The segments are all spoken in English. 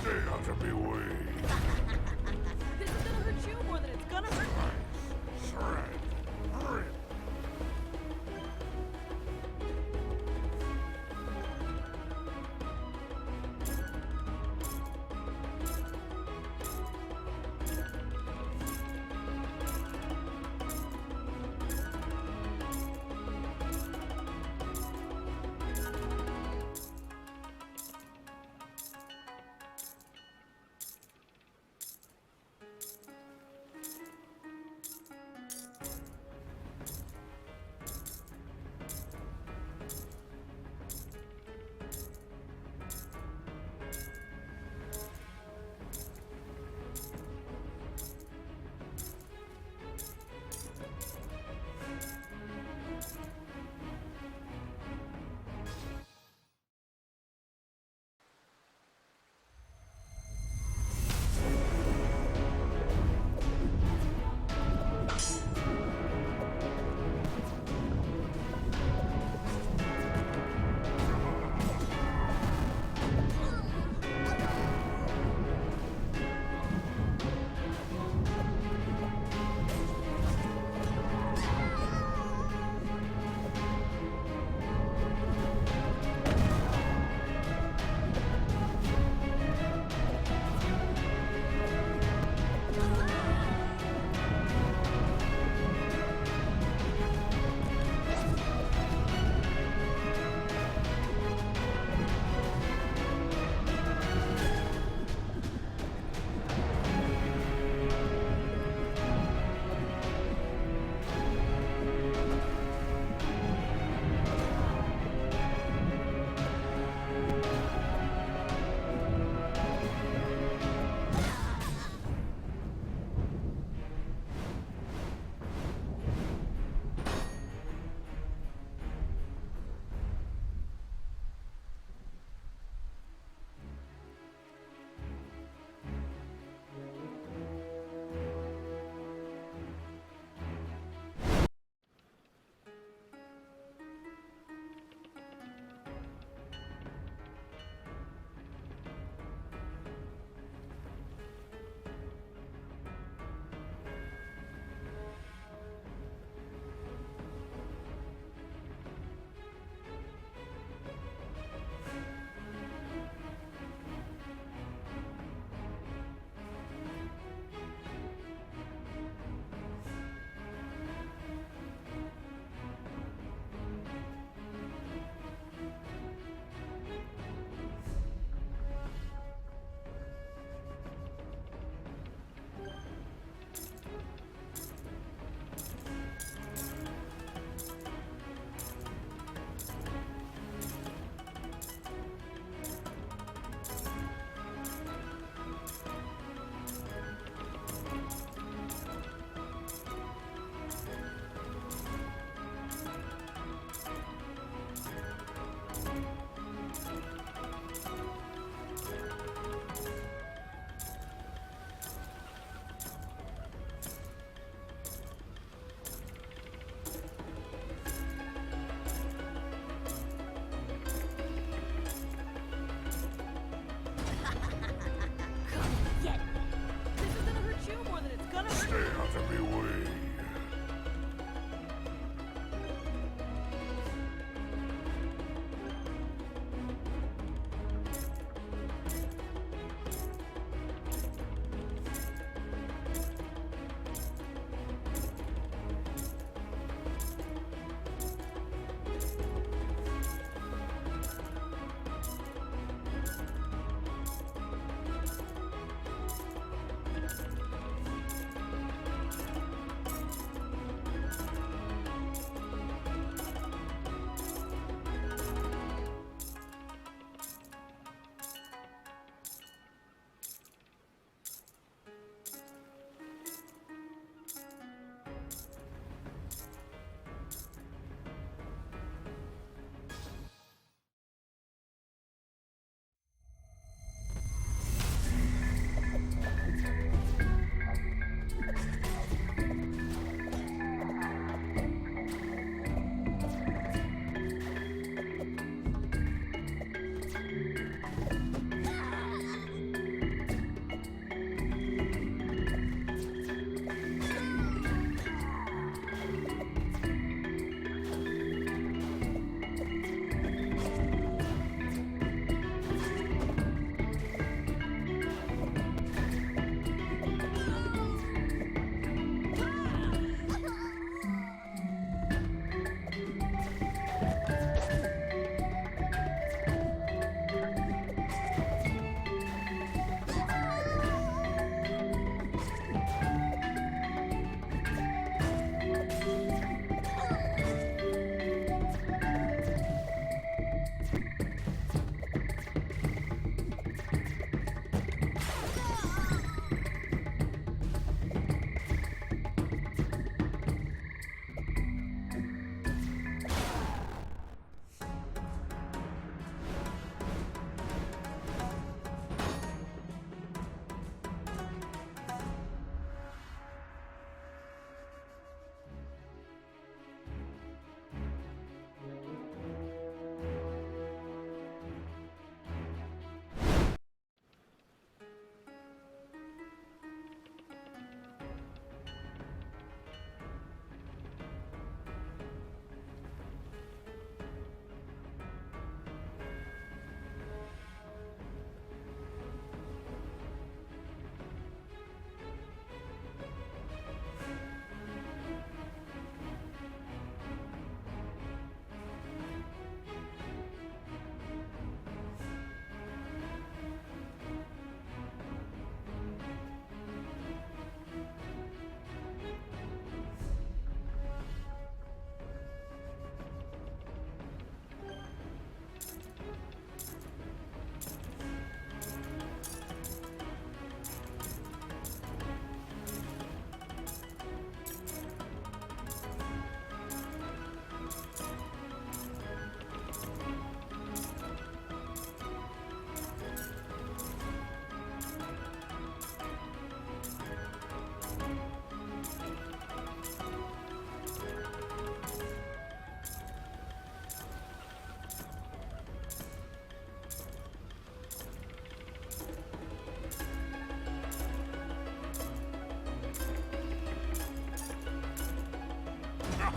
Stay out of my way. This is gonna hurt you more than it's gonna hurt me. Shred. Rip.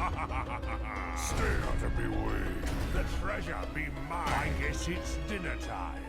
Stay out of me way. The treasure be mine. I guess it's dinner time.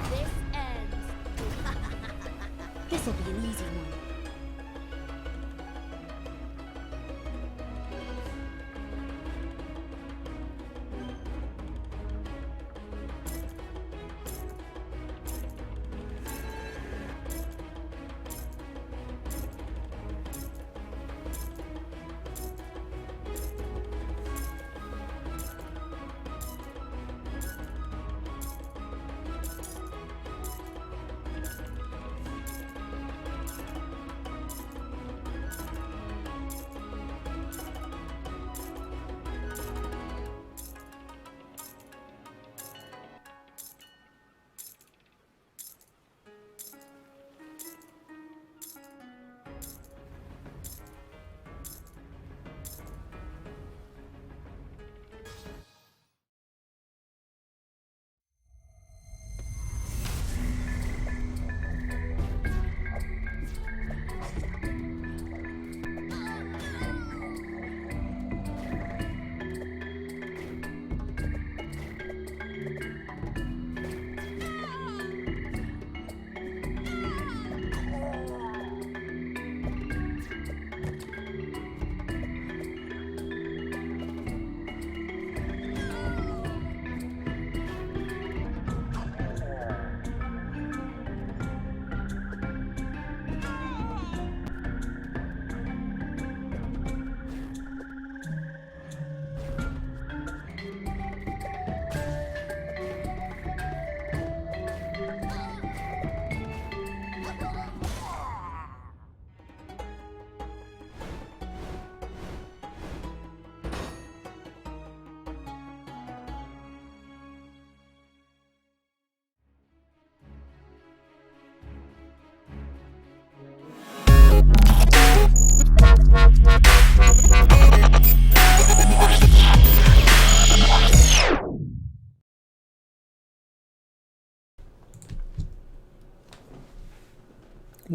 This ends. This'll be an easy one.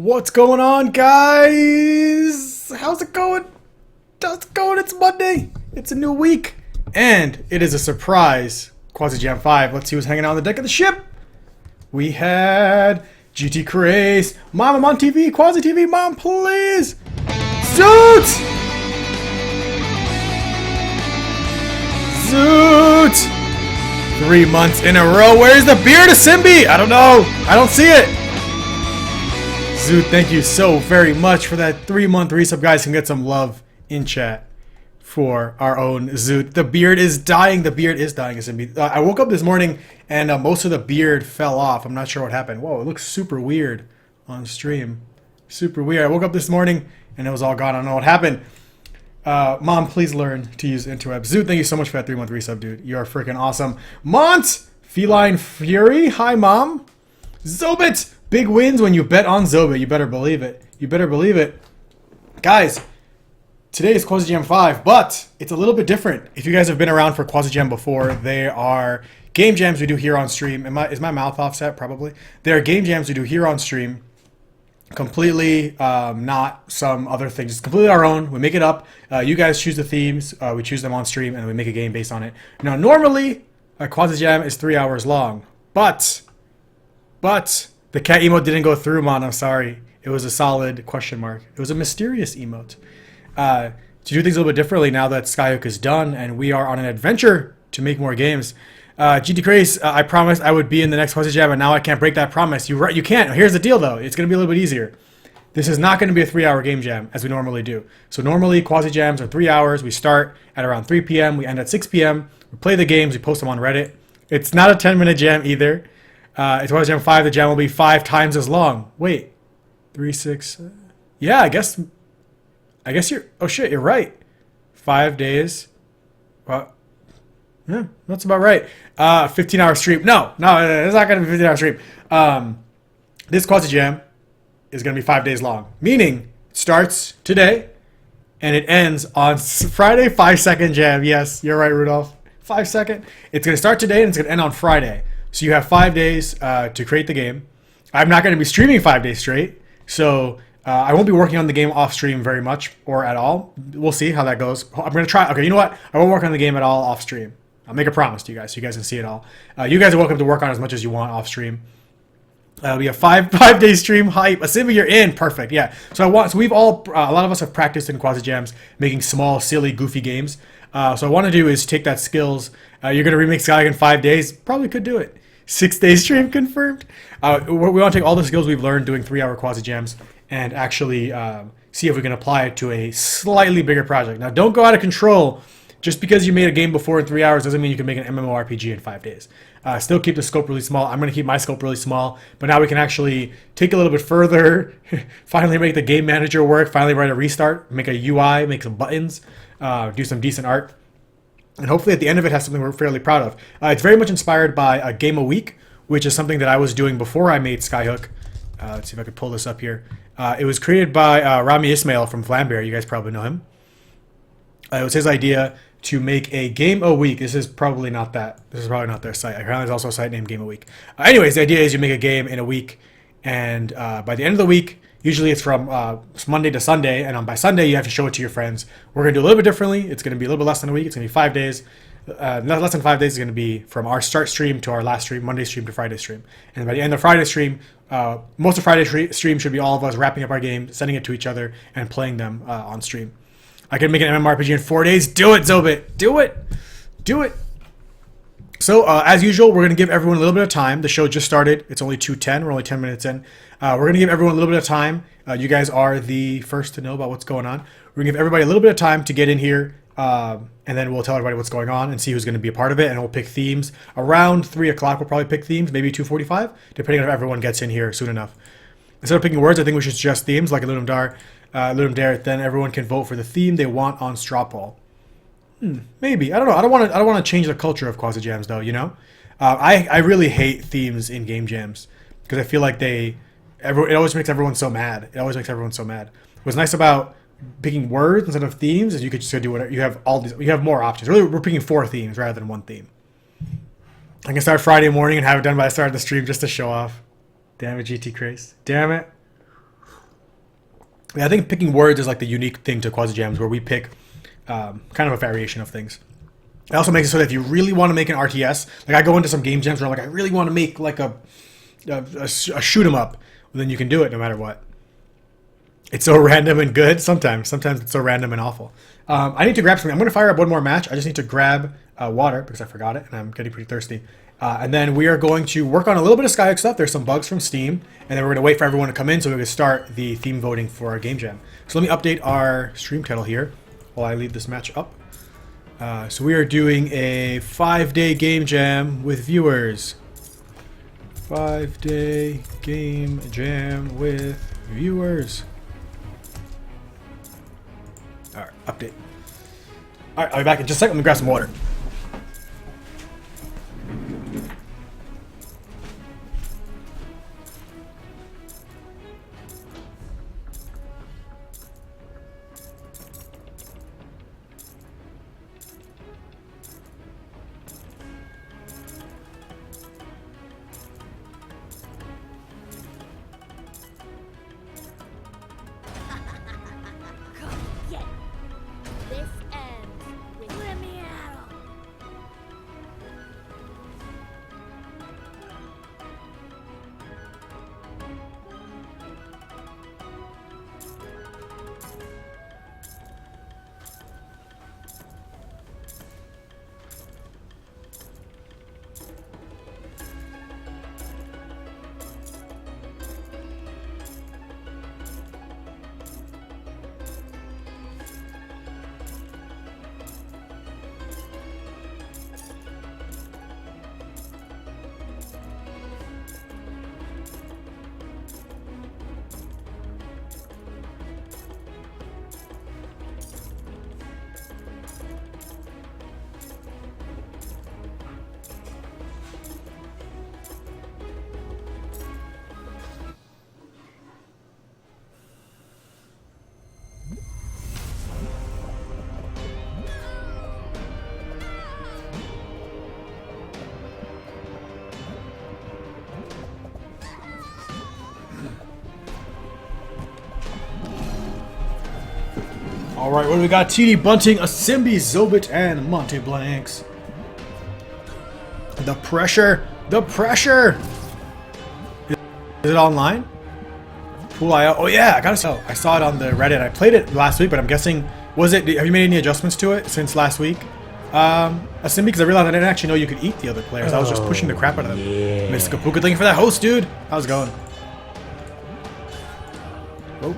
What's going on, guys? How's it going? How's it going? It's Monday. It's a new week. And it is a surprise QaziJam5. Let's see who's hanging out on the deck of the ship. We had GT Craze. Mom, I'm on TV. Quasi TV. Mom, please. Zoot! Zoot! 3 months in a row. Where's the beard of Simbi? I don't know. I don't see it. Zoot, thank you so very much for that 3-month resub. Guys can get some love in chat for our own Zoot. The beard is dying. The beard is dying. I woke up this morning and most of the beard fell off. I'm not sure what happened. Whoa, it looks super weird on stream. Super weird. I woke up this morning and it was all gone. I don't know what happened. Mom, please learn to use interweb. Zoot, thank you so much for that 3-month resub, dude. You are freaking awesome. Mont! Feline Fury. Hi, Mom. Zobit! Big wins when you bet on Zobit. You better believe it. You better believe it. Guys, today is QaziJam5, but it's a little bit different. If you guys have been around for QaziJam before, there are game jams we do here on stream. Is my mouth offset? Probably. There are game jams we do here on stream. Completely not some other things. It's completely our own. We make it up. You guys choose the themes. We choose them on stream, and we make a game based on it. Now, normally, a QaziJam is 3 hours long. But, the cat emote didn't go through, Mon. I'm sorry. It was a solid question mark. It was a mysterious emote. To do things a little bit differently now that Skyhook is done, and we are on an adventure to make more games. GT Craze, I promised I would be in the next QaziJam, and now I can't break that promise. You can't. Here's the deal, though. It's going to be a little bit easier. This is not going to be a 3-hour game jam, as we normally do. So normally, QaziJams are 3 hours. We start at around 3 p.m. We end at 6 p.m. We play the games. We post them on Reddit. It's not a 10-minute jam either. It's QaziJam5. The jam will be 5 times as long. Wait. 3, 6... yeah, I guess you're... oh, shit, you're right. 5 days. Well... yeah, that's about right. 15-hour stream. No, it's not going to be a 15-hour stream. This QaziJam is going to be 5 days long. Meaning, it starts today, and it ends on Friday, 5-second jam. Yes, you're right, Rudolph. 5 second. It's going to start today, and it's going to end on Friday. So you have 5 days to create the game. I'm not going to be streaming 5 days straight, so... I won't be working on the game off stream very much, or at all. We'll see how that goes. I'm going to try... okay, you know what? I won't work on the game at all off stream. I'll make a promise to you guys so you guys can see it all. You guys are welcome to work on as much as you want off stream. We have 5-day stream hype. Assuming you're in, perfect. Yeah. So we've all a lot of us have practiced in QaziJams making small, silly, goofy games. So what I want to do is take that skills. You're gonna remake Skyhook in 5 days. Probably could do it. 6-day stream confirmed. We want to take all the skills we've learned doing 3-hour QaziJams and actually see if we can apply it to a slightly bigger project. Now, don't go out of control. Just because you made a game before in 3 hours doesn't mean you can make an MMORPG in 5 days. Still keep the scope really small. I'm going to keep my scope really small, but now we can actually take a little bit further, finally make the game manager work, finally write a restart, make a UI, make some buttons, do some decent art, and hopefully at the end of it have something we're fairly proud of. It's very much inspired by a game a week, which is something that I was doing before I made Skyhook. Let's see if I could pull this up here. It was created by Rami Ismail from Flambear. You guys probably know him. It was his idea to make a game a week. This is probably not that. This is probably not their site. Apparently there's also a site named Game a Week. Anyways, the idea is you make a game in a week, and by the end of the week, usually it's from Monday to Sunday, and by Sunday you have to show it to your friends. We're going to do a little bit differently. It's going to be a little bit less than a week. It's going to be 5 days. Less than 5 days is going to be from our start stream to our last stream, Monday stream to Friday stream. And by the end of Friday stream, most of Friday stream should be all of us wrapping up our game, sending it to each other, and playing them on stream. I can make an MMORPG in 4 days. Do it, Zobit. Do it. Do it. So, as usual, we're going to give everyone a little bit of time. The show just started. It's only 2:10. We're only 10 minutes in. We're going to give everyone a little bit of time. You guys are the first to know about what's going on. We're going to give everybody a little bit of time to get in here, and then we'll tell everybody what's going on and see who's going to be a part of it, and we'll pick themes. Around 3 o'clock, we'll probably pick themes, maybe 2:45, depending on if everyone gets in here soon enough. Instead of picking words, I think we should suggest themes, like a Ludum Dare, then everyone can vote for the theme they want on straw poll. Maybe. I don't know. I don't want to change the culture of QaziJams, though, you know? I really hate themes in game jams because I feel like it always makes everyone so mad. It always makes everyone so mad. What's nice about picking words instead of themes is you could just do whatever. You have more options. Really, we're picking 4 themes rather than 1 theme. I can start Friday morning and have it done by the start of the stream just to show off. Damn it, GT Craze. Damn it. Yeah, I think picking words is like the unique thing to QuaziJams, where we pick kind of a variation of things. It also makes it so that if you really want to make an RTS, like I go into some game jams where I'm like, I really want to make like a shoot 'em up, well, then you can do it no matter what. It's so random and good sometimes. Sometimes it's so random and awful. I need to grab something. I'm going to fire up one more match. I just need to grab water because I forgot it and I'm getting pretty thirsty. And then we are going to work on a little bit of Skyhook stuff. There's some bugs from Steam. And then we're going to wait for everyone to come in so we can start the theme voting for our game jam. So let me update our stream title here while I leave this match up. So we are doing a 5-day game jam with viewers. 5-day game jam with viewers. Alright, update. Alright, I'll be back in just a second. Let me grab some water. This ends with Limiato. All right, what do we got? TD Bunting, Asimbi, Zobit, and Monte Blanks. The pressure, the pressure. Is it online? Pool IO. Oh yeah, I gotta say. I saw it on the Reddit. I played it last week, but I'm guessing was it? Have you made any adjustments to it since last week? Asimbi, because I realized I didn't actually know you could eat the other players. I was just pushing the crap out of them. Yeah. Miss Kapuka, thank you for that host, dude. How's it going? Oh.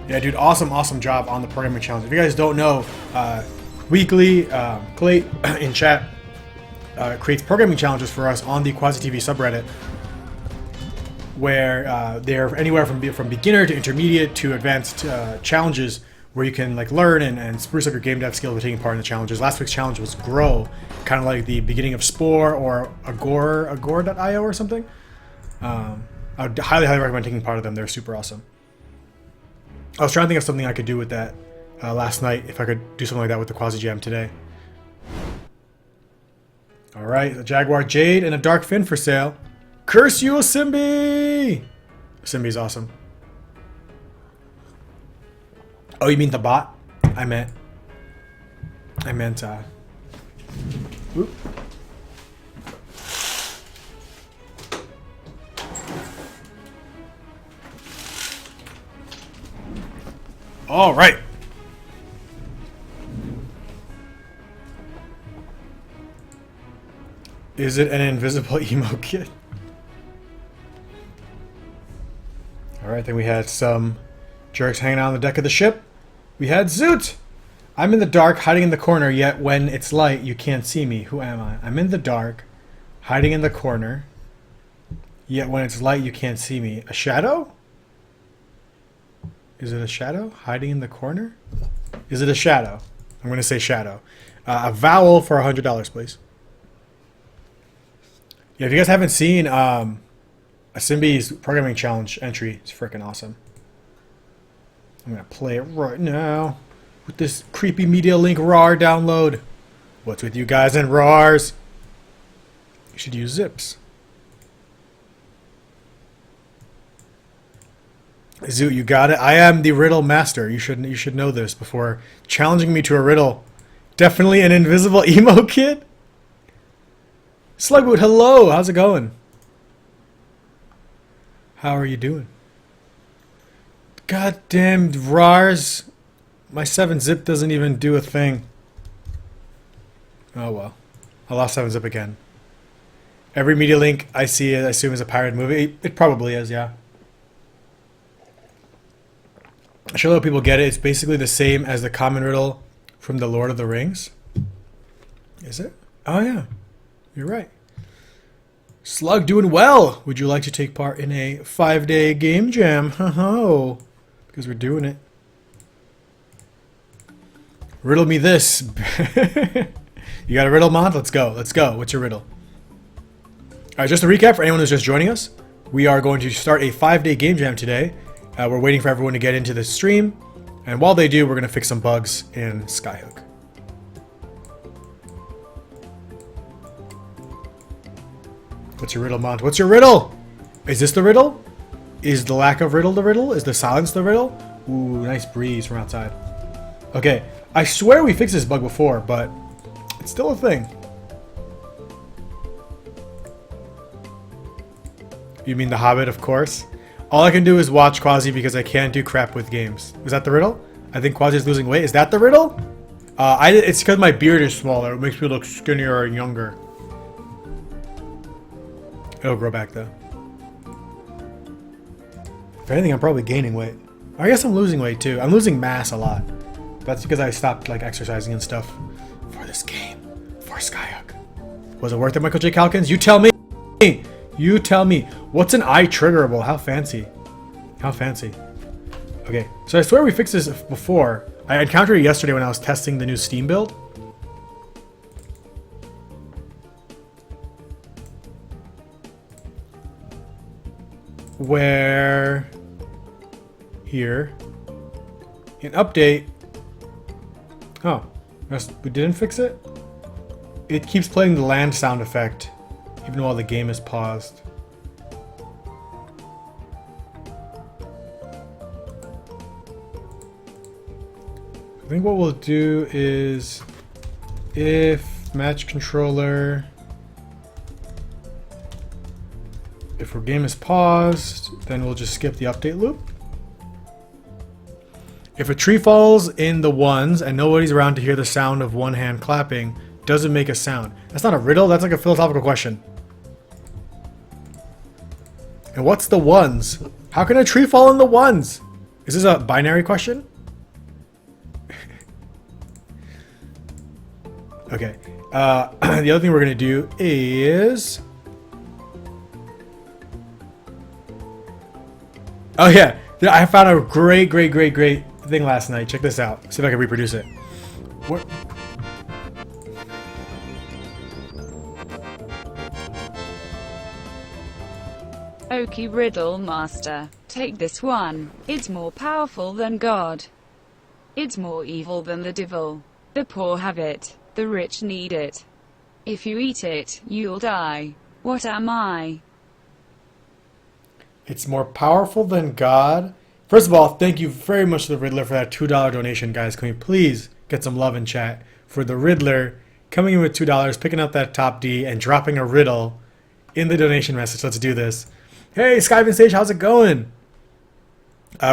Yeah, dude, awesome job on the programming challenge. If you guys don't know, weekly, Clay in chat creates programming challenges for us on the QaziTV subreddit, where they're anywhere from beginner to intermediate to advanced challenges, where you can like learn and spruce up your game dev skills by taking part in the challenges. Last week's challenge was Grow, kind of like the beginning of Spore or Agore.io or something. I would highly recommend taking part of them. They're super awesome. I was trying to think of something I could do with that last night, if I could do something like that with the QaziJam today. Alright, a Jaguar Jade and a Dark Fin for sale. Curse you, Asimbi! Asimbi's awesome. Oh, you mean the bot? I meant... Oop. All right. Is it an invisible emo kid? All right, then we had some jerks hanging out on the deck of the ship. We had Zoot. I'm in the dark, hiding in the corner, yet when it's light, you can't see me. Who am I? I'm in the dark, hiding in the corner, yet when it's light, you can't see me. A shadow? Is it a shadow hiding in the corner? Is it a shadow? I'm going to say shadow. A vowel for $100, please. Yeah, if you guys haven't seen Asimbi's programming challenge entry, it's freaking awesome. I'm going to play it right now with this creepy media link RAR download. What's with you guys and RARs? You should use zips. Zoot, you got it. I am the riddle master. You should know this before challenging me to a riddle. Definitely an invisible emo kid. Slugboot, hello. How's it going? How are you doing? Goddamn RARs. My 7-zip doesn't even do a thing. Oh well. I lost 7-zip again. Every media link I see, I assume, is a pirate movie. It probably is, yeah. I'm sure a lot of people get it. It's basically the same as the common riddle from The Lord of the Rings. Is it? Oh, yeah. You're right. Slug doing well. Would you like to take part in a 5-day game jam? Ho-ho. Because we're doing it. Riddle me this. You got a riddle, Mod? Let's go. Let's go. What's your riddle? Alright, just to recap for anyone who's just joining us, we are going to start a 5-day game jam today. We're waiting for everyone to get into the stream, and while they do, we're going to fix some bugs in Skyhook. What's your riddle, Mont? What's your riddle? Is this the riddle? Is the lack of riddle the riddle? Is the silence the riddle? Ooh, nice breeze from outside. Okay, I swear we fixed this bug before, but it's still a thing. You mean The Hobbit, of course. All I can do is watch Quasi because I can't do crap with games. Is that the riddle? I think Quasi is losing weight. Is that the riddle? It's because my beard is smaller. It makes me look skinnier and younger. It'll grow back though. If anything, I'm probably gaining weight. I guess I'm losing weight too. I'm losing mass a lot. That's because I stopped like exercising and stuff for this game, for Skyhook. Was it worth it, Michael J. Calkins? You tell me. You tell me. What's an eye triggerable? How fancy. How fancy. Okay, so I swear we fixed this before. I encountered it yesterday when I was testing the new Steam build. Where here in update. Oh, we didn't fix it? It keeps playing the land sound effect even while the game is paused. I think what we'll do is if match controller, if our game is paused, then we'll just skip the update loop. If a tree falls in the ones and nobody's around to hear the sound of one hand clapping, does it make a sound? That's not a riddle, that's like a philosophical question. And what's the ones? How can a tree fall in the ones? Is this a binary question? Okay. The other thing we're going to do is... Oh yeah, I found a great thing last night. Check this out. See if I can reproduce it. What? Okie Riddle Master, take this one. It's more powerful than God. It's more evil than the devil. The poor have it, the rich need it. If you eat it, you'll die. What am I? It's more powerful than God. First of all, thank you very much to the Riddler for that $2 donation, guys. Can we please get some love in chat for the Riddler coming in with $2, picking up that top D, and dropping a riddle in the donation message. Let's do this. Hey, Skype Stage, how's it going?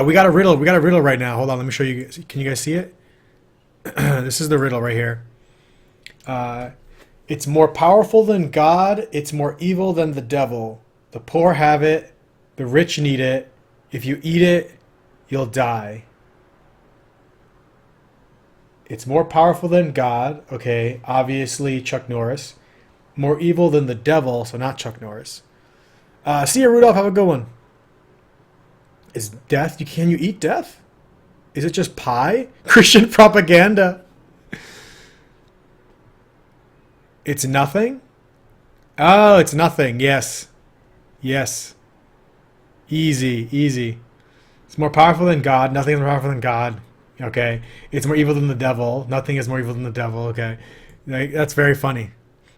We got a riddle. We got a riddle right now. Hold on, let me show you. Can you guys see it? This is the riddle right here. It's more powerful than God. It's more evil than the devil. The poor have it. The rich need it. If you eat it, you'll die. It's more powerful than God. Okay, obviously Chuck Norris. More evil than the devil, so not Chuck Norris. See you, Rudolph. Have a good one. Is death? Can you eat death? Is it just pie? Christian propaganda. It's nothing? Oh, it's nothing. Yes. Yes. Easy, easy. It's more powerful than God. Nothing is more powerful than God. Okay. It's more evil than the devil. Nothing is more evil than the devil. Okay. That's very funny.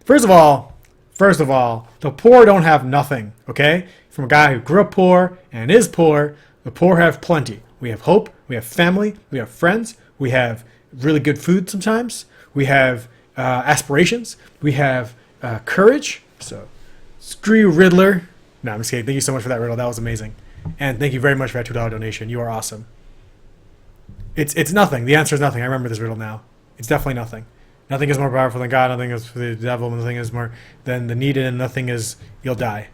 First of all, the poor don't have nothing. Okay. From a guy who grew up poor and is poor, The poor have plenty. We have hope. We have family. We have friends. We have really good food sometimes. We have aspirations. We have courage. So, screw you, Riddler. No, I'm just kidding. Thank you so much for that, Riddle. That was amazing. And thank you very much for that $2 donation. You are awesome. It's nothing. The answer is nothing. I remember this riddle now. It's definitely nothing. Nothing is more powerful than God. Nothing is for the devil. Nothing is more than the needed. And nothing is you'll die.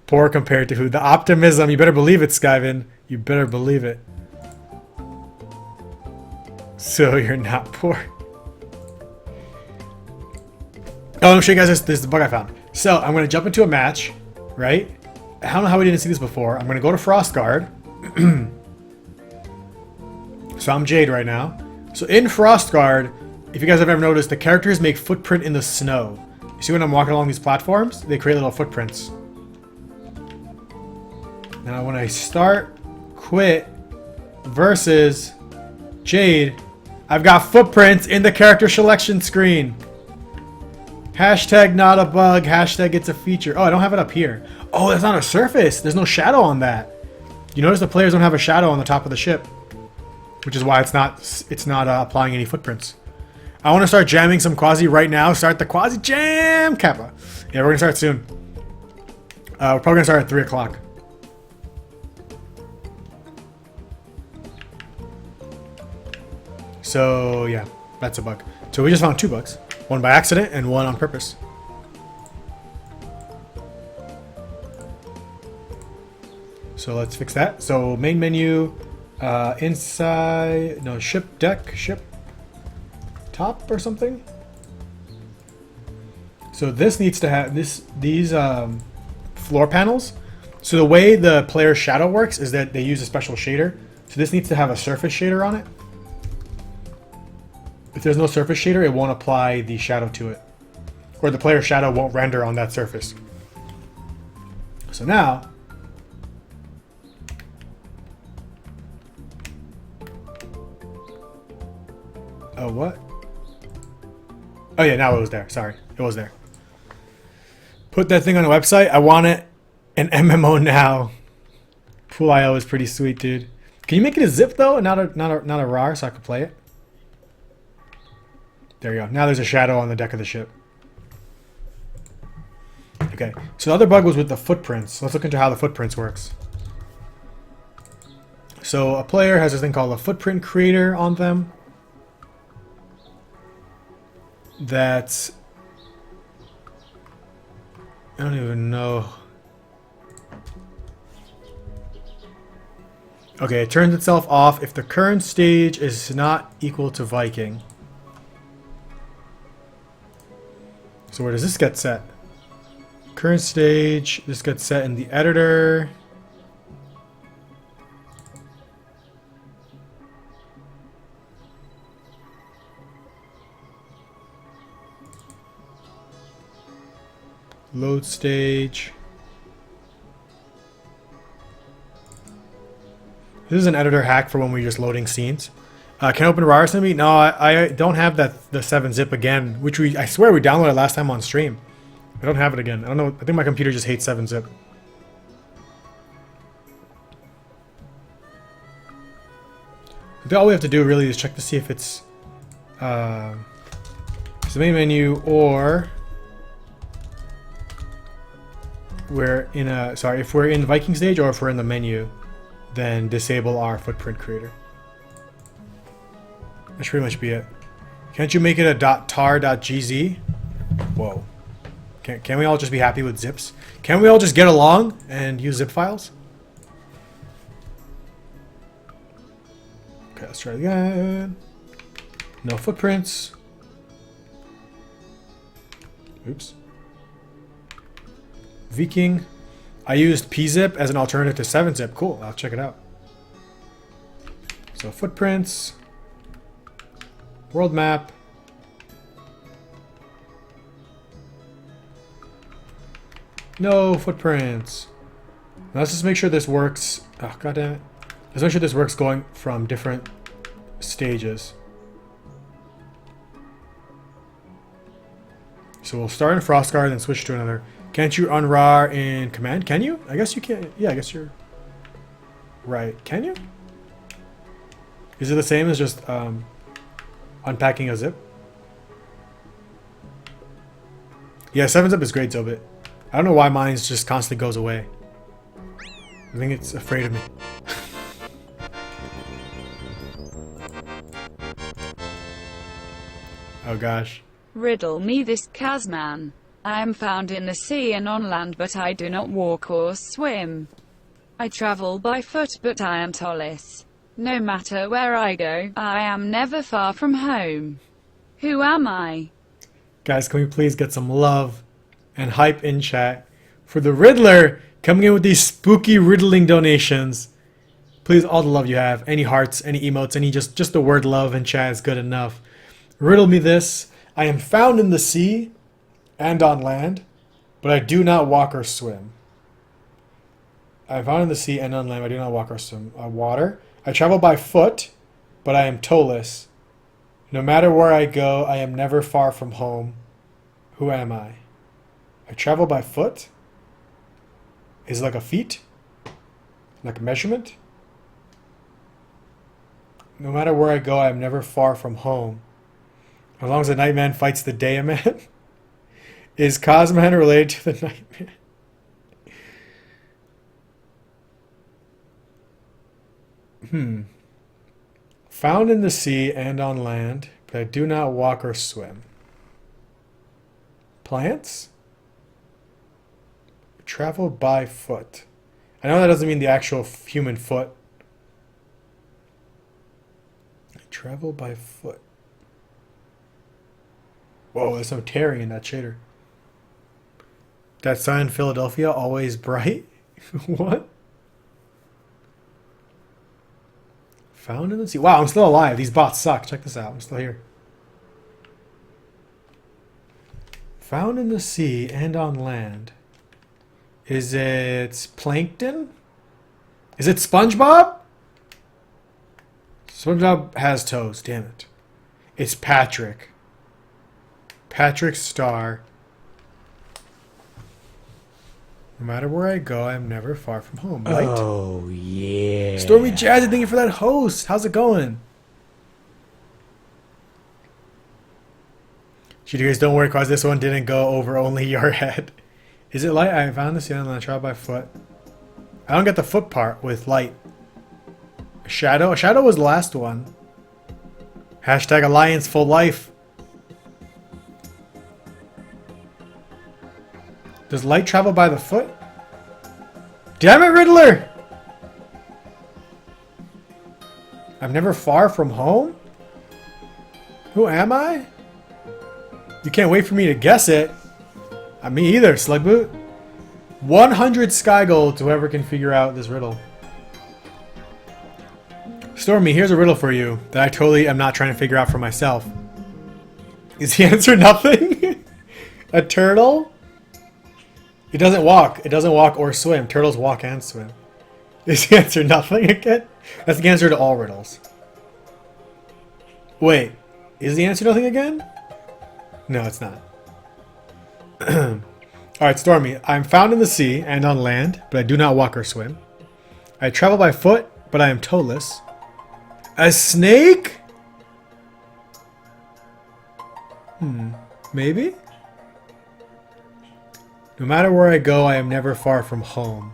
Poor compared to who? The optimism. You better believe it, Skyvin. You better believe it. So you're not poor. Oh, let me show you guys this. This is the bug I found. So I'm going to jump into a match, right? I don't know how we didn't see this before. I'm going to go to Frostguard. So I'm Jade right now. So in Frostguard, if you guys have ever noticed, the characters make footprint in the snow. You see when I'm walking along these platforms? They create little footprints. Now when I start, quit, versus Jade, I've got footprints in the character selection screen. Hashtag not a bug, hashtag it's a feature. Oh, I don't have it up here. Oh, that's not a surface. There's no shadow on that. You notice the players don't have a shadow on the top of the ship, which is why it's not applying any footprints. I want to start jamming some Quasi right now. Start the QaziJam Kappa. Yeah, we're gonna start soon. We're probably gonna start at 3 o'clock. So yeah, that's a bug. So we just found 2 bugs. One by accident and one on purpose. So let's fix that. So main menu, inside, no, ship deck, ship top or something. So this needs to have these floor panels. So the way the player shadow works is that they use a special shader. So this needs to have a surface shader on it. If there's no surface shader, it won't apply the shadow to it. Or the player shadow won't render on that surface. So now, oh, what? Oh yeah, now it was there. Sorry, it was there. Put that thing on the website. I want it an MMO now. Pool.io is pretty sweet, dude. Can you make it a zip though, and not a RAR, so I can play it? There you go. Now there's a shadow on the deck of the ship. Okay, so the other bug was with the footprints. Let's look into how the footprints works. So a player has this thing called a footprint creator on them. That's... I don't even know. Okay, it turns itself off if the current stage is not equal to Viking. So where does this get set? Current stage, this gets set in the editor. Load stage. This is an editor hack for when we're just loading scenes. Can I open RAR Assembly? No, I don't have the 7-zip again, which I swear we downloaded last time on stream. I don't have it again. I don't know. I think my computer just hates 7-zip. All we have to do really is check to see if it's the main menu or we're in a if we're in Viking stage or if we're in the menu, then disable our footprint creator. That should pretty much be it. Can't you make it a .tar.gz? Whoa. Can we all just be happy with zips? Can we all just get along and use zip files? Okay, let's try it again. No footprints. Oops. Viking. I used pzip as an alternative to 7-zip. Cool, I'll check it out. So footprints. World map. No footprints. Now let's just make sure this works. Oh, god damn it. Let's make sure this works going from different stages. So we'll start in Frostguard and switch to another. Can't you unrar in command? Can you? I guess you can. Yeah, I guess you're... right. Can you? Is it the same as just unpacking a zip? Yeah, 7-zip is great, Zobit. I don't know why mine just constantly goes away. I think it's afraid of me. Oh gosh. Riddle me this, Kazman. I am found in the sea and on land, but I do not walk or swim. I travel by foot, but I am tallest. No matter where I go, I am never far from home. Who am I? Guys, can we please get some love and hype in chat for the Riddler coming in with these spooky riddling donations. Please, all the love you have. Any hearts, any emotes, any just the word love in chat is good enough. Riddle me this. I am found in the sea and on land, but I do not walk or swim. I am found in the sea and on land, but I do not walk or swim. Water. I travel by foot, but I am toeless. No matter where I go, I am never far from home. Who am I? I travel by foot? Is it like a feet? Like a measurement? No matter where I go, I am never far from home. As long as the Nightman fights the Day-Man. Is Cosman related to the Nightman? Found in the sea and on land, but I do not walk or swim. Plants? Travel by foot. I know that doesn't mean the actual human foot. Travel by foot. Whoa, there's no tearing in that shader. That sign in Philadelphia, always bright? What? Found in the sea. Wow, I'm still alive. These bots suck. Check this out. I'm still here. Found in the sea and on land. Is it plankton? Is it SpongeBob? SpongeBob has toes. Damn it. It's Patrick. Patrick Star. No matter where I go, I'm never far from home. Right? Oh, yeah. Stormy Jazzy, thank you for that host. How's it going? You guys don't worry, cause this one didn't go over only your head. Is it light? I found this and I tried by foot. I don't get the foot part with light. A shadow? A shadow was the last one. Hashtag Alliance for life. Does light travel by the foot? Damn it, Riddler! I'm never far from home? Who am I? You can't wait for me to guess it. Me either, Slugboot. 100 sky gold to whoever can figure out this riddle. Stormy, here's a riddle for you that I totally am not trying to figure out for myself. Is the answer nothing? A turtle? It doesn't walk. It doesn't walk or swim. Turtles walk and swim. Is the answer nothing again? That's the answer to all riddles. Wait, is the answer nothing again? No, it's not. Alright, Stormy. I'm found in the sea and on land, but I do not walk or swim. I travel by foot, but I am toeless. A snake? Maybe? No matter where I go, I am never far from home.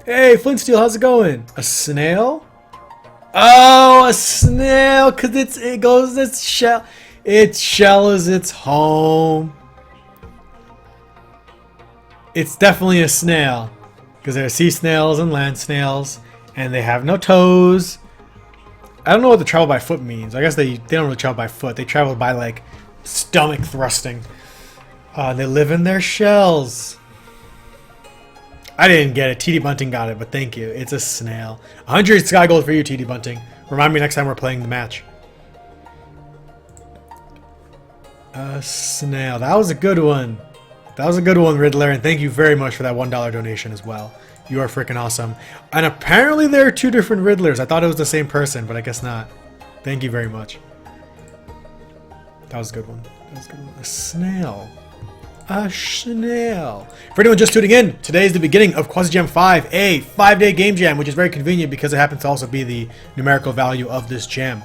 Hey, Flintsteel, how's it going? A snail? Oh, a snail, because it goes its shell. Its shell is its home. It's definitely a snail, because there are sea snails and land snails, and they have no toes. I don't know what the travel by foot means. I guess they don't really travel by foot. They travel by, like, stomach thrusting. They live in their shells. I didn't get it. TD Bunting got it, but thank you. It's a snail. 100 sky gold for you, TD Bunting. Remind me next time we're playing the match. A snail. That was a good one. That was a good one, Riddler, and thank you very much for that $1 donation as well. You are freaking awesome. And apparently there are two different Riddlers. I thought it was the same person, but I guess not. Thank you very much. That was a good one. That was a good one. A snail. a snail. For anyone just tuning in, today is the beginning of QaziJam5, a 5-day game jam, which is very convenient because it happens to also be the numerical value of this jam.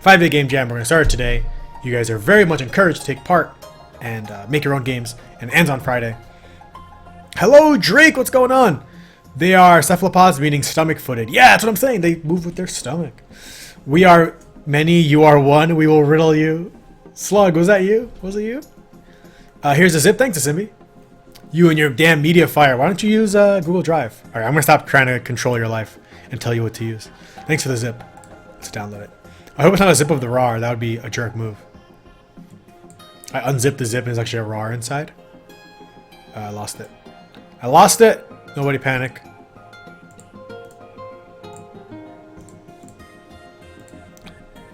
5-day game jam, we're going to start today. You guys are very much encouraged to take part and make your own games, and it ends on Friday. Hello, Drake, what's going on? They are cephalopods, meaning stomach-footed. Yeah, that's what I'm saying. They move with their stomach. We are many, you are one. We will riddle you. Slug, was that you? Was it you? Here's a zip. Thanks, Simbi. You and your damn media fire. Why don't you use Google Drive? All right, I'm going to stop trying to control your life and tell you what to use. Thanks for the zip. Let's download it. I hope it's not a zip of the RAR. That would be a jerk move. I unzipped the zip and there's actually a RAR inside. I lost it. I lost it. Nobody panic.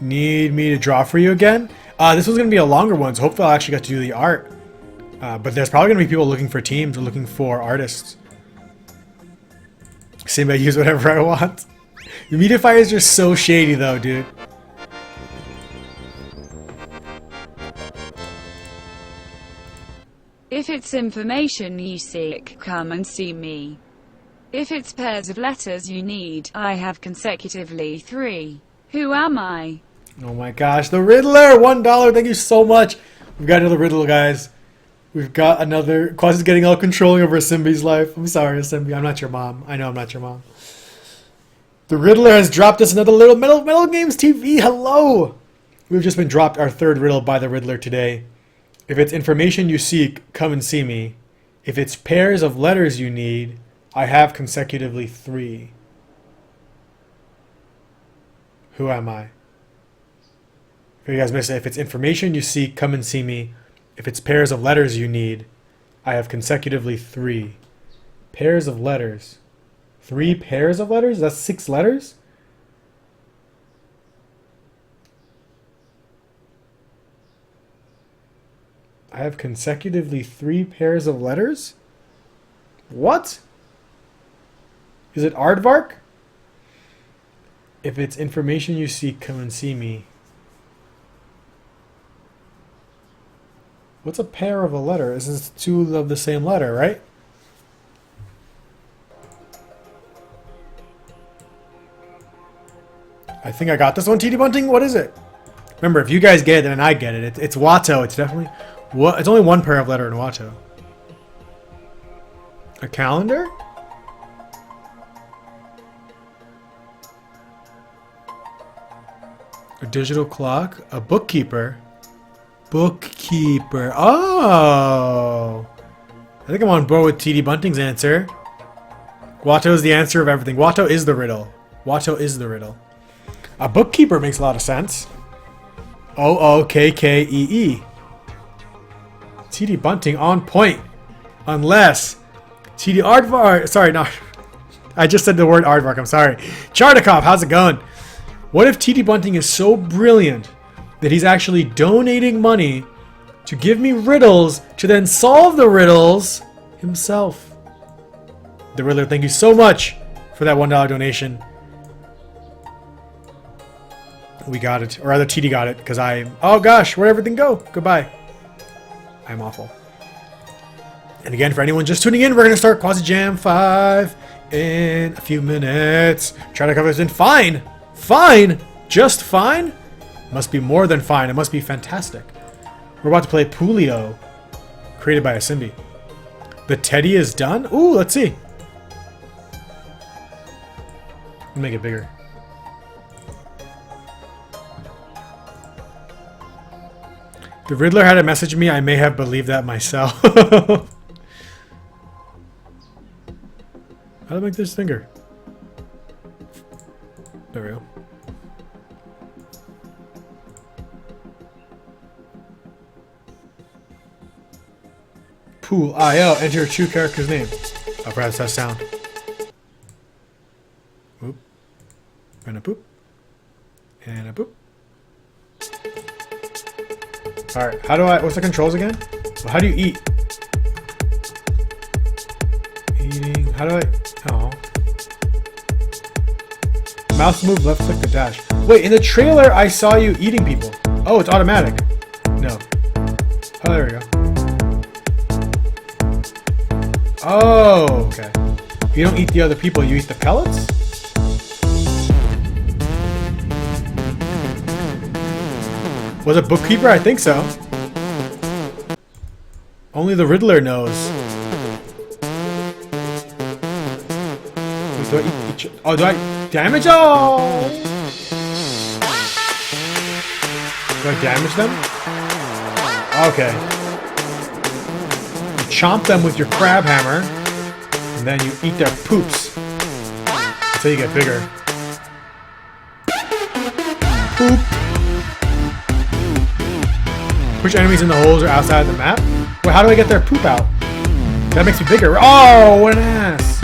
Need me to draw for you again? This one's going to be a longer one, so hopefully I'll actually get to do the art. But there's probably going to be people looking for teams or looking for artists. Same, I use whatever I want. The media fire is just so shady though, dude. If it's information you seek, come and see me. If it's pairs of letters you need, I have consecutively 3. Who am I? Oh my gosh, the Riddler! $1, thank you so much! We've got another Riddle, guys. We've got another... Quazi's getting all controlling over Simbi's life. I'm sorry, Simbi, I'm not your mom. I know I'm not your mom. The Riddler has dropped us another little Metal Games TV, hello! We've just been dropped our 3rd riddle by the Riddler today. If it's information you seek, come and see me. If it's pairs of letters you need, I have consecutively 3. Who am I? If you guys missed it, if it's information you seek, come and see me. If it's pairs of letters you need, I have consecutively 3. Pairs of letters. 3 pairs of letters? That's 6 letters? I have consecutively 3 pairs of letters? What? Is it aardvark? If it's information you seek, come and see me. What's a pair of a letter? This is 2 of the same letter, right? I think I got this one, TD Bunting. What is it? Remember, if you guys get it, then I get it. It's Watto. It's definitely... What? It's only 1 pair of letter in Watto. A calendar? A digital clock? A bookkeeper? Bookkeeper. Oh! I think I'm on board with TD Bunting's answer. Watto is the answer of everything. Watto is the riddle. Watto is the riddle. A bookkeeper makes a lot of sense. O-O-K-K-E-E. TD Bunting on point. Unless TD Aardvark. Sorry, no. I just said the word Aardvark. I'm sorry. Chardakov, how's it going? What if TD Bunting is so brilliant that he's actually donating money to give me riddles to then solve the riddles himself? The Riddler, thank you so much for that $1 donation. We got it. Or rather, TD got it because I... Oh gosh, where'd everything go? Goodbye. I'm awful. And again, for anyone just tuning in, we're going to start QaziJam5 in a few minutes. Try to cover this in fine. Fine. Just fine. Must be more than fine. It must be fantastic. We're about to play Pulio, created by a Simbi. The Teddy is done? Ooh, let's see. Let me make it bigger. The Riddler had to message me. I may have believed that myself. How do I make this finger? There we go. Pool IO. Enter your true character's name. Oh, perhaps that sound. Boop. And a boop. And a boop. Alright, how do I... What's the controls again? Well, how do you eat? Eating... How do I... Oh. Mouse move, left click to dash. Wait, in the trailer I saw you eating people. Oh, it's automatic. No. Oh, there we go. Oh, okay. You don't eat the other people, you eat the pellets? Was it Bookkeeper? I think so. Only the Riddler knows. Wait, do I eat each? Oh, do I damage? Oh! Do I damage them? Okay. You chomp them with your crab hammer, and then you eat their poops. That's how you get bigger. Poop. Push enemies in the holes or outside of the map? Wait, how do I get their poop out? That makes me bigger. Oh, what an ass!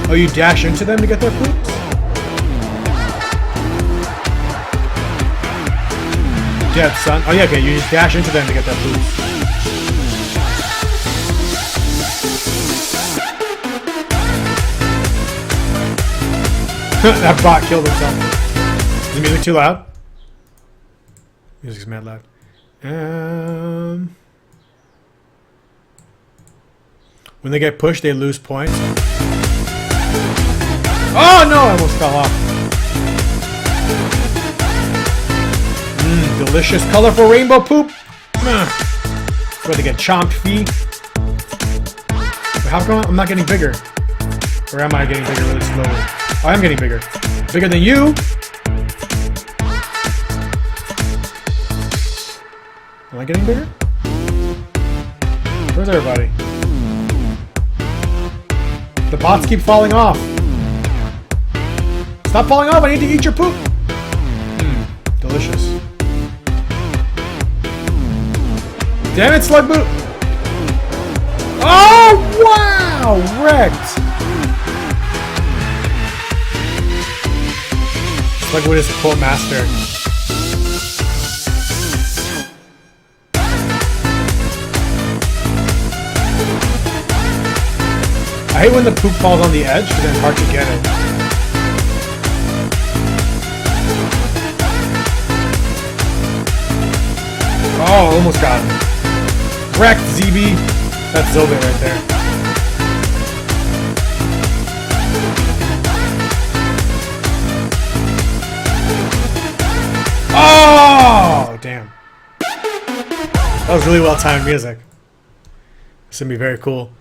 Oh, you dash into them to get their poops? Dead, son. Oh, yeah, okay, you just dash into them to get their poops. That bot killed himself. Is the music too loud? Music's mad loud. When they get pushed, they lose points. Oh no! I almost fell off. Delicious, colorful rainbow poop. Where they get chomped feet. Wait, how come I'm not getting bigger? Or am I getting bigger really slowly? Oh, I am getting bigger. Bigger than you! Am I getting bigger? Where's everybody? The bots keep falling off. Stop falling off, I need to eat your poop! Delicious. Damn it, Slug Boot! Oh, wow! Wrecked! Slug Boot is a quote master. I hate when the poop falls on the edge because it's hard to get it. Oh, almost got him. Wrecked, ZB. That's Zobit right there. Oh, damn. That was really well-timed music. This is going to be very cool.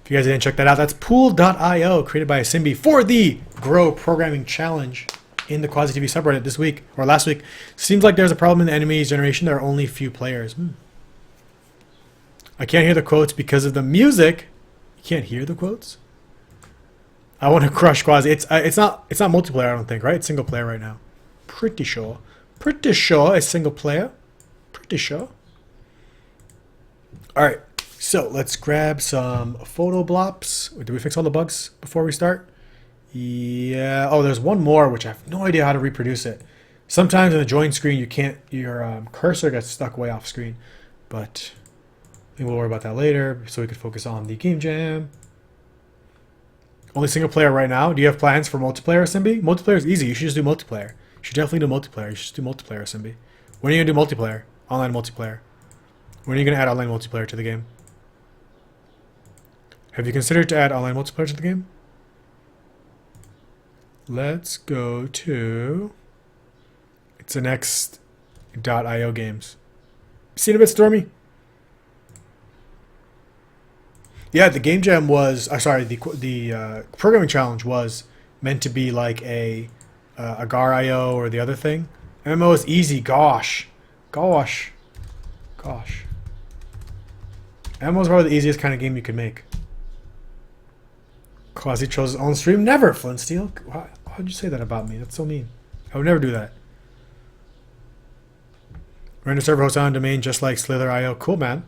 If you guys didn't check that out, that's pool.io, created by Simbi for the Grow Programming Challenge in the QaziTV subreddit this week, or last week. Seems like there's a problem in the enemies generation. There are only few players. I can't hear the quotes because of the music. You can't hear the quotes? I want to crush Quasi. It's not multiplayer, I don't think, right? It's single player right now. Pretty sure. Pretty sure it's single player. Pretty sure. Alright, so let's grab some photo blops. Did we fix all the bugs before we start? Yeah. Oh, there's one more, which I have no idea how to reproduce it. Sometimes in the join screen, you can't. Your cursor gets stuck way off screen, but I think we'll worry about that later, so we could focus on the game jam. Only single player right now. Do you have plans for multiplayer, Simbi? Multiplayer is easy. You should just do multiplayer. You should definitely do multiplayer. You should just do multiplayer, Simbi. When are you gonna do multiplayer? Online multiplayer. When are you gonna add online multiplayer to the game? Have you considered to add online multiplayer to the game? Let's go to... It's the next .io games. Seen a bit stormy? Yeah, the game jam was... sorry, the programming challenge was meant to be like a Agar.io or the other thing. MMO is easy. Gosh. MMO is probably the easiest kind of game you could make. Quasi chose his own stream? Never, Flintsteel. Why'd you say that about me? That's so mean. I would never do that. Render server host on domain just like Slither.io. Cool, man.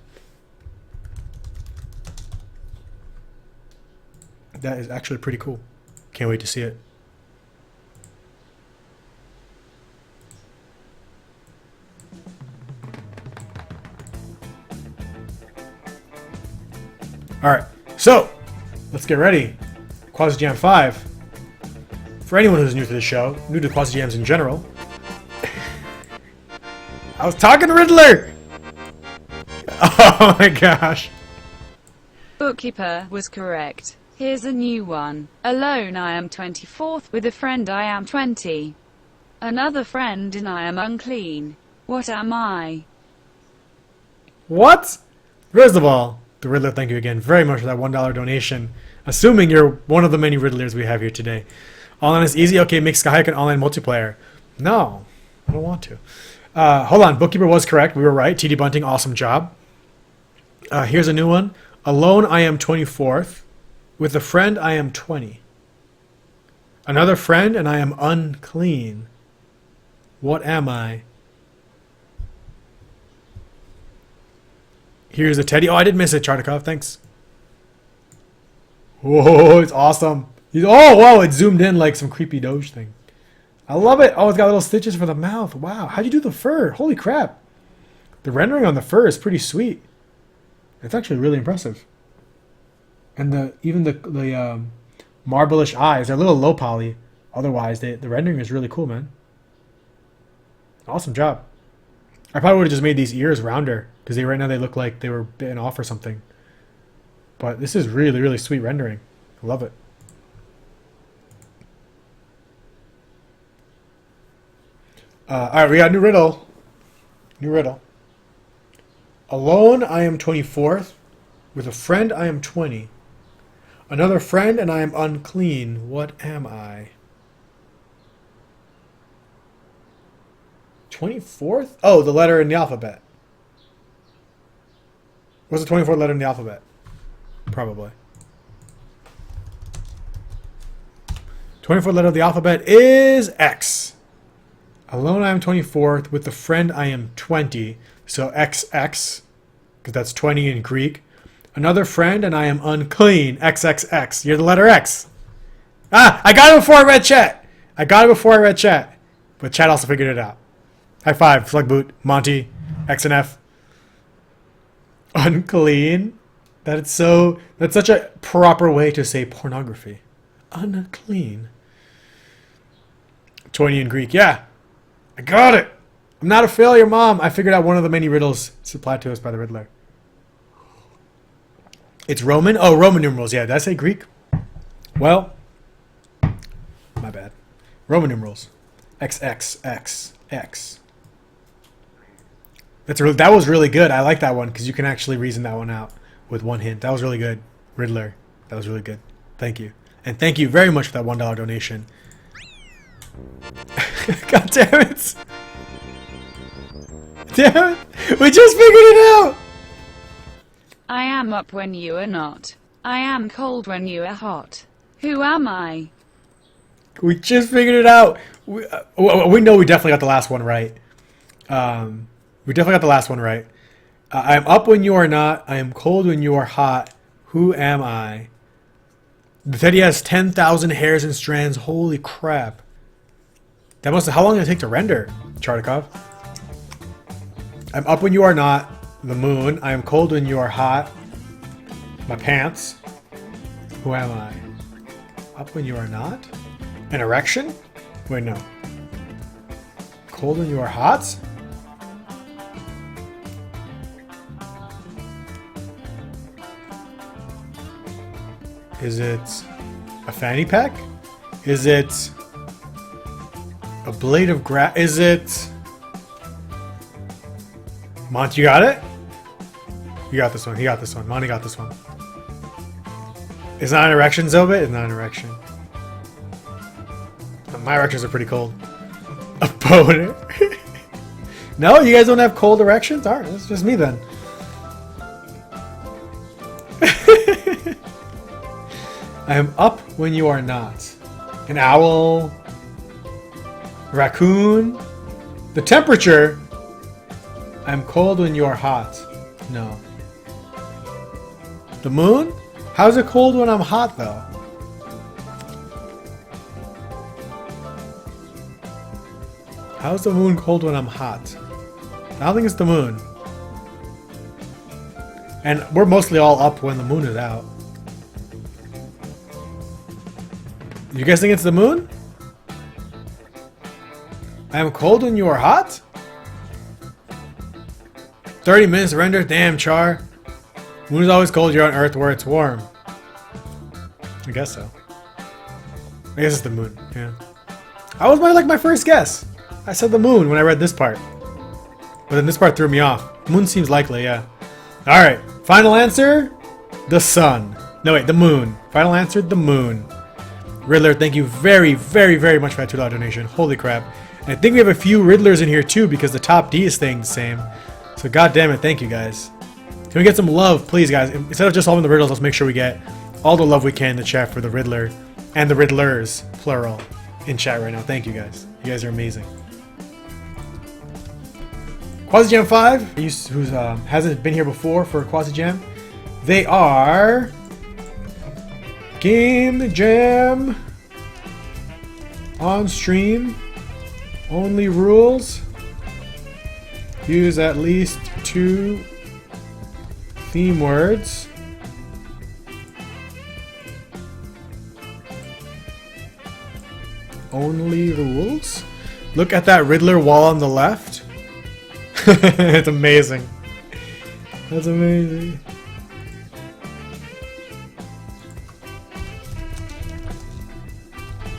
That is actually pretty cool. Can't wait to see it. Alright, so let's get ready. QaziJam5. For anyone who's new to the show, new to QaziJams in general. I was talking to Riddler! Oh my gosh. Bookkeeper was correct. Here's a new one. Alone I am 24th, with a friend I am 20. Another friend and I am unclean. What am I? What? First of all, the Riddler, thank you again very much for that $1 donation. Assuming you're one of the many Riddlers we have here today. Online is easy. Okay, make Skyhike an online multiplayer. No, I don't want to. Hold on. Bookkeeper was correct. We were right. TD Bunting, awesome job. Here's a new one. Alone I am 24th. With a friend I am 20. Another friend and I am unclean. What am I? Here's a teddy. Oh, I did miss it, Chartikov. Thanks. Whoa, it's awesome. Oh, wow, it zoomed in like some creepy Doge thing. I love it. Oh, it's got little stitches for the mouth. Wow, how'd you do the fur? Holy crap. The rendering on the fur is pretty sweet. It's actually really impressive. And even the marble-ish eyes, they're a little low poly. Otherwise, the rendering is really cool, man. Awesome job. I probably would have just made these ears rounder, because right now they look like they were bitten off or something. But this is really, really sweet rendering. I love it. Alright, we got a new riddle. New riddle. Alone I am 24th. With a friend I am 20. Another friend and I am unclean. What am I? 24th? Oh, the letter in the alphabet. What's the 24th letter in the alphabet? Probably. 24th letter of the alphabet is X. Alone I am 24th. With the friend I am 20. So XX, because that's 20 in Greek. Another friend and I am unclean. XXX. You're the letter X. Ah, I got it before I read chat. But chat also figured it out. High five, Slugboot, Monty, X and F. Unclean. That's such a proper way to say pornography. Unclean. 20 in Greek. Yeah. I got it. I'm not a failure, Mom. I figured out one of the many riddles supplied to us by the Riddler. It's Roman? Oh, Roman numerals. Yeah, did I say Greek? Well, my bad. Roman numerals. XXXX. That was really good. I like that one because you can actually reason that one out with one hint. That was really good, Riddler. That was really good. Thank you. And thank you very much for that $1 donation. God damn it. Damn it. We just figured it out. I am up when you are not. I am cold when you are hot. Who am I? We just figured it out. We know we definitely got the last one right. We definitely got the last one right. I am up when you are not. I am cold when you are hot. Who am I? The teddy has 10,000 hairs and strands. Holy crap. That must. How long did it take to render, Chartikov? I'm up when you are not. The moon. I am cold when you are hot. My pants. Who am I? Up when you are not? An erection? Wait, no. Cold when you are hot? Is it a fanny pack? Is it a blade of grass? Is it... Mont, you got it? You got this one. He got this one. Monty got this one. It's not an erection, Zobit? It's not an erection. My erections are pretty cold. A boner? No, you guys don't have cold erections? Alright, that's just me then. I am up when you are not. An owl. Raccoon. The temperature. I am cold when you are hot. No. The moon? How's it cold when I'm hot though? How's the moon cold when I'm hot? I don't think it's the moon. And we're mostly all up when the moon is out. You guys think it's the moon? I am cold when you are hot? 30 minutes to render? Damn, Char. Moon is always cold, you're on Earth where it's warm. I guess so. I guess it's the moon, yeah. That was my first guess. I said the moon when I read this part. But then this part threw me off. Moon seems likely, yeah. Alright, final answer? The sun. No, wait, the moon. Final answer, the moon. Riddler, thank you very, very, very much for that $2 donation. Holy crap. And I think we have a few Riddlers in here too because the top D is staying the same. So god damn it, thank you guys. Can we get some love, please, guys? Instead of just solving the riddles, let's make sure we get all the love we can in the chat for the Riddler and the Riddlers, plural, in chat right now. Thank you guys. You guys are amazing. QaziJam5, who hasn't been here before for QaziJam, they are Game Jam on stream. Only rules: use at least 2 theme words. Only rules. Look at that Riddler wall on the left. It's amazing. That's amazing.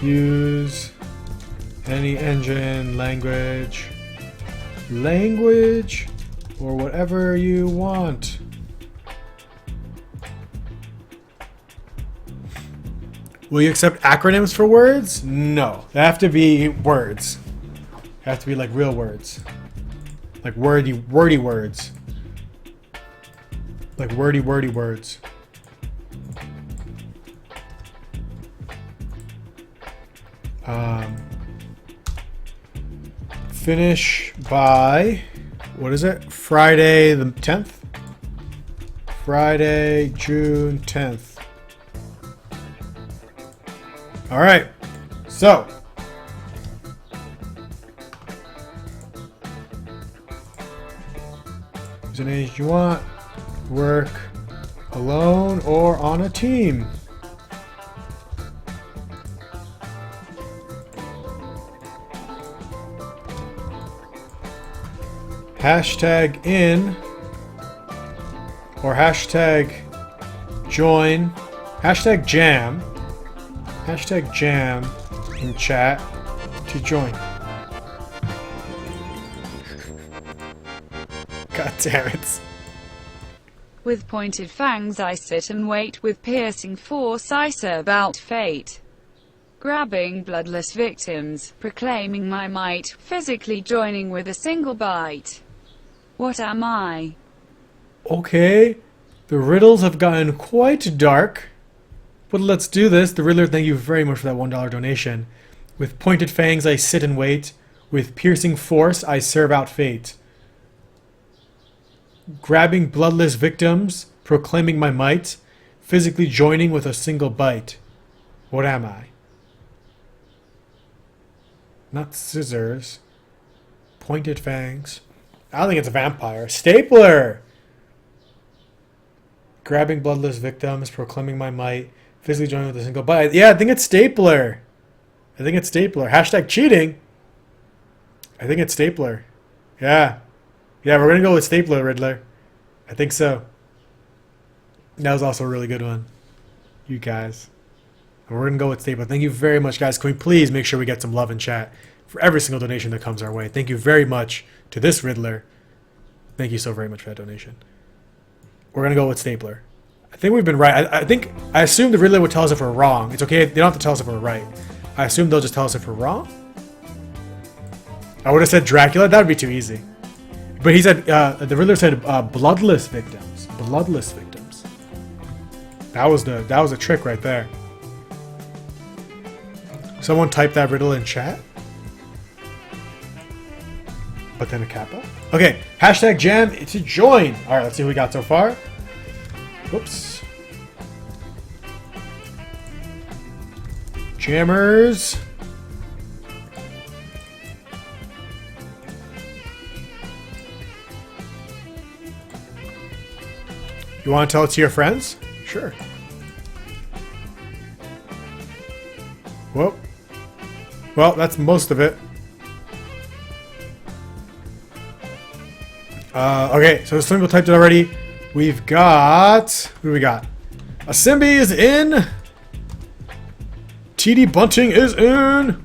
Use any engine, language, or whatever you want. Will you accept acronyms for words? No. They have to be words. They have to be like real words. Like wordy words. Like wordy words. Finish by, what is it? Friday the 10th? Friday, June 10th. Alright, so. Use an age you want. Work alone or on a team. Hashtag in or hashtag join. Hashtag jam in chat to join. God damn it. With pointed fangs I sit and wait, with piercing force I serve out fate. Grabbing bloodless victims, proclaiming my might, physically joining with a single bite. What am I? Okay, the riddles have gotten quite dark. But let's do this. The Riddler, thank you very much for that $1 donation. With pointed fangs I sit and wait. With piercing force I serve out fate. Grabbing bloodless victims, proclaiming my might, physically joining with a single bite. What am I? Not scissors. Pointed fangs. I don't think it's a vampire. Stapler! Grabbing bloodless victims, proclaiming my might, physically joining with a single bite. Yeah, I think it's Stapler. Hashtag cheating. I think it's Stapler. Yeah. Yeah, we're going to go with Stapler, Riddler. I think so. That was also a really good one. You guys. And we're going to go with Stapler. Thank you very much, guys. Can we please make sure we get some love in chat for every single donation that comes our way. Thank you very much to this Riddler. Thank you so very much for that donation. We're going to go with Stapler. I think we've been right. I assume the Riddler would tell us if we're wrong. It's okay. They don't have to tell us if we're right. I assume they'll just tell us if we're wrong. I would have said Dracula. That would be too easy. But he said, the Riddler said bloodless victims. Bloodless victims. That was a trick right there. Someone type that riddle in chat. But then a kappa. Okay, hashtag jam to join. All right, let's see what we got so far. Whoops. Jammers. You want to tell it to your friends? Sure. Whoa. Well, that's most of it. Okay, so some people typed it already. We've got... Who do we got? A Simbi is in. TD Bunting is in.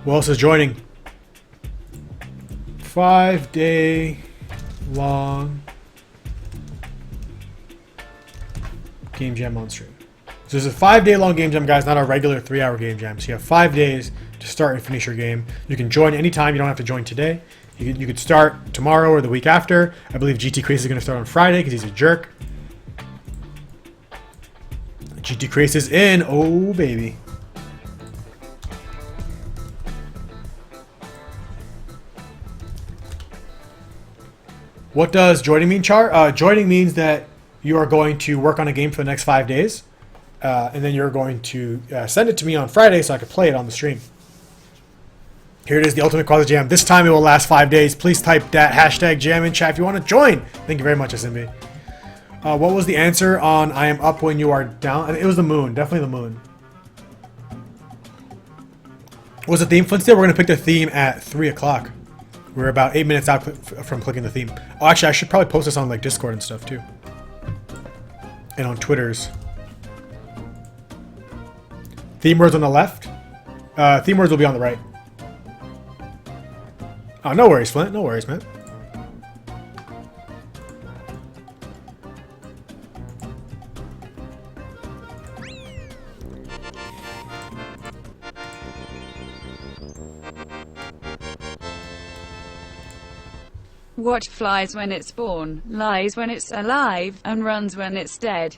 Who else is joining? 5-day long game jam on stream. So this is a 5-day long game jam, guys, not a regular 3-hour game jam. So you have 5 days to start and finish your game. You can join anytime. You don't have to join today. You could start tomorrow or the week after. I believe GT Crazy is going to start on Friday because he's a jerk. GT Crazy is in. Oh, baby. What does joining mean, Char? Joining means that you are going to work on a game for the next 5 days. And then you're going to send it to me on Friday so I can play it on the stream. Here it is, the Ultimate QaziJam. This time it will last 5 days. Please type that hashtag jam in chat if you want to join. Thank you very much, Simbi. What was the answer on I am up when you are down? It was the moon. Definitely the moon. What was the theme? Flintstone, we're going to pick the theme at 3 o'clock. We're about 8 minutes out from clicking the theme. Oh, actually, I should probably post this on like Discord and stuff too. And on Twitters. Theme words on the left. Theme words will be on the right. Oh, no worries, Flint. No worries, man. What flies when it's born, lies when it's alive, and runs when it's dead?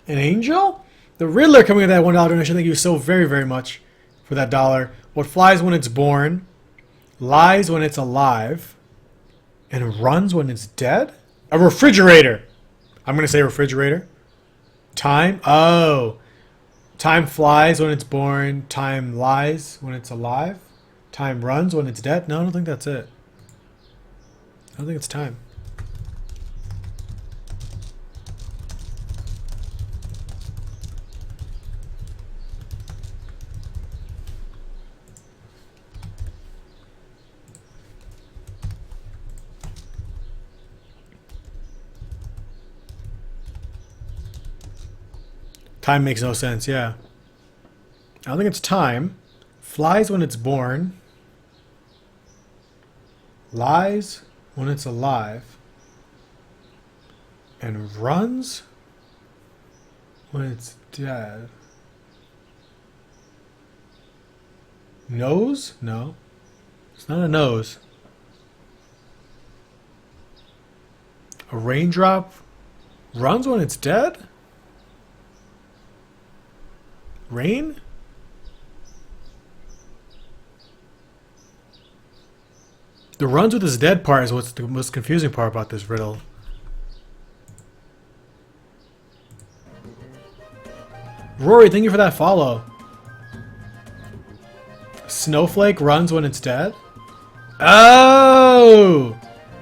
An angel? The Riddler coming with that $1 donation. Thank you so very, very much for that dollar. What flies when it's born, lies when it's alive, and runs when it's dead? A refrigerator. I'm going to say refrigerator. Time? Oh. Time flies when it's born. Time lies when it's alive. Time runs when it's dead. No, I don't think that's it. I don't think it's time. Time makes no sense, yeah. I don't think it's time. Flies when it's born. Lies when it's alive. And runs when it's dead. Nose? No. It's not a nose. A raindrop runs when it's dead? Rain? The runs with his dead part is what's the most confusing part about this riddle. Rory, thank you for that follow. Snowflake runs when it's dead? Oh!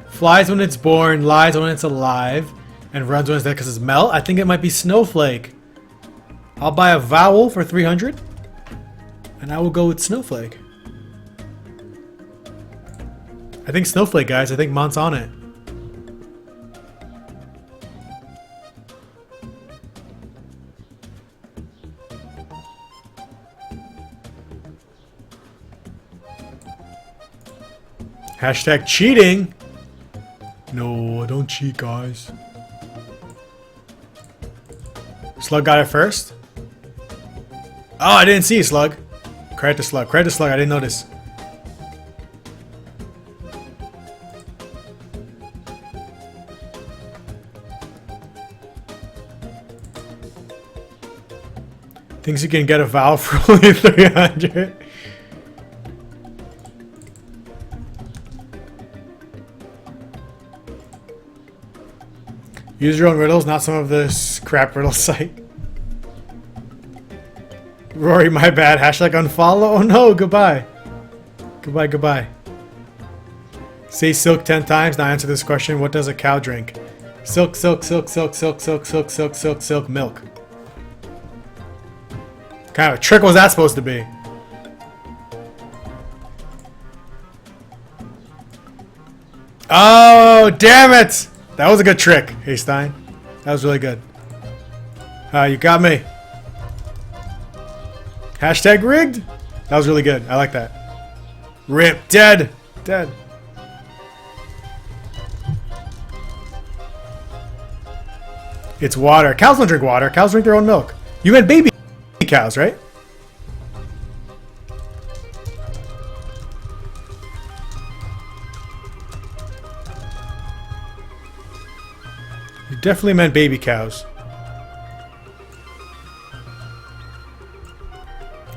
Flies when it's born, lies when it's alive, and runs when it's dead because it's melt? I think it might be Snowflake. I'll buy a vowel for 300, and I will go with Snowflake. I think Snowflake, guys. I think Mont's on it. Hashtag cheating. No, don't cheat, guys. Slug got it first. Oh, I didn't see Slug. Credit to Slug. Credit to Slug. I didn't notice. Thinks you can get a vowel for only 300. Use your own riddles, not some of this crap riddle site. Rory, my bad. Hashtag unfollow. Oh no, goodbye. Goodbye, goodbye. Say silk 10 times. Now answer this question. What does a cow drink? Silk, silk, silk, silk, silk, silk, silk, silk, silk, silk, milk. What kind of a trick was that supposed to be? Oh, damn it! That was a good trick, hey Stein. That was really good. You got me. Hashtag rigged? That was really good. I like that. Rip. Dead. Dead. It's water. Cows don't drink water. Cows drink their own milk. You meant baby cows, right? You definitely meant baby cows.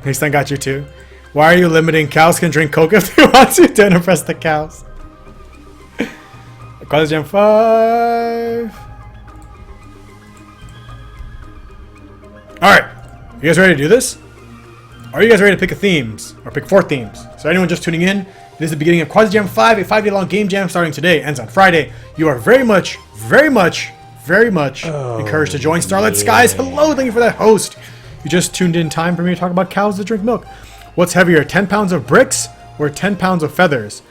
Hastan got you too. Why are you limiting? Cows can drink Coke if they want to. Don't impress the cows. QaziJam5. Alright. You guys ready to do this? Are you guys ready to pick a themes? Or pick 4 themes? So anyone just tuning in, this is the beginning of QaziJam5, a 5-day long game jam starting today, ends on Friday. You are very much encouraged to join Starlit Skies. Hello, thank you for that host. You just tuned in time for me to talk about cows that drink milk. What's heavier, 10 pounds of bricks or 10 pounds of feathers?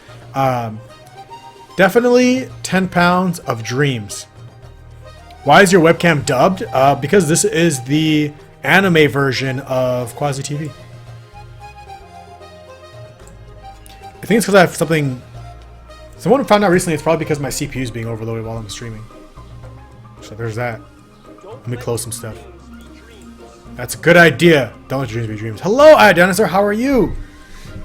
Definitely 10 pounds of dreams. Why is your webcam dubbed? Because this is the anime version of Quasi TV. I think it's because I have something... Someone found out recently it's probably because my CPU is being overloaded while I'm streaming. So there's that. Let me close some stuff. That's a good idea. Don't let your dreams be dreams. Hello, Dinosaur. How are you?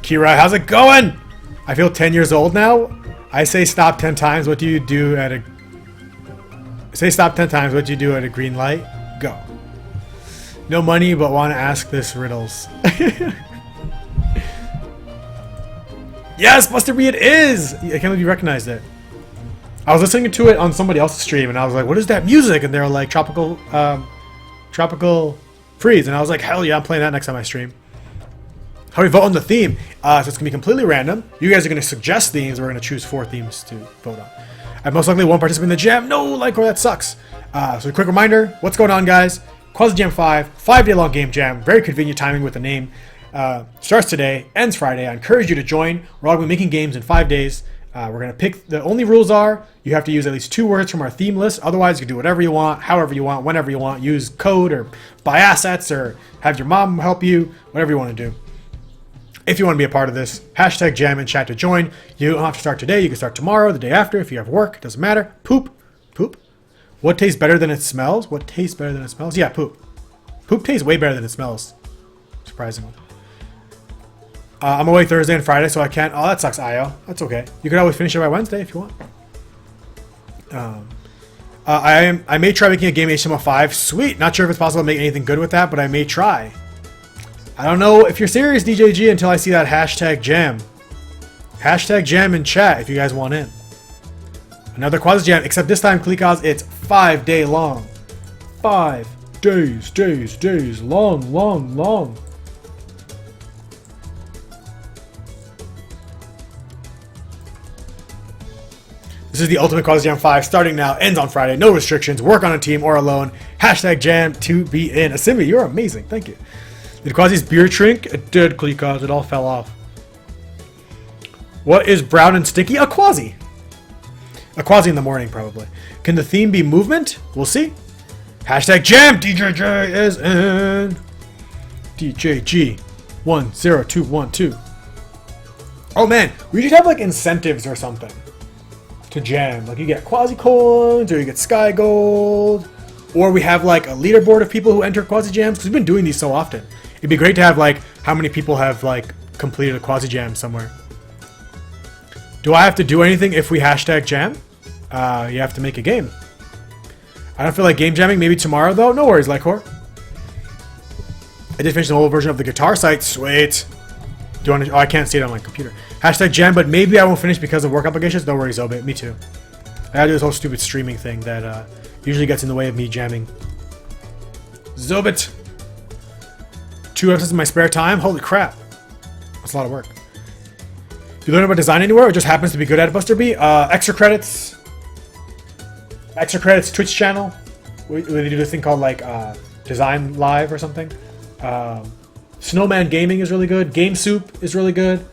Kira, how's it going? I feel 10 years old now. I say stop 10 times. What do you do at a... Say stop 10 times. What do you do at a green light? Go. No money, but want to ask this riddles. Yes, Buster B, it is! I can't believe you recognized it. I was listening to it on somebody else's stream, and I was like, what is that music? And they were like, Tropical Freeze. And I was like, hell yeah, I'm playing that next time I stream. How do we vote on the theme? So it's going to be completely random. You guys are going to suggest themes, and we're going to choose 4 themes to vote on. I most likely won't participate in the jam. No, Lycor, that sucks. So a quick reminder, what's going on, guys? QaziJam5, 5-day long game jam. Very convenient timing with the name. Starts today, ends Friday. I encourage you to join. We're all going to be making games in 5 days. We're going to pick, the only rules are, you have to use at least 2 words from our theme list. Otherwise, you can do whatever you want, however you want, whenever you want. Use code or buy assets or have your mom help you, whatever you want to do. If you want to be a part of this, hashtag jam in chat to join. You don't have to start today. You can start tomorrow, the day after. If you have work, it doesn't matter. Poop. Poop. What tastes better than it smells? What tastes better than it smells? Yeah, poop. Poop tastes way better than it smells. Surprisingly. I'm away Thursday and Friday, so I can't... Oh, that sucks, Io. That's okay. You can always finish it by Wednesday if you want. I may try making a game HTML5. Sweet. Not sure if it's possible to make anything good with that, but I may try. I don't know if you're serious, DJG, until I see that hashtag jam. Hashtag jam in chat if you guys want in. Another QaziJam, except this time, Klikaz, it's 5-day long. 5 days, long. This is the ultimate QaziJam5, starting now, ends on Friday, no restrictions, work on a team or alone, hashtag jam to be in. Asimi, you're amazing, thank you. Did Quasi's beer shrink? It did, Klikaz, it all fell off. What is brown and sticky? A Quasi. A Quasi in the morning, probably. Can the theme be movement? We'll see. Hashtag jam, DJJ is in. DJG 10212. Oh man, we should have like incentives or something to jam. Like you get Quasi coins or you get Sky Gold. Or we have like a leaderboard of people who enter Quasi Jams because we've been doing these so often. It'd be great to have like how many people have like completed a Quasi Jam somewhere. Do I have to do anything if we hashtag jam? You have to make a game. I don't feel like game jamming. Maybe tomorrow though. No worries, Lycor. I did finish the whole version of the guitar site. Sweet. Do you want to? Oh, I can't see it on my computer. Hashtag jam, but maybe I won't finish because of work obligations. No worries, Obit. Me too. I gotta do this whole stupid streaming thing that usually gets in the way of me jamming. Zobit. 2 episodes in my spare time? Holy crap. That's a lot of work. You learn about design anywhere or just happens to be good at it, Buster B? Extra credits. Extra credits Twitch channel. Where they do this thing called like Design Live or something. Snowman Gaming is really good. Game Soup is really good.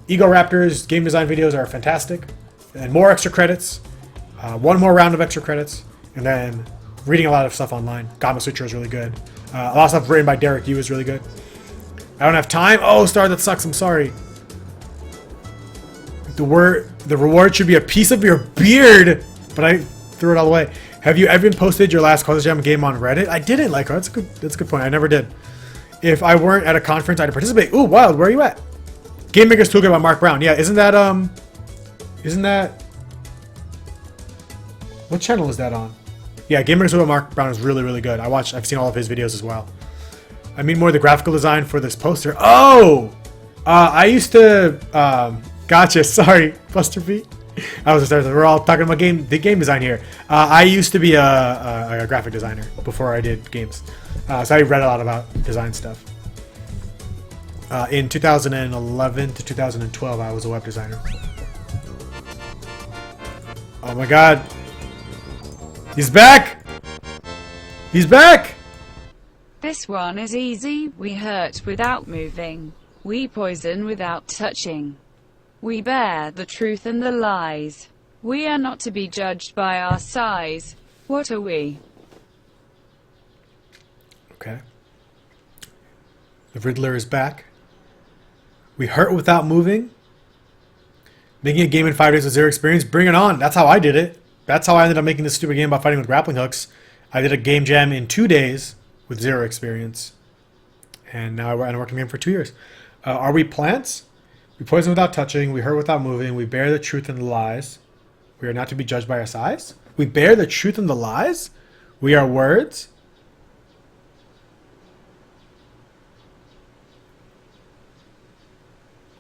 Ego Raptors game design videos are fantastic. and more extra credits, one more round of extra credits, and then reading a lot of stuff online. Gamma Sutra is really good. A lot of stuff written by Derek Yu is really good. I don't have time. Oh, Star, that sucks. I'm sorry. The reward should be a piece of your beard, but I threw it all away. Have you ever posted your last QaziJam game on Reddit? I didn't, like, that's a good point. I never did. If I weren't at a conference, I'd participate. Ooh, Wild, where are you at? Game Maker's Toolkit by Mark Brown. Yeah, isn't that what channel is that on? Yeah, Game Maker's Toolkit by Mark Brown is really, really good. I've seen all of his videos as well. I mean more the graphical design for this poster. Oh! I used to gotcha, sorry, Buster Beat. We're all talking about the game design here. I used to be a graphic designer before I did games. So I read a lot about design stuff. In 2011 to 2012, I was a web designer. Oh my god. He's back! He's back! This one is easy. We hurt without moving. We poison without touching. We bear the truth and the lies. We are not to be judged by our size. What are we? Okay. The Riddler is back. We hurt without moving. Making a game in 5 days with 0 experience. Bring it on. That's how I did it. That's how I ended up making this stupid game about fighting with grappling hooks. I did a game jam in 2 days with 0 experience. And now I'm working the game for 2 years. Are we plants? We poison without touching. We hurt without moving. We bear the truth and the lies. We are not to be judged by our size. We bear the truth and the lies. We are words.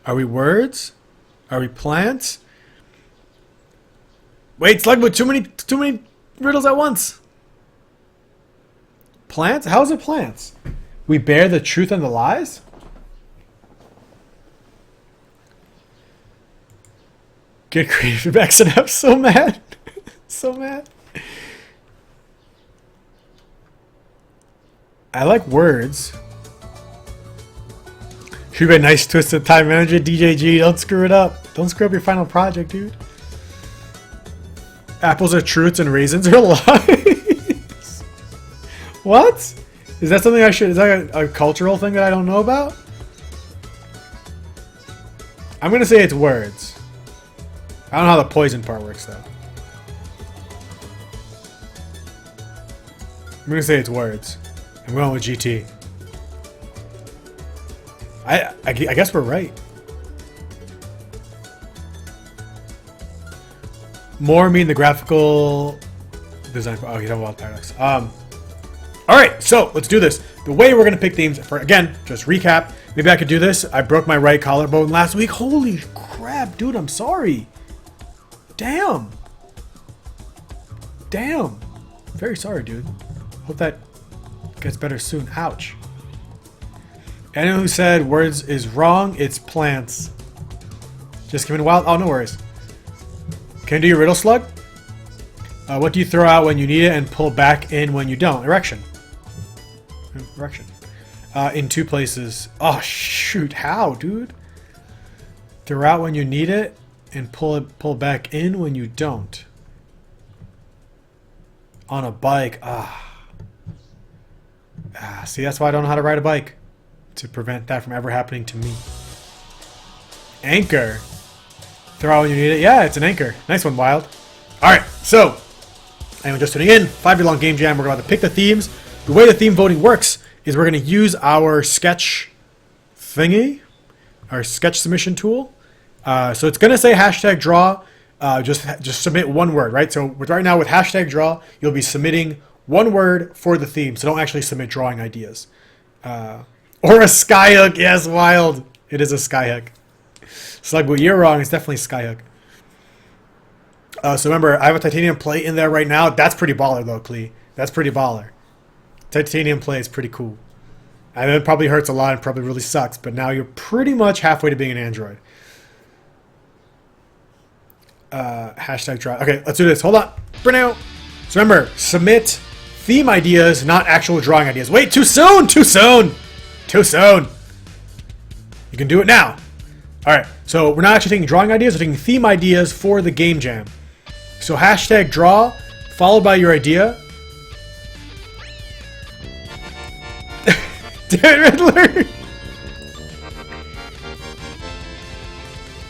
Are we words? Are we plants? Wait, Slugwood, too many riddles at once. Plants? How is it plants? We bear the truth and the lies? Get creative, exit. I'm so mad. So mad. I like words. Should be a nice twisted time manager, DJG. Don't screw it up. Don't screw up your final project, dude. Apples are truths and raisins are lies. What? Is that something I should... Is that a cultural thing that I don't know about? I'm going to say it's words. I don't know how the poison part works, though. I'm going to say it's words. I'm going with GT. I guess we're right. More mean the graphical design. Oh, he's on Wild Paradox. Alright, so let's do this. The way we're going to pick themes, for again, just recap. Maybe I could do this. I broke my right collarbone last week. Holy crap, dude, I'm sorry. Damn. Damn. Very sorry, dude. Hope that gets better soon. Ouch. Anyone who said words is wrong, it's plants. Just come in wild. Oh, no worries. Can you do your riddle, Slug? What do you throw out when you need it and pull back in when you don't? Erection. Erection. In 2 places. Oh, shoot. How, dude? Throw out when you need it and pull back in when you don't. On a bike. See, that's why I don't know how to ride a bike. To prevent that from ever happening to me. Anchor. Throw out when you need it. Yeah, it's an anchor. Nice one, Wild. Alright, so anyone just tuning in, 5-year-long game jam. We're about to pick the themes. The way the theme voting works is we're going to use our sketch thingy, our sketch submission tool. So it's going to say hashtag draw. Just submit one word, right? So right now with hashtag draw, you'll be submitting one word for the theme. So don't actually submit drawing ideas. Or a skyhook. Yes, Wild. It is a skyhook. Slug, but you're wrong. It's definitely skyhook. So remember, I have a titanium plate in there right now. That's pretty baller, though, Klee. That's pretty baller. Titanium plate is pretty cool. And it probably hurts a lot and probably really sucks. But now you're pretty much halfway to being an android. Hashtag try. Okay, let's do this. Hold on. For now. So remember, submit theme ideas, not actual drawing ideas. Wait, too soon! Too soon! Too soon! You can do it now. Alright, so we're not actually taking drawing ideas, we're taking theme ideas for the game jam. So hashtag draw, followed by your idea. Damn it, Riddler!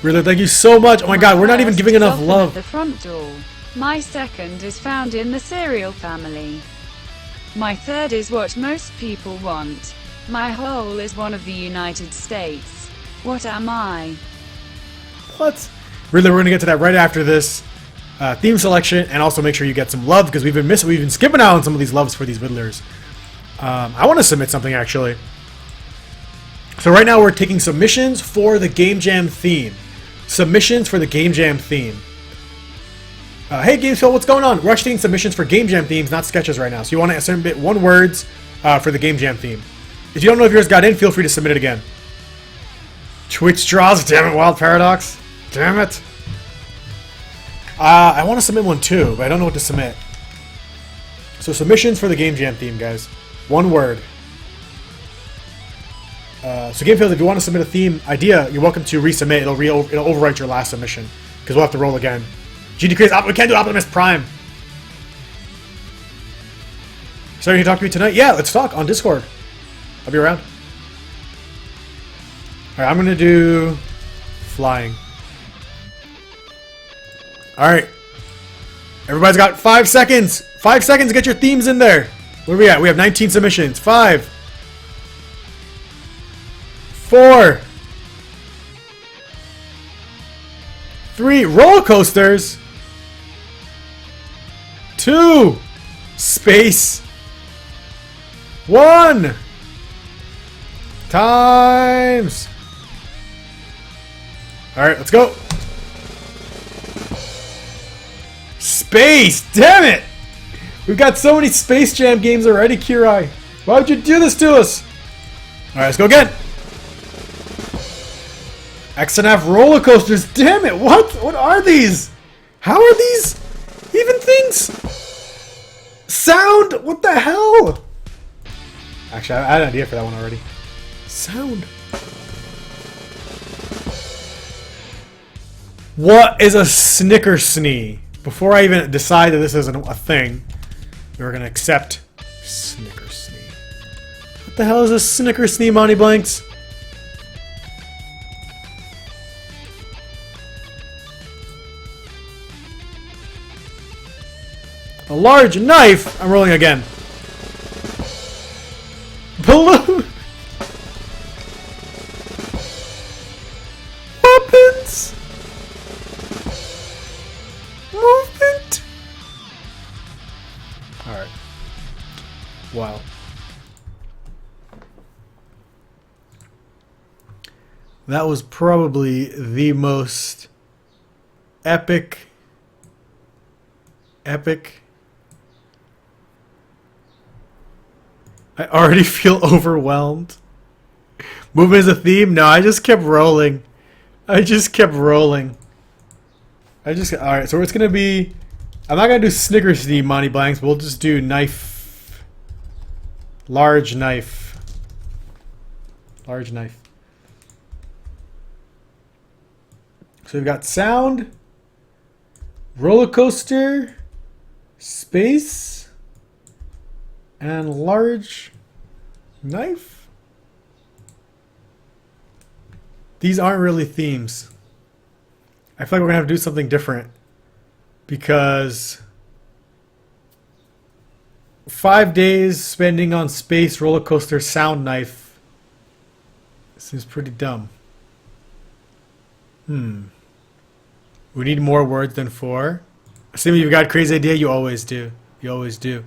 Riddler, thank you so much. Oh my god, we're not even giving enough love. The front door. My second is found in the cereal family. My third is what most people want. My whole is one of the United States. What am I? What? Riddler, we're gonna get to that right after this theme selection, and also make sure you get some love because we've been skipping out on some of these loves for these Riddlers. I want to submit something actually. So right now we're taking submissions for the Game Jam theme. Submissions for the Game Jam theme. Hey GameSpell, what's going on? We're actually taking submissions for Game Jam themes, not sketches right now. So you want to submit 1 words for the Game Jam theme. If you don't know if yours got in, feel free to submit it again. Twitch draws, damn it, Wild Paradox. Damn it. I want to submit one too, but I don't know what to submit. So submissions for the Game Jam theme, guys. 1 word. So GameField, if you want to submit a theme idea, you're welcome to resubmit. It'll overwrite your last submission because we'll have to roll again. GD Craze, we can't do Optimus Prime. Sorry, you can talk to me tonight? Yeah, let's talk on Discord. I'll be around. Alright, I'm gonna do flying. Alright. Everybody's got 5 seconds. 5 seconds to get your themes in there. Where are we at? We have 19 submissions. 5, 4, 3, roller coasters. 2, space. 1, times. Alright, let's go. Space! Damn it! We've got so many Space Jam games already, Kirai. Why would you do this to us? Alright, let's go again. X&F roller coasters. Damn it! What? What are these? How are these even things? Sound? What the hell? Actually, I had an idea for that one already. Sound. What is a Snickersnee? Before I even decide that this isn't a thing, we're gonna accept Snickersnee. What the hell is a Snickersnee, Monty Blanks? A large knife. I'm rolling again. Balloon. Weapons. Movement. All right. Wow. That was probably the most epic. I already feel overwhelmed. Movement is a theme? No, I just kept rolling. Alright, so it's gonna be... I'm not gonna do Snickersnee, Monty Blanks, but we'll just do knife. Large knife. Large knife. So we've got sound, roller coaster, space, and large knife. These aren't really themes. I feel like we're gonna have to do something different because 5 days spending on space, roller coaster, sound knife seems pretty dumb. We need more words than 4. Assuming you've got a crazy idea, you always do. You always do.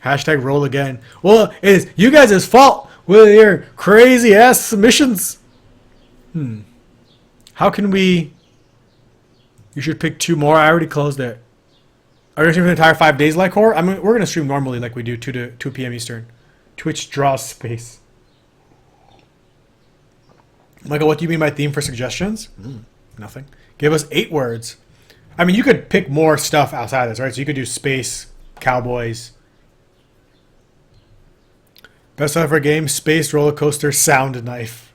Hashtag roll again. Well, it is you guys' fault with your crazy ass submissions. How can we... You should pick 2 more. I already closed it. Are you going to stream for the entire 5 days like horror? I mean, we're going to stream normally like we do 2 p.m. Eastern. Twitch draws space. Michael, what do you mean by theme for suggestions? Nothing. Give us 8 words. I mean, you could pick more stuff outside of this, right? So you could do space, cowboys. Best ever game, Space Roller Coaster Sound Knife.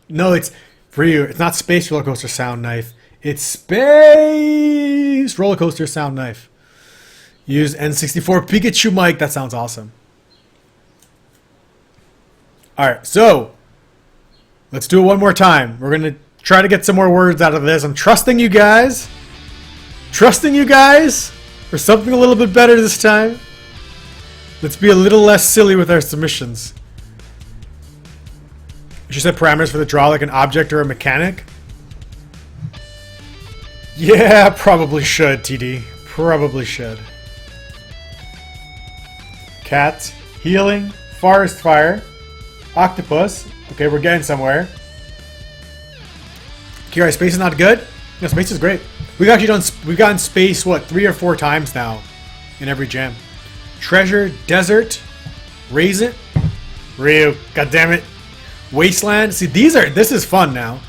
No, it's for you. It's not Space Roller Coaster Sound Knife. It's Space Roller Coaster Sound Knife. Use N64 Pikachu mic. That sounds awesome. Alright, so let's do it one more time. We're going to try to get some more words out of this. I'm trusting you guys. Trusting you guys for something a little bit better this time. Let's be a little less silly with our submissions. You should set parameters for the draw like an object or a mechanic. Yeah, probably should, TD. Probably should. Cat. Healing. Forest fire. Octopus. Okay, we're getting somewhere. Kira, space is not good? No, space is great. We've actually done, we've gotten space, what, 3 or 4 times now in every jam. Treasure, desert, raisin, Ryu, goddammit, wasteland. See, this is fun now.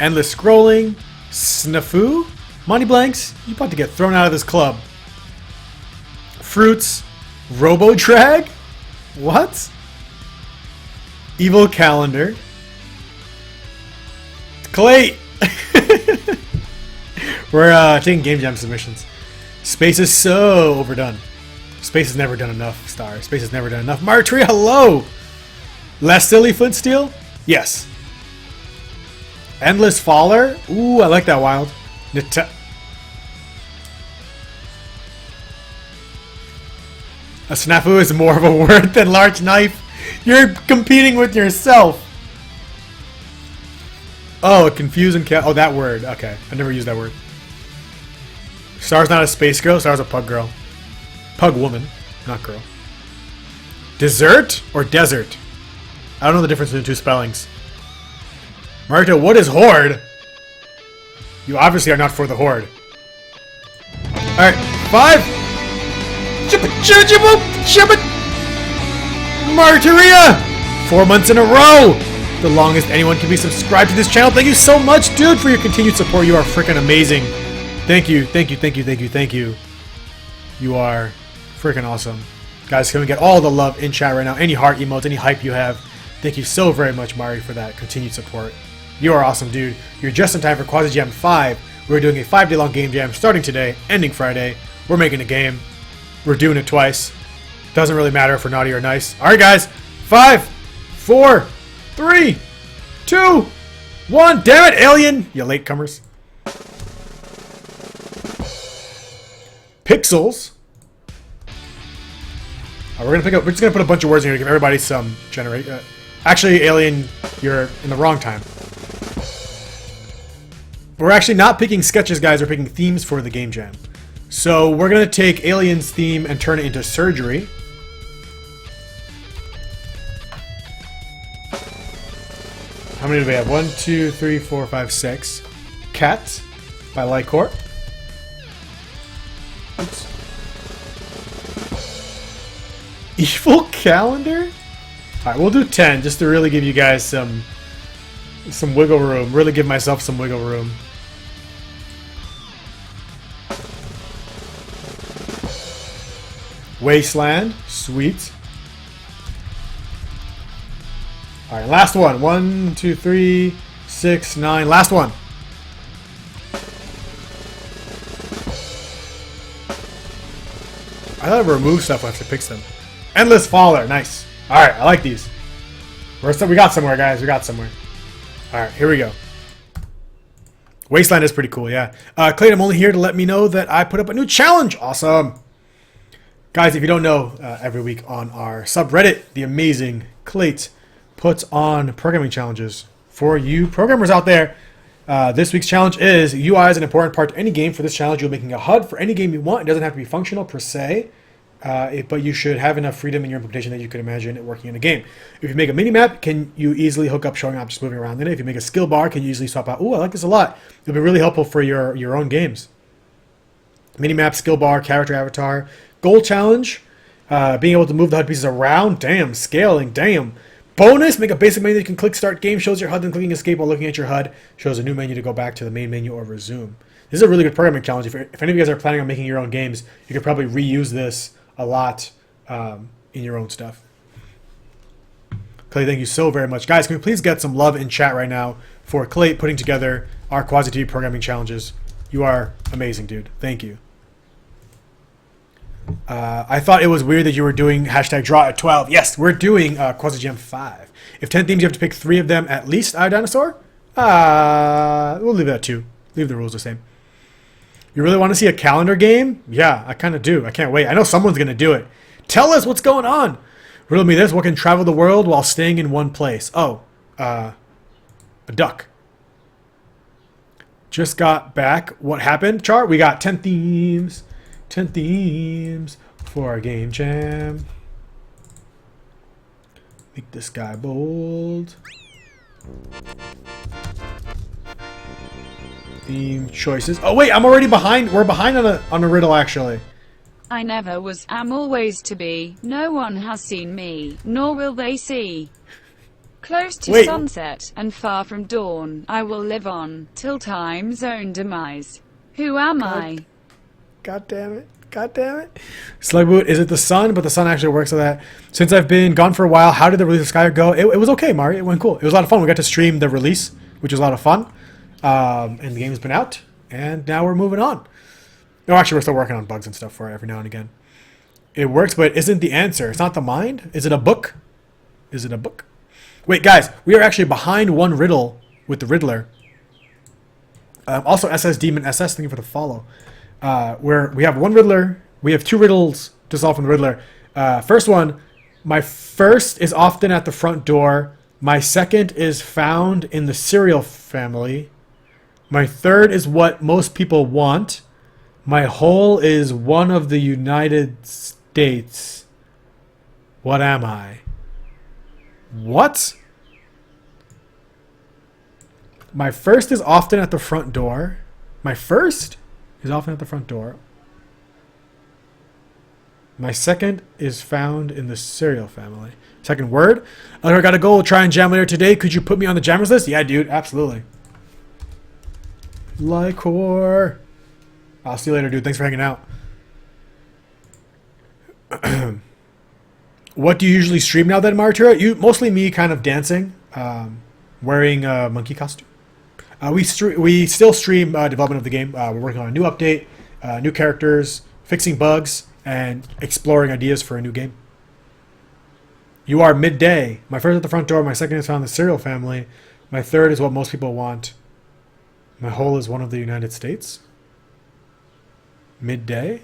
Endless scrolling, snafu, Monty Blanks, you about to get thrown out of this club. Fruits, robo drag, what? Evil calendar, Clay. We're taking Game Jam submissions. Space is so overdone. Space has never done enough, Star. Space has never done enough. Martry, hello! Less silly Flint Steel? Yes. Endless Faller? Ooh, I like that wild. A snafu is more of a word than large knife. You're competing with yourself. Oh, a confusing cat. Oh, that word. Okay, I never used that word. Star's not a space girl. Star's a pug girl. Pug woman, not girl. Dessert or desert? I don't know the difference between the two spellings. Marta, what is horde? You obviously are not for the horde. Alright, 5. Martyria! 4 months in a row! The longest anyone can be subscribed to this channel. Thank you so much, dude, for your continued support. You are freaking amazing. Thank you, thank you, thank you, thank you, thank you. You are freaking awesome. Guys, can we get all the love in chat right now? Any heart emotes, any hype you have. Thank you so very much, Mari, for that continued support. You are awesome, dude. You're just in time for QaziJam5. We're doing a 5-day long game jam starting today, ending Friday. We're making a game. We're doing it twice. Doesn't really matter if we're naughty or nice. Alright, guys. 5, 4, 3, 2, 1. Damn it, alien! You latecomers. Pixels. We're just gonna put a bunch of words in here to give everybody some generate. Actually, alien, you're in the wrong time. We're actually not picking sketches, guys. We're picking themes for the game jam. So we're gonna take alien's theme and turn it into surgery. How many do we have? 1, 2, 3, 4, 5, 6. Cat by Lycor. Oops. Evil calendar? Alright, we'll do 10 just to really give you guys some wiggle room. Really give myself some wiggle room. Wasteland. Sweet. Alright, last one. 1, 2, 3, 6, 9. Last one. I thought I remove stuff once it picks them. Endless Faller. Nice. Alright, I like these. We got somewhere, guys. We got somewhere. Alright, here we go. Wasteland is pretty cool, yeah. Clayton, I'm only here to let me know that I put up a new challenge. Awesome. Guys, if you don't know, every week on our subreddit, the amazing Clayt puts on programming challenges for you programmers out there. This week's challenge is UI is an important part to any game. For this challenge, you're making a HUD for any game you want. It doesn't have to be functional per se, but you should have enough freedom in your implementation that you could imagine it working in a game. If you make a mini-map, can you easily hook up showing objects moving around in it? If you make a skill bar, can you easily swap out? Ooh, I like this a lot. It'll be really helpful for your own games. Mini-map, skill bar, character avatar. Goal challenge, being able to move the HUD pieces around. Damn, scaling, damn. Bonus, make a basic menu that you can click start game, shows your HUD, then clicking escape while looking at your HUD, shows a new menu to go back to the main menu or resume. This is a really good programming challenge. If any of you guys are planning on making your own games, you could probably reuse this a lot in your own stuff. Clay, thank you so very much. Guys, can we please get some love in chat right now for Clay putting together our QaziTV programming challenges? You are amazing, dude. Thank you. I thought it was weird that you were doing hashtag draw at 12. Yes, we're doing QaziJam5. If 10 themes, you have to pick 3 of them at least. Dinosaur? We'll leave it at 2. Leave the rules the same. You really want to see a calendar game? Yeah, I kind of do. I can't wait. I know someone's going to do it. Tell us what's going on. Riddle me this. What can travel the world while staying in one place? Oh, a duck. Just got back. What happened, Chart? We got 10 themes. 10 themes for our game jam. Make this guy bold. Theme choices. Oh wait, I'm already behind. We're behind on a riddle actually. I never was, am always to be. No one has seen me, nor will they see. Close to sunset and far from dawn, I will live on till time's own demise. Who am I? God damn it. God damn it. Slugboot, is it the sun? But the sun actually works on that. Since I've been gone for a while, how did the release of Sky go? It was okay, Mari. It went cool. It was a lot of fun. We got to stream the release, which was a lot of fun. And the game's been out. And now we're moving on. No, actually, we're still working on bugs and stuff for it every now and again. It works, but it isn't the answer. It's not the mind. Is it a book? Is it a book? Wait, guys. We are actually behind one riddle with the Riddler. Also, SS Demon SS, thank you for the follow. Where we have one Riddler. We have 2 riddles to solve from the Riddler. First one. My first is often at the front door. My second is found in the cereal family. My third is what most people want. My whole is one of the United States. What am I? What? My first is often at the front door. My first is often at the front door. My second is found in the cereal family. Second word. I gotta go try and jam later today. Could you put me on the jammers list? Yeah, dude. Absolutely. Lycor. I'll see you later, dude. Thanks for hanging out. What do you usually stream now then, Martura? Mostly me kind of dancing, wearing a monkey costume. We still stream development of the game. We're working on a new update, new characters, fixing bugs, and exploring ideas for a new game. You are midday. My first at the front door. My second is found in the cereal family. My third is what most people want. My whole is one of the United States. Midday?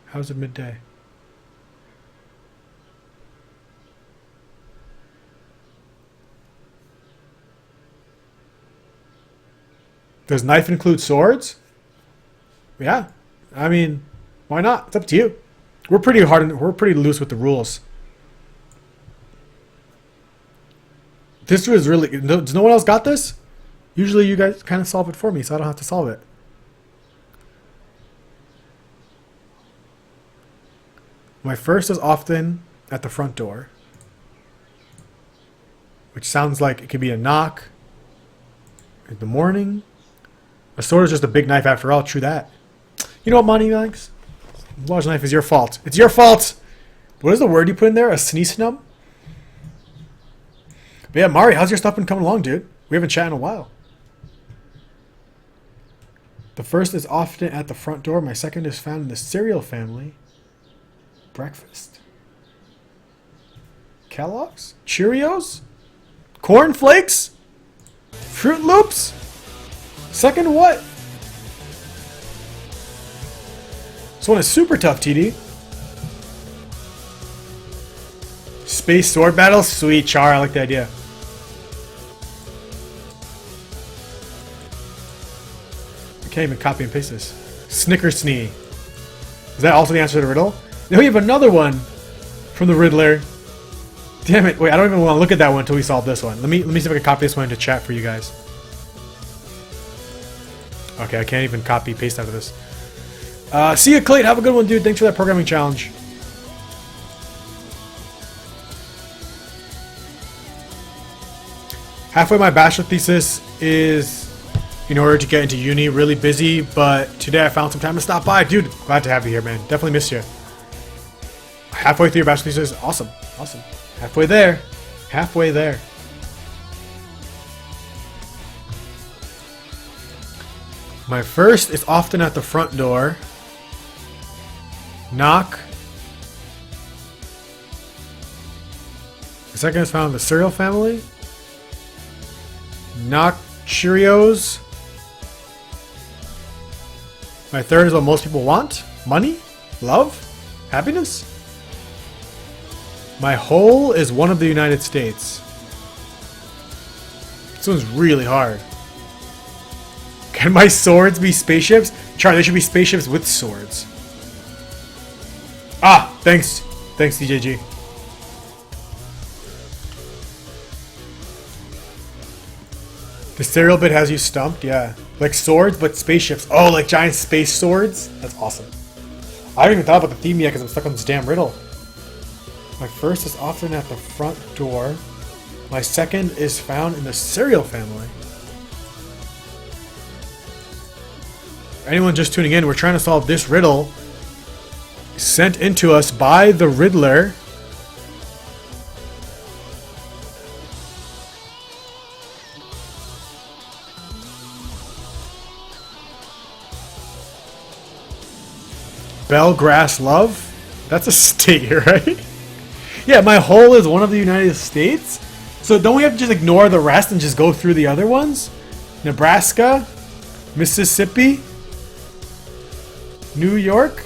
How's it midday? Does knife include swords? Yeah. I mean, why not? It's up to you. We're pretty loose with the rules. This was really... Does no one else got this? Usually you guys kind of solve it for me, so I don't have to solve it. My first is often at the front door, which sounds like it could be a knock in the morning. A sword is just a big knife after all. True that. You know what, Monty likes? Large knife is your fault. It's your fault. What is the word you put in there? A sneeze snub? But yeah, Mari, how's your stuff been coming along, dude? We haven't chatted in a while. The first is often at the front door. My second is found in the cereal family. Breakfast. Kellogg's? Cheerios? Corn Flakes? Fruit Loops? Second what? This one is super tough, TD. Space sword battle? Sweet, Char. I like the idea. I can't even copy and paste this. Snickersnee. Is that also the answer to the riddle? Now we have another one from the Riddler. Damn it. Wait, I don't even want to look at that one until we solve this one. Let me see if I can copy this one into chat for you guys. Okay, I can't even copy paste out of this. See ya, Clayton. Have a good one, dude. Thanks for that programming challenge. Halfway my bachelor thesis is in order to get into uni. Really busy, but today I found some time to stop by. Dude, glad to have you here, man. Definitely missed you. Halfway through your bachelor thesis. Awesome. Awesome. Halfway there. Halfway there. My first is often at the front door. Knock. The second is found in the cereal family. Knock Cheerios. My third is what most people want. Money? Love? Happiness? My whole is one of the United States. This one's really hard. Can my swords be spaceships? Charlie, they should be spaceships with swords. Ah, thanks. Thanks, DJG. The cereal bit has you stumped? Yeah. Like swords, but spaceships. Oh, like giant space swords? That's awesome. I haven't even thought about the theme yet because I'm stuck on this damn riddle. My first is often at the front door. My second is found in the cereal family. Anyone just tuning in, we're trying to solve this riddle sent into us by the Riddler. Bellgrass Love? That's a state, right? Yeah, my whole is one of the United States. So don't we have to just ignore the rest and just go through the other ones? Nebraska, Mississippi, New York,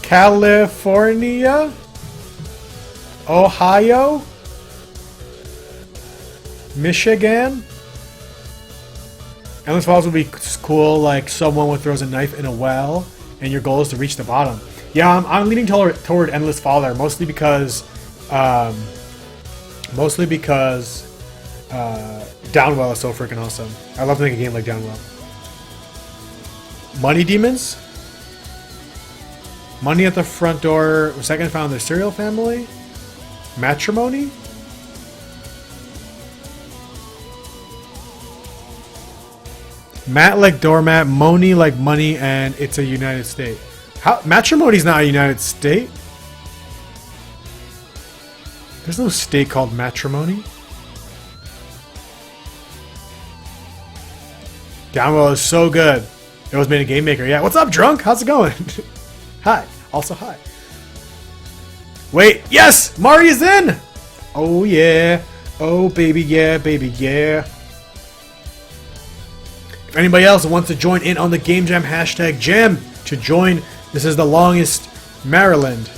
California, Ohio, Michigan. Endless Falls would be cool, like someone would throws a knife in a well and your goal is to reach the bottom. Yeah, I'm leaning toward Endless Fall there, mostly because Downwell is so freaking awesome. I love to make a game like Downwell. Money Demons? Money at the front door. Second found in the cereal family. Matrimony? Matt like doormat, Moni like money, and it's a United State. How matrimony's not a United State? There's no state called matrimony. Downwell is so good. It was made a game maker. Yeah, what's up, drunk? How's it going? Hi. Also hi. Wait, yes! Mari is in! Oh yeah. Oh baby, yeah, baby, yeah. If anybody else wants to join in on the Game Jam hashtag jam to join, this is the longest Maryland.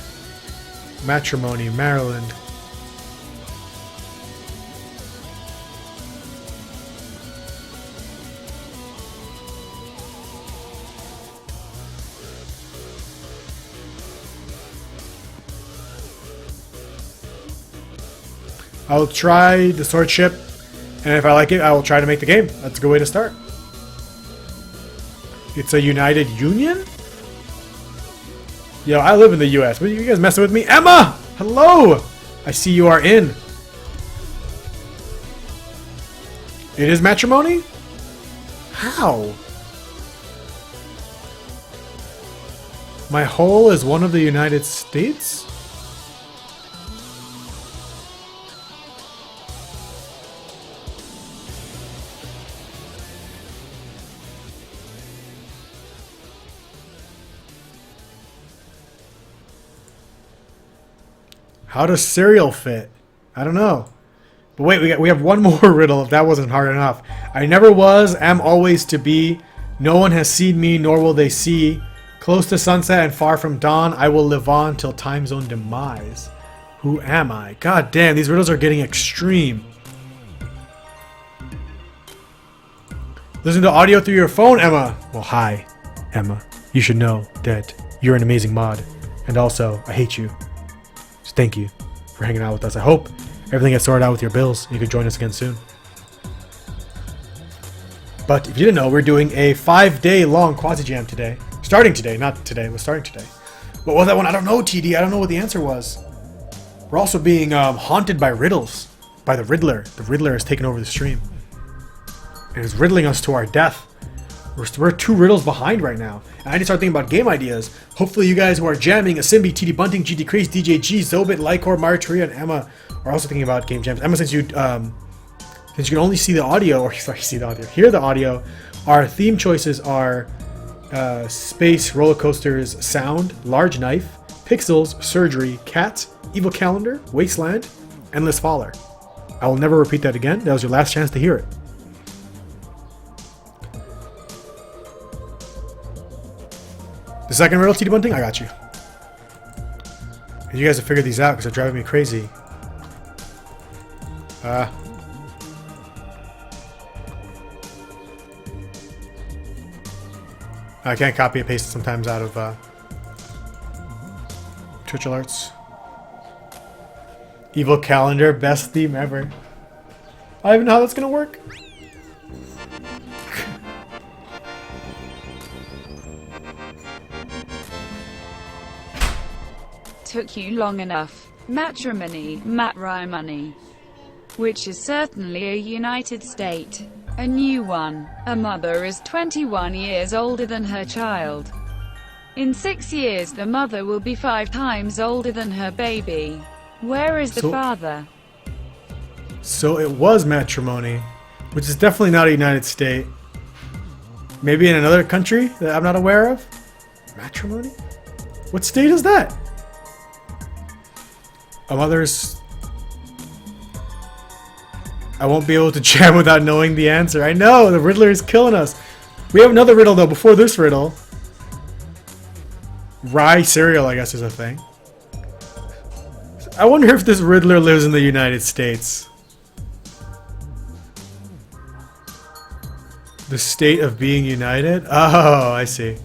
Matrimony, Maryland. I'll try the sword ship, and if I like it, I will try to make the game. That's a good way to start. It's a United Union? Yo, I live in the US. What are you guys messing with me? Emma! Hello! I see you are in. It is matrimony? How? My whole is one of the United States? How does cereal fit? I don't know. But wait, we have one more riddle if that wasn't hard enough. I never was, am always to be. No one has seen me, nor will they see. Close to sunset and far from dawn, I will live on till time's own demise. Who am I? God damn, these riddles are getting extreme. Listen to audio through your phone, Emma. Well, hi, Emma. You should know that you're an amazing mod. And also, I hate you. Thank you for hanging out with us. I hope everything gets sorted out with your bills. You can join us again soon. But if you didn't know, we're doing a 5-day long QaziJam today. Starting today, not today. We're starting today. What was that one? I don't know, TD. I don't know what the answer was. We're also being haunted by riddles. By the Riddler. The Riddler has taken over the stream. And is riddling us to our death. We're 2 riddles behind right now. And I need to start thinking about game ideas. Hopefully you guys who are jamming, Asimbi, TD Bunting, GD Craze, DJ G, Zobit, Lycor, Marturia, and Emma are also thinking about game jams. Emma, since you can only see the audio, or sorry, hear the audio, our theme choices are Space, Roller Coasters, Sound, Large Knife, Pixels, Surgery, Cat, Evil Calendar, Wasteland, Endless Faller. I will never repeat that again. That was your last chance to hear it. The second riddle, TD Bunting, I got you. And you guys have figured these out because they're driving me crazy. I can't copy and paste it sometimes out of Twitch alerts. Evil Calendar, best theme ever. I don't even know how that's gonna work. Took you long enough. Matrimony, matrimony. Which is certainly a United State. A new one. A mother is 21 years older than her child. In 6 years the mother will be 5 times older than her baby. Where is the father? So it was matrimony, which is definitely not a United State. Maybe in another country that I'm not aware of? Matrimony? What state is that? A mother's... I won't be able to jam without knowing the answer. I know, the Riddler is killing us. We have another riddle though before this riddle. Rye cereal, I guess, is a thing. I wonder if this Riddler lives in the United States. The state of being united? Oh, I see.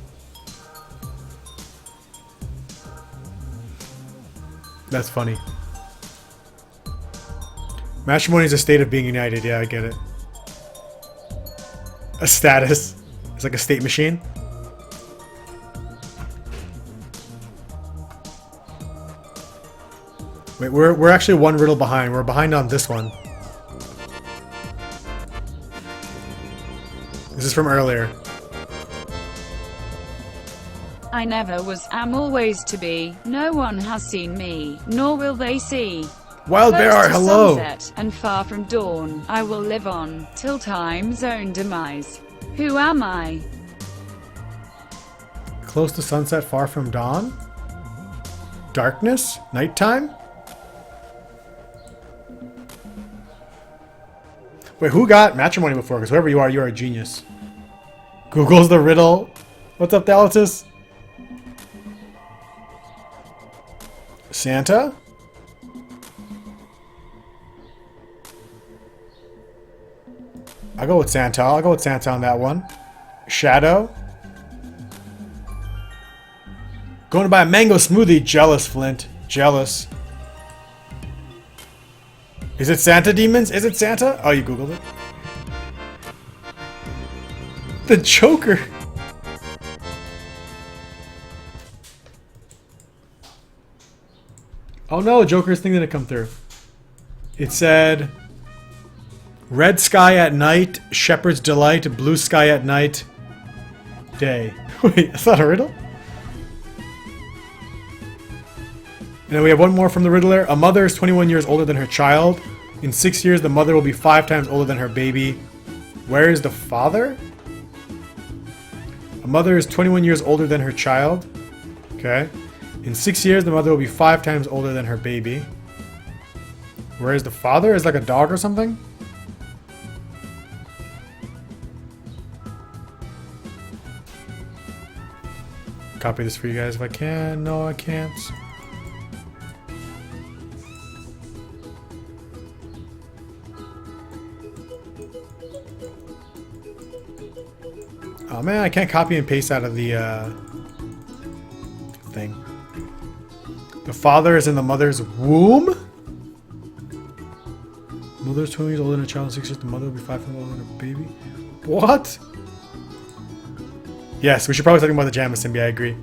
That's funny. Matrimony is a state of being united. Yeah, I get it. A status. It's like a state machine. Wait, we're actually one riddle behind. We're behind on this one. This is from earlier. I never was, am always to be. No one has seen me, nor will they see. Wild Close Bear, to hello! sunset and far from dawn, I will live on, till time's own demise. Who am I? Close to sunset, far from dawn? Darkness? Nighttime? Wait, who got matrimony before? Because whoever you are a genius. Google's the riddle. What's up, Dallas? Santa? I'll go with Santa. I'll go with Santa on that one. Shadow? Going to buy a mango smoothie. Jealous, Flint. Jealous. Is it Santa, demons? Is it Santa? Oh, you Googled it. The Joker. Oh no, Joker's thing didn't come through. It said... Red sky at night, shepherd's delight, blue sky at night, day. Wait, that's not a riddle? And then we have one more from the Riddler. A mother is 21 years older than her child. In 6 years, the mother will be 5 times older than her baby. Where is the father? A mother is 21 years older than her child. Okay. In 6 years, the mother will be 5 times older than her baby. Where is the father? Is it like a dog or something? Copy this for you guys if I can. No, I can't. Oh man, I can't copy and paste out of the thing. The father is in the mother's womb? Mother's 20 years older than a child in 6 years. The mother will be 5 times older than her baby. What? Yes, we should probably talk about the Jam5, I agree.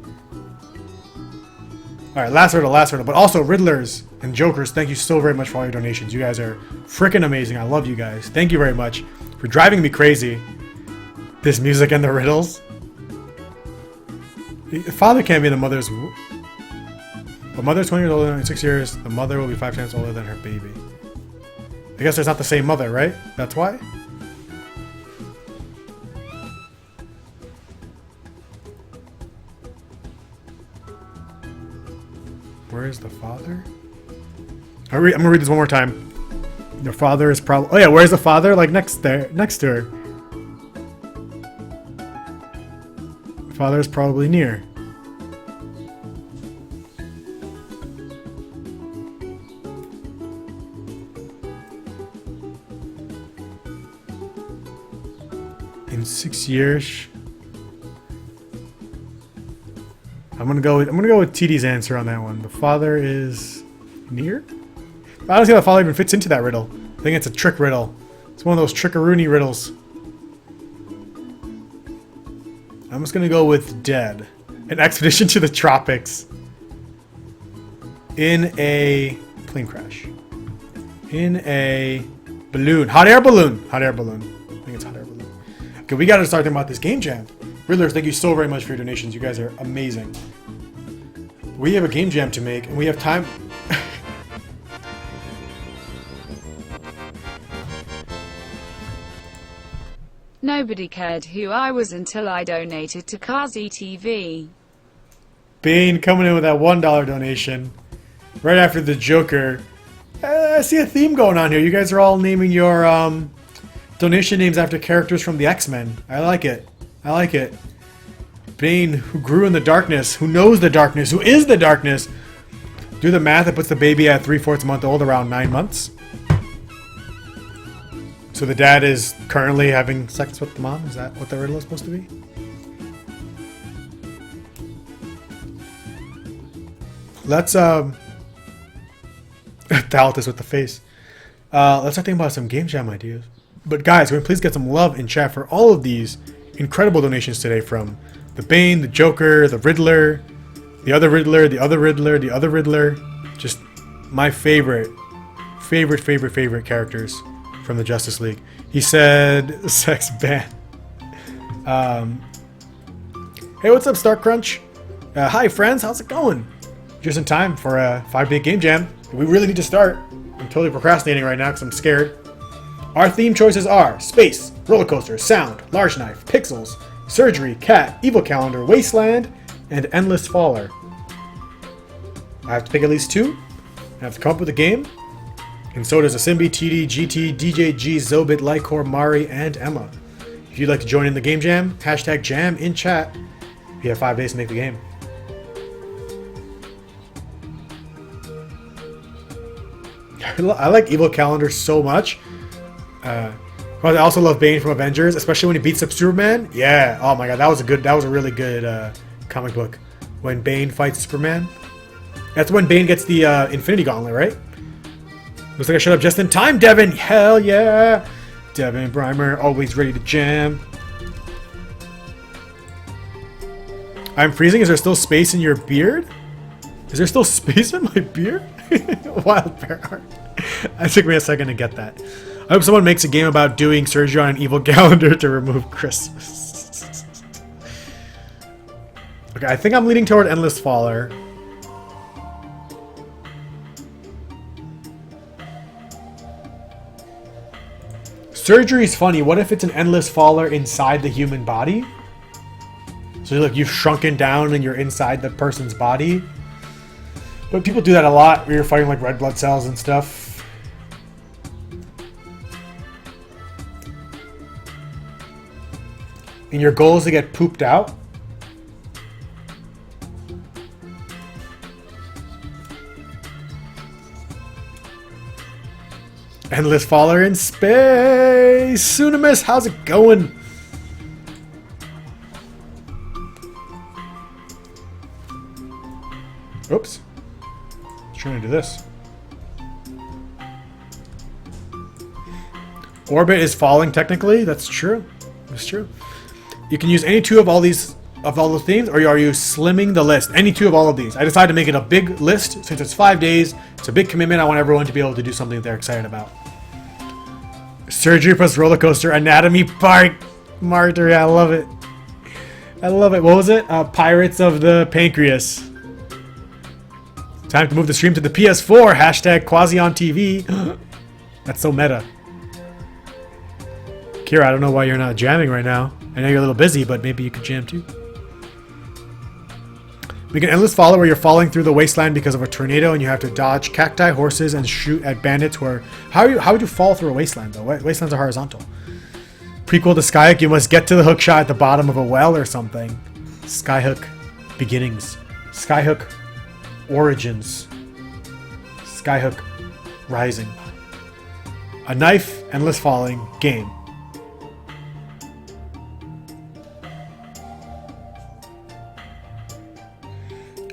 Alright, last riddle. But also, Riddlers and Jokers, thank you so very much for all your donations. You guys are freaking amazing. I love you guys. Thank you very much for driving me crazy. This music and the riddles. The father can't be the mother's... But mother's 20 years older than 6 years. The mother will be 5 times older than her baby. I guess there's not the same mother, right? That's why? Where is the father? I'm gonna read this one more time. Your father is probably... Oh yeah, where's the father? Like next to her. Father is probably near. In 6 years. I'm gonna go with TD's answer on that one. The father is near? I don't see how the father even fits into that riddle. I think it's a trick riddle. It's one of those trickaroony riddles. I'm just gonna go with dead. An expedition to the tropics. In a plane crash. In a balloon. Hot air balloon. Hot air balloon. I think it's hot air balloon. Okay, we gotta start thinking about this game jam. Riddlers, thank you so very much for your donations. You guys are amazing. We have a game jam to make, and we have time. Nobody cared who I was until I donated to QaziTV. Bane coming in with that $1 donation. Right after the Joker. I see a theme going on here. You guys are all naming your donation names after characters from the X-Men. I like it. I like it. Bane, who grew in the darkness, who knows the darkness, who is the darkness. Do the math, it puts the baby at 3/4 month old, around 9 months. So the dad is currently having sex with the mom? Is that what the riddle is supposed to be? Let's Thalatus with the face. Let's start thinking about some game jam ideas. But guys, can we please get some love in chat for all of these incredible donations today from the Bane, the Joker, the Riddler, the other Riddler, the other Riddler, the other Riddler. Just my favorite characters from the Justice League. He said sex ban. Hey, what's up, Stark Crunch? Hi, friends. How's it going? Just in time for a 5-day game jam. We really need to start. I'm totally procrastinating right now because I'm scared. Our theme choices are space, roller coaster, sound, large knife, pixels, surgery, cat, evil calendar, wasteland, and endless faller. I have to pick at least 2. I have to come up with a game. And so does Asimbi, TD, GT, DJG, Zobit, Lycor, Mari, and Emma. If you'd like to join in the game jam, hashtag jam in chat. You have 5 days to make the game. I like Evil Calendar so much. I also love Bane from Avengers, especially when he beats up Superman. Yeah. Oh my god, that was a really good comic book. When Bane fights Superman. That's when Bane gets the Infinity Gauntlet, right? Looks like I showed up just in time, Devin. Hell yeah. Devin Brimer, always ready to jam. I'm freezing. Is there still space in your beard? Is there still space in my beard? Wild bear art. It took me a second to get that. I hope someone makes a game about doing surgery on an evil calendar to remove Christmas. Okay, I think I'm leaning toward Endless Faller. Surgery's funny. What if it's an Endless Faller inside the human body? So look, you've shrunken down and you're inside the person's body. But people do that a lot where you're fighting like red blood cells and stuff. And your goal is to get pooped out. Endless Faller in space! Sunimus, how's it going? Oops. Trying to do this. Orbit is falling technically. That's true. That's true. You can use any 2 of all these of all the themes, or are you slimming the list? Any 2 of all of these. I decided to make it a big list since it's 5 days. It's a big commitment. I want everyone to be able to do something that they're excited about. Surgery plus roller coaster, anatomy park, martyr. I love it. I love it. What was it? Pirates of the Pancreas. Time to move the stream to the PS4. Hashtag Quasi on TV. That's so meta. Kira, I don't know why you're not jamming right now. I know you're a little busy, but maybe you could jam too. We can endless follow where you're falling through the wasteland because of a tornado and you have to dodge cacti, horses, and shoot at bandits where... How would you fall through a wasteland though? Wastelands are horizontal. Prequel to Skyhook, you must get to the hook shot at the bottom of a well or something. Skyhook Beginnings. Skyhook Origins. Skyhook Rising. A knife, endless falling, game.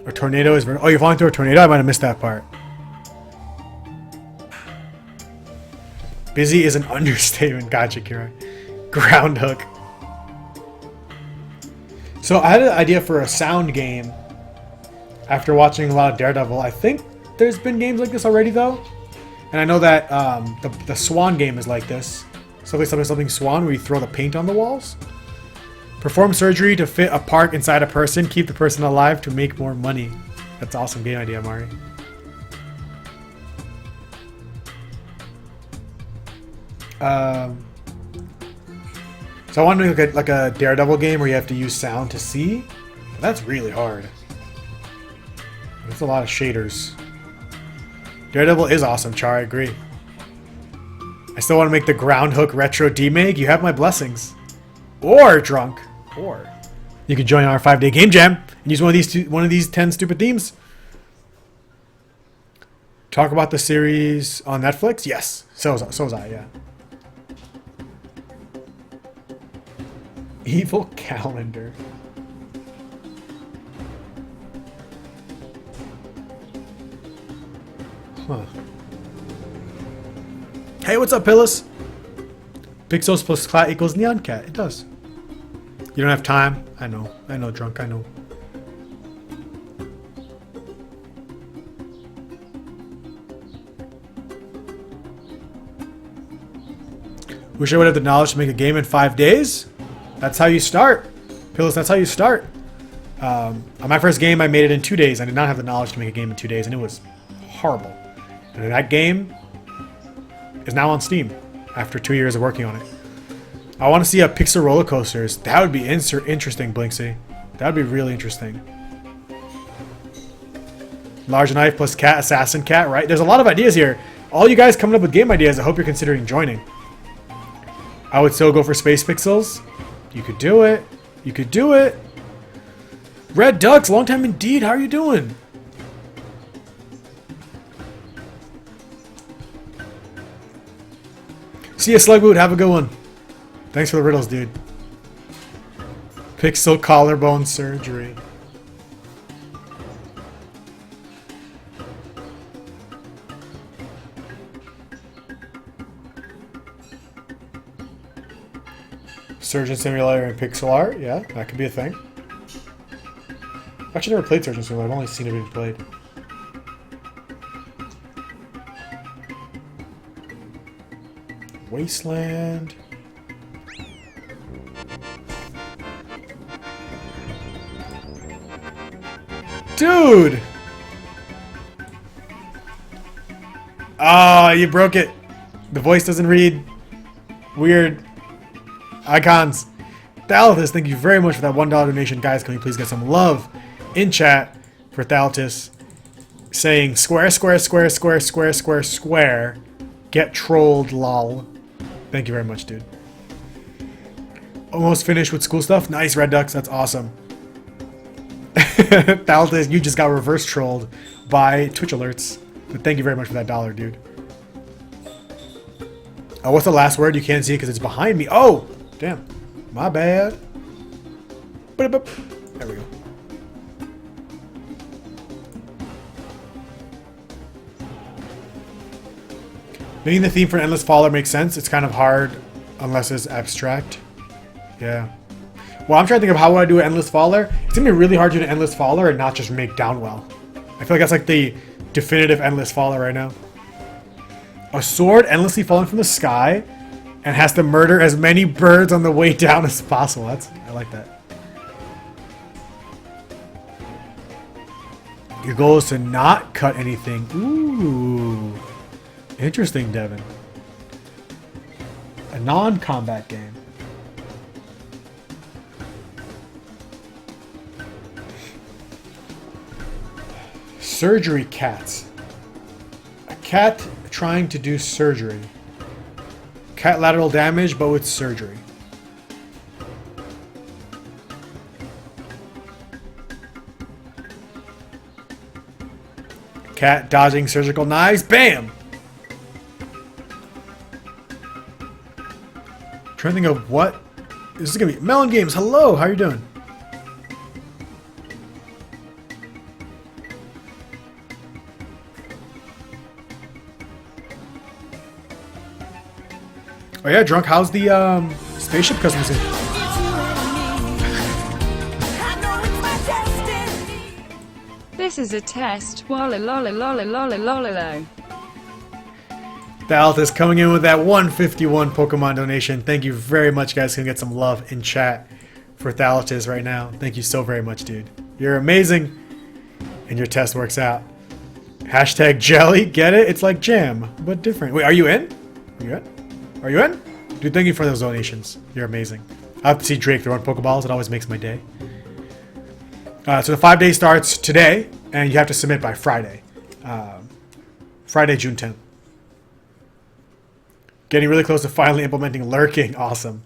A tornado is... Oh, you're falling through a tornado? I might have missed that part. Busy is an understatement. Gotcha, Kira. Ground hook. So I had an idea for a sound game after watching a lot of Daredevil. I think there's been games like this already, though. And I know that the Swan game is like this. Something Swan, where you throw the paint on the walls. Perform surgery to fit a part inside a person. Keep the person alive to make more money. That's an awesome game idea, Mari. So I want to look at like a Daredevil game where you have to use sound to see. But that's really hard. That's a lot of shaders. Daredevil is awesome, Char. I agree. I still want to make the Ground Hook Retro demake. You have my blessings. Or drunk. Or you could join our 5-day game jam and use one of these 10 stupid themes. Talk about the series on Netflix? Yes. So was I, yeah. Evil calendar. Huh. Hey, what's up, Pillis? Pixels plus Clat equals Neon Cat. It does. You don't have time? I know. I know, drunk. I know. Wish I would have the knowledge to make a game in 5 days. That's how you start. Pillis, that's how you start. On my first game, I made it in 2 days. I did not have the knowledge to make a game in 2 days, and it was horrible. And that game is now on Steam after 2 years of working on it. I want to see a Pixar roller coasters. That would be interesting, Blinksy. That would be really interesting. Large knife plus cat, assassin cat, right? There's a lot of ideas here. All you guys coming up with game ideas, I hope you're considering joining. I would still go for Space Pixels. You could do it. You could do it. Red Ducks, long time indeed. How are you doing? See ya, Slugboot. Have a good one. Thanks for the riddles, dude. Pixel collarbone surgery. Surgeon Simulator and pixel art. Yeah, that could be a thing. I've actually never played Surgeon Simulator. I've only seen it being played. Wasteland. Dude! Ah, you broke it. The voice doesn't read. Weird icons. Thalatus, thank you very much for that $1 donation. Guys, can we please get some love in chat for Thalatus saying square, square, square, square, square, square, square. Get trolled, lol. Thank you very much, dude. Almost finished with school stuff. Nice, Red Ducks. That's awesome. Thalatus, you just got reverse trolled by Twitch alerts. But thank you very much for that $1, dude. Oh, what's the last word? You can't see it because it's behind me. Oh! Damn. My bad. There we go. Making the theme for Endless Faller makes sense. It's kind of hard unless it's abstract. Yeah. Well, I'm trying to think of how would I do an Endless Faller. It's going to be really hard to do an Endless Faller and not just make Downwell. I feel like that's like the definitive Endless Faller right now. A sword endlessly falling from the sky and has to murder as many birds on the way down as possible. I like that. Your goal is to not cut anything. Ooh. Interesting, Devin. A non-combat game. Surgery cats. A cat trying to do surgery. Cat lateral damage, but with surgery. Cat dodging surgical knives. Bam! Trying to think of what. This is gonna be Melon Games. Hello, how are you doing? Oh yeah, Drunk, how's the spaceship customization? This is a test. Walla lolla lolla lolla lolla lo. Thalath is coming in with that 151 Pokemon donation. Thank you very much, guys. Gonna get some love in chat for Thalatis right now. Thank you so very much, dude. You're amazing, and your test works out. Hashtag jelly, get it? It's like jam, but different. Wait, are you in? Are you in? Are you in? Dude, thank you for those donations. You're amazing. I have to see Drake throwing Pokeballs. It always makes my day. So the 5-day starts today, and you have to submit by Friday. Friday, June 10th. Getting really close to finally implementing lurking. Awesome.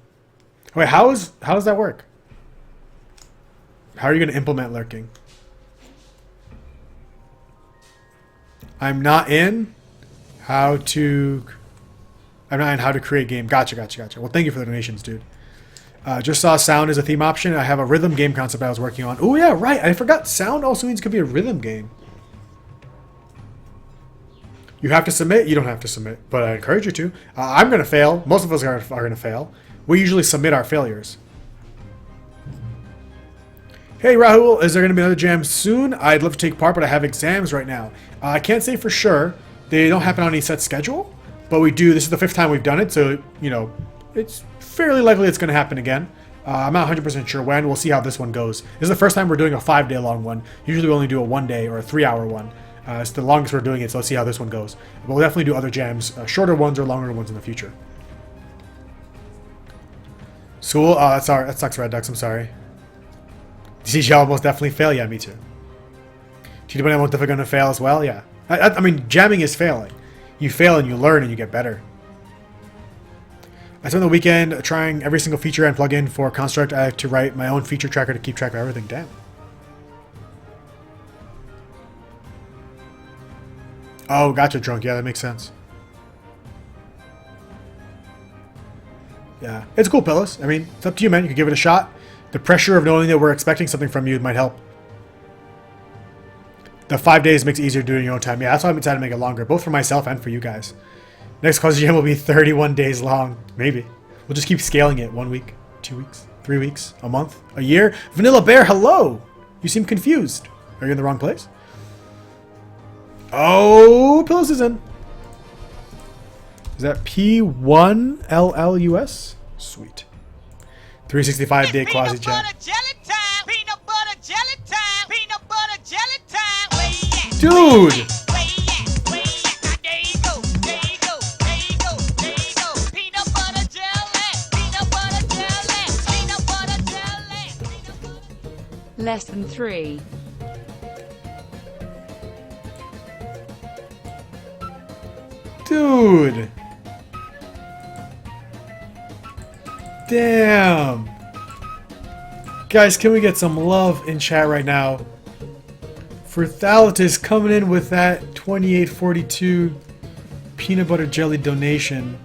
Wait, how does that work? How are you going to implement lurking? I'm not in how to create game. Gotcha. Well, thank you for the donations, dude. Just saw sound as a theme option. I have a rhythm game concept I was working on. Oh yeah, right. I forgot. Sound also means it could be a rhythm game. You have to submit. You don't have to submit, but I encourage you to. I'm going to fail. Most of us are going to fail. We usually submit our failures. Hey Rahul, is there going to be another jam soon? I'd love to take part, but I have exams right now. I can't say for sure. They don't happen on any set schedule, but we do. This is the 5th time we've done it, so you know it's fairly likely it's going to happen again. I'm not 100% sure when. We'll see how this one goes. This is the first time we're doing a 5-day long one. Usually we only do a 1-day or a 3-hour one. It's the longest we're doing it, so let's see how this one goes. But we'll definitely do other jams, shorter ones or longer ones in the future. School? Oh, that sucks, Red Ducks. I'm sorry. DCG will most definitely fail. Yeah, me too. TW most definitely going to fail as well. Yeah. I mean, jamming is failing. You fail and you learn and you get better. I spent the weekend trying every single feature and plugin for Construct. I have to write my own feature tracker to keep track of everything. Damn. Oh, gotcha, Drunk. Yeah, that makes sense. Yeah, it's cool, Pillis. I mean, it's up to you, man. You can give it a shot. The pressure of knowing that we're expecting something from you might help. The 5 days makes it easier to do it in your own time. Yeah, that's why I'm excited to make it longer, both for myself and for you guys. Next QaziJam will be 31 days long. Maybe. We'll just keep scaling it. 1 week, 2 weeks, 3 weeks, a month, a year. Vanilla Bear, hello! You seem confused. Are you in the wrong place? Oh, Pillows is in. Is that P1LLUS? Sweet. 365-day QaziJam. Dude! Lesson 3. Dude! Damn! Guys, can we get some love in chat right now for Thalatis coming in with that 2842 peanut butter jelly donation?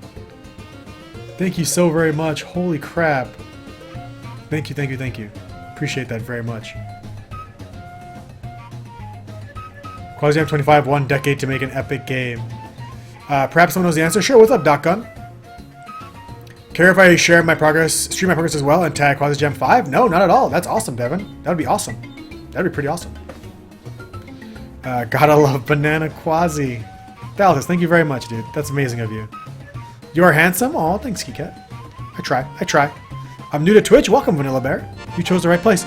Thank you so very much. Holy crap. Thank you, thank you, thank you. Appreciate that very much. QaziJam5, 1 decade to make an epic game. Perhaps someone knows the answer? Sure, what's up, Doc Gun? Care if I share my progress, stream my progress as well, and tag QaziJam5? No, not at all. That's awesome, Devin. That would be awesome. That'd be pretty awesome. Gotta love Banana Quasi. Thalatis, thank you very much, dude. That's amazing of you. You are handsome? Aw, thanks, Kikat. I try. I'm new to Twitch. Welcome, Vanilla Bear. You chose the right place.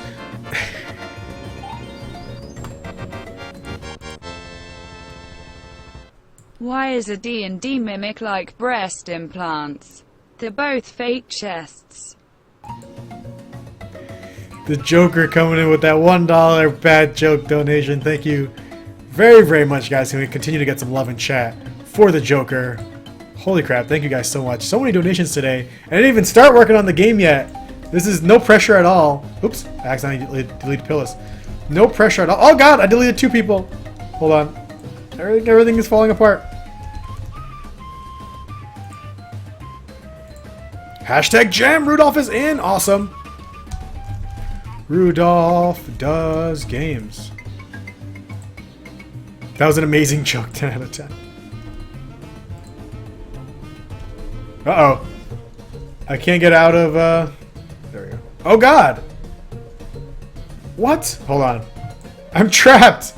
Why is a D&D mimic like breast implants? They're both fake chests. The Joker coming in with that $1 bad joke donation. Thank you very, very much, guys. Can we continue to get some love in chat for the Joker? Holy crap, thank you guys so much. So many donations today. I didn't even start working on the game yet. This is no pressure at all. Oops, I accidentally deleted Pillis. No pressure at all. Oh god, I deleted 2 people. Hold on. Everything is falling apart. Hashtag Jam, Rudolph is in. Awesome. Rudolph does games. That was an amazing joke. 10 out of 10. Uh-oh. I can't get out of, there we go. Oh, God! What? Hold on. I'm trapped!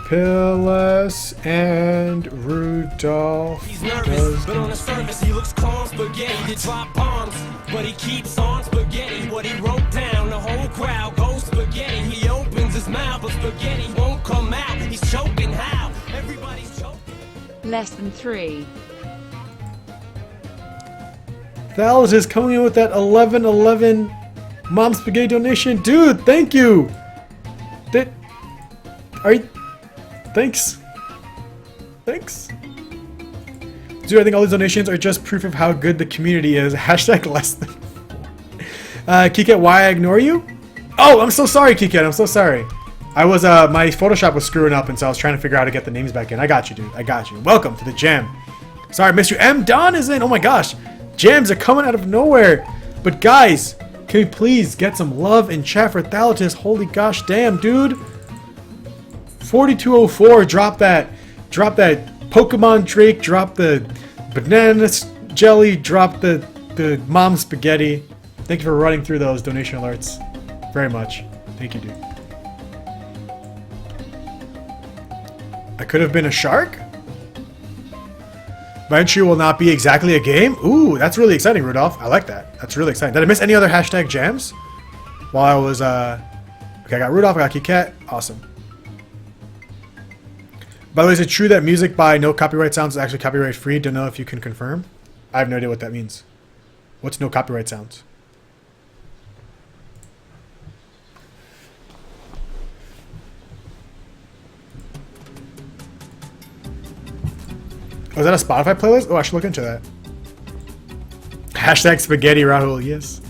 Pillis and Rudolph. He's nervous, but on the surface he looks calm. Spaghetti to drop bombs, but he keeps on spaghetti. What he wrote down, the whole crowd goes spaghetti. He opens his mouth, but spaghetti won't come out. He's choking how? Everybody's choking. Less than 3. Thales is coming in with that 1111 Mom Spaghetti donation. Dude, thank you! Are you... Thanks. Thanks. Dude, I think all these donations are just proof of how good the community is. Hashtag less than 4. Kiket, why I ignore you? Oh, I'm so sorry, Kiket. I'm so sorry. I was, my Photoshop was screwing up, and so I was trying to figure out how to get the names back in. I got you, dude. I got you. Welcome to the jam. Sorry, I missed you. M. Don is in. Oh my gosh. Jams are coming out of nowhere. But guys, can we please get some love in chat for Thalatus? Holy gosh damn, dude. 4204, drop that Pokemon Drake, drop the banana jelly, drop the mom spaghetti. Thank you for running through those donation alerts very much. Thank you, dude. I could have been a shark? My entry will not be exactly a game? Ooh, that's really exciting, Rudolph. I like that. That's really exciting. Did I miss any other hashtag jams? While I was, okay, I got Rudolph, I got Kiket. Awesome. By the way, is it true that music by no copyright sounds is actually copyright free? Don't know if you can confirm. I have no idea what that means. What's no copyright sounds? Oh, is that a Spotify playlist? Oh, I should look into that. Hashtag spaghetti Rahul, yes.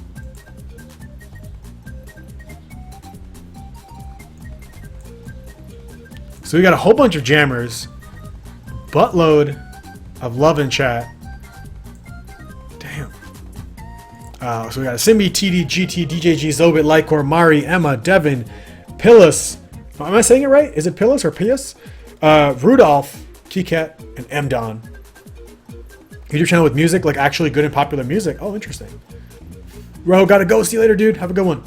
So we got a whole bunch of jammers, buttload of love in chat. Damn. So we got a Simbi, TD, GT, DJG, Zobit, Lycor, Mari, Emma, Devin, Pillis. Am I saying it right? Is it Pillis or Pius? Rudolph, Kiket, and M-Don. YouTube channel with music, like actually good and popular music. Oh, interesting. Ro, gotta go. See you later, dude. Have a good one.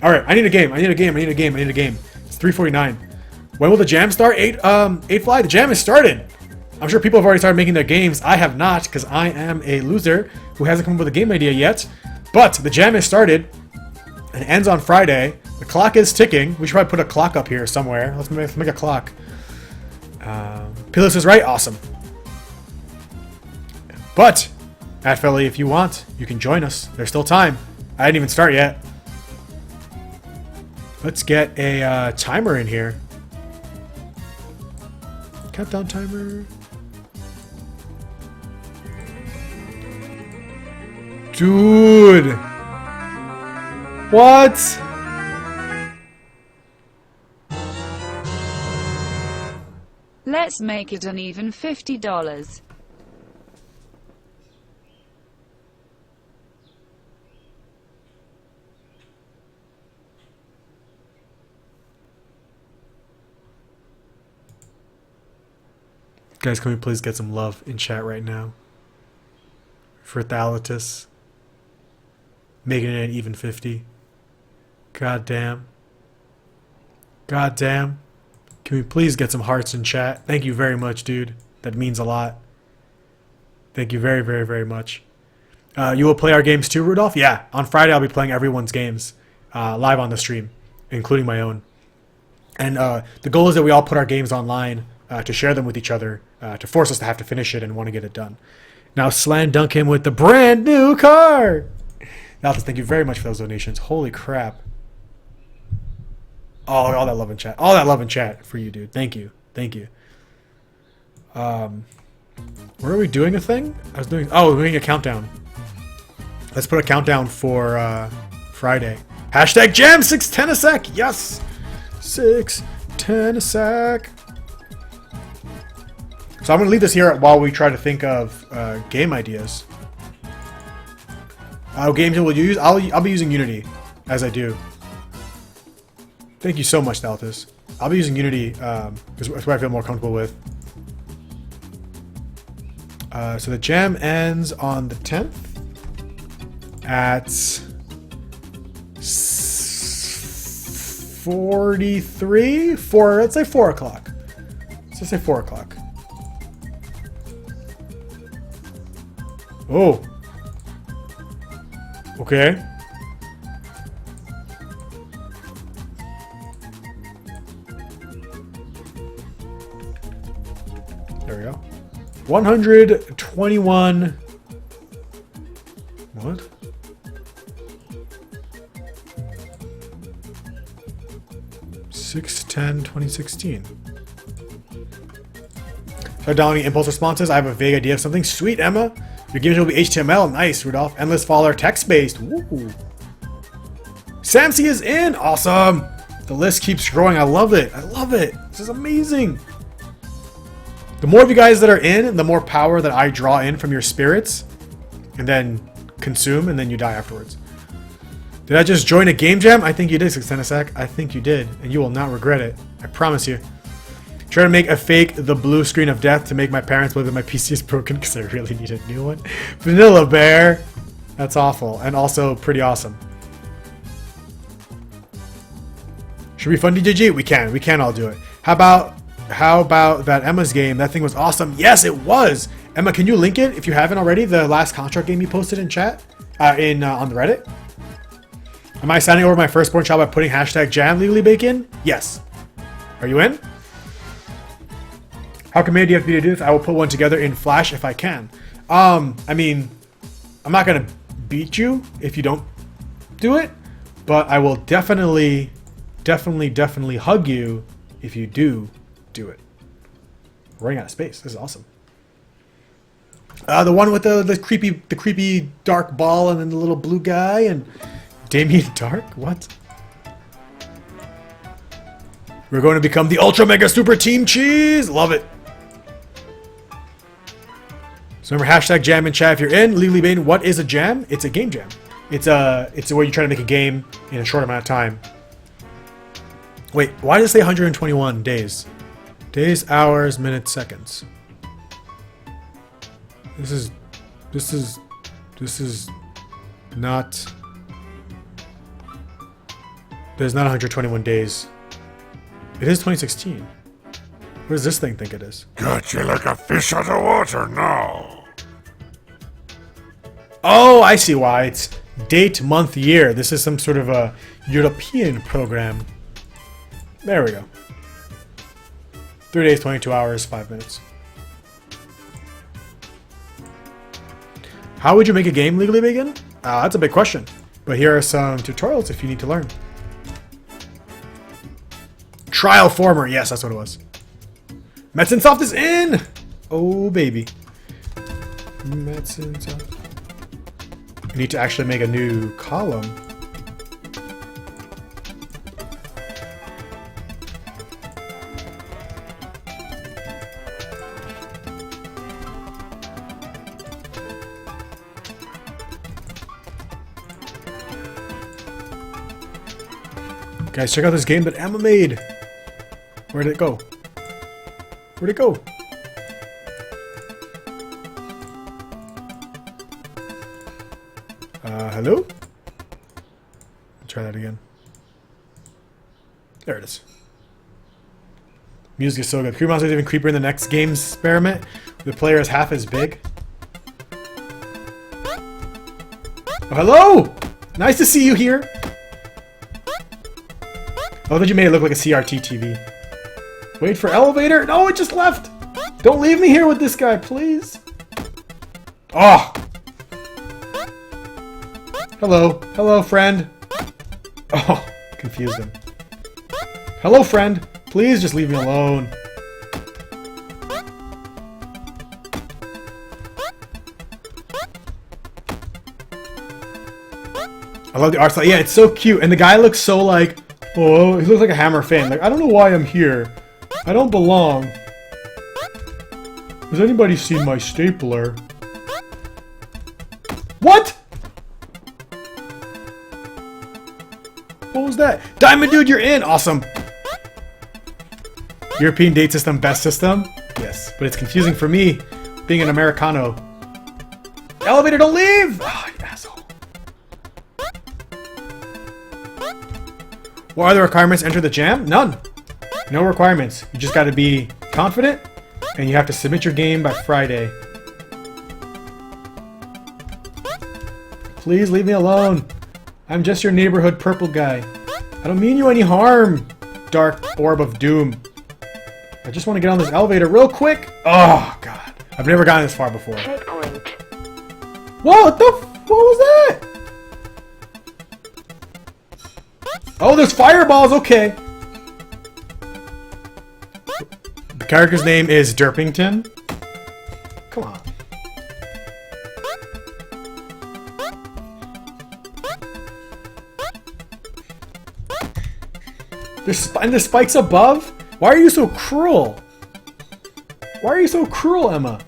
All right, I need a game. I need a game. It's 3:49. When will the jam start? 8 fly. The jam has started. I'm sure people have already started making their games. I have not, because I am a loser who hasn't come up with a game idea yet. But the jam has started and ends on Friday. The clock is ticking. We should probably put a clock up here somewhere. Let's make a clock. Pillis is right. Awesome. But, at Philly, if you want, you can join us. There's still time. I didn't even start yet. Let's get a timer in here. Countdown timer. Dude. What? Let's make it an even $50. Guys, can we please get some love in chat right now? For Thalatus. Making it an even 50. God damn. God damn. Can we please get some hearts in chat? Thank you very much, dude. That means a lot. Thank you very, very, very much. You will play our games too, Rudolph? Yeah. On Friday, I'll be playing everyone's games live on the stream, including my own. And the goal is that we all put our games online to share them with each other to force us to have to finish it and want to get it done. Now slam dunk him with the brand new car. Altus, thank you very much for those donations. Holy crap. Oh, all that love in chat. All that love in chat for you, dude. Thank you. Thank you. Were we doing a thing? We're doing a countdown. Let's put a countdown for Friday. Hashtag jam 610 a sec. Yes. 610 a sec. So I'm going to leave this here while we try to think of game ideas. Games will you use? I'll be using Unity as I do. Thank you so much, Daltus. I'll be using Unity because that's what I feel more comfortable with. So the jam ends on the 10th at 43? Let's say 4 o'clock. Let's say 4 o'clock. Oh. Okay. There we go. 121. What? (6/10/2016). Start downloading impulse responses. I have a vague idea of something. Sweet, Emma. Your games will be HTML. Nice, Rudolph. Endless follower, text-based. Woo. Samsy is in. Awesome. The list keeps growing. I love it. I love it. This is amazing. The more of you guys that are in, the more power that I draw in from your spirits, and then consume, and then you die afterwards. Did I just join a game jam? I think you did, Sextenasac. I think you did, and you will not regret it. I promise you. Try to make a fake the blue screen of death to make my parents believe that my PC is broken because I really need a new one. Vanilla Bear. That's awful, and also pretty awesome. Should we fund DJG? We can. We can all do it. How about that Emma's game? That thing was awesome. Yes, it was. Emma, can you link it if you haven't already? The last contract game you posted in chat, on the Reddit. Am I signing over my firstborn child by putting hashtag jam legally bacon? Yes. Are you in? How committed do you have to be to do this? I will put one together in Flash if I can. I mean, I'm not gonna beat you if you don't do it, but I will definitely hug you if you do it. We're running out of space. This is awesome. The one with the creepy dark ball and then the little blue guy and Damien Dark? What? We're going to become the Ultra Mega Super Team Cheese! Love it. So remember, hashtag jam in chat if you're in. Legally Bane, what is a jam? It's a game jam. It's a way you try to make a game in a short amount of time. Wait, why does it say 121 days? Days, hours, minutes, seconds. This is not... There's not 121 days. It is 2016. What does this thing think it is? Got you like a fish out of water now. Oh, I see why. It's date, month, year. This is some sort of a European program. There we go. 3 days, 22 hours, 5 minutes. How would you make a game legally bacon? That's a big question. But here are some tutorials if you need to learn. Trial Former. Yes, that's what it was. Metzensoft is in! Oh, baby. Metzensoft. We need to actually make a new column. Guys, check out this game that Emma made. Where did it go? Where'd it go? Hello? Try that again. There it is. Music is so good. Creeper Monster's even creeper in the next game's experiment. The player is half as big. Oh, hello! Nice to see you here. Oh, that you made it look like a CRT TV. Wait for elevator. No, it just left. Don't leave me here with this guy, please. Oh. Hello. Hello, friend. Oh, confused him. Hello, friend. Please just leave me alone. I love the art style. Yeah, it's so cute. And the guy looks so like, oh, he looks like a Hammer fan. Like, I don't know why I'm here. I don't belong. Has anybody seen my stapler? What? What was that? Diamond Dude, you're in! Awesome. European date system, best system? Yes, but it's confusing for me, being an Americano. Elevator, don't leave! Oh, you asshole. What are the requirements to enter the jam? None. No requirements. You just gotta be confident, and you have to submit your game by Friday. Please leave me alone. I'm just your neighborhood purple guy. I don't mean you any harm, dark orb of doom. I just want to get on this elevator real quick. Oh, God. I've never gotten this far before. Checkpoint. Whoa, what was that? Oh, there's fireballs, okay. The character's name is Derpington. Come on. There's spikes above? Why are you so cruel? Why are you so cruel, Emma?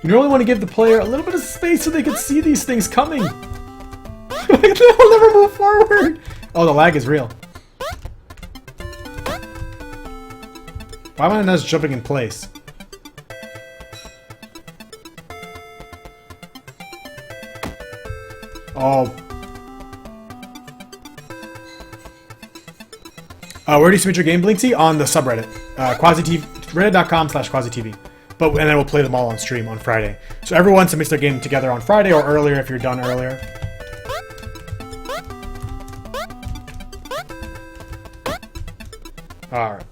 You normally want to give the player a little bit of space so they can see these things coming. They'll never move forward. Oh, the lag is real. Why am I not just jumping in place? Oh. Where do you submit your game, Blinksy? On the subreddit. Reddit.com/QaziTV. And then we'll play them all on stream on Friday. So everyone submits their game together on Friday or earlier if you're done earlier. Alright.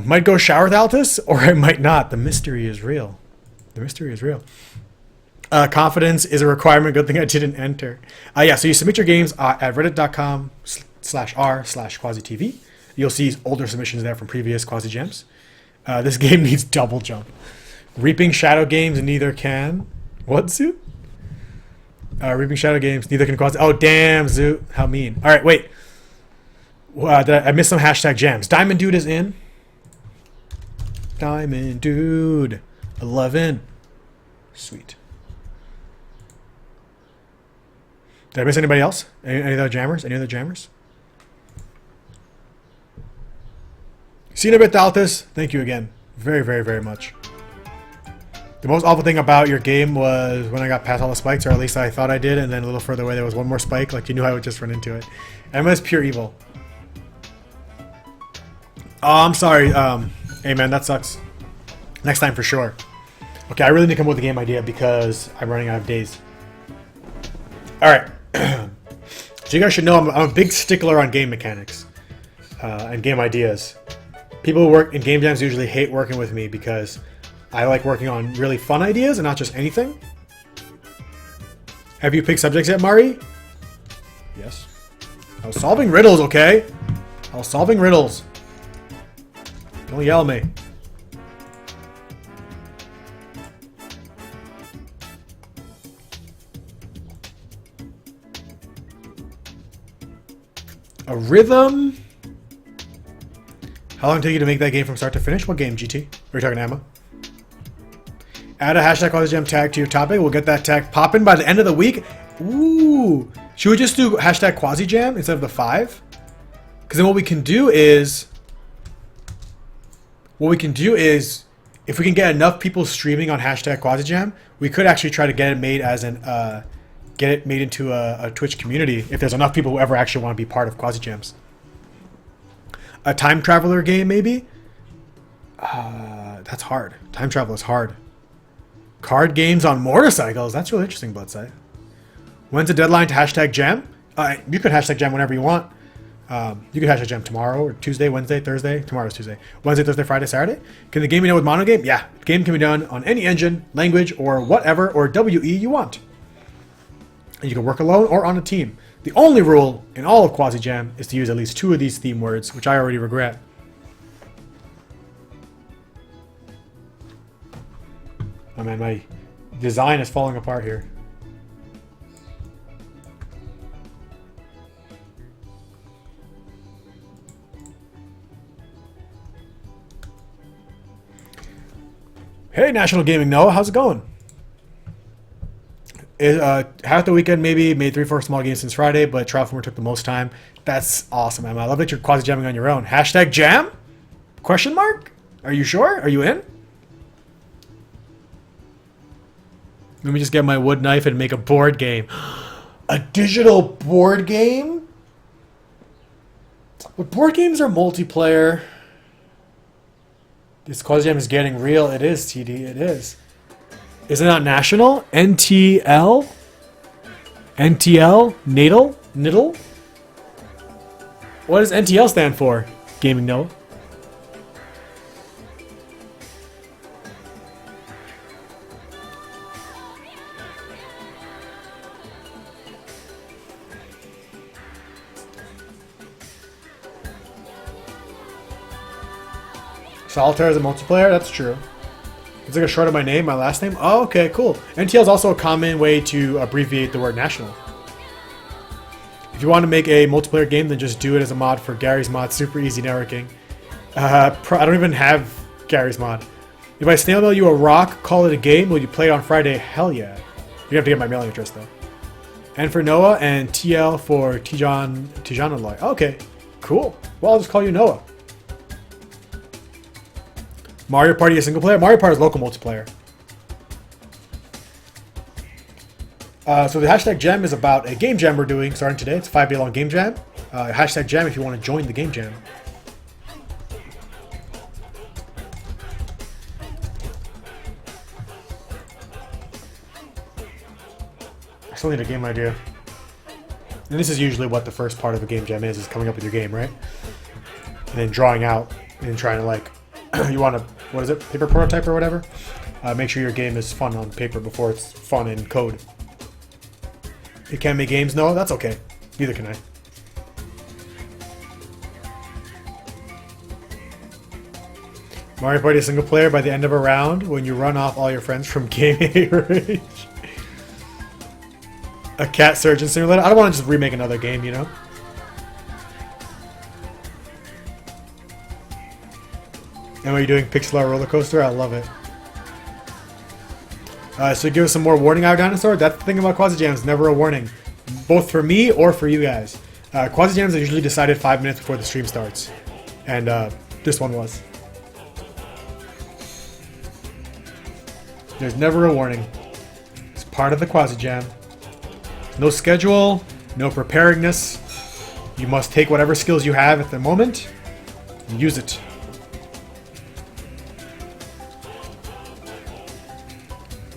Might go shower with Altus, or I might not. The mystery is real. Confidence is a requirement. Good thing I didn't enter. Yeah, so you submit your games at reddit.com/r/QaziTV. You'll see older submissions there from previous QaziJams. This game needs double jump. Reaping Shadow Games neither can. What, Zoot? Reaping Shadow Games neither can Quasi. Oh, damn, Zoot. How mean. All right, wait. I missed some hashtag jams. Diamond Dude is in. Diamond Dude. 11. Sweet. Did I miss anybody else? Any other jammers? Seen a bit, Daltus. Thank you again. Very, very, very much. The most awful thing about your game was when I got past all the spikes, or at least I thought I did, and then a little further away there was one more spike, like you knew I would just run into it. Emma's pure evil. Oh, I'm sorry. Hey man, that sucks. Next time for sure. Okay, I really need to come up with a game idea because I'm running out of days. Alright. So you guys should know I'm a big stickler on game mechanics and game ideas. People who work in game jams usually hate working with me because I like working on really fun ideas and not just anything. Have you picked subjects yet, Mari? Yes. I was solving riddles, okay? I was solving riddles. Don't yell at me. A rhythm? How long did it take you to make that game from start to finish? What game, GT? Are you talking to Emma? Add a hashtag QaziJam tag to your topic. We'll get that tag popping by the end of the week. Ooh. Should we just do hashtag QaziJam instead of the 5? Because then what we can do is... if we can get enough people streaming on hashtag QaziJam, we could actually try to get it made as an... get it made into a Twitch community if there's enough people who ever actually want to be part of QaziJams. A time traveler game, maybe? That's hard. Time travel is hard. Card games on motorcycles. That's really interesting, Bloodside. When's the deadline to hashtag jam? You could hashtag jam whenever you want. You can hashtag gem tomorrow or Tuesday, Wednesday, Thursday. Tomorrow's Tuesday. Wednesday, Thursday, Friday, Saturday. Can the game be done with mono game? Yeah. The game can be done on any engine, language, or whatever, or WE you want. And you can work alone or on a team. The only rule in all of QaziJam is to use at least 2 of these theme words, which I already regret. Oh man, my design is falling apart here. Hey, National Gaming Noah, how's it going? Half the weekend maybe, made 3-4 small games since Friday, but trial former took the most time. That's awesome, Emma. I love that you're quasi-jamming on your own. Hashtag jam? Question mark? Are you sure? Are you in? Let me just get my wood knife and make a board game. A digital board game? But board games are multiplayer. This QaziJam is getting real. It is, TD. It is. Is it not national? NTL? NTL? Natal? Niddle? What does NTL stand for? Gaming Noah. Solitaire is a multiplayer? That's true. It's like a short of my name, my last name. Oh, okay, cool. NTL is also a common way to abbreviate the word national. If you want to make a multiplayer game, then just do it as a mod for Gary's mod. Super easy networking. I don't even have Gary's mod. If I snail mail you a rock, call it a game, will you play it on Friday? Hell yeah. You have to get my mailing address though. N for Noah and TL for Tijan Aloy. Okay, cool. Well, I'll just call you Noah. Mario Party is single player? Mario Party is local multiplayer. So the hashtag jam is about a game jam we're doing starting today. It's a 5-day long game jam. Hashtag jam if you want to join the game jam. I still need a game idea. And this is usually what the first part of a game jam is coming up with your game, right? And then drawing out and trying to like, you want to, what is it, paper prototype or whatever? Make sure your game is fun on paper before it's fun in code. You can't make games? No, that's okay. Neither can I. Mario Party single player by the end of a round when you run off all your friends from gaming range. A cat surgeon simulator? I don't want to just remake another game, you know? And what are you doing? Pixel art roller coaster? I love it. So give us some more warning, our dinosaur. That's the thing about QaziJams, never a warning. Both for me or for you guys. QaziJams are usually decided 5 minutes before the stream starts. And this one was. There's never a warning. It's part of the QaziJam. No schedule, no preparedness. You must take whatever skills you have at the moment and use it.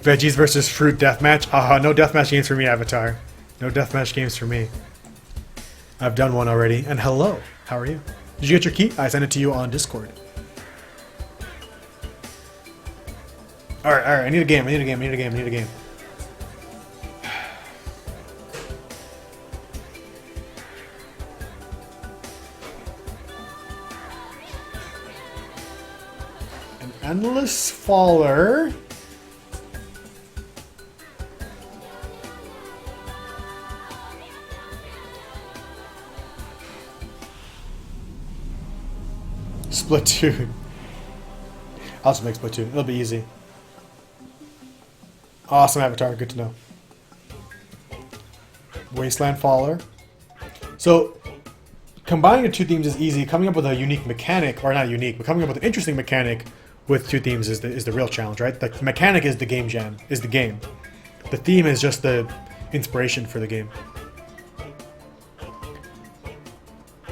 Veggies versus fruit deathmatch. No deathmatch games for me, Avatar. No deathmatch games for me. I've done one already. And hello, how are you? Did you get your key? I sent it to you on Discord. Alright, I need a game, I need a game, I need a game, I need a game. An endless faller. Splatoon. I'll just make Splatoon. It'll be easy. Awesome Avatar. Good to know. Wasteland Faller. So, combining the two themes is easy. Coming up with a unique mechanic, or not unique, but coming up with an interesting mechanic with two themes is the real challenge, right? The mechanic is the game jam, is the game. The theme is just the inspiration for the game.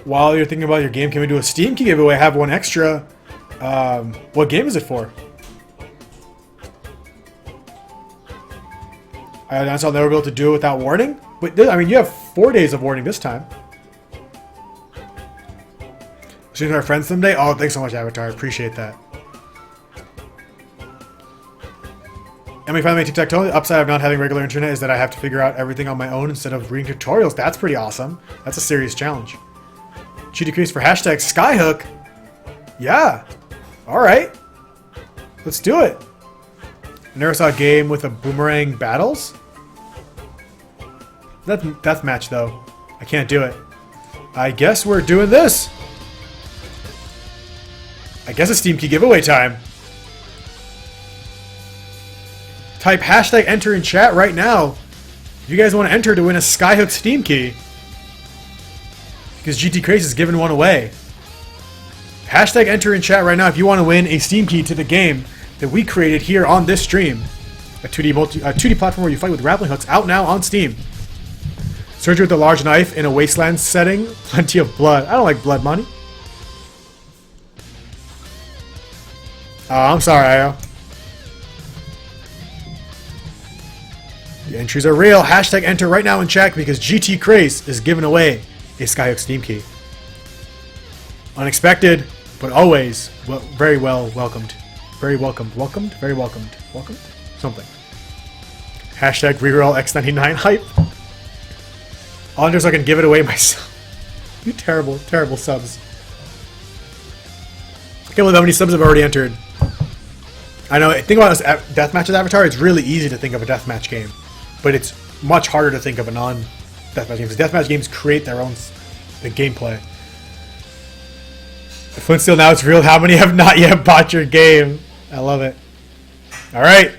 While you're thinking about your game, can we do a Steam key giveaway? I have one extra. What game is it for? I'll never be able to do it without warning. But I mean, you have 4 days of warning this time. Stream to our friends someday? Oh, thanks so much, Avatar. I appreciate that. And we finally made tic-tac-toe. The upside of not having regular internet is that I have to figure out everything on my own instead of reading tutorials. That's pretty awesome. That's a serious challenge. GT Crease for hashtag Skyhook. Yeah. Alright. Let's do it. I never saw a game with a boomerang battles. That's deathmatch though. I can't do it. I guess we're doing this. I guess it's Steam Key giveaway time. Type hashtag enter in chat right now if you guys want to enter to win a Skyhook Steam Key. Because GT Craze is giving one away. Hashtag enter in chat right now if you want to win a Steam Key to the game that we created here on this stream. A 2D platform where you fight with grappling hooks, out now on Steam. Surgery with a large knife in a wasteland setting. Plenty of blood. I don't like blood money. Oh, I'm sorry, Ayo. The entries are real. Hashtag enter right now in chat because GT Craze is giving away a Skyhook Steam Key. Unexpected, but always very well welcomed. Very welcomed. Welcomed? Very welcomed. Welcomed? Something. Hashtag reroll X99 hype. All I know is I can give it away myself. You terrible, terrible subs. I can't believe how many subs I've already entered. I know, think about this deathmatch with Avatar, it's really easy to think of a deathmatch game. But it's much harder to think of a non-deathmatch game. Because deathmatch games create their own gameplay. Flint Steel, now it's real. How many have not yet bought your game? I love it. Alright.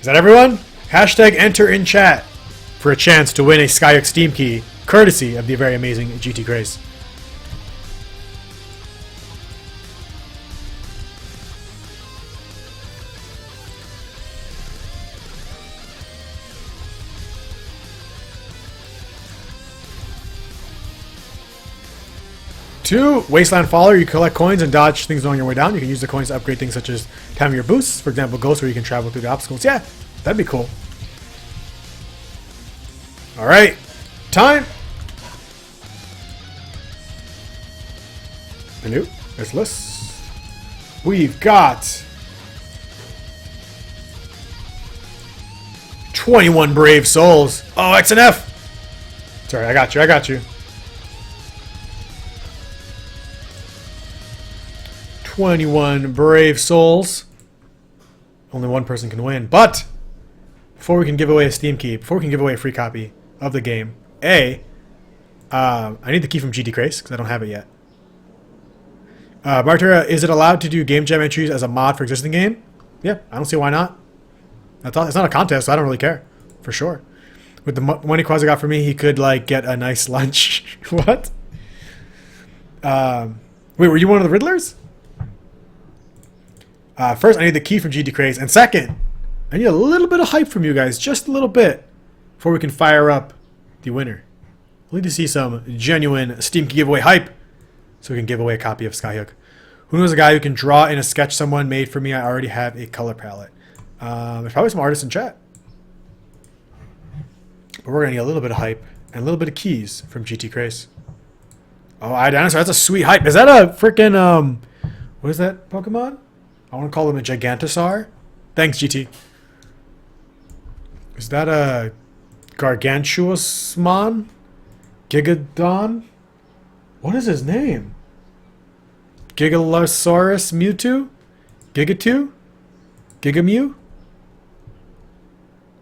Is that everyone? Hashtag enter in chat for a chance to win a Skyhook Steam Key, courtesy of the very amazing GT Grace. Two, Wasteland Faller. You collect coins and dodge things on your way down. You can use the coins to upgrade things such as timing your boosts. For example, Ghost, where you can travel through the obstacles. Yeah, that'd be cool. Alright, time. Hello, there's lists. We've got 21 brave souls. Oh, X and F. Sorry, I got you. I got you. 21 brave souls. Only one person can win. But before we can give away a Steam Key, before we can give away a free copy of the game, I need the key from GT Craze because I don't have it yet. Martyra, is it allowed to do game jam entries as a mod for existing game? Yeah, I don't see why not. That's all. It's not a contest, so I don't really care. For sure. With the money Quasi got for me, he could like get a nice lunch. What? Wait, were you one of the Riddlers? First, I need the key from GT Craze, and second, I need a little bit of hype from you guys, just a little bit, before we can fire up the winner. We need to see some genuine Steam Key giveaway hype, so we can give away a copy of Skyhook. Who knows a guy who can draw in a sketch someone made for me? I already have a color palette. There's probably some artists in chat. But we're going to need a little bit of hype and a little bit of keys from GT Craze. Oh, Dinosaur, that's a sweet hype. Is that a freaking, what is that Pokemon? I want to call him a Gigantosaur. Thanks, GT. Is that a Gargantuasmon? Gigadon? What is his name? Gigalosaurus Mewtwo? Gigatoo? Gigamew?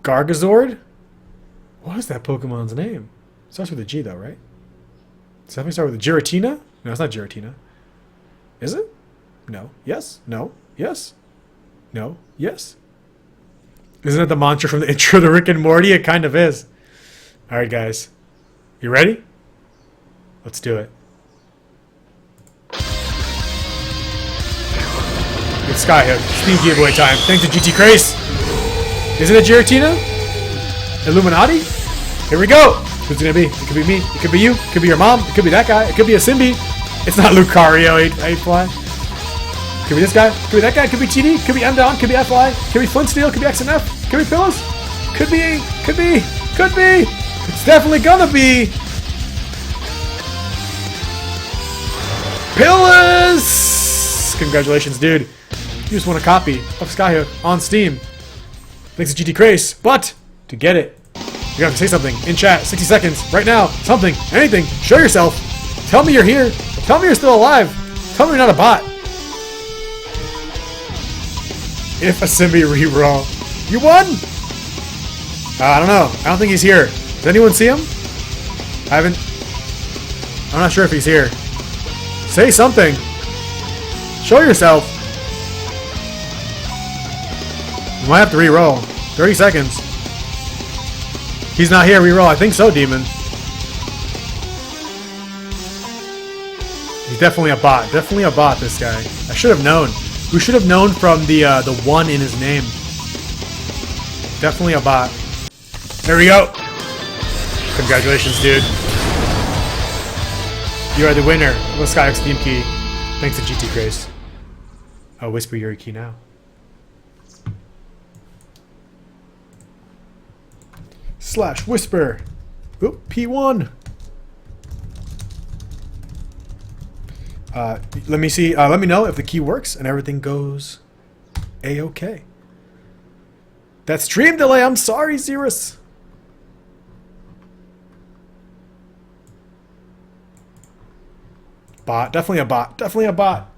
Gargazord? What is that Pokemon's name? It starts with a G though, right? Does that start with a Giratina? No, it's not Giratina. Is it? No. Yes? No. Yes? No? Yes? Isn't it the mantra from the intro to Rick and Morty? It kind of is. Alright, guys. You ready? Let's do it. It's Skyhook. Steam giveaway time. Thanks to GT Craze. Isn't it Giratina? Illuminati? Here we go. Who's it gonna be? It could be me. It could be you. It could be your mom. It could be that guy. It could be a Simbi. It's not Lucario 8fly. Could be this guy. Could be that guy. Could be TD. Could be M-Don. Could be FY. Could be Flint Steel. Could be X and F. Could be Pillows. Could be. Could be. Could be. It's definitely gonna be Pillas! Congratulations, dude. You just won a copy of Skyhook on Steam. Thanks to GT Craze. But to get it, you have to say something in chat. 60 seconds. Right now. Something. Anything. Show yourself. Tell me you're here. Tell me you're still alive. Tell me you're not a bot. If a Simbi reroll. You won? I don't know. I don't think he's here. Does anyone see him? I haven't. I'm not sure if he's here. Say something. Show yourself. You might have to re-roll. 30 seconds. He's not here. Re-roll. I think so, Demon. He's definitely a bot. Definitely a bot, this guy. I should have known. We should have known from the 1 in his name. Definitely a bot. There we go. Congratulations, dude. You are the winner of the Skyhook Steam key. Thanks to GT Craze. I'll whisper your key now. / whisper. Oop, P1. Let me see. Let me know if the key works and everything goes a-okay. That stream delay. I'm sorry, Xerus. Bot. Definitely a bot. Definitely a bot.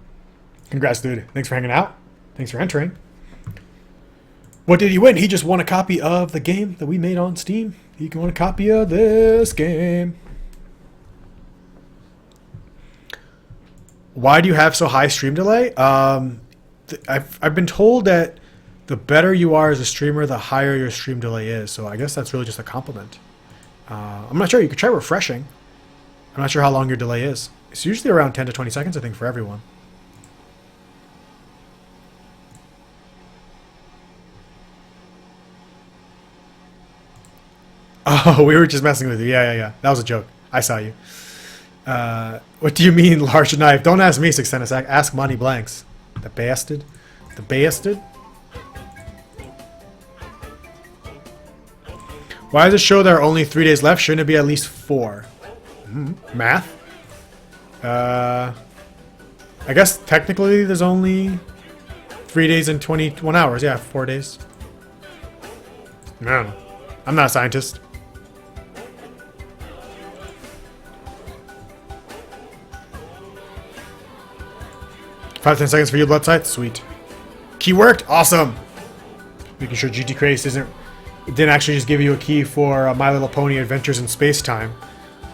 Congrats, dude. Thanks for hanging out. Thanks for entering. What did he win? He just won a copy of the game that we made on Steam. He won a copy of this game. Why do you have so high stream delay? I've been told that the better you are as a streamer, the higher your stream delay is. So I guess that's really just a compliment. I'm not sure. You could try refreshing. I'm not sure how long your delay is. It's usually around 10 to 20 seconds, I think, for everyone. Oh, we were just messing with you. Yeah. That was a joke. I saw you. What do you mean, large knife? Don't ask me, Sixtennis. Ask Monty Blanks. The bastard. The bastard. Why does it show there are only 3 days left? Shouldn't it be at least 4? Math? I guess technically there's only 3 days and 21 hours. Yeah, 4 days. No. I'm not a scientist. Five, 10 seconds for you, blood sight. Sweet. Key worked. Awesome. Making sure GT Craze didn't actually just give you a key for My Little Pony Adventures in Space Time.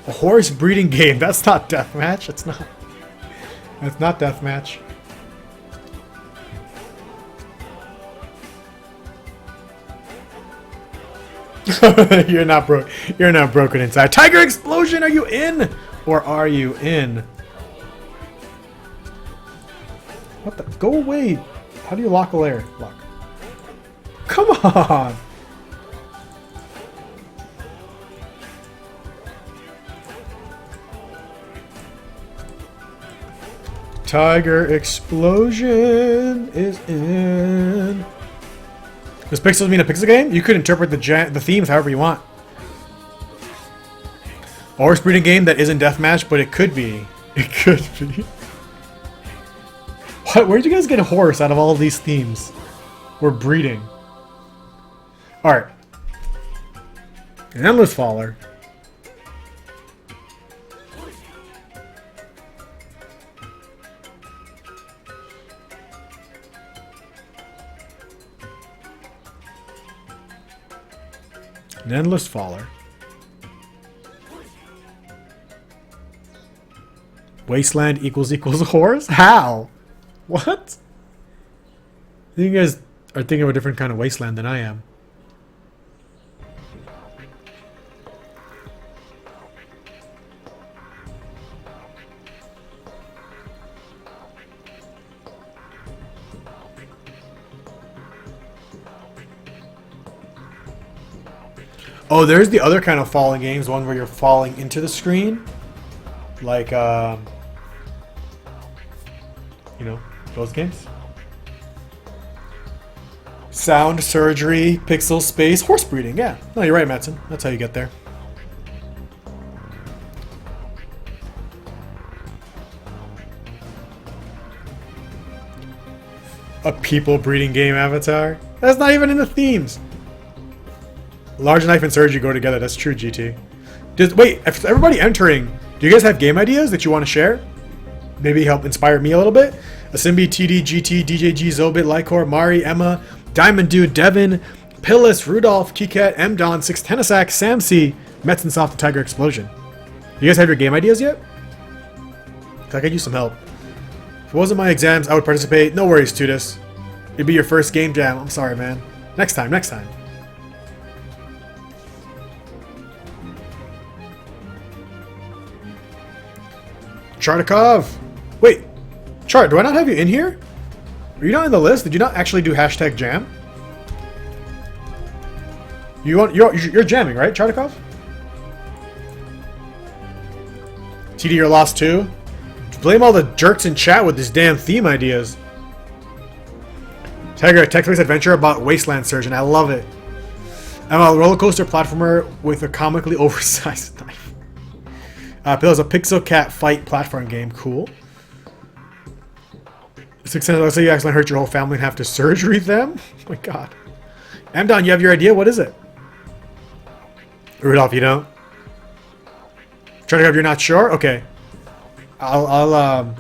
A horse breeding game. That's not deathmatch. It's not. That's not deathmatch. You're not broke. You're not broken inside. Tiger Explosion. Are you in? Or are you in? What the? Go away. How do you lock a layer? Lock. Come on. Tiger Explosion is in. Does Pixels mean a pixel game? You could interpret the themes however you want. A horse breeding game that isn't deathmatch, but it could be. It could be. What? Where'd you guys get a horse out of all of these themes? We're breeding. Alright. An Endless Faller. An Endless Faller. Wasteland equals horse? How? What? I think you guys are thinking of a different kind of wasteland than I am. Oh, there's the other kind of falling games, one where you're falling into the screen. Like, you know, those games. Sound, surgery, pixel, space, horse breeding. Yeah. No, you're right, Matson. That's how you get there. A people breeding game avatar? That's not even in the themes. Large knife and surgery go together. That's true, GT. Wait, if everybody entering, do you guys have game ideas that you want to share? Maybe help inspire me a little bit? Asimbi, TD, GT, DJG, Zobit, Lycor, Mari, Emma, Diamond Dude, Devin, Pillis, Rudolph, Kikat, M. Don, Six Tenasac, Sam C, Metzensoft, and Tiger Explosion. You guys have your game ideas yet? I could use some help. If it wasn't my exams, I would participate. No worries, Tudis. It'd be your first game jam. I'm sorry, man. Next time, next time. Chartikov! Wait, Chart, do I not have you in here? Are you not in the list? Did you not actually do hashtag jam? You're jamming, right, Chartikov? TD, you're lost too? Blame all the jerks in chat with these damn theme ideas. Tiger, a tech-based adventure about Wasteland Surgeon. I love it. I'm a roller coaster platformer with a comically oversized knife. Pillow's a pixel cat fight platform game. Cool. 6 cents. Let's say you accidentally hurt your whole family and have to surgery them. Oh my god. Amdon, you have your idea? What is it? Rudolph, you don't? Try to have you're not sure? Okay. I'll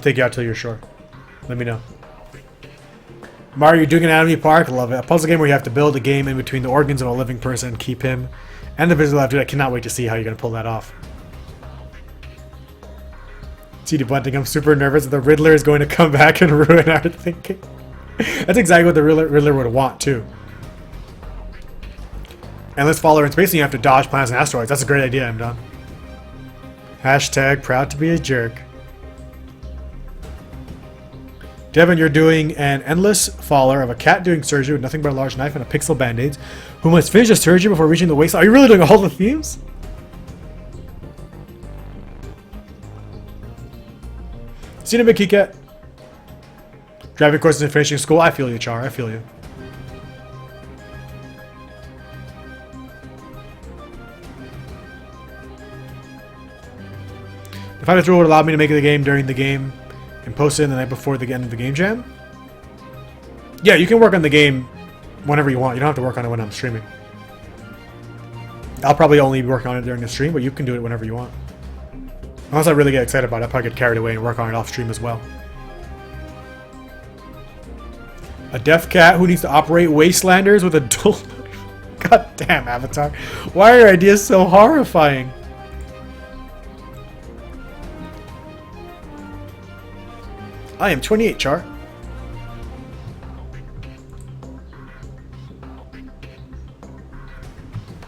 take you out till you're sure. Let me know. Mario, you're doing Anatomy Park. Love it. A puzzle game where you have to build a game in between the organs of a living person and keep him and the physical after. I cannot wait to see how you're going to pull that off. TD Bunting, I'm super nervous that the Riddler is going to come back and ruin our thinking. That's exactly what the Riddler would want, too. Endless follower in space and you have to dodge planets and asteroids. That's a great idea, I'm done. Hashtag proud to be a jerk. Devin, you're doing an endless faller of a cat doing surgery with nothing but a large knife and a pixel band-aids who must finish the surgery before reaching the waist. Are you really doing all the themes? Seen a big Kikat. Driving courses and finishing school. I feel you, Char. I feel you. The finance rule would allow me to make the game during the game and post it the night before the end of the game jam. Yeah, you can work on the game whenever you want. You don't have to work on it when I'm streaming. I'll probably only be working on it during the stream, but you can do it whenever you want. Unless I really get excited about it, I'll probably get carried away and work on it off stream as well. A deaf cat who needs to operate Wastelanders with a dual... God damn, Avatar. Why are your ideas so horrifying? I am 28, Char.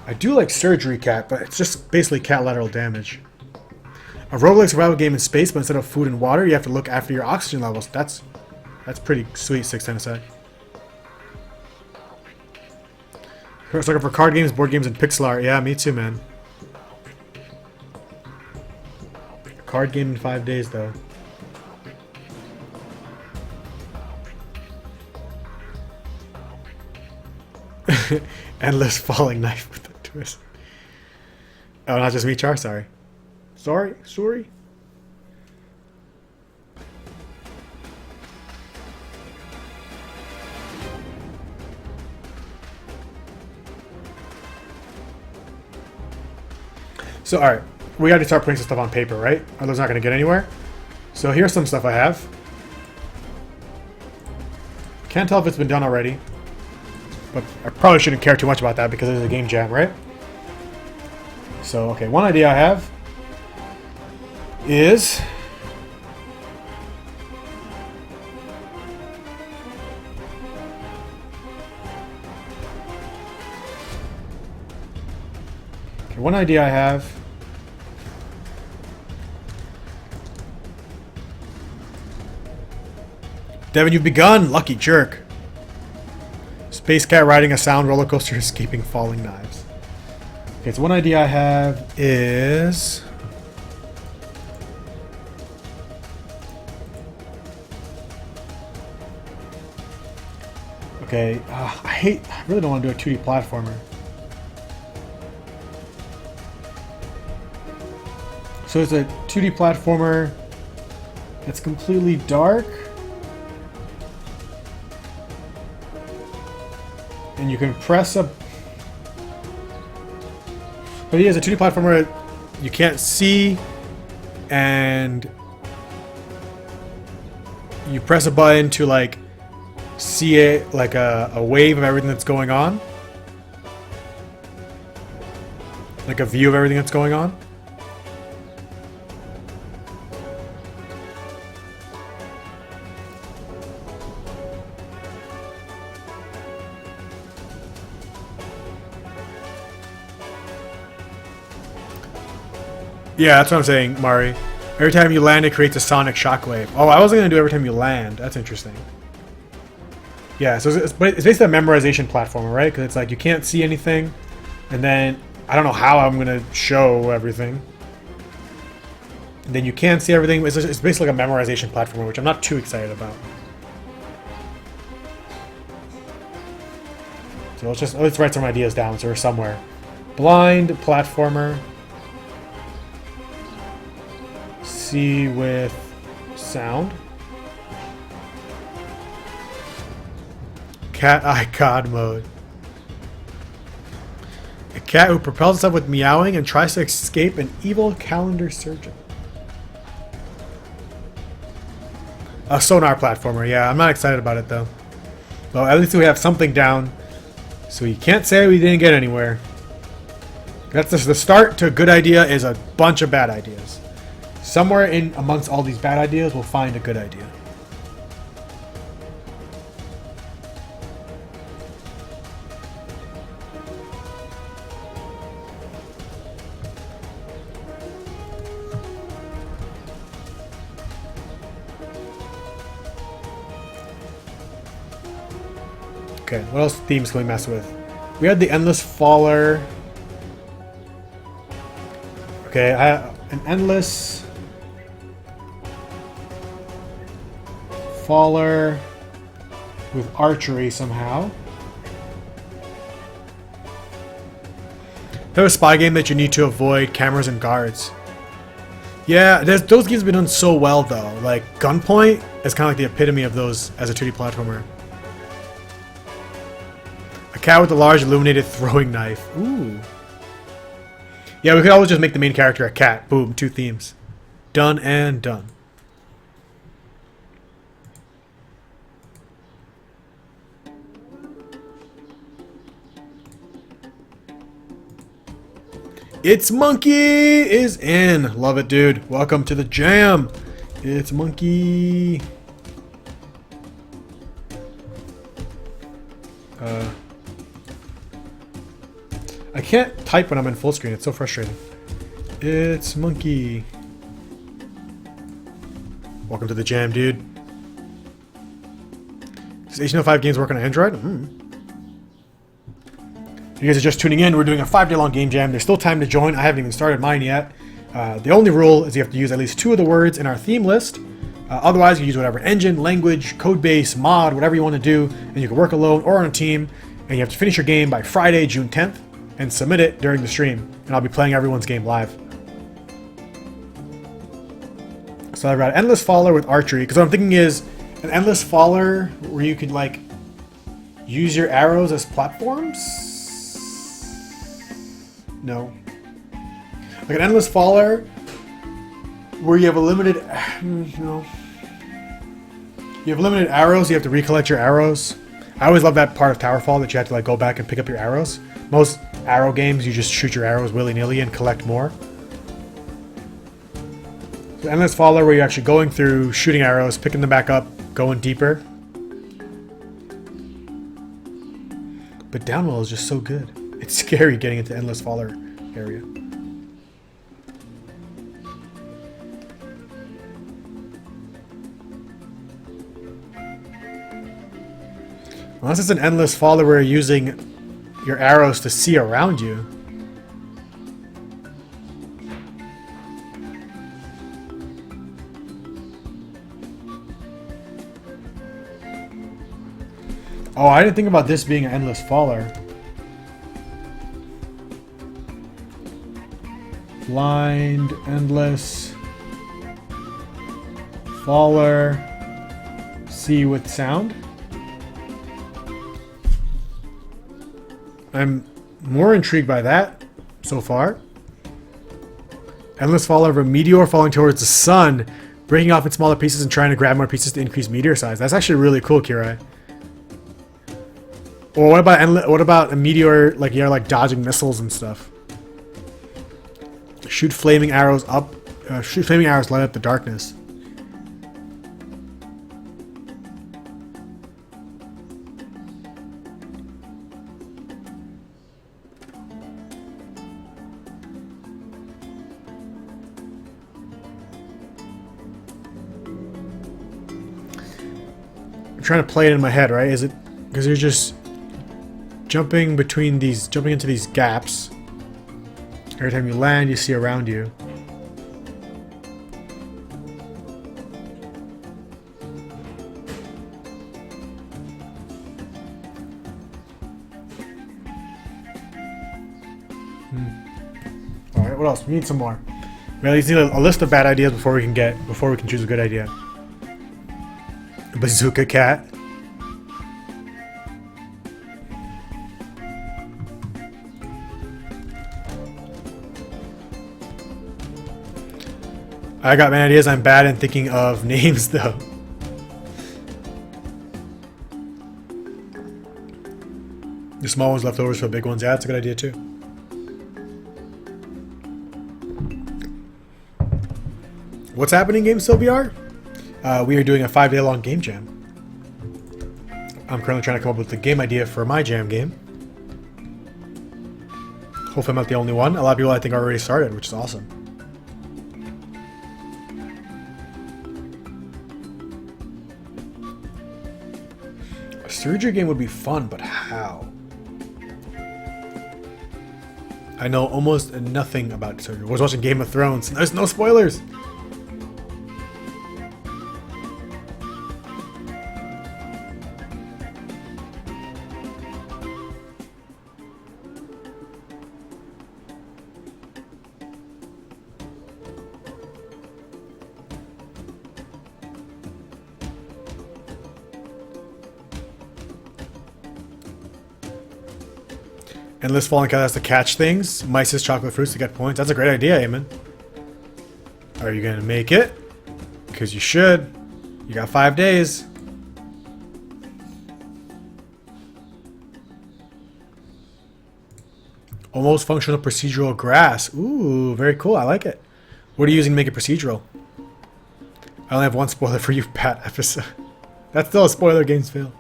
I do like Surgery Cat, but it's just basically cat lateral damage. A roguelike survival game in space, but instead of food and water, you have to look after your oxygen levels. That's pretty sweet, 6 times a sec. I was looking for card games, board games, and pixel art. Yeah, me too, man. A card game in 5 days, though. Endless falling knife with a twist. Oh, not just me, Char. Sorry. Sorry. So, alright. We gotta start putting some stuff on paper, right? Otherwise, not gonna get anywhere. So, here's some stuff I have. Can't tell if it's been done already. But I probably shouldn't care too much about that because it is a game jam, right? So, okay, one idea I have is... Okay, one idea I have... Devin, you've begun! Lucky jerk. Space cat riding a sound roller coaster escaping falling knives. Okay, so one idea I have is... Okay, I really don't want to do a 2D platformer. So it's a 2D platformer that's completely dark. and you can press a... But it is a 2D platformer you can't see, and you press a button to like see it, like a wave of everything that's going on. Like a view of everything that's going on. Yeah, that's what I'm saying, Mari. Every time you land, it creates a sonic shockwave. Oh, I wasn't going to do every time you land. That's interesting. Yeah, so it's basically a memorization platformer, right? Because it's like you can't see anything, and then I don't know how I'm going to show everything. And then you can see everything. It's basically like a memorization platformer, which I'm not too excited about. So let's write some ideas down so we're somewhere. Blind platformer. See with sound. Cat eye god mode. A cat who propels itself with meowing and tries to escape an evil calendar surgeon. A sonar platformer. Yeah, I'm not excited about it though. Well, at least we have something down, so you can't say we didn't get anywhere. That's just the start to a good idea is a bunch of bad ideas. Somewhere in amongst all these bad ideas, we'll find a good idea. Okay, what else themes can we mess with? We had the Endless Faller. Okay, an Endless Faller with archery somehow. They're a spy game that you need to avoid cameras and guards. Yeah, those games have been done so well though. Like Gunpoint is kind of like the epitome of those as a 2D platformer. A cat with a large illuminated throwing knife. Ooh. Yeah, we could always just make the main character a cat. Boom, 2 themes. Done and done. It's Monkey is in. Love it, dude. Welcome to the jam. It's Monkey. I can't type when I'm in full screen. It's so frustrating. It's Monkey. Welcome to the jam, dude. Does H5 games work on Android? If you guys are just tuning in, we're doing a 5-day long game jam. There's still time to join. I haven't even started mine yet. The only rule is you have to use at least 2 of the words in our theme list. Otherwise, you use whatever engine, language, code base, mod, whatever you want to do, and you can work alone or on a team. And you have to finish your game by Friday, June 10th, and submit it during the stream. And I'll be playing everyone's game live. So I've got Endless Faller with archery, because what I'm thinking is an Endless Faller where you could like use your arrows as platforms. No. Like an Endless Faller where you have a limited... No. You have limited arrows, you have to recollect your arrows. I always love that part of Towerfall that you have to like go back and pick up your arrows. Most arrow games, you just shoot your arrows willy-nilly and collect more. So Endless Faller where you're actually going through, shooting arrows, picking them back up, going deeper. But Downwell is just so good. It's scary getting into Endless Faller area. Unless it's an Endless Faller where you're using your arrows to see around you. Oh, I didn't think about this being an Endless Faller. Blind, Endless Faller, see with sound. I'm more intrigued by that so far. Endless fall of a meteor falling towards the sun, breaking off in smaller pieces and trying to grab more pieces to increase meteor size. That's actually really cool, Kirai. Or what about a meteor, like you're like dodging missiles and stuff? Shoot flaming arrows up. Shoot flaming arrows light up the darkness. I'm trying to play it in my head, right? Is it because you're just jumping into these gaps. Every time you land, you see around you. Alright, what else? We need some more. We at least need a list of bad ideas before we can choose a good idea. A bazooka cat. I got many ideas. I'm bad at thinking of names, though. The small ones left over for the big ones. Yeah, that's a good idea, too. What's happening, GameStop VR? We are doing a 5-day long game jam. I'm currently trying to come up with the game idea for my jam game. Hopefully I'm not the only one. A lot of people I think already started, which is awesome. A surgery game would be fun, but how? I know almost nothing about surgery. I was watching Game of Thrones. There's no spoilers! Endless falling cat has to catch things. Mice's chocolate fruits to get points. That's a great idea, Eamon. Are you gonna make it? Because you should. You got 5 days. Almost functional procedural grass. Ooh, very cool. I like it. What are you using to make it procedural? I only have one spoiler for you, Pat episode. That's still a spoiler, games fail.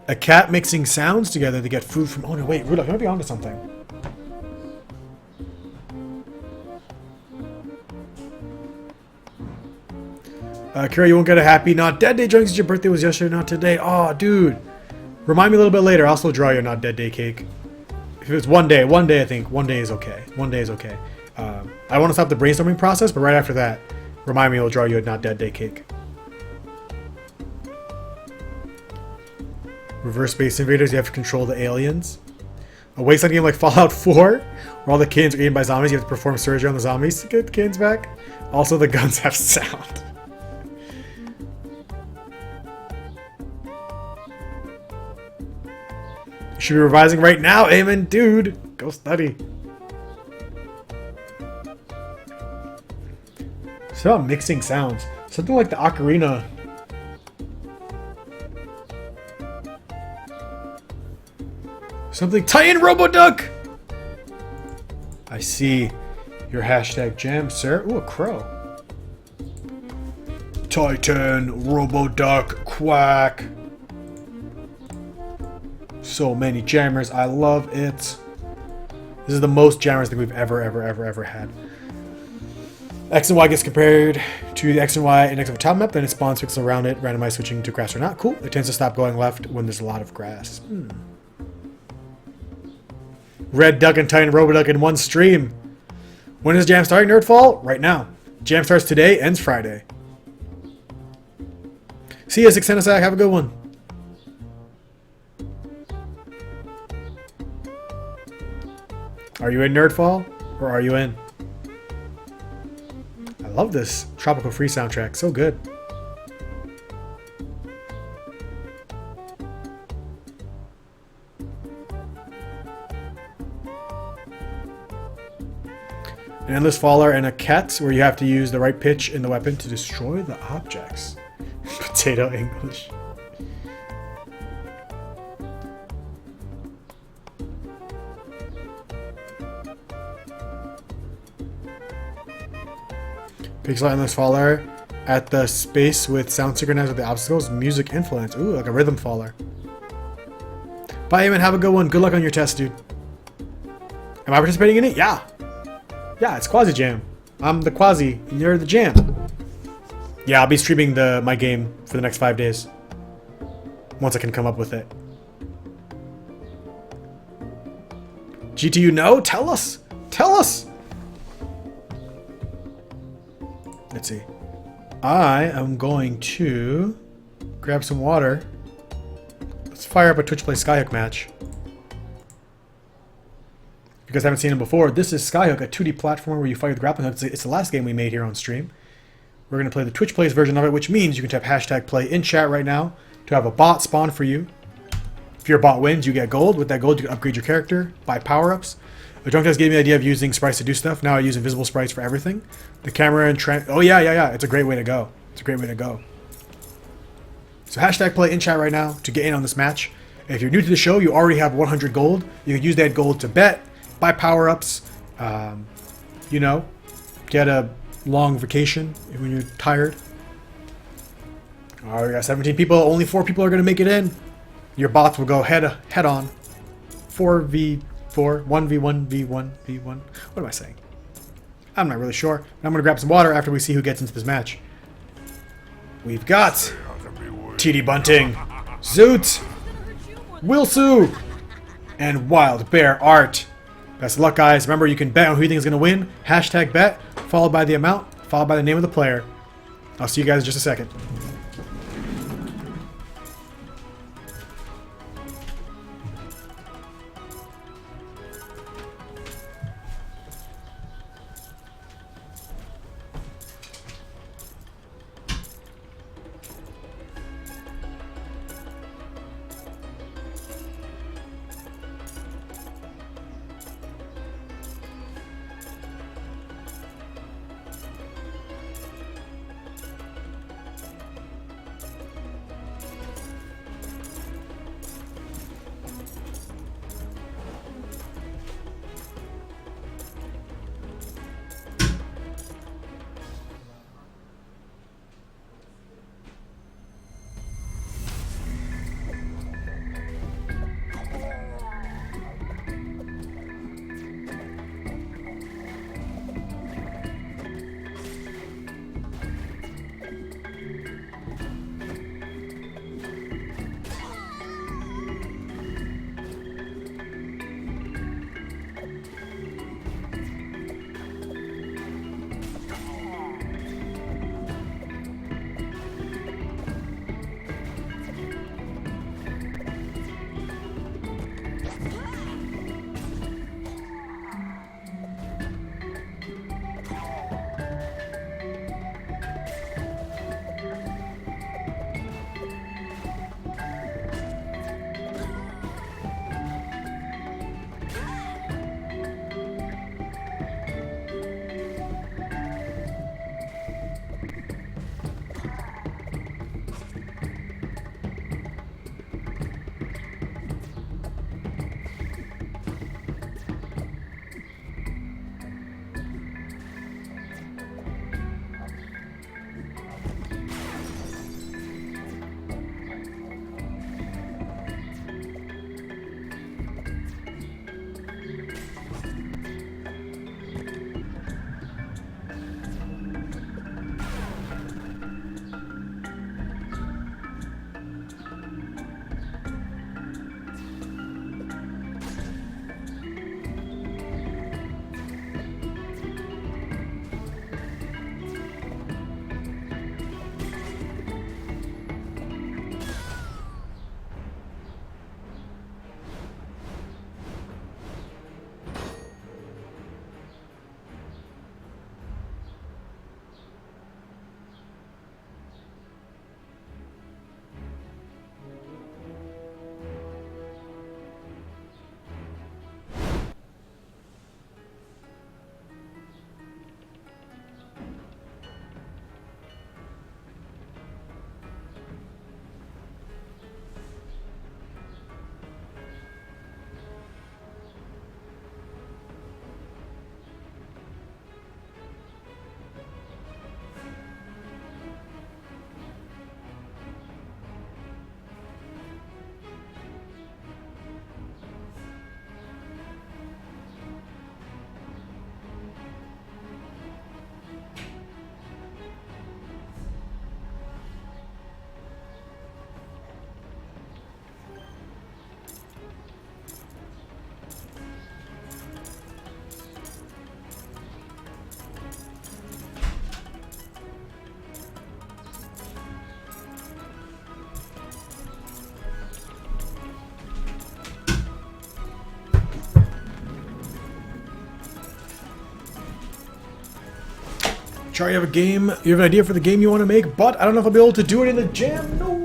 A cat mixing sounds together to get food from... Oh no, wait, Rudolph, you might be onto something. Kira, you won't get a happy Not Dead Day drink since your birthday was yesterday, not today. Oh, dude. Remind me a little bit later. I'll still draw your Not Dead Day cake. If it's one day I think one day is okay. One day is okay. I want to stop the brainstorming process, but right after that, remind me I'll draw you a Not Dead Day cake. Reverse Space Invaders, you have to control the aliens. A wasteland game like Fallout 4, where all the kids are eaten by zombies, you have to perform surgery on the zombies to get the kids back. Also, the guns have sound. You should be revising right now, Eamon. Dude, go study. It's about mixing sounds. Something like the ocarina. Something. Tie-in Roboduck! I see your hashtag jam, sir. Ooh, a crow. Titan Roboduck quack. So many jammers. I love it. This is the most jammers I think we've ever had. X and Y gets compared to the X and Y index of a tile map, then it spawns pixels around it, randomized switching to grass or not. Cool. It tends to stop going left when there's a lot of grass. Red Duck and Titan Roboduck in one stream. When is Jam starting, Nerdfall? Right now. Jam starts today, ends Friday. See ya, Sixtenasac. Have a good one. Are you in Nerdfall? Or are you in? I love this Tropical Free soundtrack. So good. an endless faller, and a cat where you have to use the right pitch in the weapon to destroy the objects. Potato English. Pixel endless faller at the space with sound synchronized with the obstacles. Music influence. Ooh, like a rhythm faller. Bye, Eamon. Have a good one. Good luck on your test, dude. Am I participating in it? Yeah. Yeah, it's QaziJam. I'm the Quasi, and you're the Jam. Yeah, I'll be streaming my game for the next 5 days. Once I can come up with it. GTU, no? Tell us! Tell us! Let's see. I am going to grab some water. Let's fire up a Twitch Play Skyhook match. If you guys haven't seen it before, this is Skyhook, a 2D platformer where you fight with grappling hooks. It's the last game we made here on stream. We're going to play the Twitch Plays version of it, which means you can type hashtag play in chat right now to have a bot spawn for you. If your bot wins, you get gold. With that gold, you can upgrade your character, buy power-ups. The drunk test gave me the idea of using sprites to do stuff. Now I use invisible sprites for everything. The camera and oh yeah. It's a great way to go. It's a great way to go. So hashtag play in chat right now to get in on this match. If you're new to the show, you already have 100 gold. You can use that gold to bet, buy power-ups, you know, get a long vacation when you're tired. Oh, we got 17 people. Only 4 people are going to make it in. Your bots will go head on. 4v4, 1v1v1v1. What am I saying? I'm not really sure. I'm going to grab some water after we see who gets into this match. We've got TD Bunting, Zoot, Wilsu, and Wild Bear Art. Best of luck, guys. Remember, you can bet on who you think is going to win. Hashtag bet, followed by the amount, followed by the name of the player. I'll see you guys in just a second. Charlie, you have a game. You have an idea for the game you want to make, but I don't know if I'll be able to do it in the jam. No.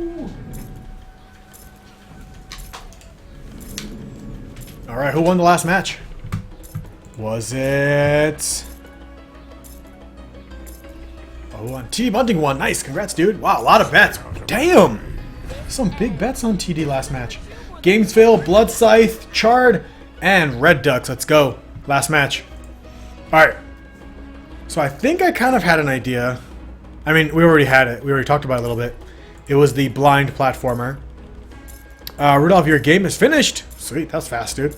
All right, who won the last match? Was it? Oh, on TD Bunting won. Nice, congrats, dude. Wow, a lot of bets. Damn, some big bets on TD last match. Gamesville, Blood Scythe, Chard, and Red Ducks. Let's go. Last match. All right. So I think I kind of had an idea. I mean, we already had it. We already talked about it a little bit. It was the blind platformer. Rudolph, your game is finished. Sweet, that's fast, dude.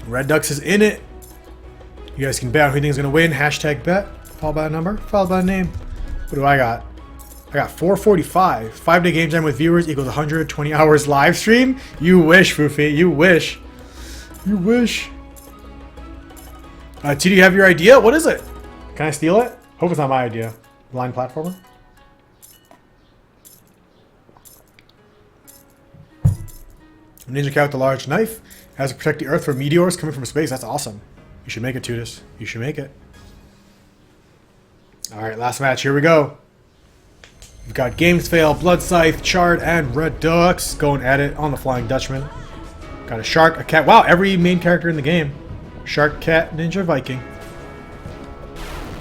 Red Ducks is in it. You guys can bet on who you think is going to win. Hashtag bet. Followed by a number. Followed by a name. What do I got? I got 445. 5-day game time with viewers equals 120 hours live stream. You wish, Foofy. You wish. You wish. T, do you have your idea? What is it? Can I steal it? Hope it's not my idea. Blind platformer. Ninja cat with the large knife has to protect the earth from meteors coming from space. That's awesome. You should make it, Tudis. You should make it. Alright, last match. Here we go. We've got Games Fail, Blood Scythe, Chard, and Red Ducks going at it on the Flying Dutchman. Got a shark, a cat. Wow, every main character in the game. Shark, cat, ninja, Viking.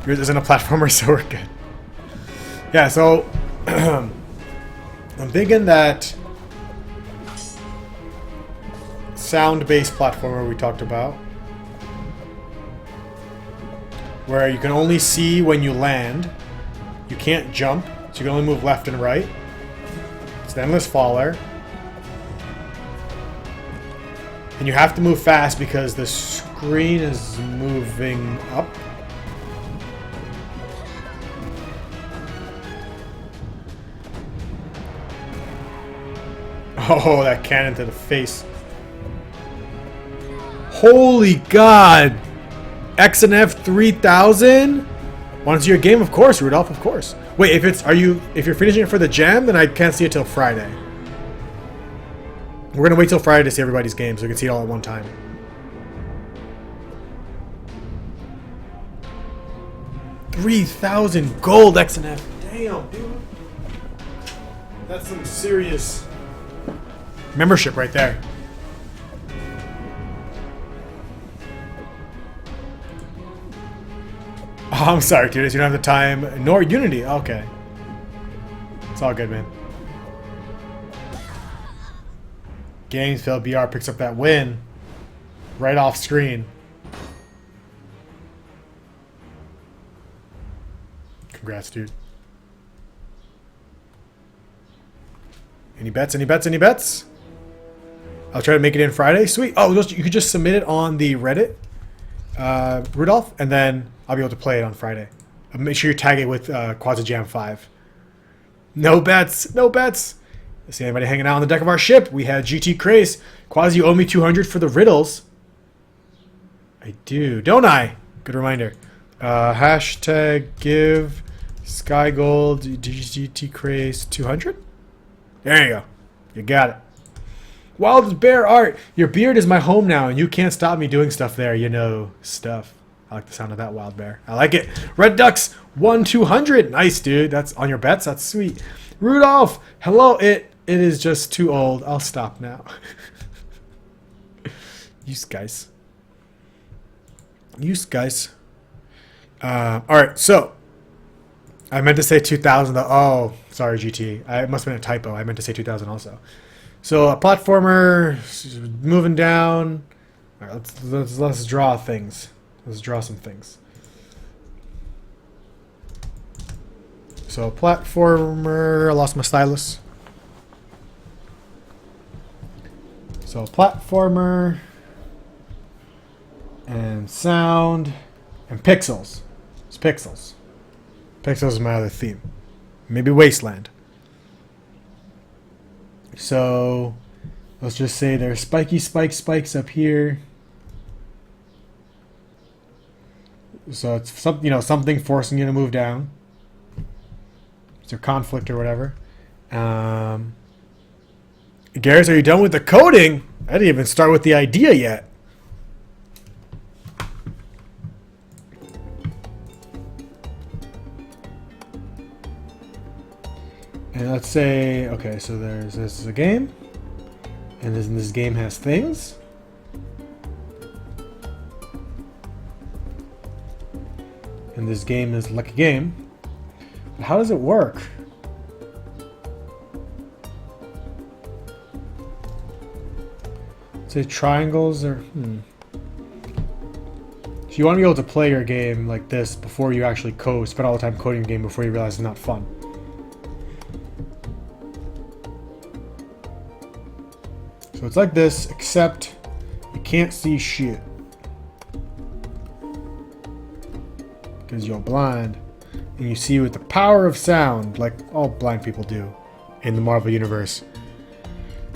Yours isn't a platformer, so we're good. Yeah, so I'm thinking that sound-based platformer we talked about, where you can only see when you land. You can't jump, so you can only move left and right. It's the Endless Faller. And you have to move fast because the screen is moving up. Oh, that cannon to the face. Holy God! X and F 3000? Want to see your game? Of course, Rudolph, of course. Wait, if you're finishing it for the jam, then I can't see it till Friday. We're gonna wait till Friday to see everybody's game so we can see it all at one time. $3,000 gold X and F. Damn, dude. That's some serious membership right there. Oh, I'm sorry, dude. You don't have the time nor Unity. Okay. It's all good, man. Gamesville BR picks up that win right off screen. Congrats, dude. Any bets? Any bets? Any bets? I'll try to make it in Friday. Sweet. Oh, you could just submit it on the Reddit, Rudolph, and then I'll be able to play it on Friday. Make sure you tag it with QaziJam5. No bets. No bets. See anybody hanging out on the deck of our ship? We had GT Craze. Quasi, you owe me 200 for the riddles. I do, don't I? Good reminder. Hashtag give Sky Gold GT Craze 200. There you go. You got it. Wild Bear Art. Your beard is my home now, and you can't stop me doing stuff there. You know stuff. I like the sound of that, Wild Bear. I like it. Red Ducks won 200. Nice, dude. That's on your bets. That's sweet. Rudolph. Hello. It is just too old. I'll stop now. Use guys. Use guys. All right. So I meant to say 2000. Oh, sorry, GT. It must have been a typo. I meant to say 2000 also. So a platformer moving down. All right, let's draw things. Let's draw some things. So platformer. I lost my stylus. So platformer and sound and pixels. It's pixels. Pixels is my other theme. Maybe Wasteland. So let's just say there's spiky spikes up here. So it's something forcing you to move down. It's a conflict or whatever. Garrus, are you done with the coding? I didn't even start with the idea yet. And let's say, okay, so this is a game. And this game has things. And this game is like a game. But how does it work? Say triangles or So you want to be able to play your game like this before you actually code. Spend all the time coding your game before you realize it's not fun. So it's like this, except you can't see shit. Because you're blind. And you see with the power of sound, like all blind people do in the Marvel Universe.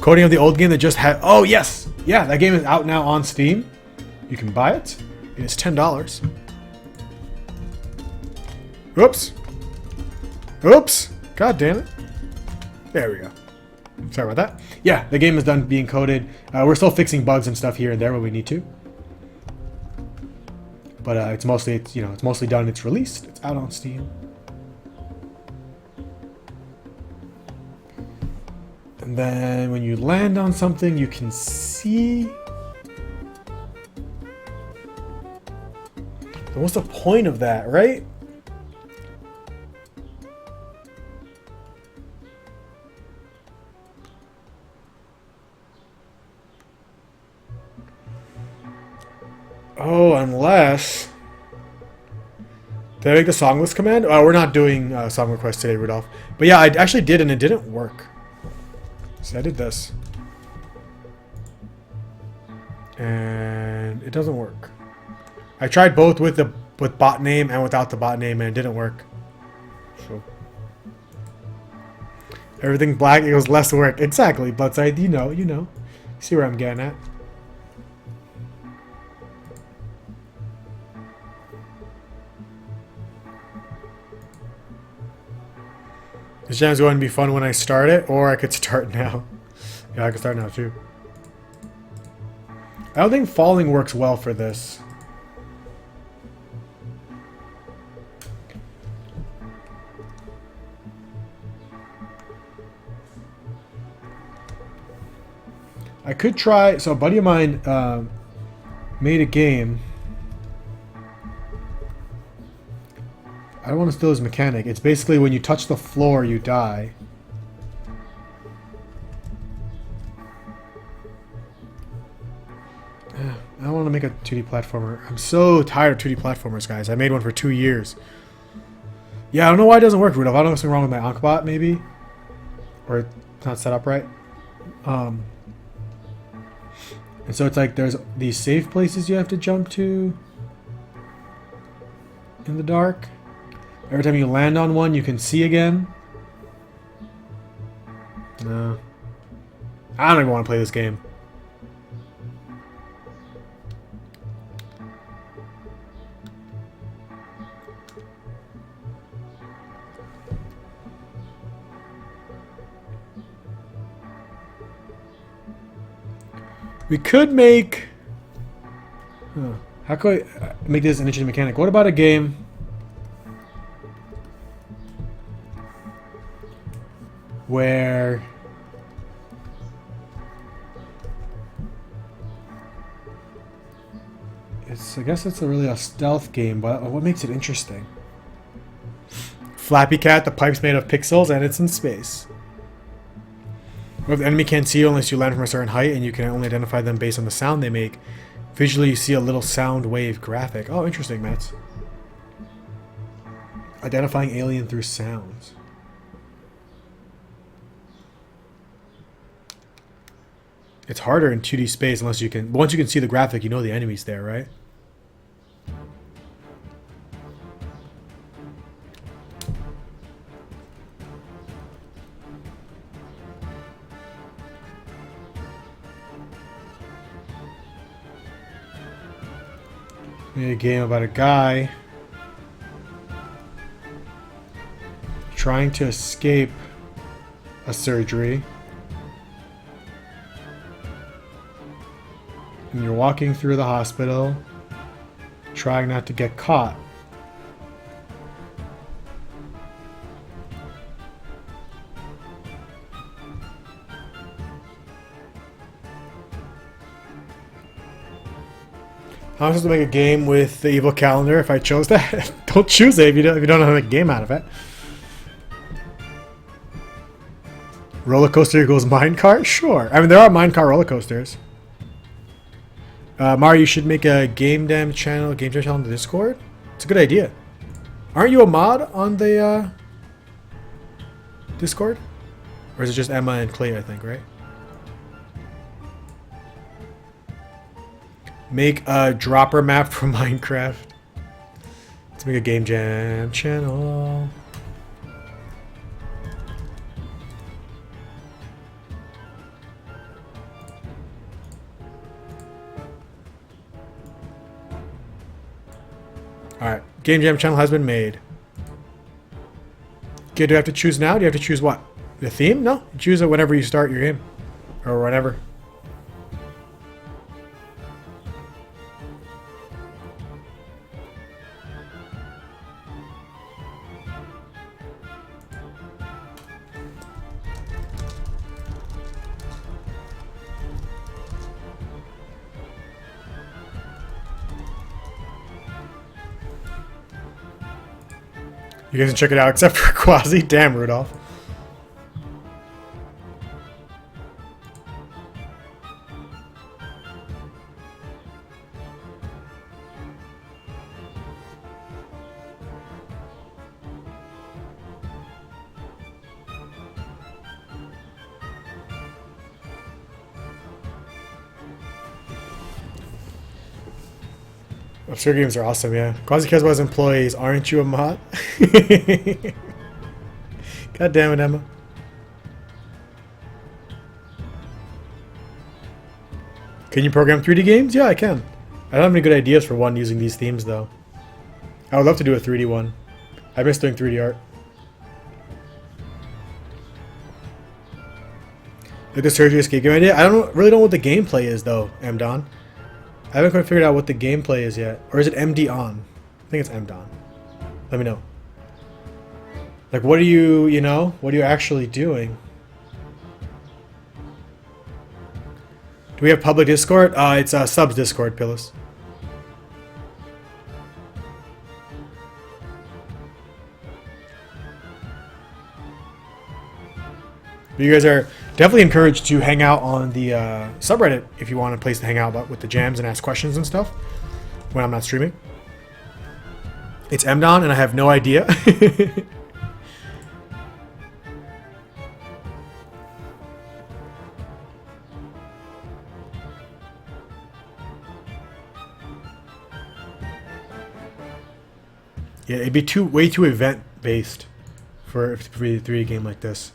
Coding of the old game that just had... Oh, yes! Yeah, that game is out now on Steam. You can buy it. And it's $10. Oops. Oops. God damn it. There we go. Sorry about that. Yeah, the game is done being coded. We're still fixing bugs and stuff here and there when we need to. But it's mostly done. It's released. It's out on Steam. And then when you land on something, you can see. But what's the point of that, right? Oh, unless... Did I make the song list command? Oh, we're not doing song requests today, Rudolph. But yeah, I actually did, and it didn't work. So I did this. And it doesn't work. I tried both with bot name and without the bot name, and it didn't work. So everything black equals less work. Exactly, but you know. See where I'm getting at. This jam's going to be fun when I start it, or I could start now. Yeah, I can start now too. I don't think falling works well for this. I could try. So a buddy of mine made a game. I don't want to steal his mechanic. It's basically when you touch the floor, you die. I don't want to make a 2D platformer. I'm so tired of 2D platformers, guys. I made one for 2 years. Yeah, I don't know why it doesn't work, Rudolph. I don't know what's wrong with my Ankbot, maybe. Or it's not set up right. And so it's like there's these safe places you have to jump to in the dark. Every time you land on one, you can see again. No. I don't even want to play this game. We could make... How could I make this an interesting mechanic? What about a game... where I guess it's really a stealth game, but what makes it interesting? Flappy Cat, the pipe's made of pixels and it's in space. Where the enemy can't see you unless you land from a certain height, and you can only identify them based on the sound they make. Visually, you see a little sound wave graphic. Oh, interesting, Mats. Identifying alien through sounds. It's harder in 2D space unless you can... Once you can see the graphic, you know the enemy's there, right? Made a game about a guy trying to escape a surgery. And you're walking through the hospital, trying not to get caught. I'm supposed to make a game with the evil calendar if I chose that. Don't choose it if you don't know how to make a game out of it. Roller coaster equals minecart? Sure. I mean, there are minecart roller coasters. Mario, you should make a QaziJam channel, QaziJam channel on the Discord. It's a good idea. Aren't you a mod on the Discord? Or is it just Emma and Clay, I think, right? Make a dropper map for Minecraft. Let's make a QaziJam channel. Alright, QaziJam channel has been made. Okay, do I have to choose now? Do you have to choose what? The theme? No, you choose it whenever you start your game. Or whenever. You guys can check it out except for Quasi. Damn, Rudolph. Obscure games are awesome, yeah. Quasi cares about his employees. Aren't you a mod? God damn it, Emma. Can you program 3D games? Yeah, I can. I don't have any good ideas for one using these themes, though. I would love to do a 3D one. I miss doing 3D art. Like the Surgery Escape game idea? I really don't know what the gameplay is, though, MDon. I haven't quite figured out what the gameplay is yet. Or is it MD on? I think it's MDon. Let me know. Like, what are you, what are you actually doing? Do we have public Discord? It's subs Discord, Pillis. But you guys are definitely encouraged to hang out on the subreddit if you want a place to hang out with the jams and ask questions and stuff when I'm not streaming. It's MDon and I have no idea. Yeah, it'd be way too event based for a 3D game like this.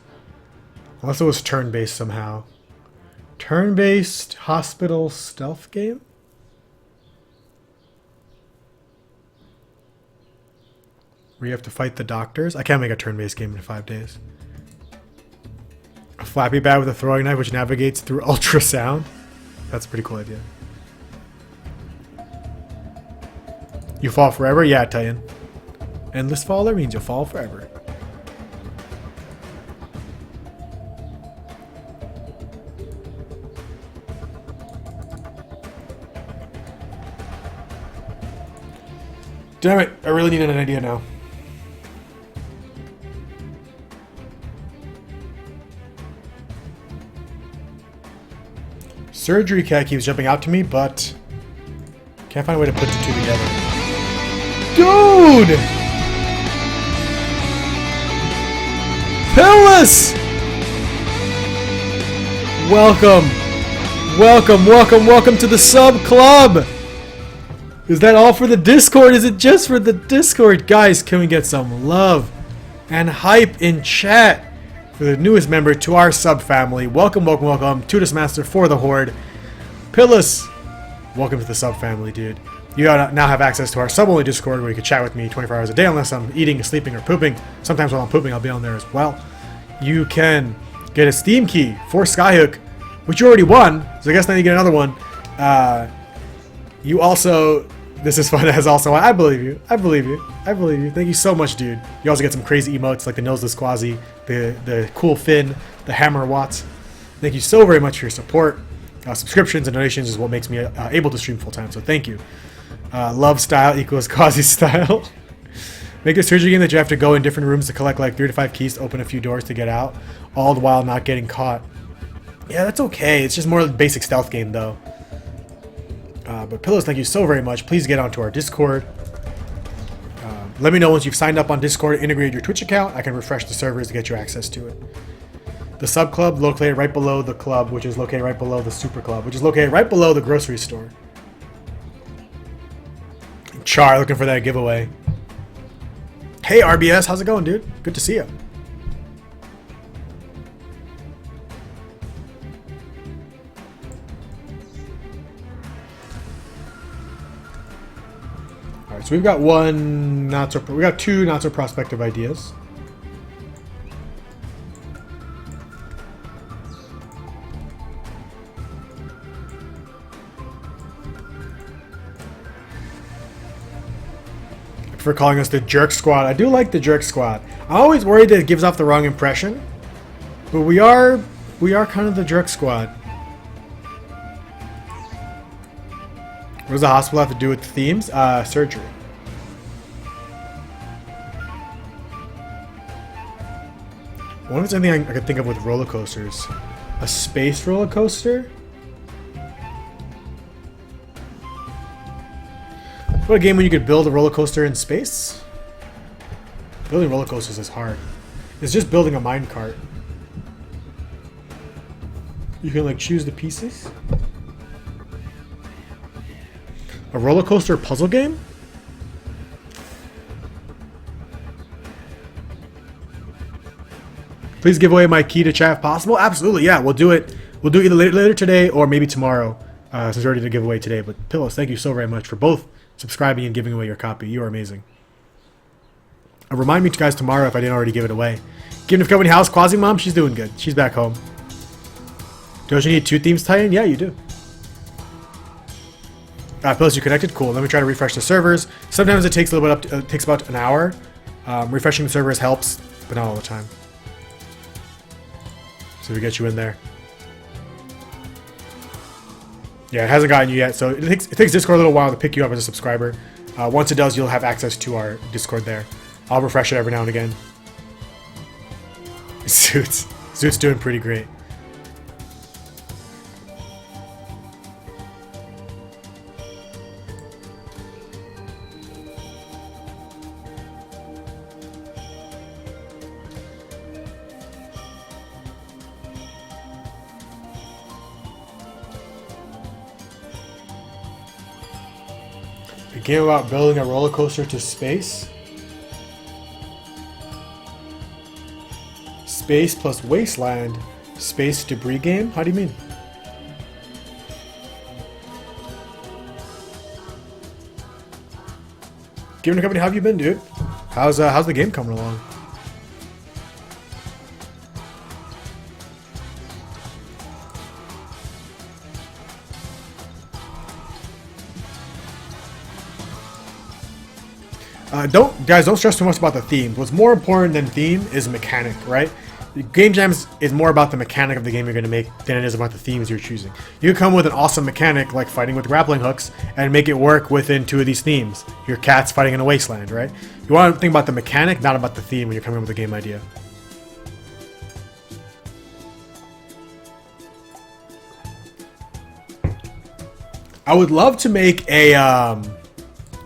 Unless it was turn-based somehow. Turn-based hospital stealth game? Where you have to fight the doctors? I can't make a turn-based game in 5 days. A Flappy Bat with a throwing knife which navigates through ultrasound? That's a pretty cool idea. You fall forever? Yeah, Titan. Endless faller means you'll fall forever. Damn it, I really need an idea now. Surgery Cat keeps jumping out to me, but can't find a way to put the two together. Dude! Pillis! Welcome! Welcome, welcome, welcome to the sub club! Is that all for the Discord? Is it just for the Discord? Guys, can we get some love and hype in chat for the newest member to our sub family? Welcome, welcome, welcome. Tudus Master for the Horde. Pillis, welcome to the sub family, dude. You now have access to our sub-only Discord where you can chat with me 24 hours a day unless I'm eating, sleeping, or pooping. Sometimes while I'm pooping, I'll be on there as well. You can get a Steam key for Skyhook, which you already won, so I guess now you get another one. You also, this is fun as also, I believe you, I believe you, I believe you. Thank you so much, dude. You also get some crazy emotes like the Noseless Quasi, the cool Finn, the Hammer Watts. Thank you so very much for your support. Subscriptions and donations is what makes me able to stream full time, so thank you. Love style equals Quasi style. Make a surgery game that you have to go in different rooms to collect like 3 to 5 keys to open a few doors to get out, all the while not getting caught. Yeah, that's okay. It's just more basic stealth game though. But Pillows, thank you so very much. Please get onto our Discord. Let me know once you've signed up on Discord, integrated your Twitch account. I can refresh the servers to get you access to it. The sub club located right below the club, which is located right below the super club, which is located right below the grocery store. Char looking for that giveaway. Hey RBS, how's it going, dude? Good to see you. All right, so we've got we got 2 not so prospective ideas. For calling us the Jerk Squad. I do like the Jerk Squad. I'm always worried that it gives off the wrong impression, but we are kind of the Jerk Squad. What does the hospital have to do with the themes? Surgery. I wonder if there's anything I could think of with roller coasters. A space roller coaster? What a game when you could build a roller coaster in space? Building roller coasters is hard. It's just building a minecart. You can like choose the pieces. A roller coaster puzzle game? Please give away my key to chat if possible. Absolutely, yeah, we'll do it. We'll do it either later today or maybe tomorrow. Since we're ready to give away today. But Pillows, thank you so very much for both subscribing and giving away your copy. You are amazing. Remind me guys tomorrow if I didn't already give it away. Giving company house, QaziMom, she's doing good. She's back home. Don't you need 2 themes tied in? Yeah, you do. Pillows, you connected? Cool. Let me try to refresh the servers. Sometimes it takes a little bit takes about an hour. Refreshing the servers helps, but not all the time. So we get you in there. Yeah, it hasn't gotten you yet, so it takes Discord a little while to pick you up as a subscriber. Once it does, you'll have access to our Discord there. I'll refresh it every now and again. Suits doing pretty great. A game about building a roller coaster to space. Space plus wasteland. Space debris game? How do you mean? Given the company, how have you been, dude? How's the game coming along? Don't stress too much about the theme. What's more important than theme is mechanic, right? Game Jams is more about the mechanic of the game you're going to make than it is about the themes you're choosing. You can come with an awesome mechanic like fighting with grappling hooks and make it work within 2 of these themes. Your cat's fighting in a wasteland, right? You want to think about the mechanic, not about the theme when you're coming up with a game idea. I would love to make a,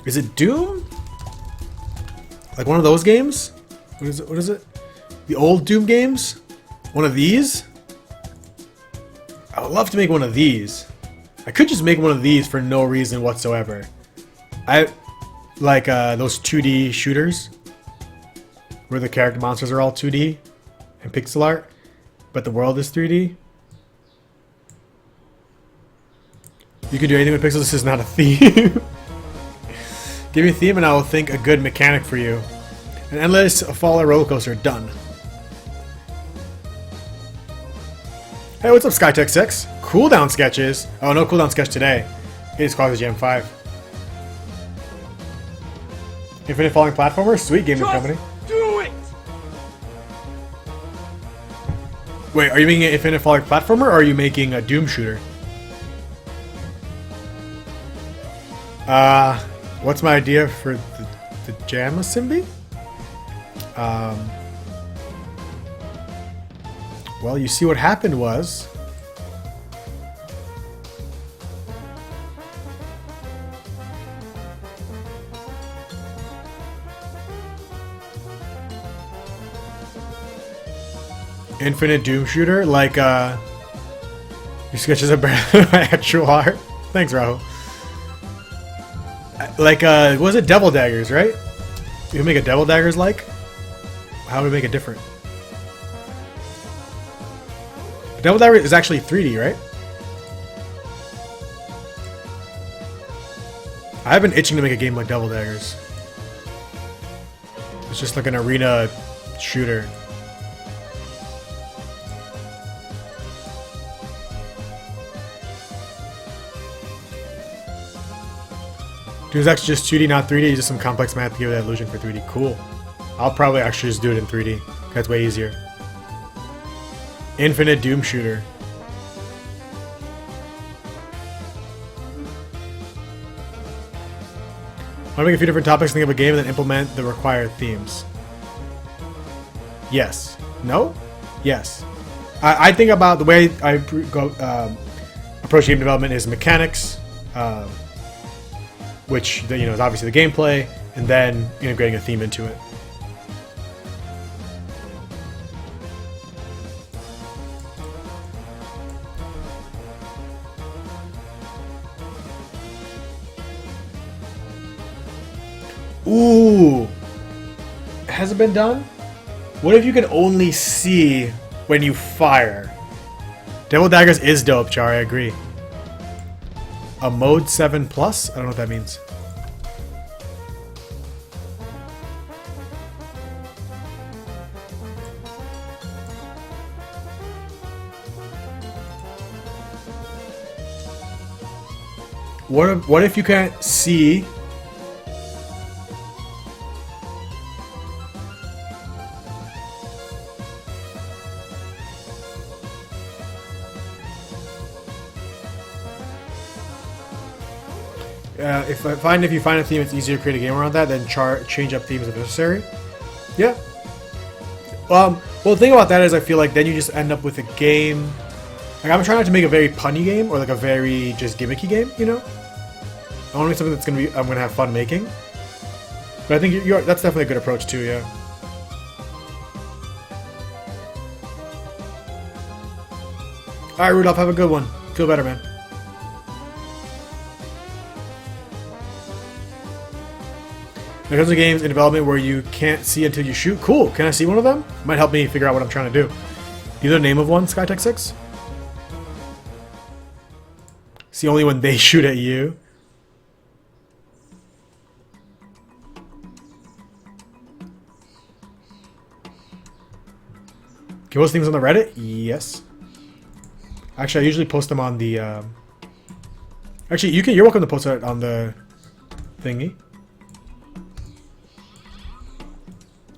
is it Doom? Like one of those games? What is it? The old Doom games? One of these? I would love to make one of these. I could just make one of these for no reason whatsoever. I like those 2D shooters where the character monsters are all 2D and pixel art, but the world is 3D. You can do anything with pixels. This is not a theme. Give me a theme and I will think a good mechanic for you. An endless fall roller coaster. Done. Hey, what's up, SkyTech6? Cooldown sketches. Oh, no cooldown sketch today. It is QaziJam5. Infinite falling platformer. Sweet gaming company. Do it! Wait, are you making an infinite falling platformer or are you making a Doom shooter? What's my idea for the Jam Simbi? Well, you see what happened was... Infinite Doom Shooter, like, your sketches are better than my actual art. Thanks, Rahul. Like, what was it? Devil Daggers, right? You can make a Devil Daggers like? How would we make it different? Devil Dagger is actually 3D, right? I've been itching to make a game like Devil Daggers. It's just like an arena shooter. Dude, it's actually just 2D, not 3D. Just some complex math to give it that illusion for 3D. Cool. I'll probably actually just do it in 3D. That's way easier. Infinite Doom Shooter. I want to make a few different topics, think of a game, and then implement the required themes. Yes. No? Yes. I think about the way I approach game development is mechanics, which is obviously the gameplay, and then integrating a theme into it. Ooh! Has it been done? What if you can only see when you fire? Devil Daggers is dope, Char, I agree. A mode 7 plus? I don't know what that means. What if you can't see? If you find a theme, it's easier to create a game around that. Then change up themes if necessary. Yeah. Well, the thing about that is, I feel like then you just end up with a game. Like, I'm trying not to make a very punny game or like a very just gimmicky game. I want to make something that's I'm gonna have fun making. But I think that's definitely a good approach too. Yeah. All right, Rudolph, have a good one. Feel better, man. There are games in development where you can't see until you shoot. Cool. Can I see one of them? Might help me figure out what I'm trying to do. You know the name of one, Skytech 6? See only when they shoot at you. Can you post things on the Reddit? Yes. Actually, I usually post them on the... Actually, you're welcome to post it on the thingy.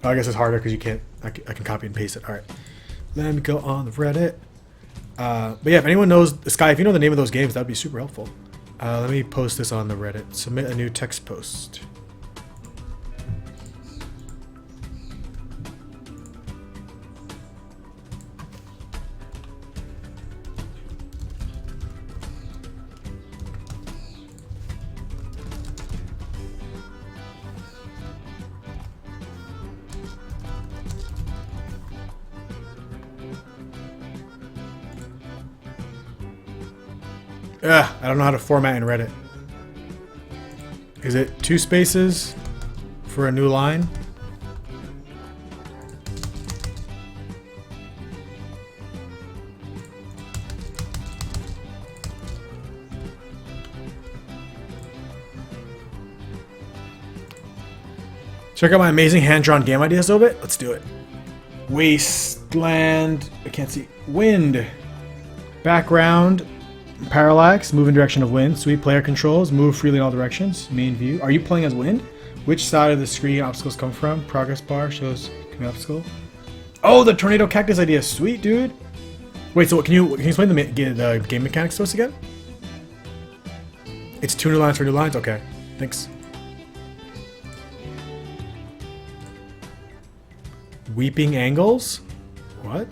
Oh, I guess it's harder because you can't. I can copy and paste it. All right, let me go on the Reddit. But yeah, if anyone knows Sky, if you know the name of those games, that'd be super helpful. Let me post this on the Reddit. Submit a new text post. I don't know how to format in Reddit. Is it 2 spaces for a new line? Check out my amazing hand-drawn game ideas, Obit. Let's do it. Wasteland. I can't see. Wind. Background. Parallax, move in direction of wind. Sweet player controls, move freely in all directions. Main view. Are you playing as wind? Which side of the screen obstacles come from? Progress bar shows coming obstacle. Oh, the tornado cactus idea. Sweet, dude. Wait, so can you explain the game mechanics to us again? It's 2 new lines for new lines? Okay, thanks. Weeping angles? What?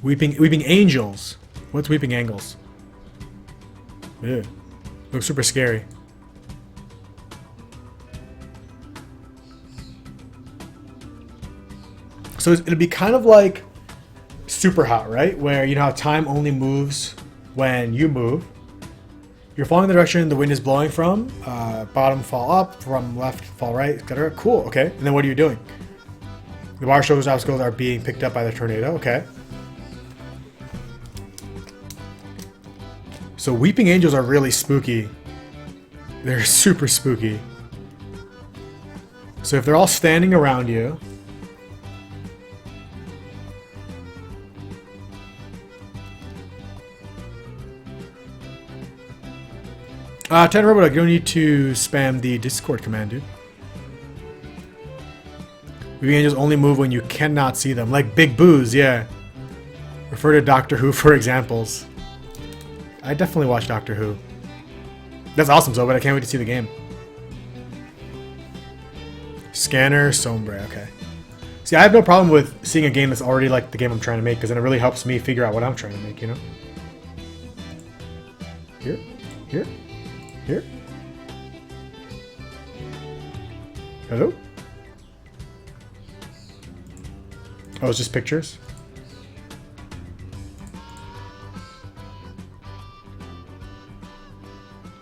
Weeping angels. What's weeping angles? Ew. Looks super scary. So it'll be kind of like Super Hot, right? Where you know how time only moves when you move. You're following the direction the wind is blowing from. Bottom fall up, from left fall right, etc. Cool, okay. And then what are you doing? The bar shows obstacles are being picked up by the tornado, okay. So weeping angels are really spooky. They're super spooky. So if they're all standing around you, Ten Robot, you don't need to spam the Discord command, dude. Weeping angels only move when you cannot see them. Like Big Boos, yeah. Refer to Doctor Who for examples. I definitely watch Doctor Who. That's awesome, but I can't wait to see the game. Scanner, Sombre, okay. See, I have no problem with seeing a game that's already like the game I'm trying to make, because then it really helps me figure out what I'm trying to make, you know? Here, here. Here? Hello? Oh, it's just pictures?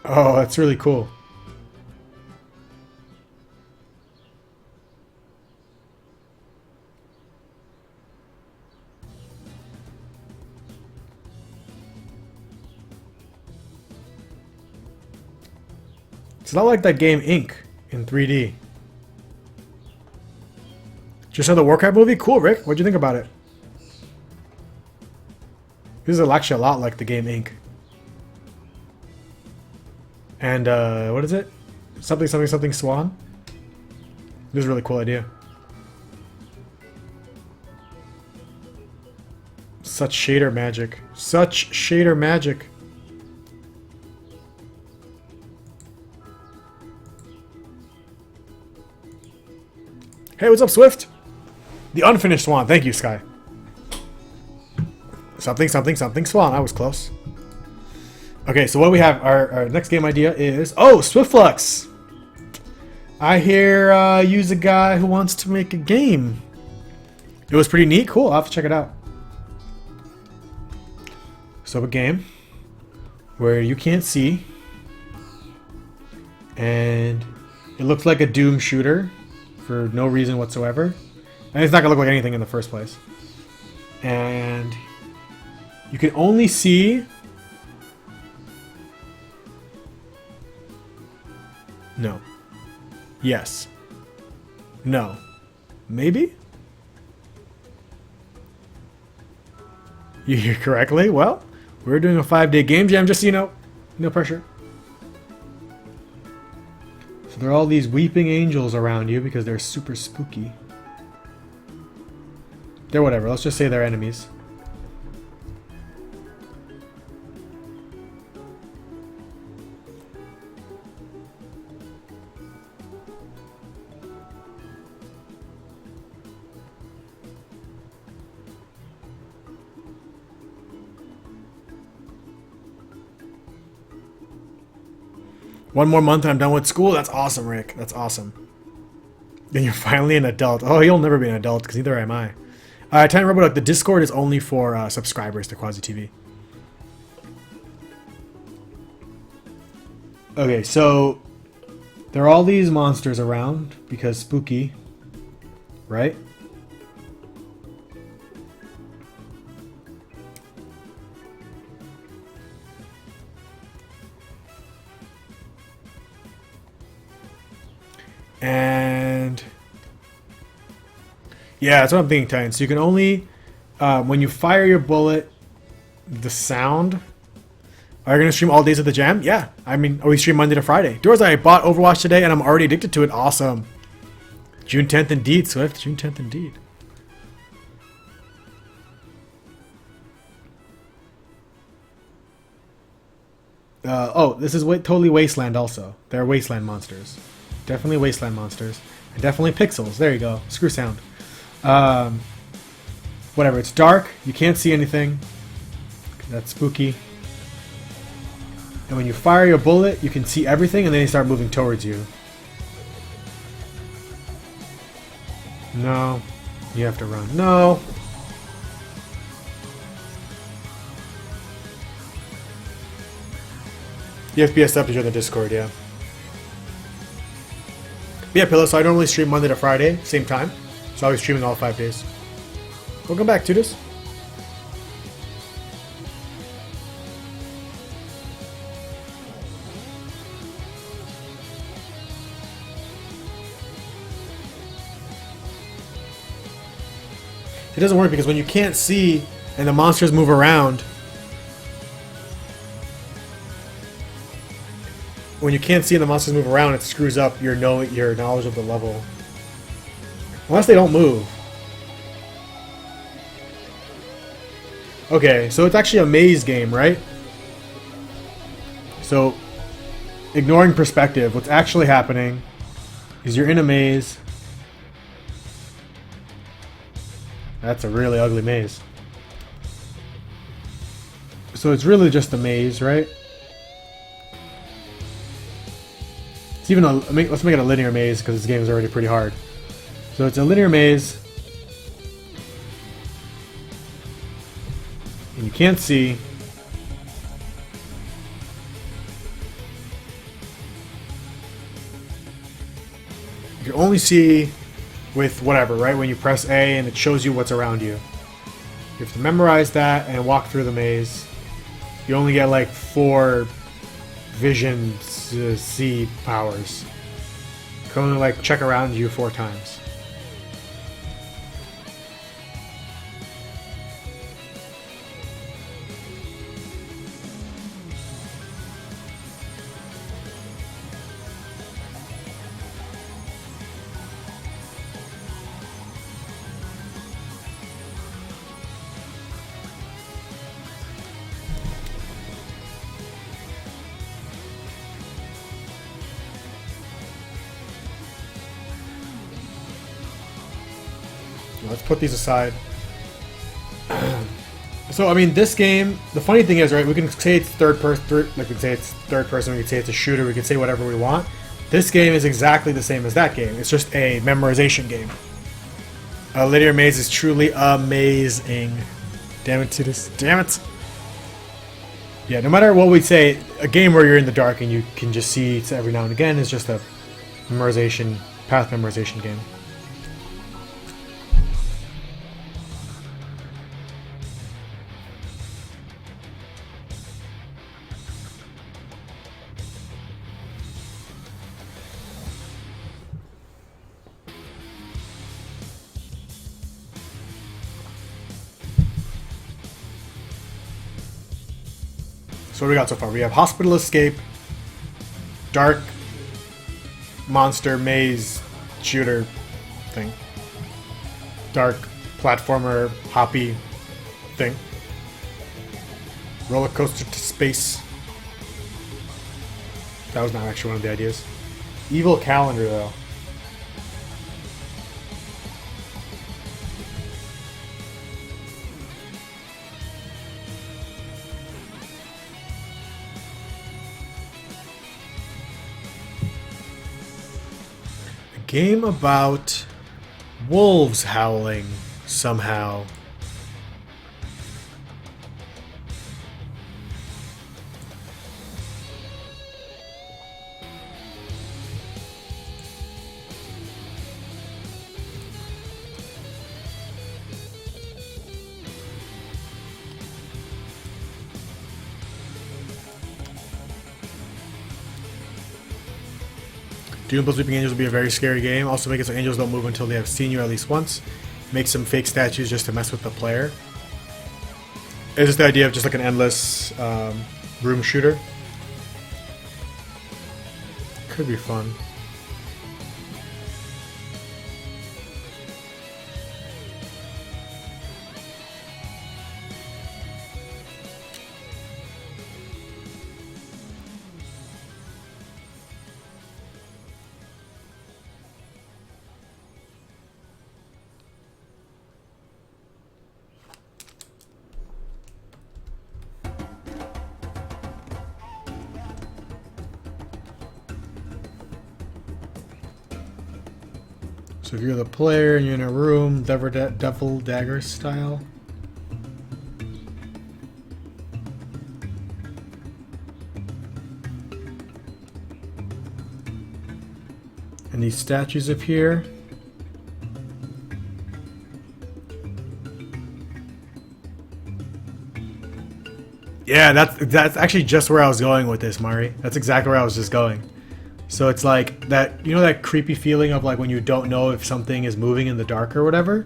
Oh, that's really cool. It's not like that game Ink in 3D. Just saw the Warcraft movie? Cool, Rick. What'd you think about it? This is actually a lot like the game Ink. And, what is it? Something, something, something Swan? This is a really cool idea. Such shader magic. Such shader magic. Hey, what's up, Swift? The unfinished Swan. Thank you, Sky. Something, something, something Swan. I was close. Okay, so what we have, our next game idea is... Oh, Swiftflux! I hear you's a guy who wants to make a game. It was pretty neat. Cool, I'll have to check it out. So a game where you can't see. And it looks like a Doom shooter. For no reason whatsoever. And it's not going to look like anything in the first place. And you can only see... No. Yes. No. Maybe? You hear correctly? Well, we're doing a 5-day game jam, just so you know. No pressure. So there are all these weeping angels around you because they're super spooky. They're whatever. Let's just say they're enemies. One more month and I'm done with school? That's awesome, Rick. That's awesome. Then you're finally an adult. Oh, you'll never be an adult, because neither am I. Tiny Robot, the Discord is only for subscribers to QaziTV. Okay, so there are all these monsters around because spooky, right? And yeah, that's what I'm thinking, Titan. So you can only, when you fire your bullet, the sound. Are you going to stream all days of the jam? Yeah. I mean, we stream Monday to Friday. Doors, I bought Overwatch today and I'm already addicted to it. Awesome. June 10th indeed, Swift. June 10th indeed. Oh, this is totally Wasteland also. They're Wasteland monsters. Definitely Wasteland monsters. And definitely pixels. There you go. Screw sound. Whatever. It's dark. You can't see anything. That's spooky. And when you fire your bullet, you can see everything, and then they start moving towards you. No. You have to run. No. You have to be a sub to join the Discord, yeah. But yeah, Pillow, so I normally stream Monday to Friday, same time. So I'll be streaming all 5 days. Welcome back, Tudis. It doesn't work because when you can't see and the monsters move around, it screws up your knowledge of the level. Unless they don't move. Okay, so it's actually a maze game, right? So, ignoring perspective, what's actually happening is you're in a maze. That's a really ugly maze. So it's really just a maze, right? It's even let's make it a linear maze because this game is already pretty hard. So it's a linear maze. And you can't see. You can only see with whatever, right? When you press A and it shows you what's around you. You have to memorize that and walk through the maze. You only get like 4 vision C powers. You can only like check around you 4 times. Let's put these aside. So, I mean, this game, the funny thing is, right, we can say it's third person, we can say it's third person, we can say it's a shooter, we can say whatever we want. This game is exactly the same as that game. It's just a memorization game. Linear Maze is truly amazing. Damn it, Tudis. Damn it! Yeah, no matter what we say, a game where you're in the dark and you can just see every now and again is just a memorization, path memorization game. So what do we got so far? We have Hospital Escape, Dark Monster Maze Shooter thing, Dark Platformer Hoppy thing, Roller Coaster to Space. That was not actually one of the ideas. Evil Calendar though. Game about wolves howling somehow. Doom Plus Weeping Angels will be a very scary game. Also make it so angels don't move until they have seen you at least once. Make some fake statues just to mess with the player. It's just the idea of just like an endless room shooter. Could be fun. So if you're the player and you're in a room, devil dagger style. And these statues appear. Yeah, that's actually just where I was going with this, Mari. That's exactly where I was just going. So it's like that, you know, that creepy feeling of like when you don't know if something is moving in the dark or whatever?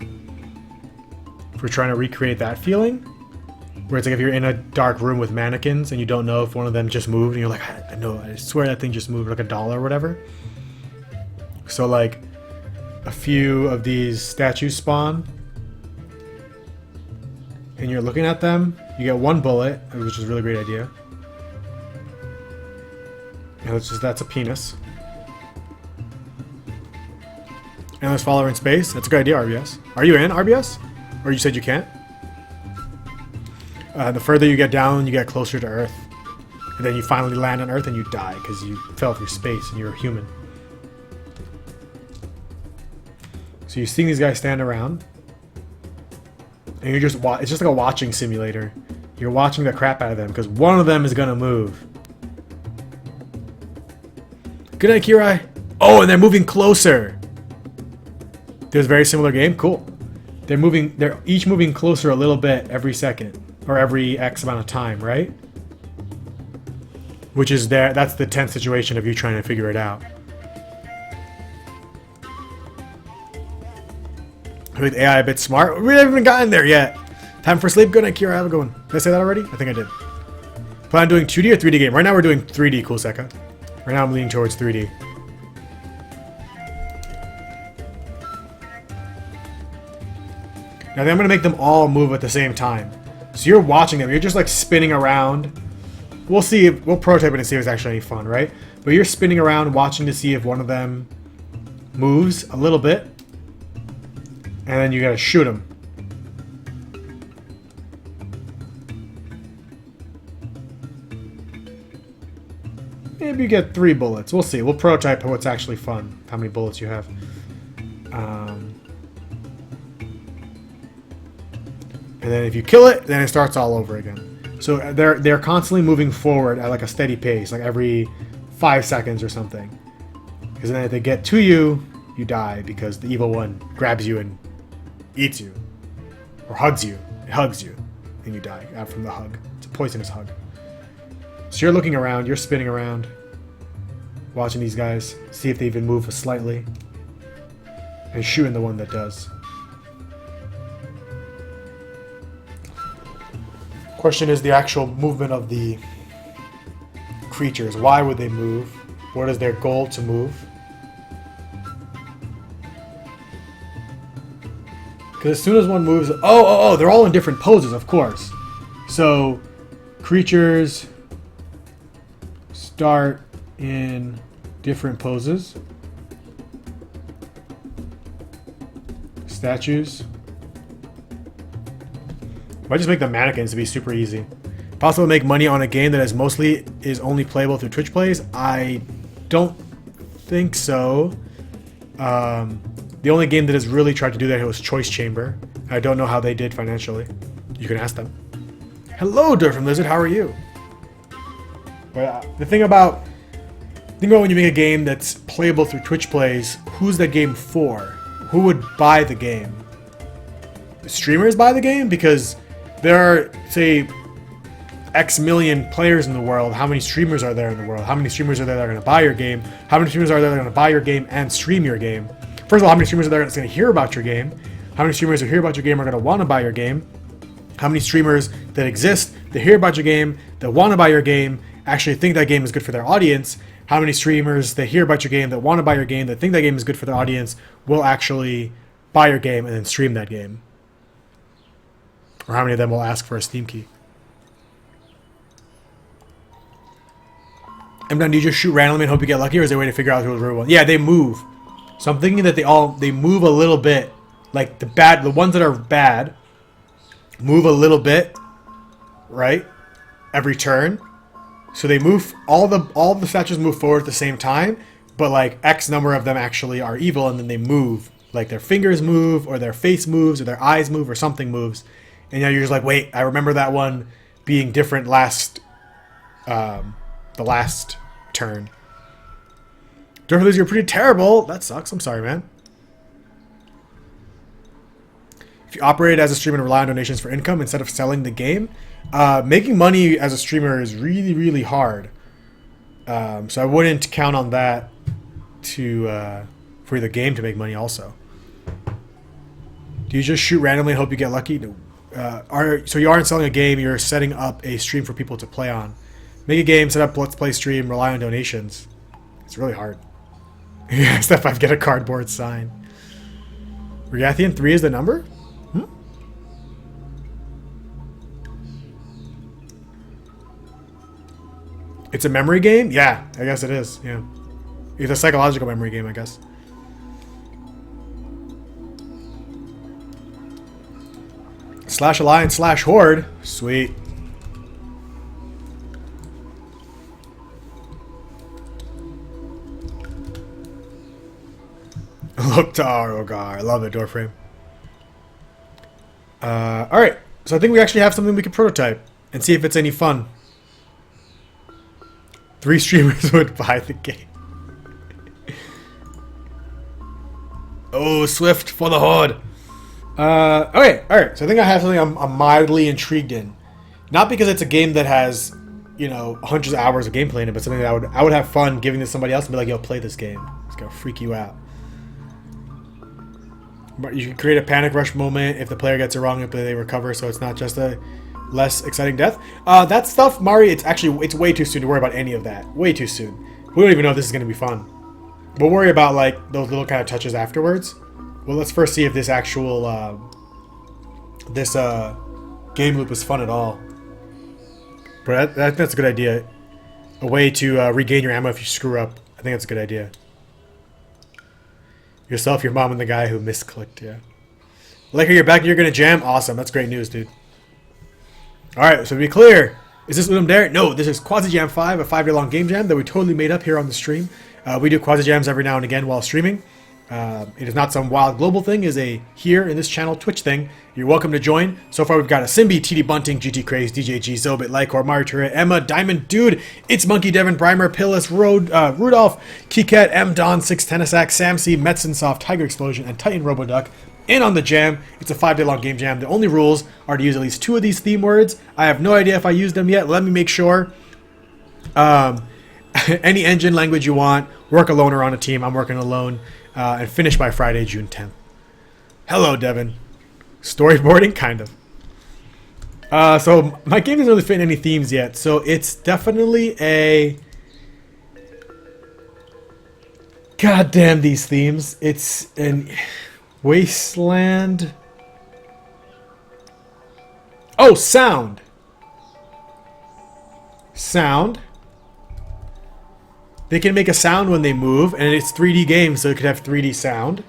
If we're trying to recreate that feeling, where it's like if you're in a dark room with mannequins and you don't know if one of them just moved and you're like, I know, I swear that thing just moved, like a doll or whatever. So like a few of these statues spawn and you're looking at them, you get one bullet, which is a really great idea. And that's a penis. Endless follower in space. That's a good idea, RBS. Are you in, RBS? Or you said you can't? The further you get down, you get closer to Earth. And then you finally land on Earth and you die because you fell through space and you're a human. So you're seeing these guys stand around. And you're just it's just like a watching simulator. You're watching the crap out of them because one of them is gonna move. Good night, Kirai. Oh, and they're moving closer. There's a very similar game. Cool. They're each moving closer a little bit every second. Or every X amount of time, right? Which is that's the tense situation of you trying to figure it out. With AI a bit smart. We haven't even gotten there yet. Time for sleep. Good night, Kira. Have a good one. Did I say that already? I think I did. Plan on doing 2D or 3D game? Right now we're doing 3D, cool Seka. Right now I'm leaning towards 3D. Now then I'm going to make them all move at the same time. So you're watching them. You're just like spinning around. We'll see. We'll prototype it and see if it's actually any fun, right? But you're spinning around watching to see if one of them moves a little bit. And then you got to shoot them. Maybe you get 3 bullets. We'll see. We'll prototype what's actually fun. How many bullets you have. And then if you kill it, then it starts all over again. So they're constantly moving forward at like a steady pace, like every 5 seconds or something. Because then if they get to you, you die because the evil one grabs you and eats you. Or hugs you. It hugs you. And you die out from the hug. It's a poisonous hug. So you're looking around, you're spinning around, watching these guys, see if they even move slightly, and shooting the one that does. Question is the actual movement of the creatures. Why would they move? What is their goal to move? Because as soon as one moves... Oh, they're all in different poses, of course. So, creatures start in different poses. Statues. Might just make the mannequins to be super easy. Possible to make money on a game that is only playable through Twitch plays? I don't think so. The only game that has really tried to do that was Choice Chamber. I don't know how they did financially. You can ask them. Hello, Dirt from Lizard. How are you? But the thing about when you make a game that's playable through Twitch plays, who's that game for? Who would buy the game? The streamers buy the game? Because there are, say, X million players in the world. How many streamers are there in the world? How many streamers are there that are going to buy your game? How many streamers are there that are going to buy your game and stream your game? First of all, how many streamers are there that's going to hear about your game? How many streamers who hear about your game are going to want to buy your game? How many streamers that exist, that hear about your game, that want to buy your game, actually think that game is good for their audience? How many streamers that hear about your game, that want to buy your game, that think that game is good for their audience, will actually buy your game and then stream that game? Or how many of them will ask for a Steam key? And then do you just shoot randomly and hope you get lucky, or is there a way to figure out who's the real one? Yeah, they move. So I'm thinking that they move a little bit. Like the ones that are bad move a little bit, right? Every turn. So they move, all the statues move forward at the same time, but like X number of them actually are evil, and then they move Like their fingers move, or their face moves, or their eyes move, or something moves. And now you're just like, wait, I remember that one being different the last turn. Dorflers, you're pretty terrible. That sucks. I'm sorry, man. If you operate as a streamer and rely on donations for income instead of selling the game, making money as a streamer is really, really hard. So I wouldn't count on that for the game to make money also. Do you just shoot randomly and hope you get lucky? No. So you aren't selling a game, you're setting up a stream for people to play on. Make a game, set up Let's Play stream, rely on donations. It's really hard. Yeah, step 5, get a cardboard sign. Regathian 3 is the number? It's a memory game? Yeah, I guess it is. Yeah. It's a psychological memory game, I guess. Slash Alliance slash Horde. Sweet. Loktar Ogar. I love it, Doorframe. Alright. So I think we actually have something we can prototype and see if it's any fun. 3 streamers would buy the game. Oh, Swift for the Horde. Okay, alright. So I think I have something I'm mildly intrigued in. Not because it's a game that has, you know, hundreds of hours of gameplay in it, but something that I would have fun giving to somebody else and be like, yo, play this game. It's gonna freak you out. But you can create a panic rush moment if the player gets it wrong, if they recover, so it's not just a less exciting death. That stuff, Mari, it's way too soon to worry about any of that. Way too soon. We don't even know if this is gonna be fun. We'll worry about like those little kind of touches afterwards. Well, let's first see if this actual game loop is fun at all. But that's a good idea. A way to regain your ammo if you screw up. I think that's a good idea. Yourself, your mom, and the guy who misclicked. Yeah. Like, you're back and you're gonna jam. Awesome. That's great news, dude. All right. So to be clear, is this Ludum Dare? No, this is QaziJam5, a 5-day long game jam that we totally made up here on the stream. We do QaziJams every now and again while streaming. It is not some wild global thing. It is a here in this channel Twitch thing. You're welcome to join. So far we've got a Simbi, TD Bunting, GT Craze, DJG, Zobit, Lycor, Martura, Emma, Diamond Dude, It's Monkey, Devin, Brimer, Pillis, Rudolph, Kiket, M, Don, 6 Tennisack, Samsey, Metzensoft, Tiger Explosion, and Titan Roboduck. And on the jam, it's a 5-day long game jam. The only rules are to use at least 2 of these theme words. I have no idea if I used them yet. Let me make sure. Any engine language you want. Work alone or on a team. I'm working alone. And finish by Friday, June 10th. Hello, Devin. Storyboarding? Kind of. So my game doesn't really fit in any themes yet. So it's definitely a... God damn these themes. It's an wasteland. Oh, sound. Sound. They can make a sound when they move, and it's 3D game, so it could have 3D sound.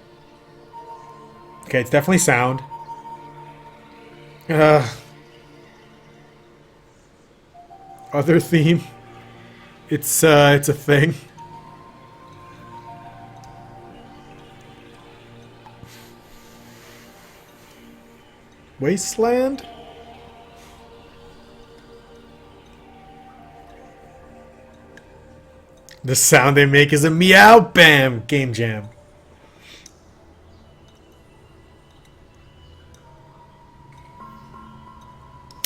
Okay, it's definitely sound. Other theme. It's a thing. Wasteland? The sound they make is a meow bam game jam.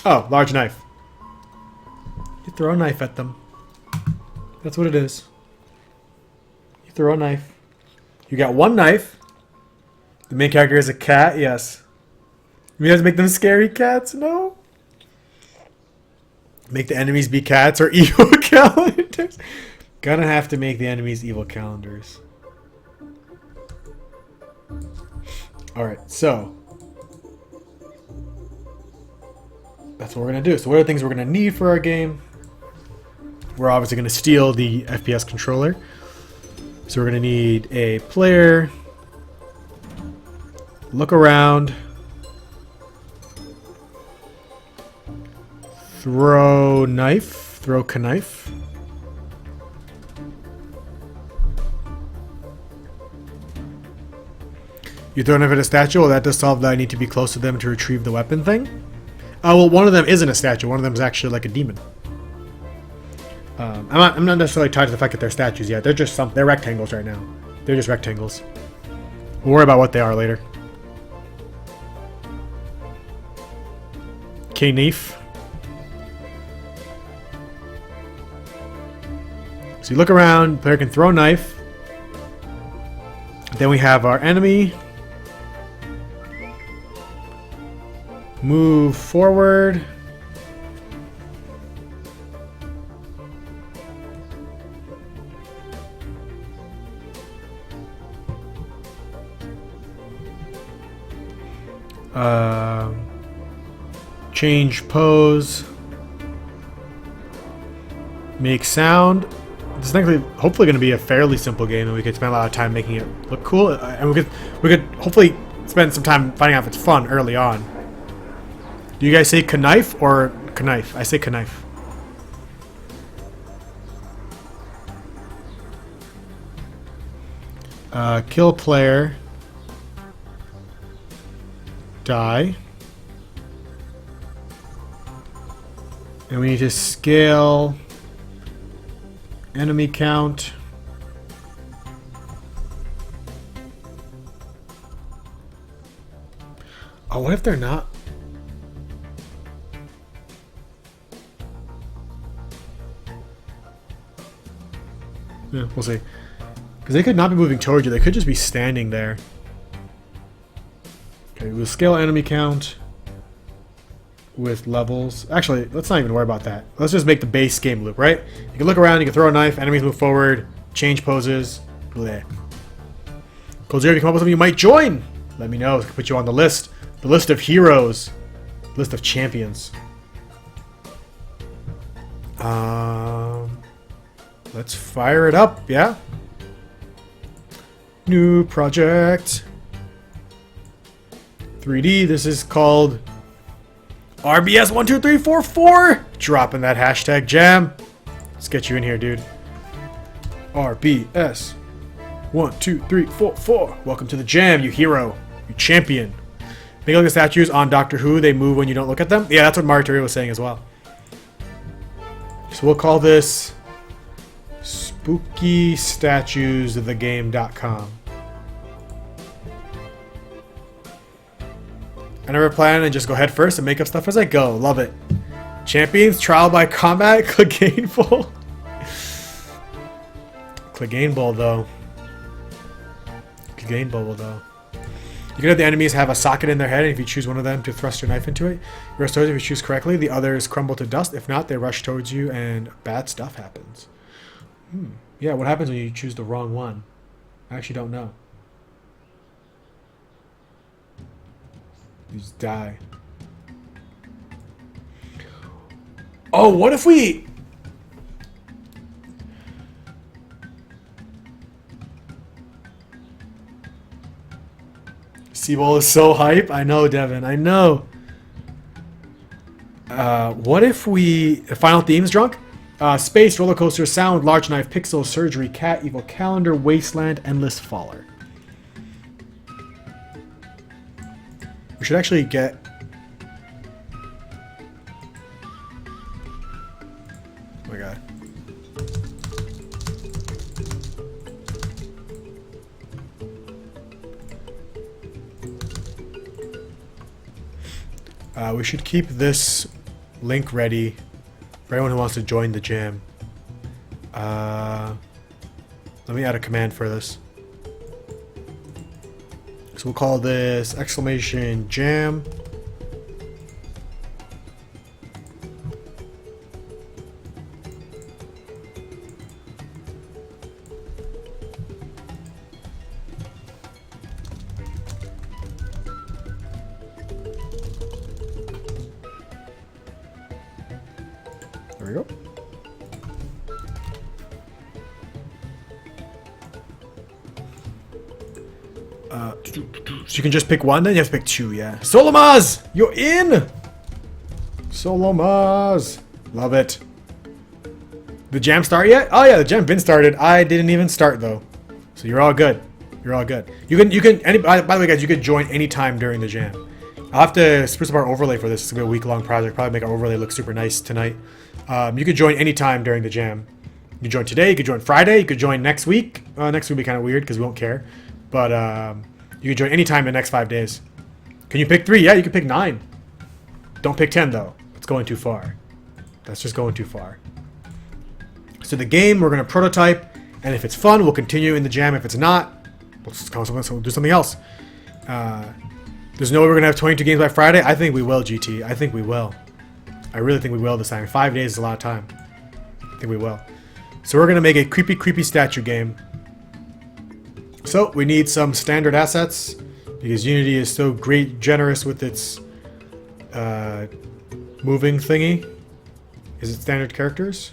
Oh, large knife. You throw a knife at them. That's what it is. You throw a knife. You got one knife. The main character is a cat, yes. You have to make them scary cats? No. Make the enemies be cats or evil calendars. Gonna have to make the enemies evil calendars. Alright, so that's what we're gonna do. So what are the things we're gonna need for our game? We're obviously gonna steal the FPS controller. So we're gonna need a player. Look around. Throw knife. Throw knife. You throw a knife at a statue? Well, that does solve that I need to be close to them to retrieve the weapon thing. Well, one of them isn't a statue. One of them is actually like a demon. I'm not necessarily tied to the fact that they're statues yet. They're just they're rectangles right now. They're just rectangles. We'll worry about what they are later. Knife. So you look around, player can throw a knife. Then we have our enemy. Move forward. Change pose. Make sound. This is hopefully going to be a fairly simple game, and we could spend a lot of time making it look cool. And we could hopefully spend some time finding out if it's fun early on. Do you guys say knife or knife? I say knife. Kill player. Die. And we need to scale enemy count. Oh, what if they're not? Yeah, we'll see. Because they could not be moving towards you. They could just be standing there. Okay, we'll scale enemy count with levels. Actually, let's not even worry about that. Let's just make the base game loop, right? You can look around, you can throw a knife, enemies move forward, change poses. Bleh. Cold, if you come up with something you might join, let me know. I can put you on the list. The list of heroes. List of champions. Let's fire it up, yeah? New project. 3D, this is called RBS12344. Dropping that hashtag jam. Let's get you in here, dude. RBS12344. Welcome to the jam, you hero, you champion. Make a look at statues on Doctor Who. They move when you don't look at them. Yeah, that's what Martyria was saying as well. So we'll call this SpookyStatuesTheGame.com. I never plan and just go head first and make up stuff as I go. Love it. Champions, trial by combat, Clegane. Clegane Bowl, though. Clegane Bowl, though. You can have the enemies have a socket in their head, and if you choose one of them to thrust your knife into it, you rush towards it. If you choose correctly, the others crumble to dust. If not, they rush towards you, and bad stuff happens. Yeah, what happens when you choose the wrong one? I actually don't know. You just die. Oh, what if we... Seabowl is so hype. I know, Devin. I know. What if we... Final themes drunk? Space, roller coaster, sound, large knife, pixel, surgery, cat, evil calendar, wasteland, endless faller. We should actually get... Oh my god. We should keep this link ready for anyone who wants to join the jam. Let me add a command for this. So we'll call this !jam. There we go. So you can just pick one, then you have to pick two, yeah. Solomaz! You're in! Solomaz! Love it. The jam start yet? Oh yeah, the jam been started. I didn't even start though. So you're all good. You're all good. You can. By the way, guys, you can join anytime during the jam. I'll have to spruce up our overlay for this. It's gonna be a week-long project. Probably make our overlay look super nice tonight. You could join anytime during the jam. You can join today. You could join Friday. You could join next week. Next week will be kind of weird because we won't care. But you can join anytime in the next 5 days. Can you pick 3? Yeah, you can pick 9. Don't pick 10 though. It's going too far. That's just going too far. So the game we're gonna prototype, and if it's fun, we'll continue in the jam. If it's not, we'll do something else. There's no way we're going to have 22 games by Friday. I think we will, GT. I think we will. I really think we will this time. 5 days is a lot of time. I think we will. So we're going to make a creepy, creepy statue game. So we need some standard assets because Unity is so great, generous with its moving thingy. Is it standard characters?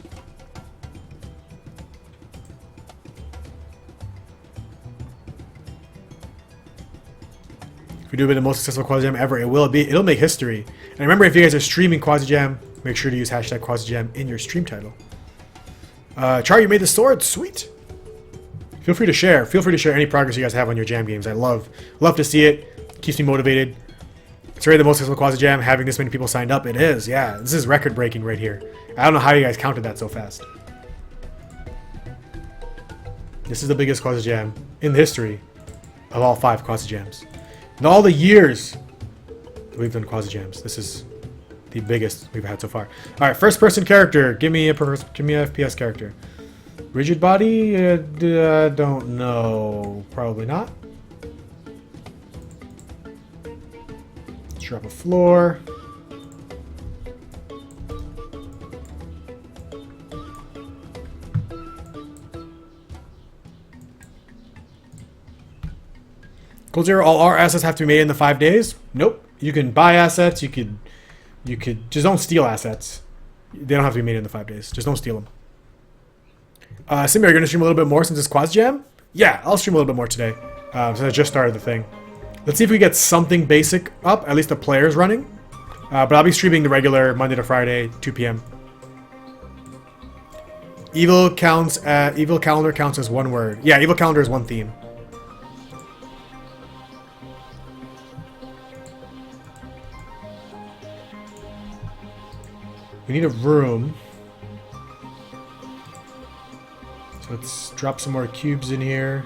If we do it the most successful QaziJam ever, it'll make history. And remember, if you guys are streaming QaziJam, make sure to use hashtag QaziJam in your stream title. Char, you made the sword, sweet. Feel free to share. Feel free to share any progress you guys have on your jam games. I love to see it. Keeps me motivated. It's already the most successful QaziJam. Having this many people signed up, it is. Yeah, this is record breaking right here. I don't know how you guys counted that so fast. This is the biggest QaziJam in the history of all 5 QaziJams. In all the years that we've done QaziJams, this is the biggest we've had so far. All right, first person character. Give me a FPS character. Rigid body? Don't know. Probably not. Let's drop a floor. Cold Zero, all our assets have to be made in the 5 days? Nope. You can buy assets. You could just don't steal assets. They don't have to be made in the 5 days. Just don't steal them. Simmy, are you going to stream a little bit more since it's QaziJam? Yeah, I'll stream a little bit more today. Since I just started the thing. Let's see if we get something basic up. At least the players running. But I'll be streaming the regular Monday to Friday, 2 p.m. Evil calendar counts as one word. Yeah, evil calendar is one theme. We need a room. So let's drop some more cubes in here.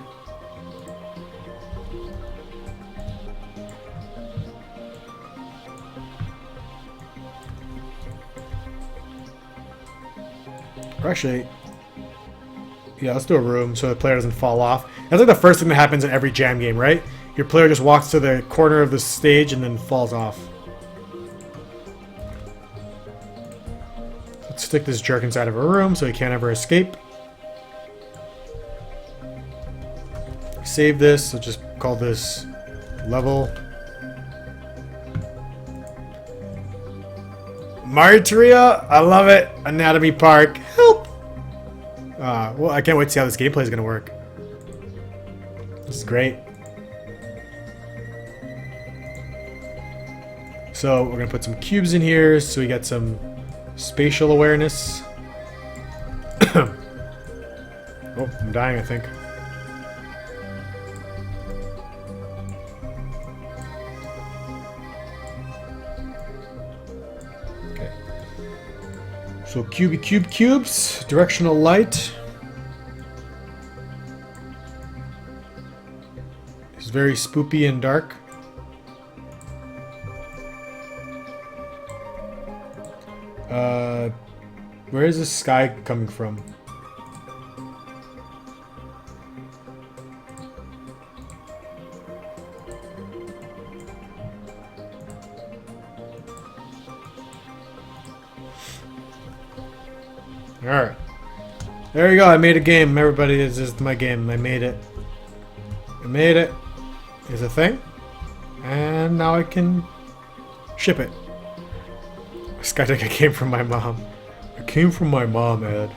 Or actually, yeah, let's do a room so the player doesn't fall off. That's like the first thing that happens in every jam game, right? Your player just walks to the corner of the stage and then falls off. Let's stick this jerk inside of a room so he can't ever escape. Save this, so just call this level. Martyria, I love it. Anatomy Park, help! Well, I can't wait to see how this gameplay is going to work. This is great. So we're going to put some cubes in here so we get some spatial awareness. Oh, I'm dying, I think. Okay. So cubes, directional light. It's very spoopy and dark. Where is the sky coming from? Alright. There you go, I made a game, everybody. This is my game. I made it. I made it. It's a thing. And now I can ship it. Skydeck came from my mom. It came from my mom, Ed.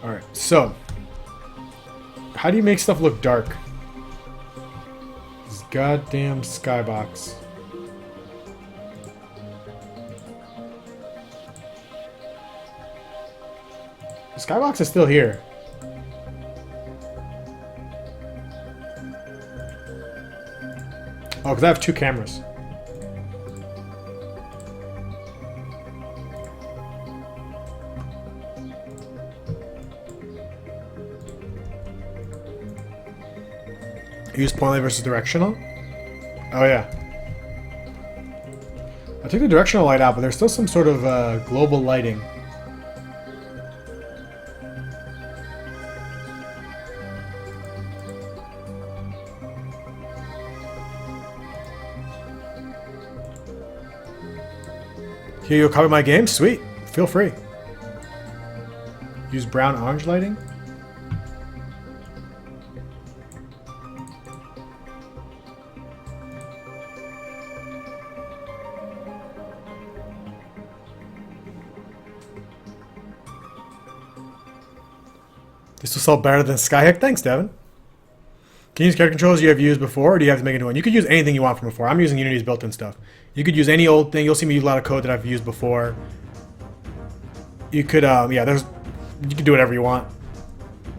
Alright, so. How do you make stuff look dark? This goddamn skybox. The skybox is still here. Oh, because I have 2 cameras. Use point light versus directional? Oh yeah. I took the directional light out, but there's still some sort of global lighting. Here, you'll copy my game? Sweet. Feel free. Use brown orange lighting? This will sell better than Skyhook. Thanks, Devin. Can you use character controls you have used before, or do you have to make a new one? You could use anything you want from before. I'm using Unity's built-in stuff. You could use any old thing. You'll see me use a lot of code that I've used before. You could, yeah, you can do whatever you want.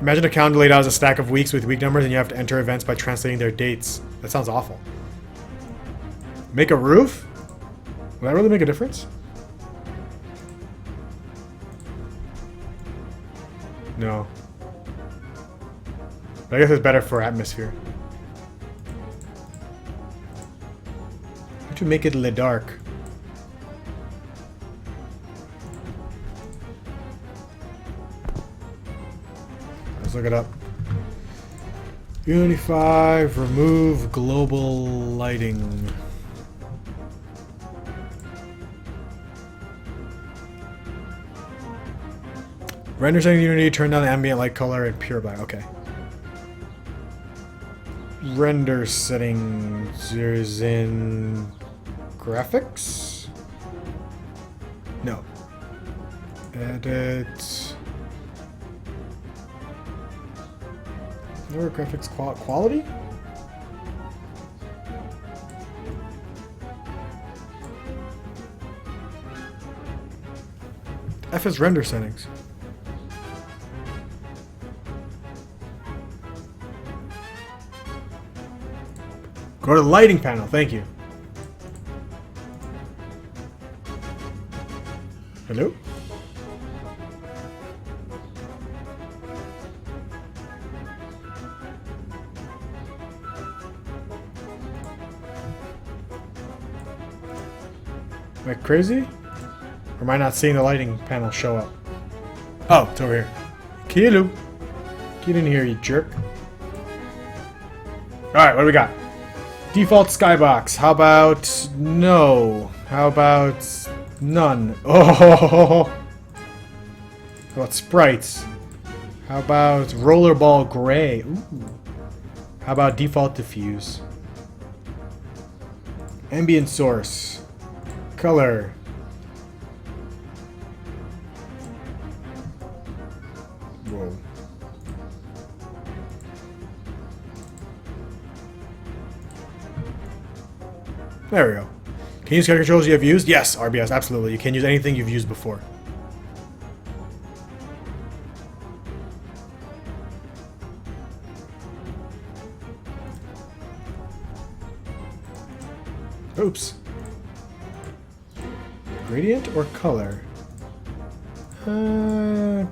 Imagine a calendar laid out as a stack of weeks with week numbers, and you have to enter events by translating their dates. That sounds awful. Make a roof? Will that really make a difference? No. But I guess it's better for atmosphere. How to make it in the dark? Let's look it up. Unity 5, remove global lighting. Render setting Unity, turn down the ambient light color and pure black. Okay. Render settings is in graphics? No. Edit. Lower graphics quality? F is render settings. Go to the lighting panel, thank you. Hello? Am I crazy? Or am I not seeing the lighting panel show up? Oh, it's over here. Hello. Get in here, you jerk. Alright, what do we got? Default skybox. How about no? How about none? Oh! How about sprites? How about rollerball gray? Ooh. How about default diffuse? Ambient source. Color. Whoa. There we go. Can you use character controls you have used? Yes, RBS, absolutely. You can use anything you've used before. Oops. Gradient or color?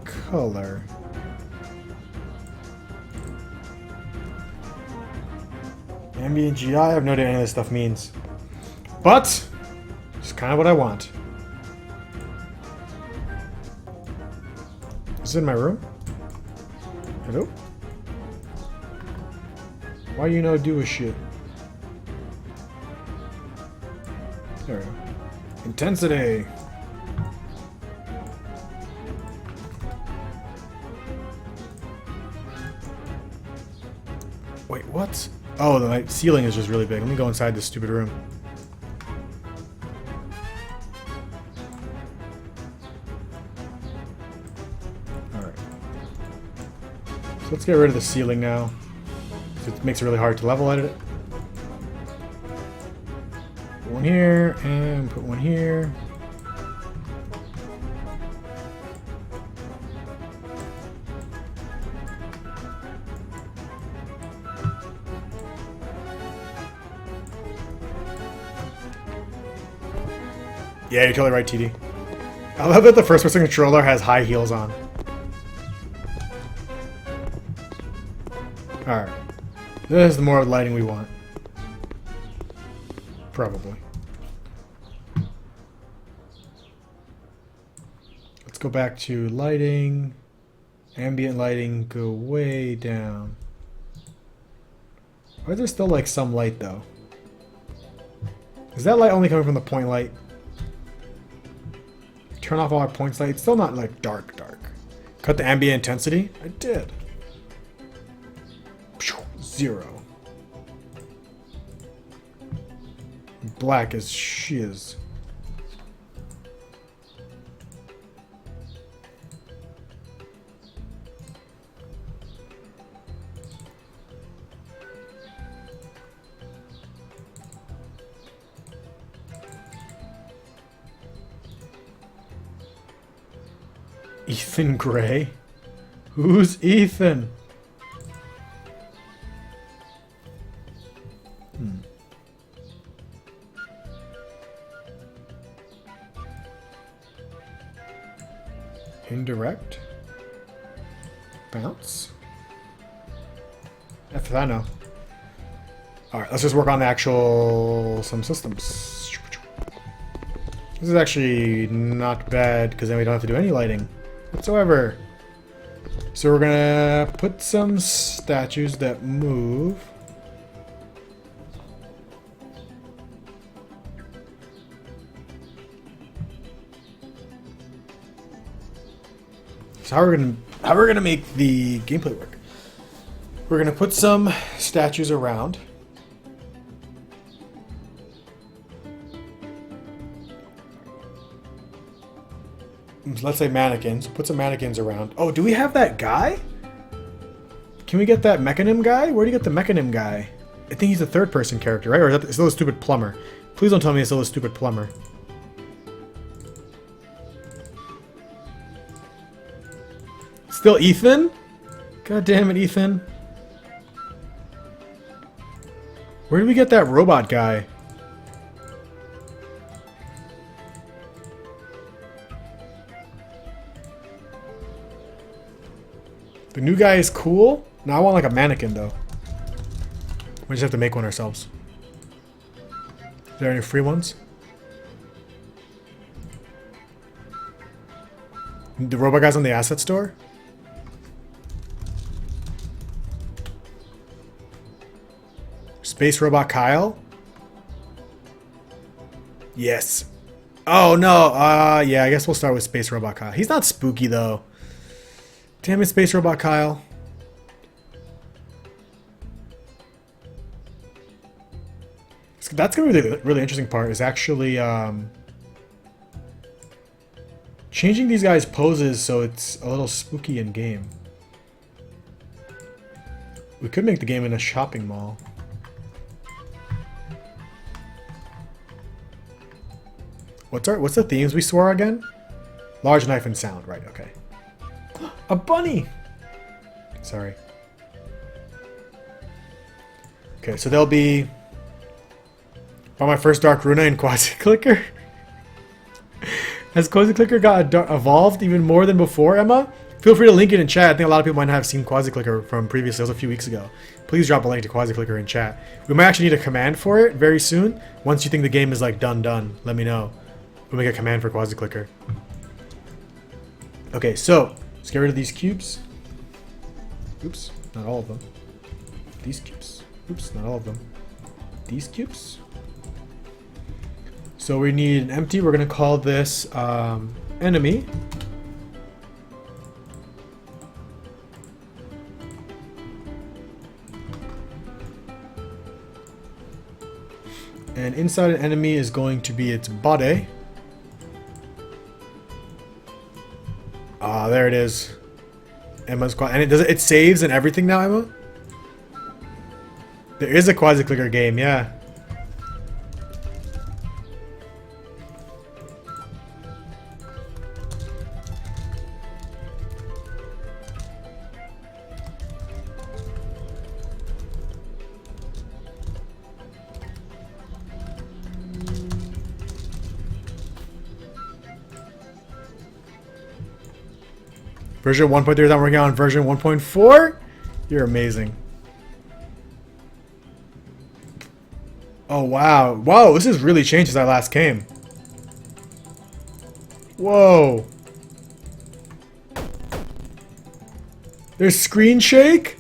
Color. Ambient GI, I have no idea what any of this stuff means. But, it's kind of what I want. Is this in my room? Hello? Why you no do a shit? There we go. Intensity. Wait, what? Oh, the ceiling is just really big. Let me go inside this stupid room. Alright. So let's get rid of the ceiling now. It makes it really hard to level edit it. Put one here, and put one here. Yeah, you're totally right, TD. I love that the first-person controller has high heels on. Alright. This is the more lighting we want. Probably. Let's go back to lighting. Ambient lighting, go way down. Why is there still like some light though? Is that light only coming from the point light? Turn off all our points light. It's still not like dark. Cut the ambient intensity. I did. 0. Black as shiz. Ethan Gray? Who's Ethan? Indirect? Bounce? That's what I know. Alright, let's just work on some systems. This is actually not bad because then we don't have to do any lighting whatsoever. So we're gonna put some statues that move. So how we're gonna make the gameplay work? We're gonna put some statues around. Let's say mannequins. Put some mannequins around. Oh, do we have that guy? Can we get that mechanim guy? Where do you get the mechanim guy? I think he's a third-person character, right? Or is that still a stupid plumber? Please don't tell me it's still a stupid plumber. Still Ethan? God damn it, Ethan. Where did we get that robot guy? The new guy is cool. Now I want like a mannequin though. We just have to make one ourselves. Is there any free ones? The robot guy's on the asset store? Space Robot Kyle? Yes. Oh no, yeah, I guess we'll start with Space Robot Kyle. He's not spooky though. Damn it, Space Robot Kyle. That's gonna be the really interesting part, is actually changing these guys' poses so it's a little spooky in game. We could make the game in a shopping mall. What's the themes we swore again? Large knife and sound, right, okay. A bunny! Sorry. Okay, so there'll be... By my first Dark Runa in QaziClicker? Has QaziClicker got evolved even more than before, Emma? Feel free to link it in chat. I think a lot of people might not have seen QaziClicker from previous sales a few weeks ago. Please drop a link to QaziClicker in chat. We might actually need a command for it very soon. Once you think the game is like done, let me know. We'll make a command for QaziClicker. Okay, so let's get rid of these cubes. Oops, not all of them. These cubes. Oops, not all of them. These cubes. So we need an empty. We're gonna call this enemy. And inside an enemy is going to be its body. Ah, there it is. Emma's and it saves and everything now, Emma? There is a QaziClicker game, yeah. Version 1.3 I'm working on version 1.4? You're amazing. Oh, wow. Whoa, this has really changed since I last came. Whoa. There's screen shake?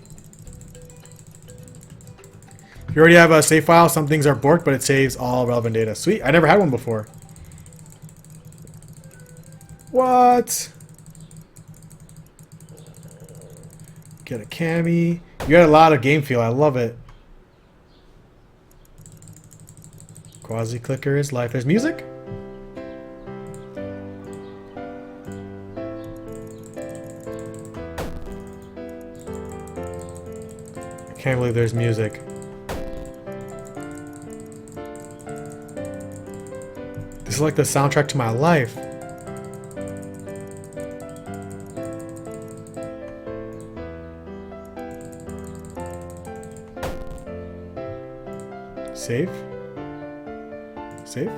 You already have a save file. Some things are borked, but it saves all relevant data. Sweet. I never had one before. What? Get a cami. You got a lot of game feel. I love it. Quasi clicker is life. There's music? I can't believe there's music. This is like the soundtrack to my life. Save? Save?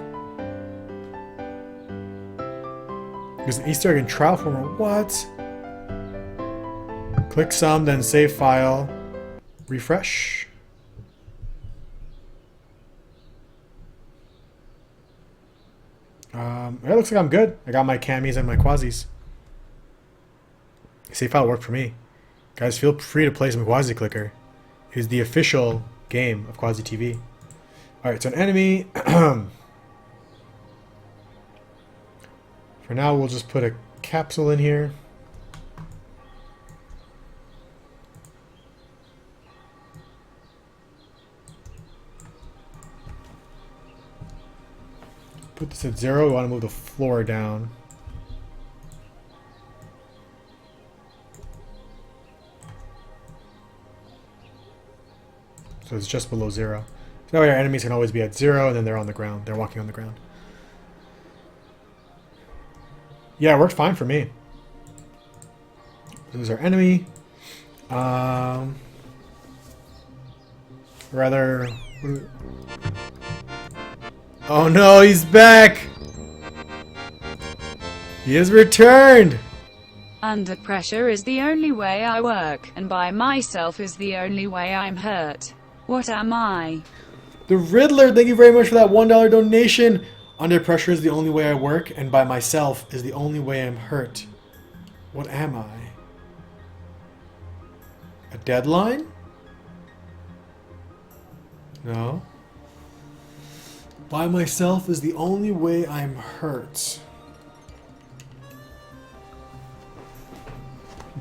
There's an Easter egg in trial former. What? Click some, then save file. Refresh. It looks like I'm good. I got my camis and my quasis. Save file worked for me. Guys, feel free to play some Quasi Clicker. It is the official game of Quasi TV. Alright, so an enemy. For now, we'll just put a capsule in here. Put this at 0. We want to move the floor down. So it's just below 0. So that way our enemies can always be at 0, and then they're on the ground. They're walking on the ground. Yeah, it worked fine for me. This is our enemy. Rather... Oh no, he's back! He has returned! Under pressure is the only way I work, and by myself is the only way I'm hurt. What am I? The Riddler, thank you very much for that $1 donation. Under pressure is the only way I work, and by myself is the only way I'm hurt. What am I? A deadline? No. By myself is the only way I'm hurt.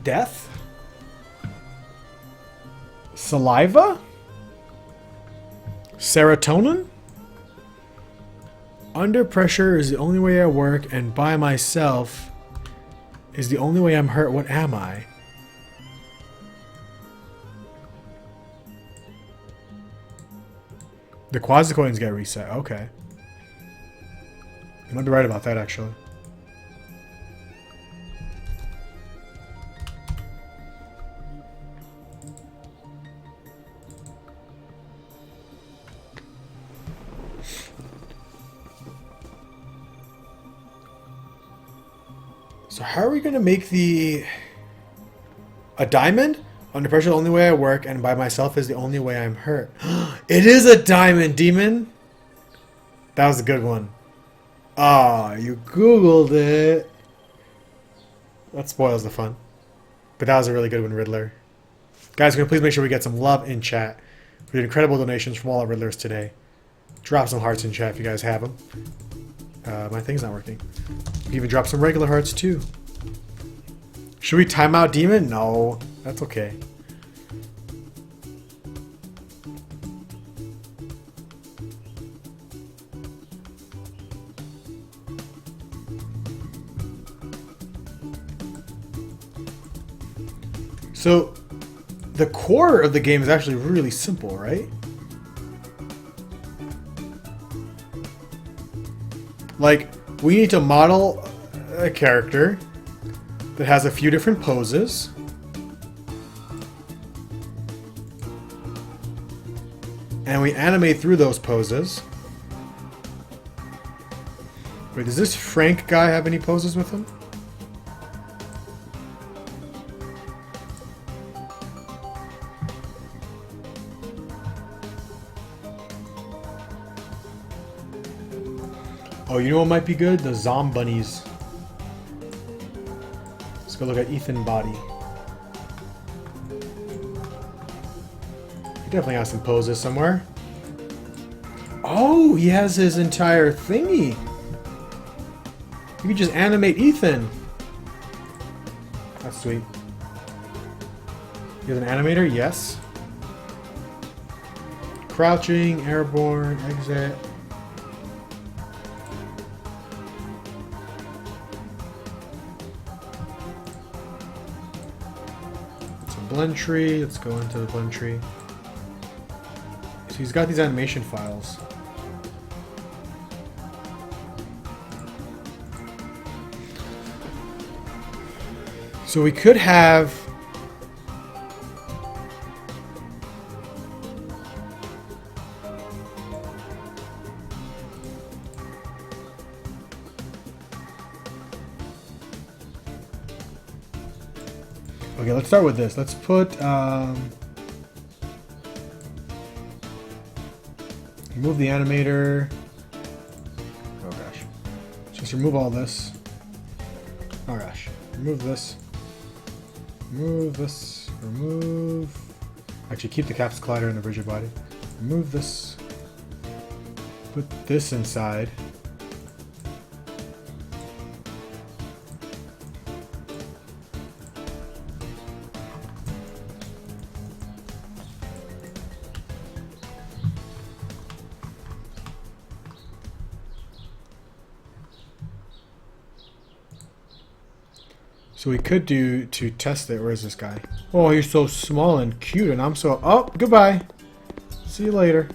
Death? Saliva? Serotonin? Under pressure is the only way I work, and by myself is the only way I'm hurt. What am I? The quasi-coins get reset. Okay. You might be right about that, actually. So how are we going to make a diamond? Under pressure, the only way I work, and by myself is the only way I'm hurt. It is a diamond, demon! That was a good one. Ah, you Googled it. That spoils the fun. But that was a really good one, Riddler. Guys, can you please make sure we get some love in chat for the incredible donations from all our Riddlers today. Drop some hearts in chat if you guys have them. My thing's not working. You can even drop some regular hearts too. Should we time out Demon? No, that's okay. So, the core of the game is actually really simple, right? Like, we need to model a character that has a few different poses. And we animate through those poses. Wait, does this Frank guy have any poses with him? Oh, you know what might be good? The Zombunnies. Let's go look at Ethan body. He definitely has some poses somewhere. Oh, he has his entire thingy. You can just animate Ethan. That's sweet. He has an animator? Yes. Crouching, airborne, exit. It's a blend tree. Let's go into the blend tree. So he's got these animation files. So we could have okay, let's start with this. Let's put remove the animator. Oh gosh. Just remove all this. Oh gosh. Remove this. Remove this. Remove. Actually, keep the caps collider in the rigid body. Remove this. Put this inside. So we could do to test it. Where is this guy? Oh, he's so small and cute, and I'm so... Oh, goodbye. See you later. I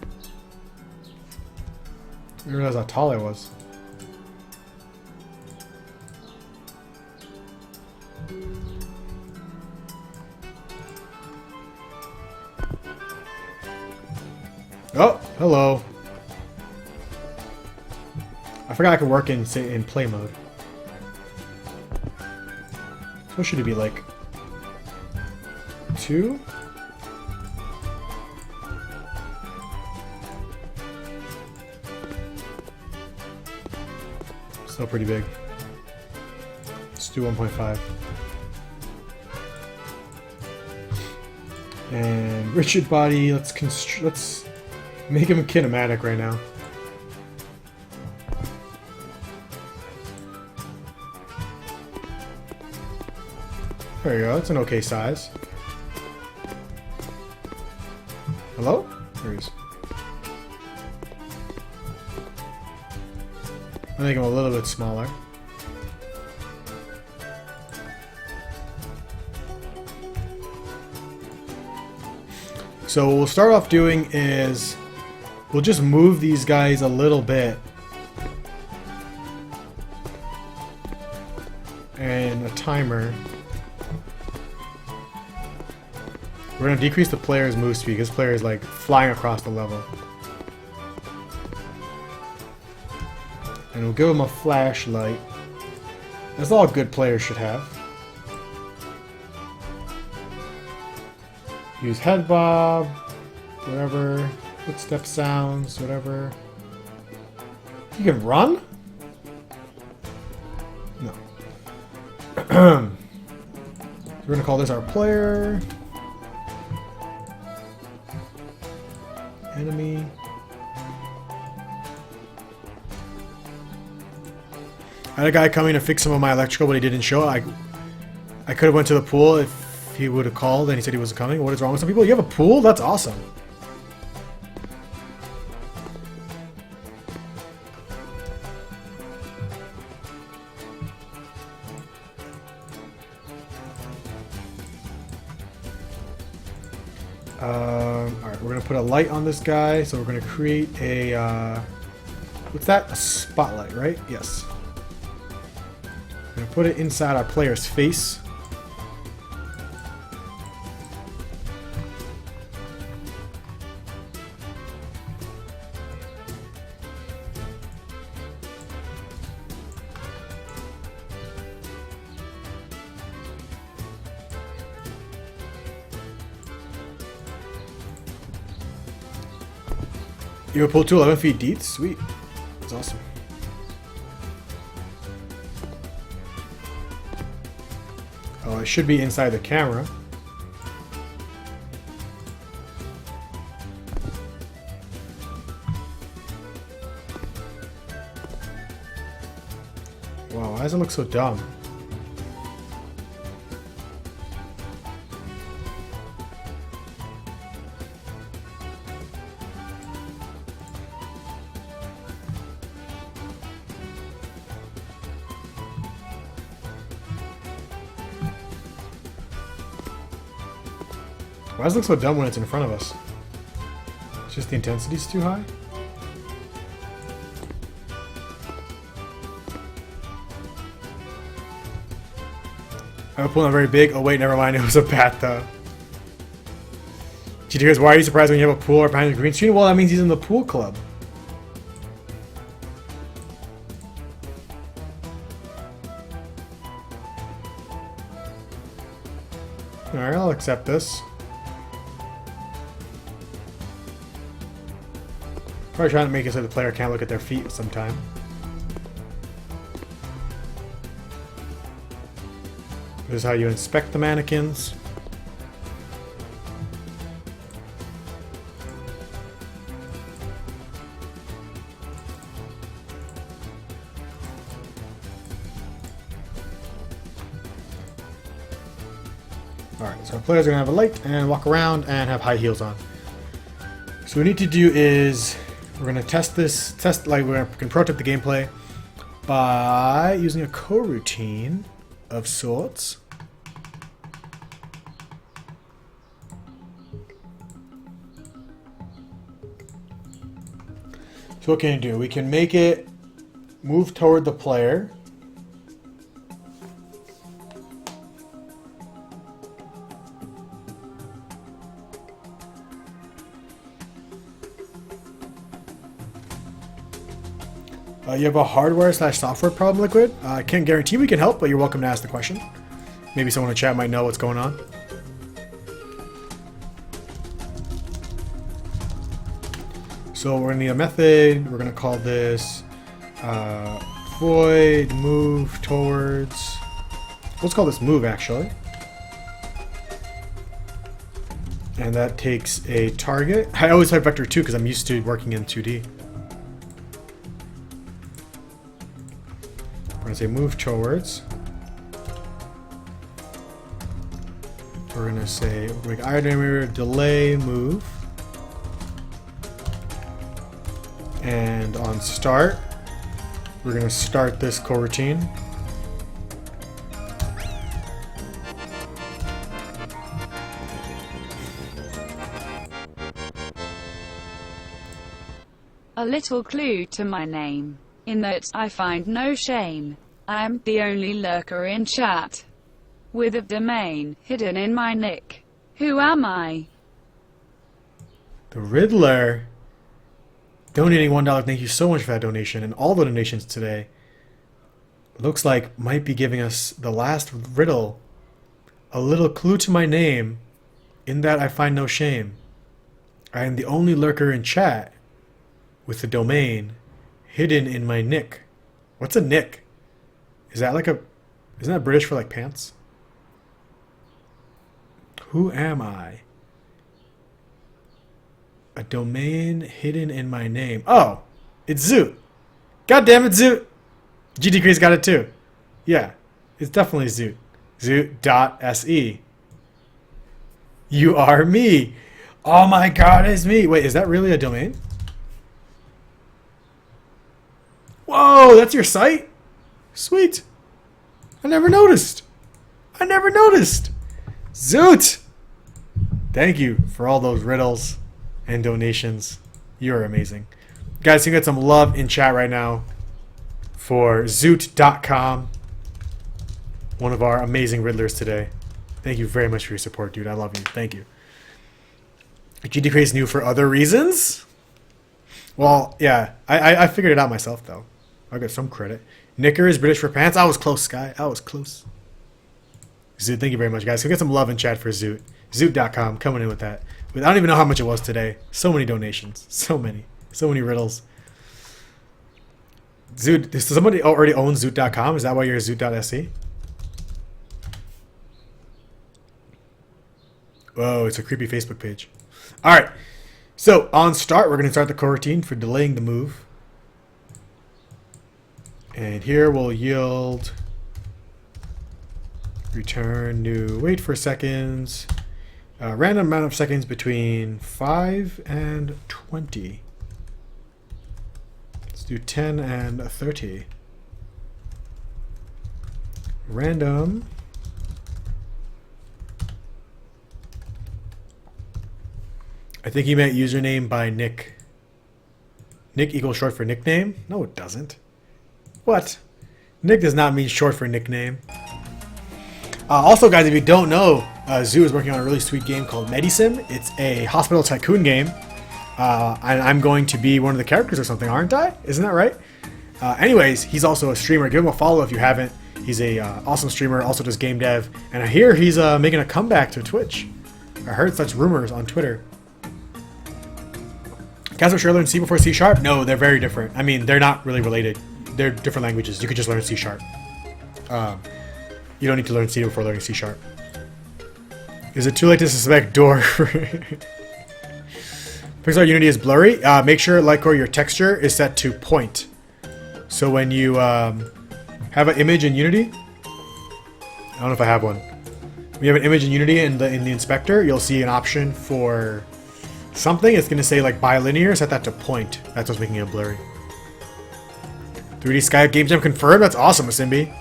didn't realize how tall I was. Oh, hello. I forgot I could work in play mode. What should it be like? 2? Still pretty big. Let's do 1.5. And rigid body. Let's make him kinematic right now. There you go, that's an okay size. Hello? There he is. I'll make him a little bit smaller. So what we'll start off doing is we'll just move these guys a little bit. And a timer. We're going to decrease the player's move speed. This player is like flying across the level. And we'll give him a flashlight. That's all good players should have. Use head bob, whatever. Footstep sounds, whatever. You can run? No. So we're going to call this our player. Enemy. I had a guy coming to fix some of my electrical, but he didn't show. I could have went to the pool if he would have called, and he said he wasn't coming. What is wrong with some people? You have a pool? That's awesome. Alright, we're going to put a light on this guy, so we're going to create a, what's that? A spotlight, right? Yes. We're going to put it inside our player's face. You have a pool to 11 feet deep? Sweet. That's awesome. So it should be inside the camera. Wow, why does it look so dumb? Why does it look so dumb when it's in front of us? It's just the intensity's too high? I was pulling out very big. Oh wait, never mind. It was a bat though. GT, why are you surprised when you have a pool or behind the green screen? Well, that means he's in the pool club. Alright, I'll accept this. Probably trying to make it so the player can't look at their feet sometime. This is how you inspect the mannequins. Alright, so our players are going to have a light and walk around and have high heels on. So what we need to do is we're going to test like we're going to pro tip the gameplay by using a coroutine of sorts. So what can you do? We can make it move toward the player. You have a hardware/software problem, Liquid? I can't guarantee we can help, but you're welcome to ask the question. Maybe someone in chat might know what's going on. So we're going to need a method. We're going to call this void move towards... Let's call this move, actually. And that takes a target. I always type vector 2 because I'm used to working in 2D. We're going to say move towards. We're going to say like item delay move. And on start, we're going to start this coroutine. A little clue to my name, in that I find no shame. I am the only lurker in chat, with a domain hidden in my nick. Who am I? The Riddler. Donating $1. Thank you so much for that donation and all the donations today. Looks like might be giving us the last riddle. A little clue to my name, in that I find no shame. I am the only lurker in chat, with the domain hidden in my nick. What's a nick? Is that like a... Isn't that British for like pants? Who am I? A domain hidden in my name. Oh! It's Zoot! God damn it, Zoot! GT Crease got it too. Yeah, it's definitely Zoot. Zoot.se. You are me! Oh my god, it's me! Wait, is that really a domain? Whoa, that's your site? Sweet. I never noticed. I never noticed. Zoot! Thank you for all those riddles and donations. You're amazing. Guys, you get some love in chat right now for Zoot.com. One of our amazing riddlers today. Thank you very much for your support, dude. I love you. Thank you. GD Craze new for other reasons? Well, yeah. I figured it out myself, though. I got some credit. Knicker is British for pants. I was close, Sky. I was close. Zoot, thank you very much, guys. Go get some love in chat for Zoot. Zoot.com, coming in with that. I don't even know how much it was today. So many donations. So many. So many riddles. Zoot, does somebody already own Zoot.com? Is that why you're Zoot.se? Whoa, it's a creepy Facebook page. All right. So on start, we're going to start the coroutine for delaying the move. And here we'll yield return new wait for seconds. Random amount of seconds between 5 and 20. Let's do 10 and 30. Random. I think he meant username by Nick. Nick equals short for nickname? No, it doesn't. What? Nick does not mean short for nickname. Also, guys, if you don't know, Zoo is working on a really sweet game called Medisim. It's a hospital tycoon game. And I'm going to be one of the characters or something, aren't I? Isn't that right? Anyways, he's also a streamer. Give him a follow if you haven't. He's a awesome streamer, also does game dev. And I hear he's making a comeback to Twitch. I heard such rumors on Twitter. Casper should learn C before C sharp? No, they're very different. I mean, they're not really related. They're different languages. You could just learn C sharp. You don't need to learn C before learning C sharp. Is it too late to suspect door? Pixar Unity is blurry. Make sure, like or your texture is set to point. So when you have an image in Unity, I don't know if I have one. When you have an image in Unity in the inspector, you'll see an option for something. It's going to say like bilinear. Set that to point. That's what's making it blurry. 3D Skype Game Jam confirmed. That's awesome, Asimbi.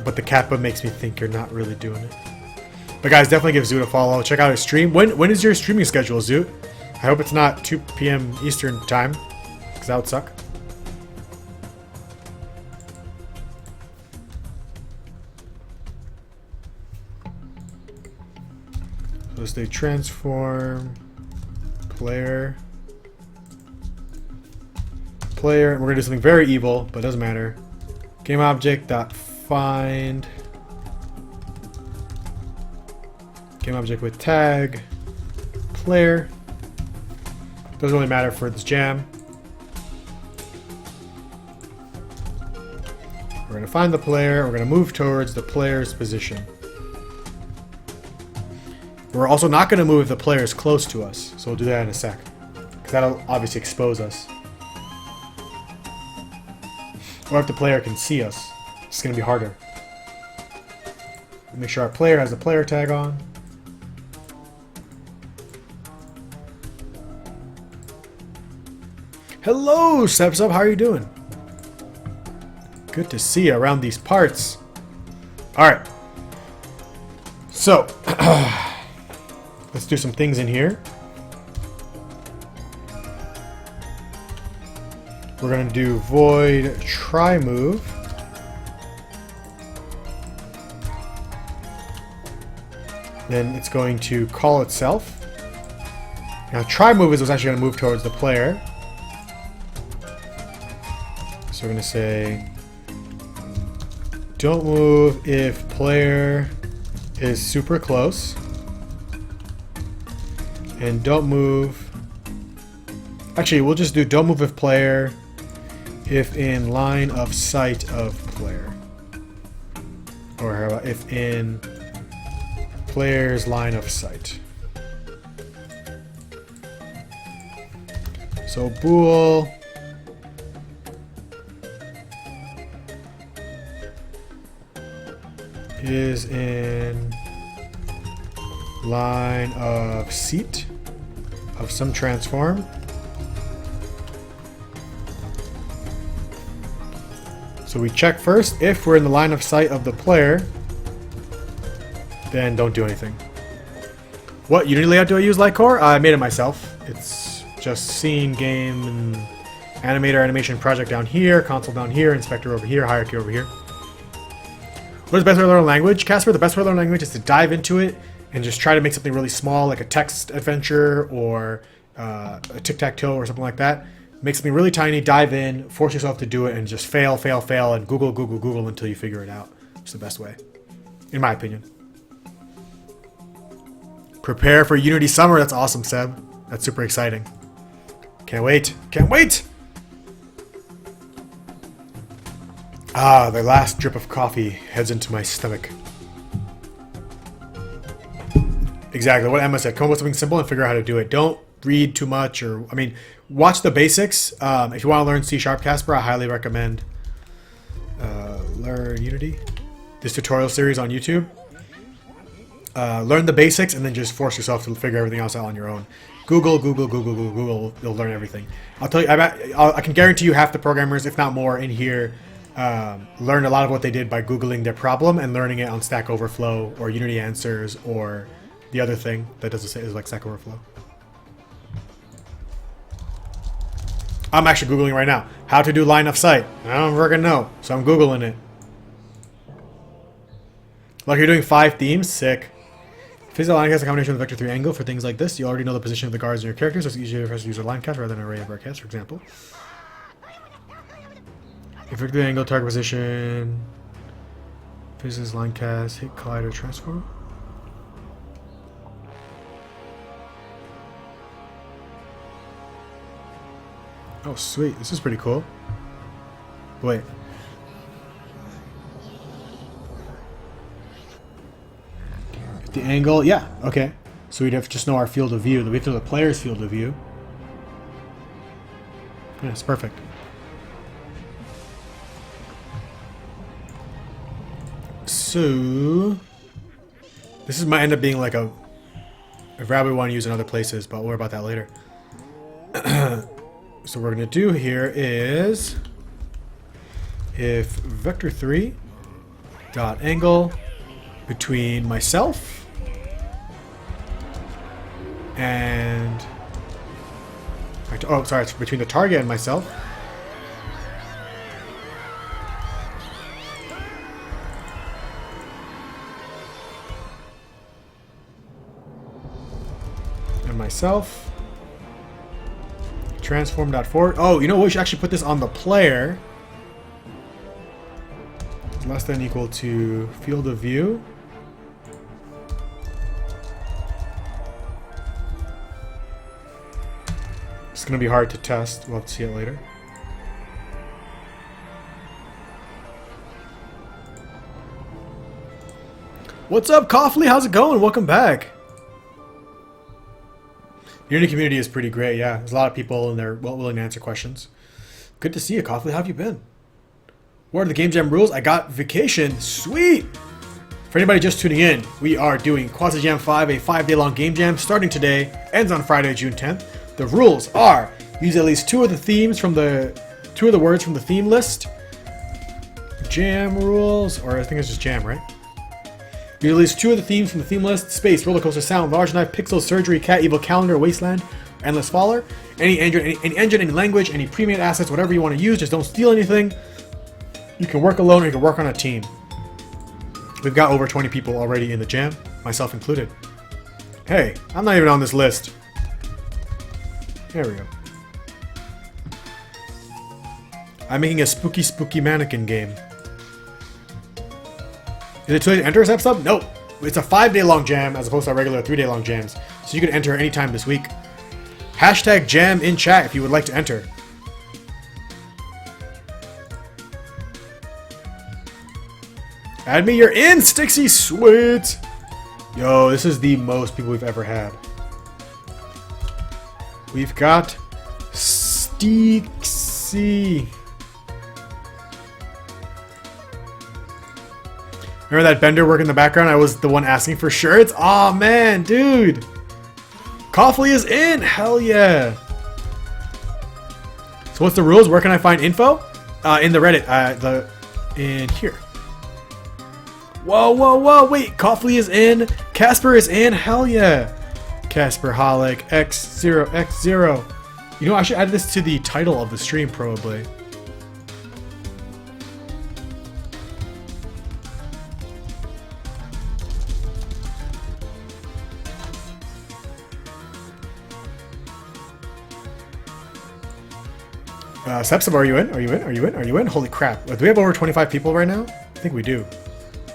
But the Kappa makes me think you're not really doing it. But guys, definitely give Zoot a follow. Check out his stream. When is your streaming schedule, Zoot? I hope it's not 2 p.m. Eastern time, because that would suck. So stay transform player. We're gonna do something very evil, but it doesn't matter. Game object dot find game object with tag player. Doesn't really matter for this jam. We're gonna find the player. We're gonna move towards the player's position. We're also not gonna move if the player is close to us, so we'll do that in a sec, because that'll obviously expose us. Or if the player can see us, it's going to be harder. Make sure our player has the player tag on. Hello, Sebsub, how are you doing? Good to see you around these parts. Alright. So, let's do some things in here. We're going to do void try move. Then it's going to call itself. Now try move is what's actually going to move towards the player. So we're going to say don't move if player is super close. And don't move. Actually, we'll just do don't move if player if in line of sight of player. Or how about if in player's line of sight. So bool is in line of seat of some transform. So we check first. If we're in the line of sight of the player, then don't do anything. What Unity layout do I use, Lycor? I made it myself. It's just scene, game, and animator, animation project down here, console down here, inspector over here, hierarchy over here. What is the best way to learn a language? Casper, the best way to learn a language is to dive into it and just try to make something really small, like a text adventure or a tic-tac-toe or something like that. Make something really tiny, dive in, force yourself to do it, and just fail, and Google until you figure it out. It's the best way, in my opinion. Prepare for Unity Summer. That's awesome, Seb. That's super exciting. Can't wait. Can't wait! Ah, the last drip of coffee heads into my stomach. Exactly what Emma said. Come up with something simple and figure out how to do it. Don't read too much, or I mean, watch the basics. If you want to learn C#, Casper, I highly recommend Learn Unity. This tutorial series on YouTube. Learn the basics and then just force yourself to figure everything else out on your own. Google. You'll learn everything. I'll tell you. I can guarantee you half the programmers, if not more, in here learned a lot of what they did by Googling their problem and learning it on Stack Overflow or Unity Answers or the other thing that doesn't say is like Stack Overflow. I'm actually Googling right now. How to do line of sight. I don't freaking know. So I'm Googling it. Like you're doing 5 themes. Sick. Physical line cast a combination with vector 3 angle for things like this. You already know the position of the guards in your character, so it's easier for us to use a line cast rather than an array of bar cast, for example. If vector 3 angle, target position. Physics line cast, hit collider transform. Oh, sweet. This is pretty cool. Wait. If the angle, yeah, okay. So we'd have to just know our field of view. We have to know the player's field of view. Yeah, it's perfect. So this might end up being like a route we want to use in other places, but we'll worry about that later. So what we're going to do here is if vector 3 dot angle between myself and it's between the target and myself. And myself. Transform.forward. Oh, you know what? We should actually put this on the player. Less than equal to field of view. It's going to be hard to test. We'll have to see it later. What's up, Coughley? How's it going? Welcome back. Unity community is pretty great, yeah. There's a lot of people and they're willing to answer questions. Good to see you, Coughley. How have you been? What are the Game Jam rules? I got vacation. Sweet! For anybody just tuning in, we are doing QaziJam5, a 5-day-long game jam starting today, ends on Friday, June 10th. The rules are use at least 2 of the themes from the words from the theme list. Jam rules, or I think it's just jam, right? You release 2 of the themes from the theme list: Space, Roller Coaster, Sound, Large Knife, Pixels, Surgery, Cat, Evil, Calendar, Wasteland, Endless Faller. Any engine, any language, any pre-made assets, whatever you want to use, just don't steal anything. You can work alone or you can work on a team. We've got over 20 people already in the jam, myself included. Hey, I'm not even on this list. There we go. I'm making a spooky mannequin game. Is it too late to enter a sub? Nope. It's a 5-day-long jam as opposed to our regular 3-day-long jams. So you can enter anytime this week. Hashtag jam in chat if you would like to enter. Add me, you're in, Stixie, sweet. Yo, this is the most people we've ever had. We've got Stixie. Remember that Bender work in the background? I was the one asking for shirts. Aw, man, dude. Coughley is in. Hell yeah. So what's the rules? Where can I find info? In the Reddit. In here. Whoa. Wait, Coughley is in. Casper is in. Hell yeah. Casper Holic X0. You know, I should add this to the title of the stream probably. Sepsum, are you in? Are you in? Holy crap. Do we have over 25 people right now? I think we do.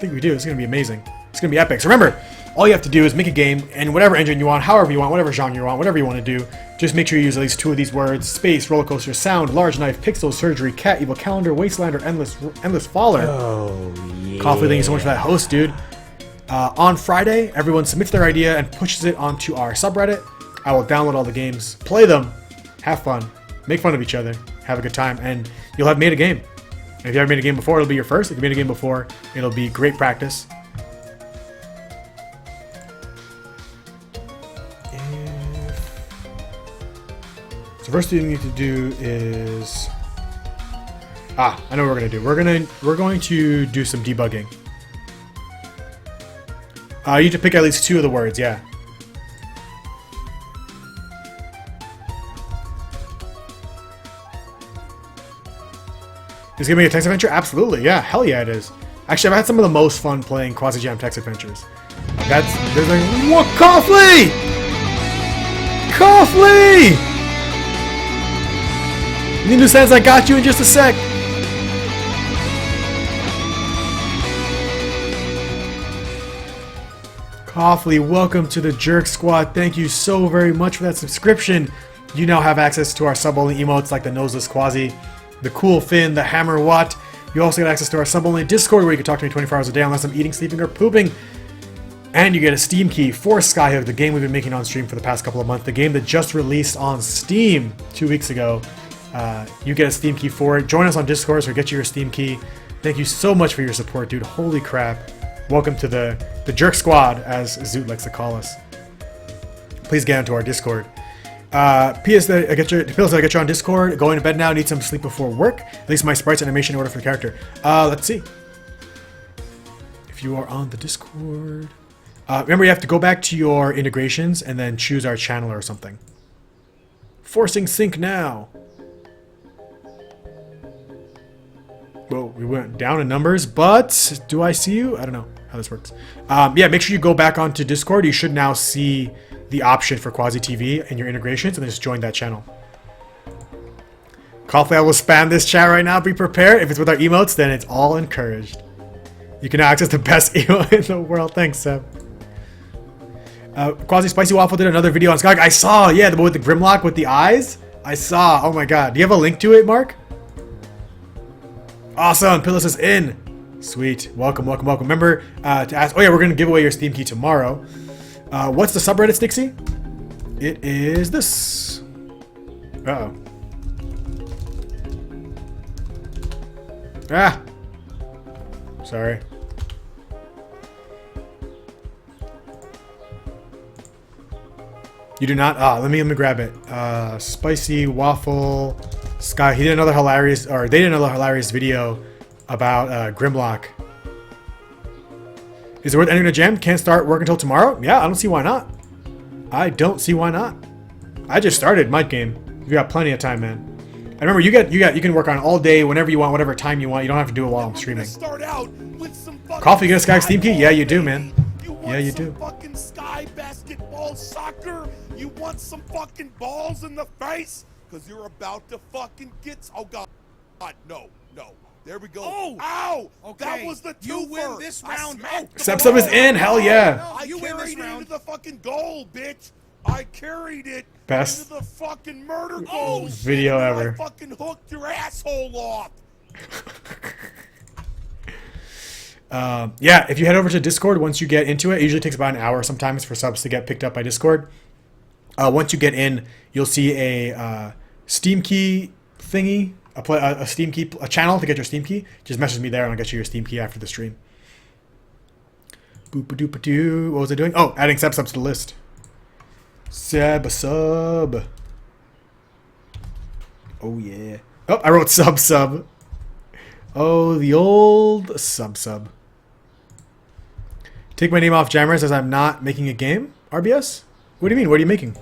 It's going to be amazing. It's going to be epic. So remember, all you have to do is make a game in whatever engine you want, however you want, whatever genre you want, whatever you want to do. Just make sure you use at least 2 of these words: Space, Roller Coaster, Sound, Large Knife, Pixels, Surgery, Cat, Evil, Calendar, Wasteland, or Endless Faller. Oh, yeah. Coughley, thank you so much for that host, dude. On Friday, everyone submits their idea and pushes it onto our subreddit. I will download all the games, play them, have fun, make fun of each other, have a good time, and you'll have made a game. And if you haven't made a game before, it'll be your first. If you made a game before, it'll be great practice. So first thing you need to do is... I know what we're going to do. We're going to do some debugging. You need to pick at least 2 of the words, yeah. Is it gonna be a text adventure? Absolutely, yeah, hell yeah it is. Actually, I've had some of the most fun playing QaziJam text adventures. There's like, what, Coughley! Coughley! Nino says I got you in just a sec. Coughley, welcome to the Jerk Squad. Thank you so very much for that subscription. You now have access to our sub-only emotes like the Noseless Quasi, the Cool Fin, the Hammer Watt. You also get access to our sub-only Discord where you can talk to me 24 hours a day unless I'm eating, sleeping, or pooping. And you get a Steam key for Skyhook, the game we've been making on stream for the past couple of months. The game that just released on Steam 2 weeks ago. You get a Steam key for it. Join us on Discord so we get you your Steam key. Thank you so much for your support, dude. Holy crap. Welcome to the Jerk Squad, as Zoot likes to call us. Please get onto our Discord. P.S. that I get you on Discord. Going to bed now. Need some sleep before work. At least my sprites animation in order for the character. Let's see. If you are on the Discord, remember you have to go back to your integrations and then choose our channel or something. Forcing sync now. Well, we went down in numbers, but do I see you? I don't know how this works. Yeah, make sure you go back onto Discord. You should now see the option for Quasi TV in your integrations, and then just join that channel. Coughley, I will spam this chat right now. Be prepared. If it's with our emotes, then it's all encouraged. You can now access the best emote in the world. Thanks, Seb. Quasi Spicy Waffle did another video on Skype. I saw, yeah, the one with the Grimlock with the eyes. I saw. Oh my god. Do you have a link to it, Mark? Awesome. Pillows is in. Sweet. Welcome, welcome, welcome. Remember to ask. Oh yeah, we're gonna give away your Steam key tomorrow. What's the subreddit, Stixie? It is this. Uh-oh. Ah. Sorry. You do not? Let me grab it. Spicy Waffle Sky. They did another hilarious video about Grimlock. Is it worth entering a jam? Can't start work until tomorrow? Yeah, I don't see why not. I don't see why not. I just started my game. You got plenty of time, man. And remember, you can work on it all day, whenever you want, whatever time you want. You don't have to do it while I'm streaming. Coffee, get a Sky Steam key? Yeah, you do, man. Yeah, you do. Fucking Sky basketball soccer? You want some fucking balls in the face? Cause you're about to fucking get. Oh god, no. There we go. Oh, ow! Okay. That was the two. You win this round. Sub is in. Hell yeah. I carried it into the fucking goal, bitch. I carried it Best into the fucking murder goal. Video ever. I fucking hooked your asshole off. Yeah, if you head over to Discord, once you get into it usually takes about an hour sometimes for subs to get picked up by Discord. Once you get in, you'll see a Steam key thingy, a Steam key, a channel to get your Steam key. Just message me there and I'll get you your Steam key after the stream. Boop-a-doop-a-doo. What was I doing? Oh, adding subs to the list. Sub. Oh, yeah. Oh, I wrote sub. Oh, the old sub. Take my name off Jammers as I'm not making a game? RBS? What do you mean? What are you making?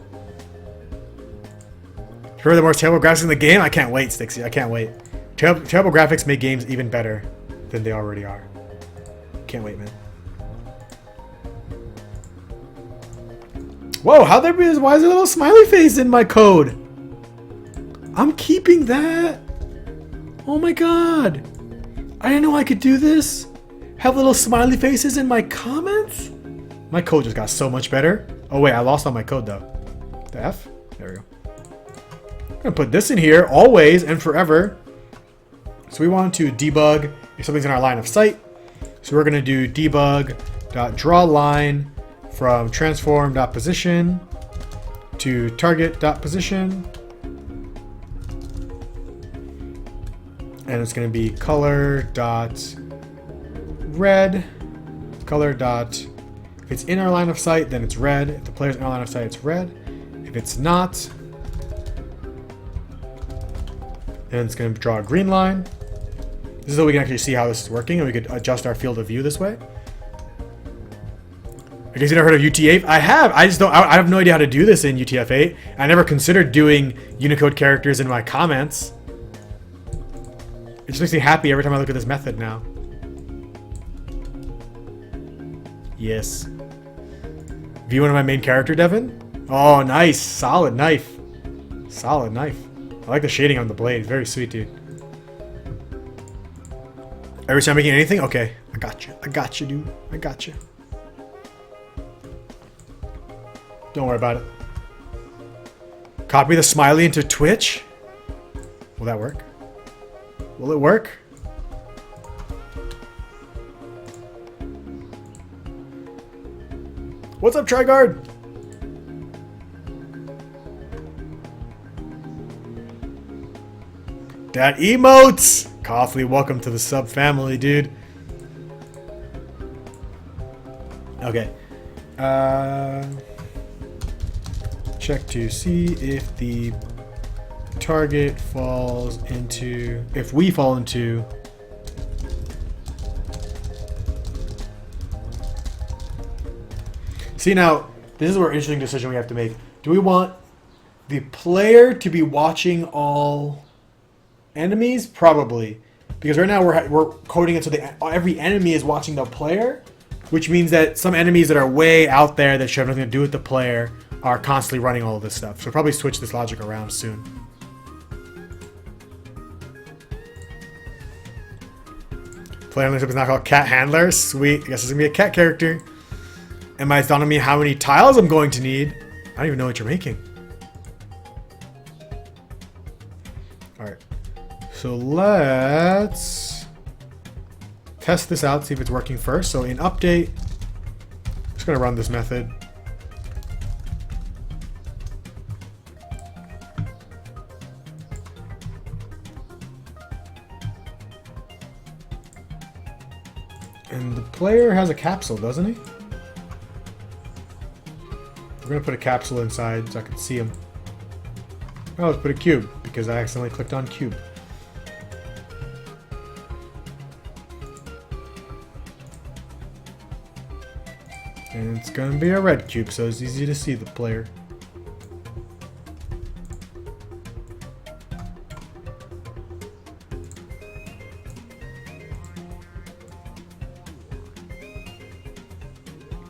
Remember the more terrible graphics in the game? I can't wait, Stixie. I can't wait. Terrible graphics make games even better than they already are. Can't wait, man. Whoa, why is there a little smiley face in my code? I'm keeping that. Oh my god. I didn't know I could do this. Have little smiley faces in my comments? My code just got so much better. Oh wait, I lost all my code though. The F? There we go. I'm gonna put this in here always and forever. So we want to debug if something's in our line of sight. So we're gonna do debug dot draw line from transform dot position to target dot position, and it's going to be color dot red, color dot, if it's in our line of sight then it's red, if the player's in our line of sight it's red, if it's not then it's going to draw a green line. This is so we can actually see how this is working, and we could adjust our field of view this way. I guess you never heard of UTF-8? I have. I just don't. I have no idea how to do this in UTF-8. I never considered doing Unicode characters in my comments. It just makes me happy every time I look at this method now. Yes. View one of my main character, Devin? Oh, nice. Solid knife. Solid knife. I like the shading on the blade. Very sweet, dude. Every time I'm making anything? Okay. I got you. I got you, dude. I got you. Don't worry about it. Copy the smiley into Twitch? Will that work? Will it work? What's up, Triguard? That emotes! Coughley, welcome to the sub family, dude. Okay. Check to see if the target falls into... If we fall into... See, now, this is where interesting decision we have to make. Do we want the player to be watching all enemies? Probably. Because right now we're coding it so that every enemy is watching the player, which means that some enemies that are way out there that should have nothing to do with the player are constantly running all of this stuff. So we'll probably switch this logic around soon. Player only is not called cat handler. Sweet. I guess it's gonna be a cat character. Am I telling me how many tiles I'm going to need? I don't even know what you're making. Alright. So let's test this out, see if it's working first. So in update, I'm just gonna run this method. And the player has a capsule, doesn't he? We're going to put a capsule inside so I can see him. Oh, let's put a cube, because I accidentally clicked on cube. And it's going to be a red cube, so it's easy to see the player.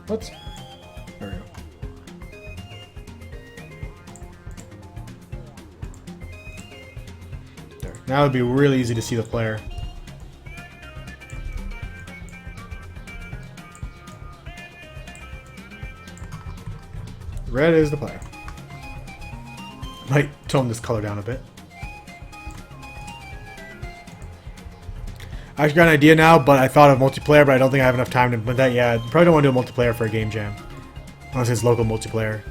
What? There we go. There. Now it'd be really easy to see the player. Red is the player. Might tone this color down a bit. I actually got an idea now, but I thought of multiplayer, but I don't think I have enough time to implement that. Yeah, probably don't want to do a multiplayer for a game jam. Unless it's local multiplayer.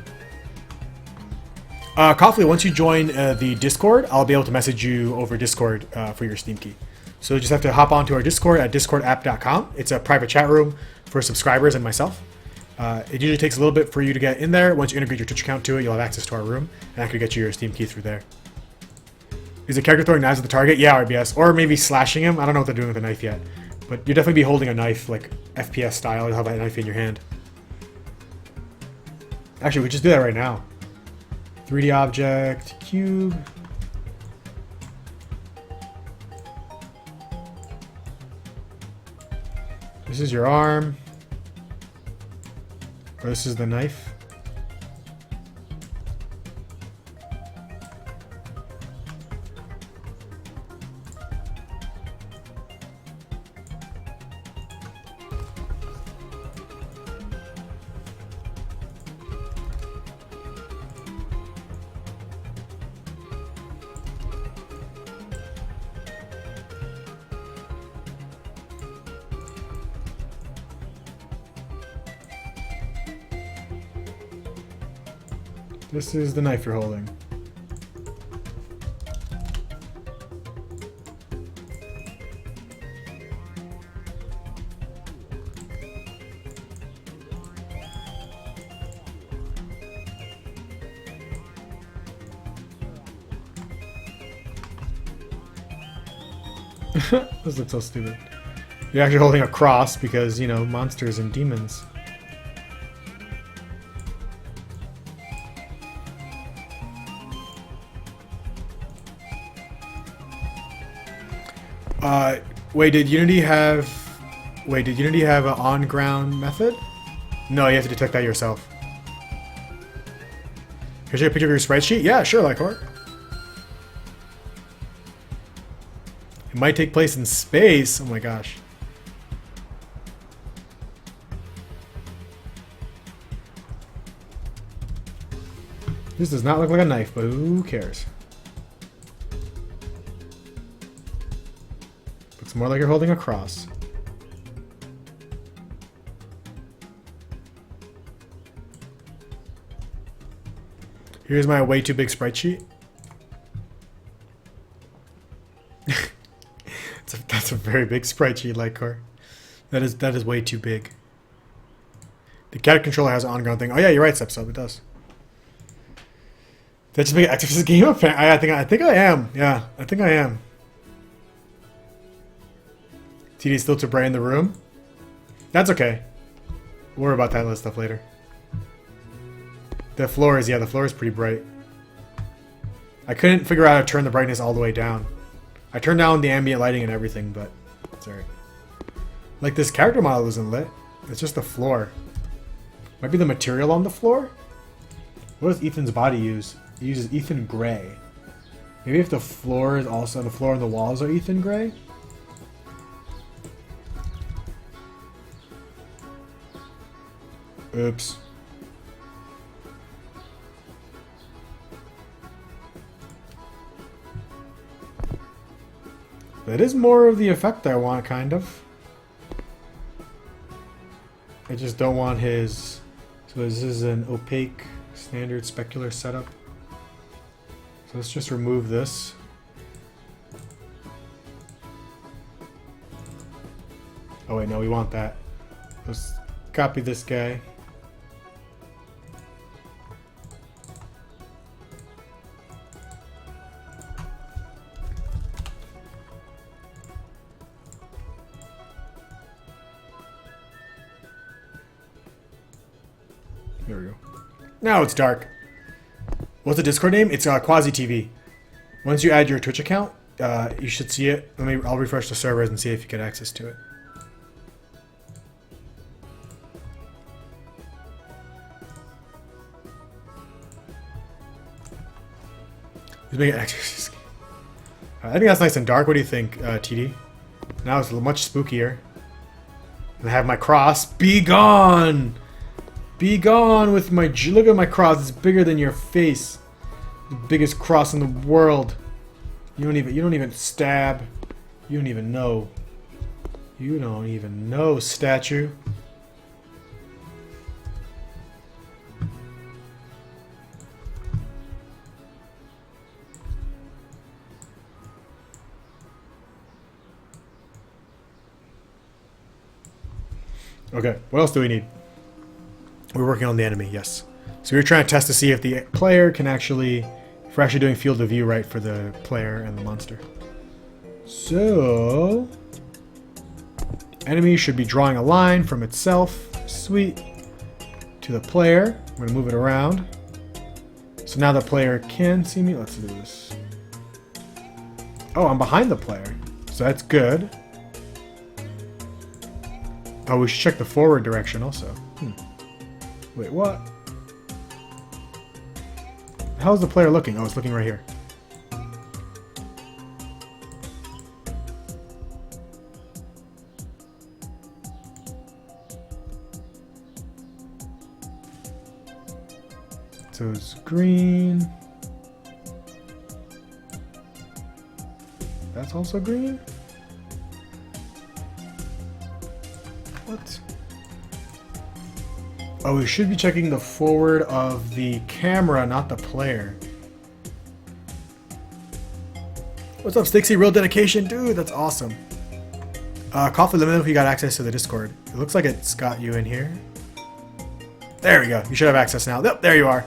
Coughley, once you join the Discord, I'll be able to message you over Discord for your Steam key. So you just have to hop onto our Discord at discordapp.com. It's a private chat room for subscribers and myself. It usually takes a little bit for you to get in there. Once you integrate your Twitch account to it, you'll have access to our room, and I could get you your Steam key through there. Is the character throwing knives at the target? Yeah, RBS. Or maybe slashing him. I don't know what they're doing with a knife yet. But you'll definitely be holding a knife, like FPS style. You'll have that knife in your hand. Actually, we just do that right now. 3D object, cube. This is your arm. Or this is the knife. This is the knife you're holding. This looks so stupid. You're actually holding a cross because, you know, monsters and demons. Wait, did Unity have an on-ground method? No, you have to detect that yourself. Can I take a picture of your sprite sheet? Yeah, sure, Lycor. It might take place in space. Oh my gosh. This does not look like a knife, but who cares? Looks more like you're holding a cross. Here's my way too big sprite sheet. That's a very big sprite sheet, Lycor. That is way too big. The cat controller has an on-ground thing. Oh yeah, you're right, Sepsub. It does. Did I just make an activist game up? I think I am. Yeah, I think I am. TD still too bright in the room. That's okay. We'll worry about that stuff later. The floor is pretty bright. I couldn't figure out how to turn the brightness all the way down. I turned down the ambient lighting and everything, but it's alright. Like, this character model isn't lit. It's just the floor. Might be the material on the floor? What does Ethan's body use? He uses Ethan Gray. Maybe if the floor is also the floor and the walls are Ethan Gray? Oops. That is more of the effect I want, kind of. I just don't want his... So this is an opaque standard specular setup. So let's just remove this. Oh wait, no, we want that. Let's copy this guy. There we go. Now it's dark. What's the Discord name? It's QaziTV. Once you add your Twitch account, you should see it. I'll refresh the servers and see if you get access to it. He's making exercise. I think that's nice and dark. What do you think, TD? Now it's much spookier. And I have my cross. Be gone! Be gone with my... Look at my cross. It's bigger than your face. The biggest cross in the world. You don't even stab. You don't even know. You don't even know, statue. Okay, what else do we need? We're working on the enemy, yes. So we're trying to test to see if the player can actually... If we're actually doing field of view right for the player and the monster. So... Enemy should be drawing a line from itself, sweet, to the player. I'm going to move it around. So now the player can see me. Let's do this. Oh, I'm behind the player. So that's good. Oh, we should check the forward direction also. Wait, what? How's the player looking? Oh, it's looking right here. So it's green. That's also green? What? Oh, we should be checking the forward of the camera, not the player. What's up, Stixie? Real dedication? Dude, that's awesome. Coffee, let me know if you got access to the Discord. It looks like it's got you in here. There we go. You should have access now. Yep, there you are.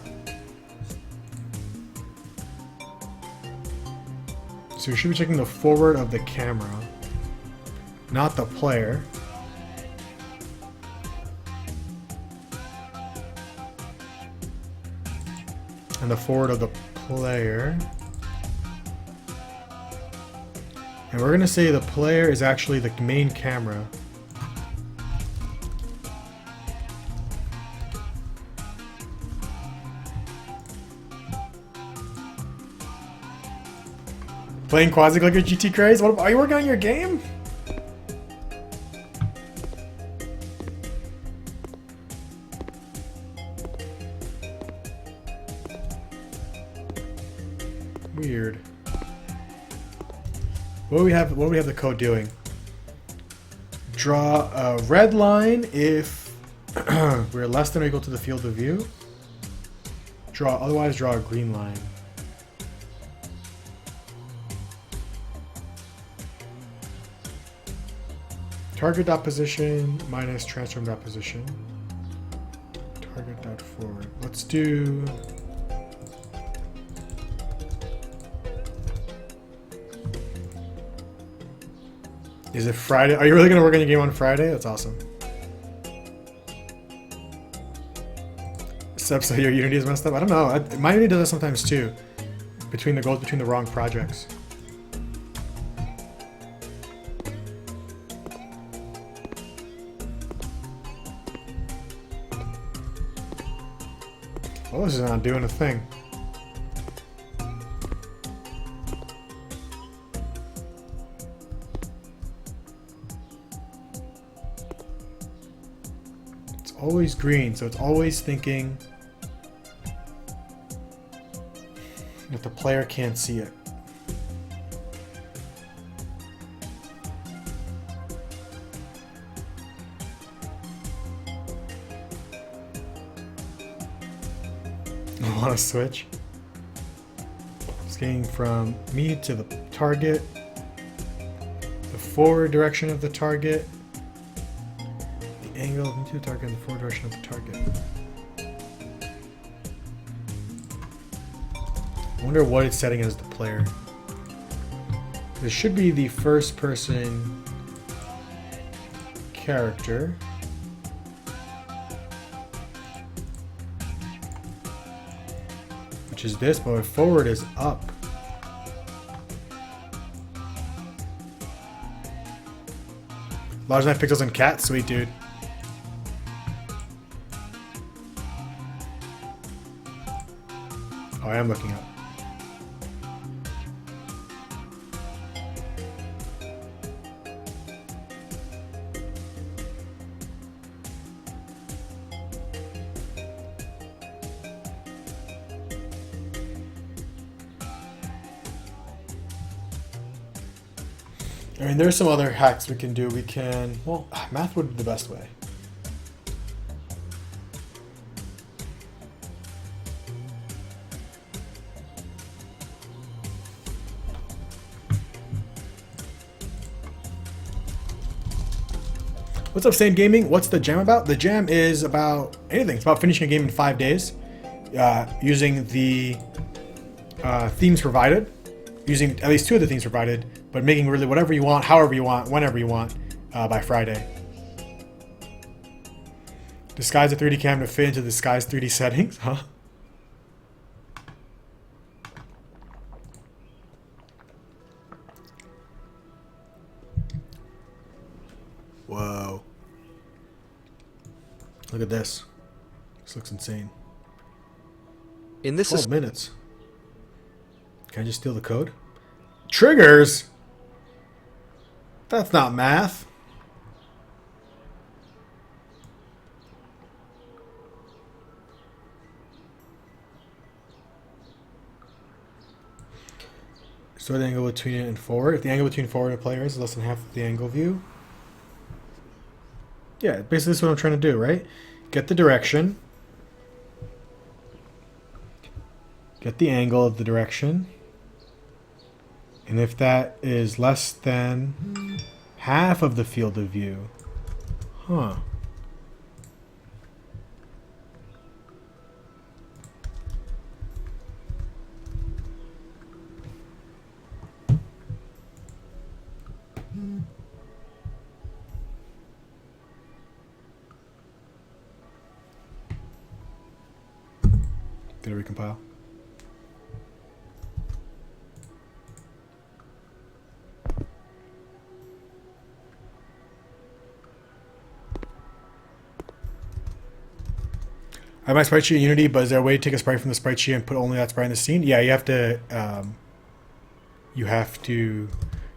So we should be checking the forward of the camera, not the player. And the forward of the player. And we're going to say the player is actually the main camera. Playing QaziClicker GT Craze? What, are you working on your game? Weird. What do we have the code doing? Draw a red line if we're less than or equal to the field of view. Otherwise draw a green line. Target dot position minus transform dot position. Target dot forward. Let's do. Is it Friday? Are you really gonna work on your game on Friday? That's awesome. Except so your Unity is messed up. I don't know. My Unity does that sometimes too. Between the wrong projects. Oh, this is not doing a thing. It's always green, so it's always thinking that the player can't see it. I want to switch. Scanning from me to the target, the forward direction of the target, the angle of me to the target, and the forward direction of the target. I wonder what it's setting as the player. This should be the first person character. Which is this, but forward is up. Large enough pixels and cat, sweet dude. Oh, I am looking up. I mean, there's some other hacks we can do. We can, well, math would be the best way. What's up, Sane Gaming? What's the jam about? The jam is about anything. It's about finishing a game in 5 days, using the themes provided, using at least 2 of the themes provided, but making really whatever you want, however you want, whenever you want, by Friday. Disguise a 3D cam to fit into the Disguise 3D settings, huh? Whoa. Look at this. This looks insane. In this 12 minutes. Can I just steal the code? Triggers? That's not math. Store the angle between it and forward. If the angle between forward and player is less than half of the angle view. Yeah, basically that's what I'm trying to do, right? get the direction. Get the angle of the direction. And if that is less than half of the field of view. Huh. Did it recompile? I have my sprite sheet in Unity, but is there a way to take a sprite from the sprite sheet and put only that sprite in the scene? Yeah, you have to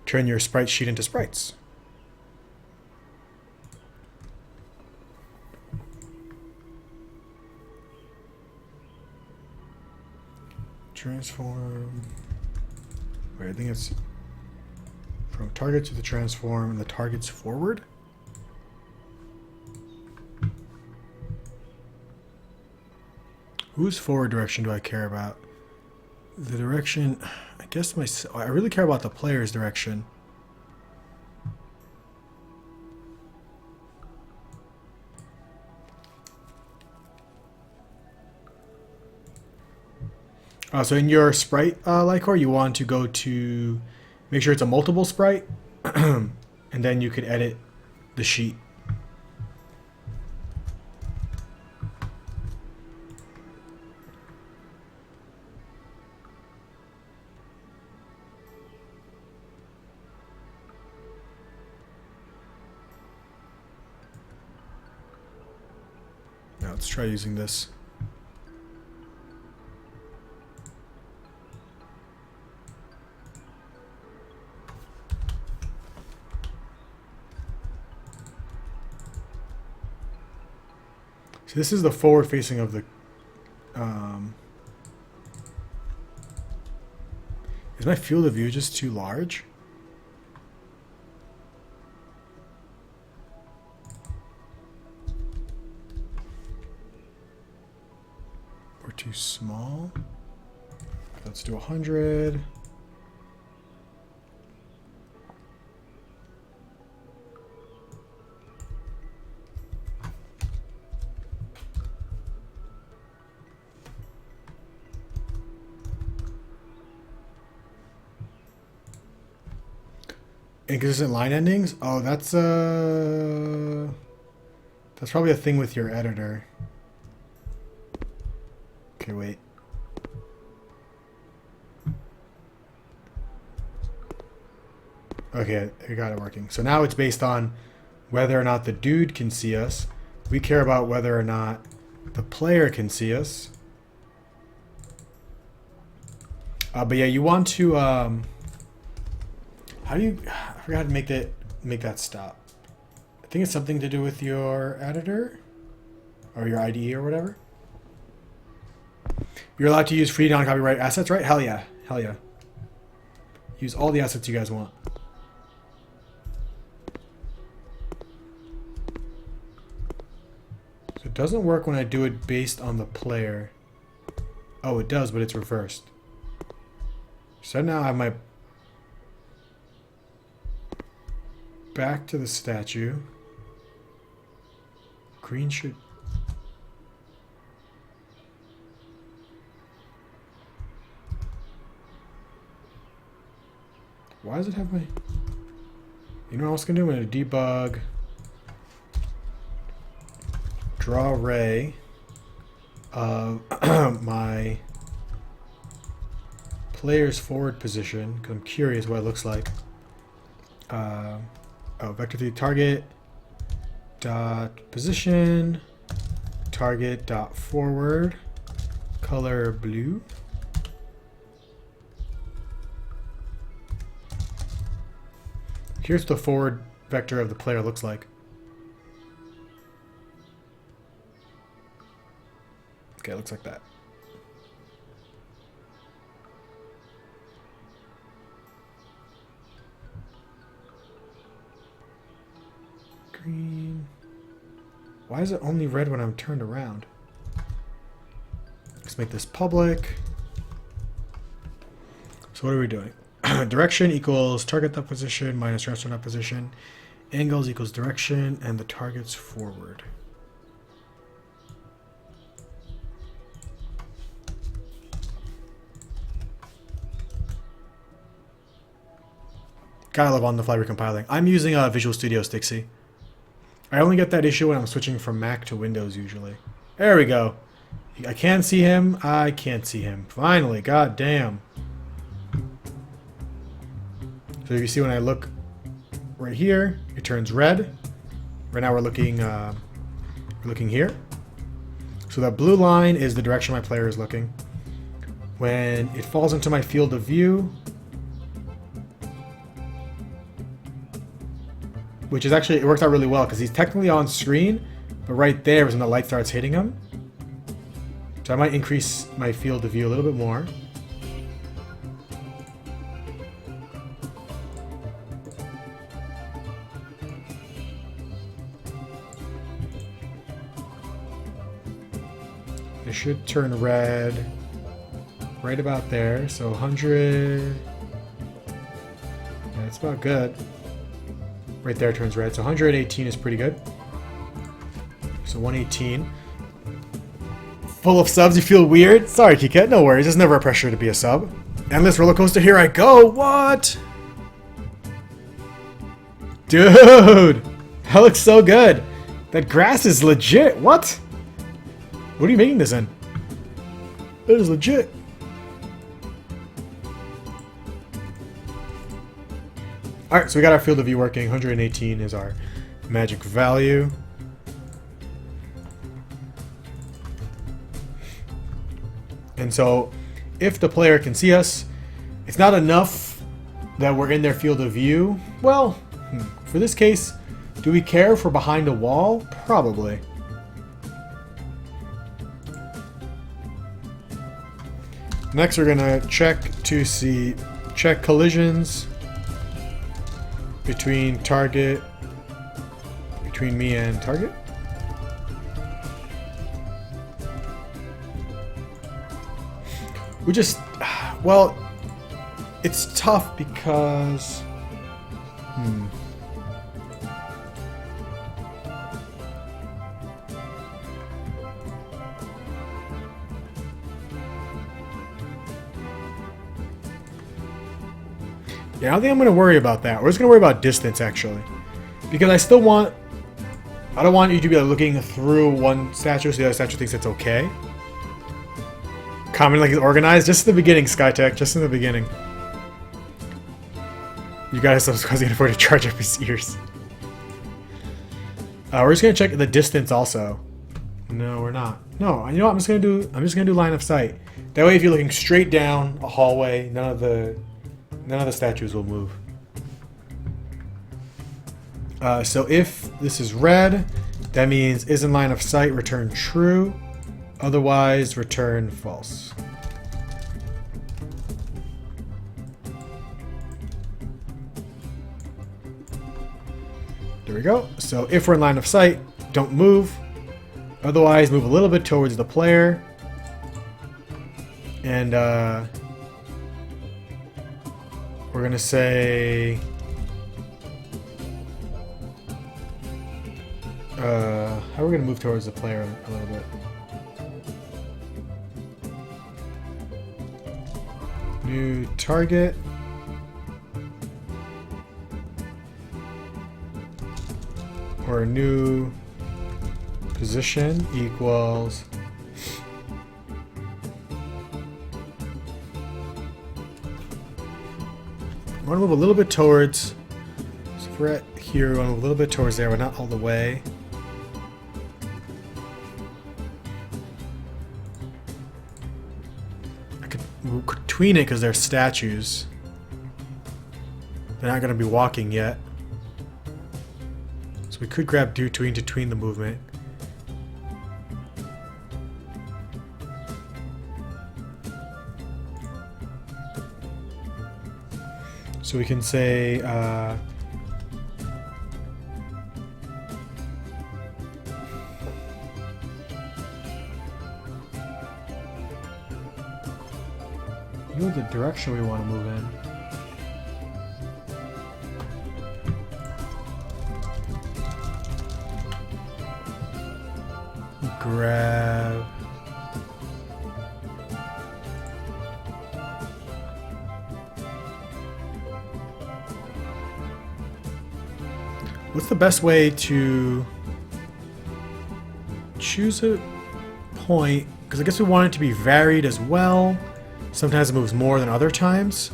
turn your sprite sheet into sprites. Transform. Wait, I think it's from target to the transform and the target's forward. Whose forward direction do I care about? The direction, I guess I really care about the player's direction. So in your sprite Lycor, you want to go to make sure it's a multiple sprite, and then you could edit the sheet. Now let's try using this. So this is the forward facing of the is my field of view just too large? Or too small? Let's do 100. Inconsistent line endings? Oh, that's probably a thing with your editor. Okay, wait. Okay, I got it working. So now it's based on whether or not the dude can see us. We care about whether or not the player can see us. But yeah, you want to how do you? I forgot how to make that stop. I think it's something to do with your editor or your IDE or whatever. You're allowed to use free non-copyright assets, right? Hell yeah, hell yeah. Use all the assets you guys want. So it doesn't work when I do it based on the player. Oh, it does, but it's reversed. So now I have my back to the statue. Green should... Why does it have my... You know what I was going to do? I'm going to debug. Draw ray of my player's forward position, because I'm curious what it looks like. Vector 3 target dot position target dot forward color blue. Here's the forward vector of the player looks like. Okay, it looks like that. Green. Why is it only red when I'm turned around? Let's make this public. So what are we doing? Direction equals target depth position minus restaurant depth position. Angles equals direction and the target's forward. Gotta love on the fly recompiling. I'm using Visual Studio Stixie. I only get that issue when I'm switching from Mac to Windows usually. There we go. I can see him. I can't see him. Finally, god damn. So you see when I look right here, it turns red. Right now we're looking here. So that blue line is the direction my player is looking. When it falls into my field of view, which is actually, it works out really well because he's technically on screen, but right there is when the light starts hitting him. So I might increase my field of view a little bit more. It should turn red right about there. So 100. Yeah, it's about good. Right there turns red. So 118 is pretty good. So 118. Full of subs, you feel weird? Sorry, Kiket, no worries. There's never a pressure to be a sub. Endless roller coaster, here I go. What? Dude, that looks so good. That grass is legit. What? What are you making this in? That is legit. Alright, so we got our field of view working. 118 is our magic value. And so, if the player can see us, it's not enough that we're in their field of view. Well, for this case, do we care if we're behind a wall? Probably. Next, we're gonna check collisions between me and target. We just, well, it's tough because, yeah, I don't think I'm going to worry about that. We're just going to worry about distance, actually. Because I don't want you to be looking through one statue so the other statue thinks it's okay. Comment like it's organized. Just in the beginning, Skytech. Just in the beginning. You guys are supposed to afford to charge up his ears. We're just going to check the distance also. No, we're not. No, you know what? I'm just going to do line of sight. That way if you're looking straight down a hallway, none of the statues will move. So if this is red, that means is in line of sight, return true. Otherwise, return false. There we go. So if we're in line of sight, don't move. Otherwise, move a little bit towards the player. And we're going to say... how are we going to move towards the player a little bit? New target. Or new position equals... I want to move a little bit towards... So if we're at here, we want to move a little bit towards there, but not all the way. I could tween it because they're statues. They're not going to be walking yet. So we could grab do tween to tween the movement. So we can say know the direction we want to move in. Grab. What's the best way to choose a point? Because I guess we want it to be varied as well. Sometimes it moves more than other times.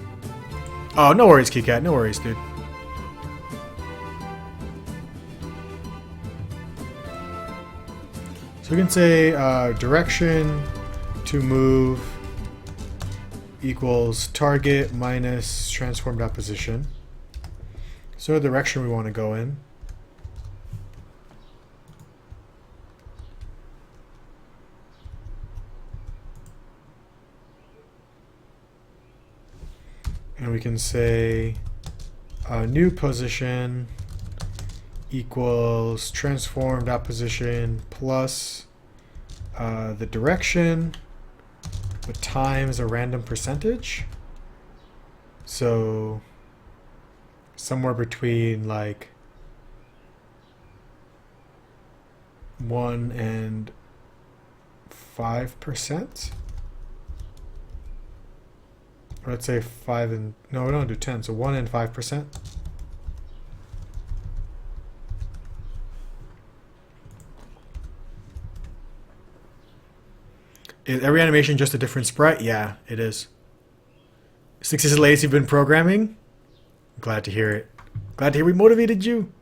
Oh, no worries, KitKat. No worries, dude. So we can say direction to move equals target minus transform.position. So the direction we want to go in. And we can say new position equals transform.position plus the direction but times a random percentage. So somewhere between like 1 and 5%. Or let's say 5 and no, we don't do 10, so 1 and 5%. Is every animation just a different sprite? Yeah, it is. 6 years latest you've been programming? Glad to hear it. Glad to hear we motivated you.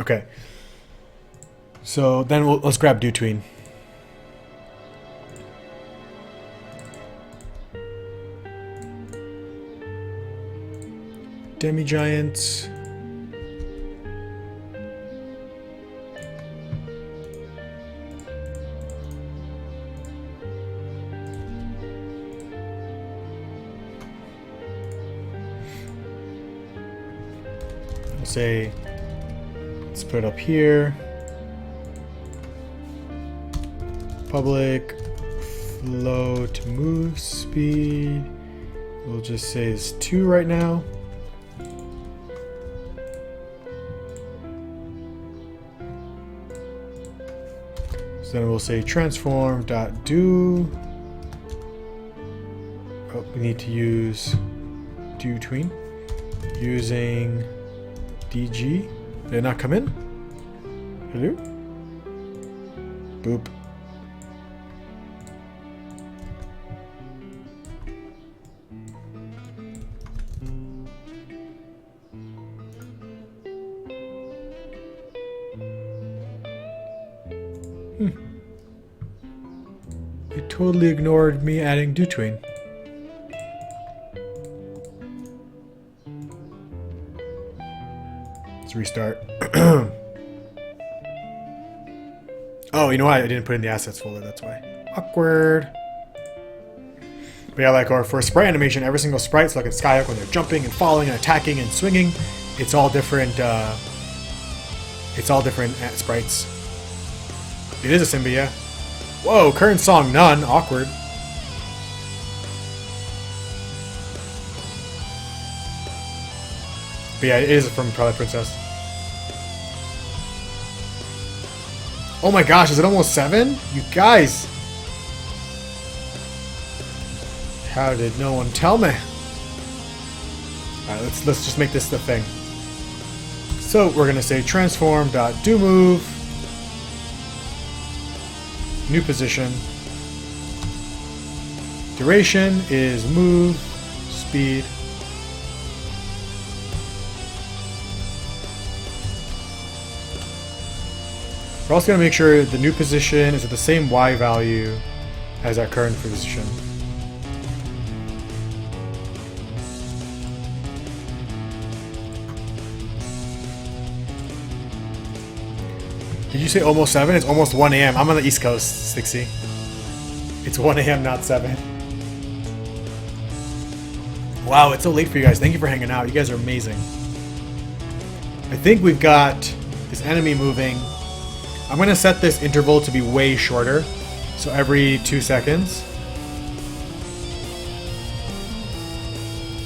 Okay. So then let's grab DoTween. Demi-Giant. Let's say, let's put it up here. Public float move speed. We'll just say it's 2 right now. So then we'll say transform.do. Oh, we need to use DoTween using DG. Did it not come in? Hello? Boop. It totally ignored me adding DoTween. Let's restart. Oh, you know what? I didn't put in the assets folder, that's why. Awkward. But yeah, like, or for a sprite animation, every single sprite, so like in Skyhook when they're jumping and falling and attacking and swinging, it's all different, sprites. It is a Simba, yeah. Whoa, current song, none. Awkward. But yeah, it is from Twilight Princess. Oh my gosh, is it almost 7? You guys! How did no one tell me? Alright, let's just make this the thing. So we're gonna say transform.doMove. New position. Duration is move speed. We're also going to make sure the new position is at the same Y value as our current position. Did you say almost 7? It's almost 1 a.m. I'm on the East Coast, Stixie. It's 1 a.m., not 7. Wow, it's so late for you guys. Thank you for hanging out. You guys are amazing. I think we've got this enemy moving. I'm going to set this interval to be way shorter. So every 2 seconds.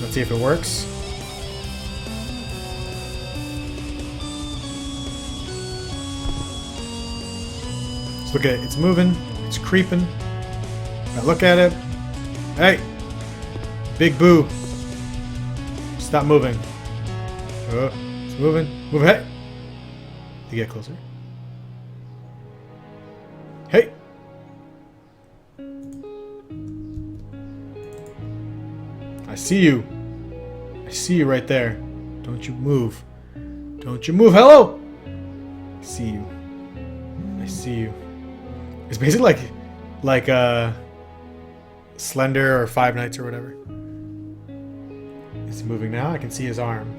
Let's see if it works. Let's look at it. It's moving. It's creeping. Now look at it. Hey! Big boo. Stop moving. It's moving. Move. Hey! To get closer. Hey! I see you. I see you right there. Don't you move. Don't you move. Hello! I see you. I see you. It's basically like Slender or Five Nights or whatever. Is he moving now? I can see his arm.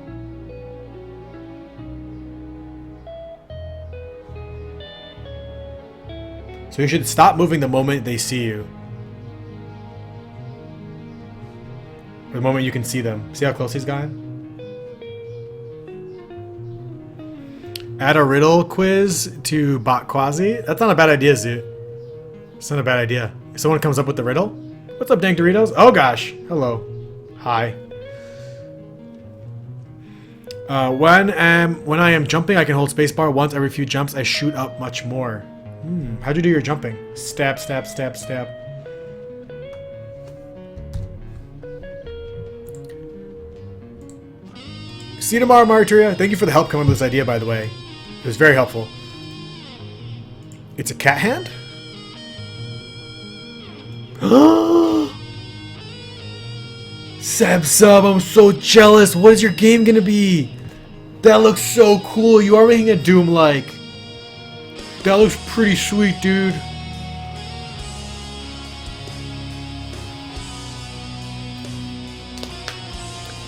So you should stop moving the moment they see you. Or the moment you can see them. See how close he's gotten? Add a riddle quiz to bot Quasi? That's not a bad idea, Zoo. It's not a bad idea. If someone comes up with the riddle. What's up, Dank Doritos? Oh gosh. Hello. Hi. When I am jumping, I can hold spacebar once every few jumps. I shoot up much more. How'd you do your jumping? Stab, stab, stab, stab. See you tomorrow, Marturia. Thank you for the help coming up with this idea, by the way. It was very helpful. It's a cat hand? Sub, I'm so jealous. What is your game gonna be? That looks so cool. You are making a Doom-like. That looks pretty sweet, dude.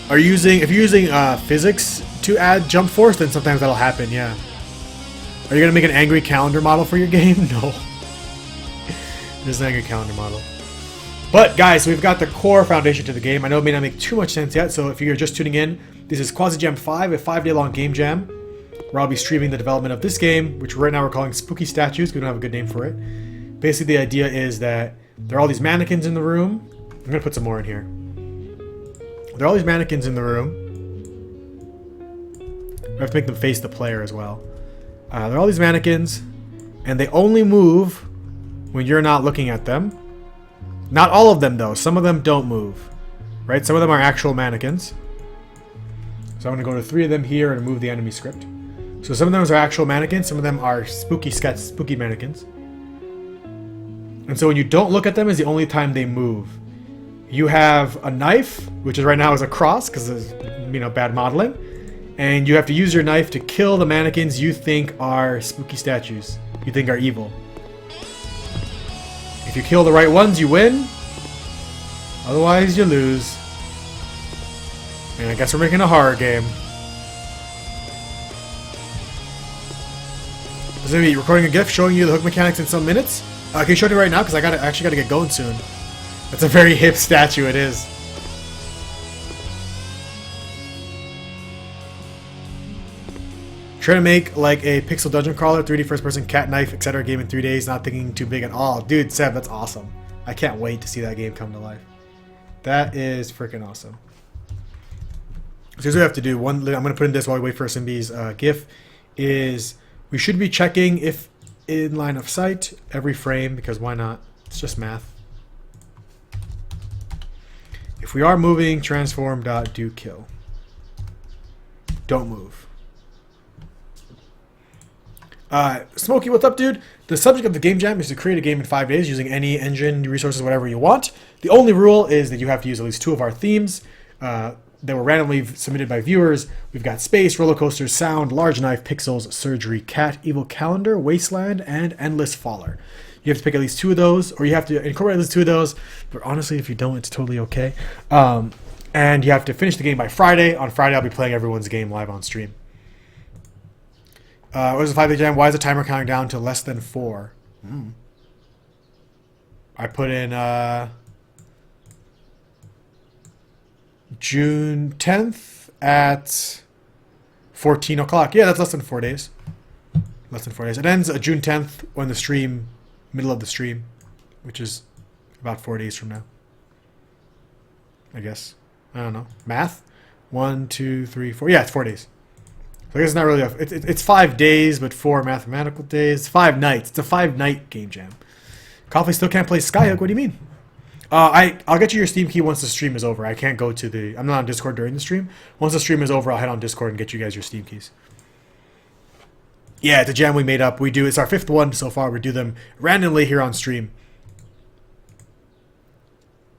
If you're using physics to add jump force, then sometimes that'll happen, yeah. Are you gonna make an angry calendar model for your game? No. There's an angry calendar model. But guys, we've got the core foundation to the game. I know it may not make too much sense yet, so if you're just tuning in, this is QaziJam5, a 5-day-long game jam, where I'll be streaming the development of this game, which right now we're calling Spooky Statues. We don't have a good name for it. Basically, the idea is that there are all these mannequins in the room. I'm gonna put some more in here. There are all these mannequins in the room. We have to make them face the player as well. There are all these mannequins, and they only move when you're not looking at them. Not all of them, though. Some of them don't move. Right? Some of them are actual mannequins. So I'm going to go to 3 of them here and move the enemy script. So some of them are actual mannequins. Some of them are spooky mannequins. And so when you don't look at them is the only time they move. You have a knife, which is right now is a cross because of, bad modeling. And you have to use your knife to kill the mannequins you think are spooky statues. You think are evil. If you kill the right ones, you win. Otherwise, you lose. And I guess we're making a horror game. Is going to be recording a GIF showing you the hook mechanics in some minutes. Can you show me right now? Because I actually got to get going soon. That's a very hip statue, it is. Trying to make like a pixel dungeon crawler, 3D first person cat knife, etc. game in 3 days, not thinking too big at all. Dude, Seb, that's awesome. I can't wait to see that game come to life. That is freaking awesome. So here's what we have to do. I'm going to put in this while we wait for Simbi's GIF. Is we should be checking if in line of sight every frame, because why not? It's just math. If we are moving, transform.doKill. Don't move. Smokey, what's up, dude? The subject of the game jam is to create a game in 5 days using any engine, resources, whatever you want. The only rule is that you have to use at least 2 of our themes that were randomly submitted by viewers. We've got Space, Roller Coaster, Sound, Large Knife, Pixels, Surgery, Cat, Evil Calendar, Wasteland, and Endless Faller. You have to pick at least 2 of those, or you have to incorporate at least 2 of those. But honestly, if you don't, it's totally okay. And you have to finish the game by Friday. On Friday, I'll be playing everyone's game live on stream. What is the 5-day jam? Why is the timer counting down to less than 4? I put in June 10th at 14 o'clock. Yeah, that's less than 4 days. Less than 4 days. It ends June 10th when the stream, middle of the stream, which is about 4 days from now. I guess. I don't know. Math? 1, 2, 3, 4. Yeah, it's 4 days. So I guess it's not really it's 5 days, but 4 mathematical days. 5 nights. It's a 5-night game jam. Coffee still can't play Skyhook. What do you mean? I'll get you your Steam key once the stream is over. I can't go to the... I'm not on Discord during the stream. Once the stream is over, I'll head on Discord and get you guys your Steam keys. Yeah, it's a jam we made up. It's our 5th one so far. We do them randomly here on stream.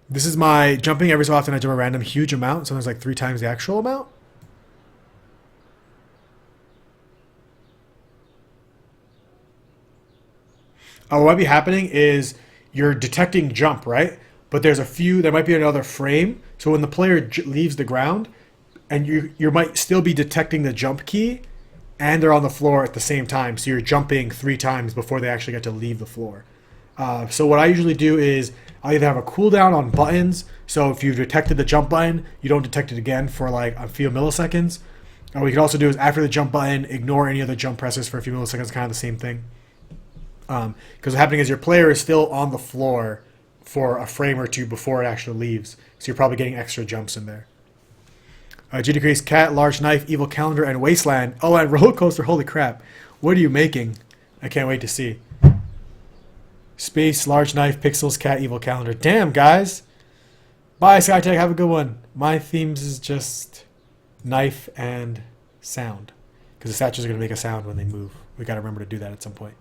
This is my jumping. Every so often I jump a random huge amount. Sometimes like 3 times the actual amount. What might be happening is you're detecting jump, right? But there's there might be another frame. So when the player leaves the ground, and you might still be detecting the jump key, and they're on the floor at the same time. So you're jumping 3 times before they actually get to leave the floor. So what I usually do is I'll either have a cooldown on buttons. So if you've detected the jump button, you don't detect it again for like a few milliseconds. What we can also do is after the jump button, ignore any other jump presses for a few milliseconds, kind of the same thing. Because what's happening is your player is still on the floor for a frame or 2 before it actually leaves. So you're probably getting extra jumps in there. GD Crease, Cat, Large Knife, Evil Calendar, and Wasteland. Oh, and Roller Coaster. Holy crap. What are you making? I can't wait to see. Space, Large Knife, Pixels, Cat, Evil Calendar. Damn, guys. Bye, SkyTech. Have a good one. My themes is just knife and sound. Because the statues are going to make a sound when they move. We got to remember to do that at some point.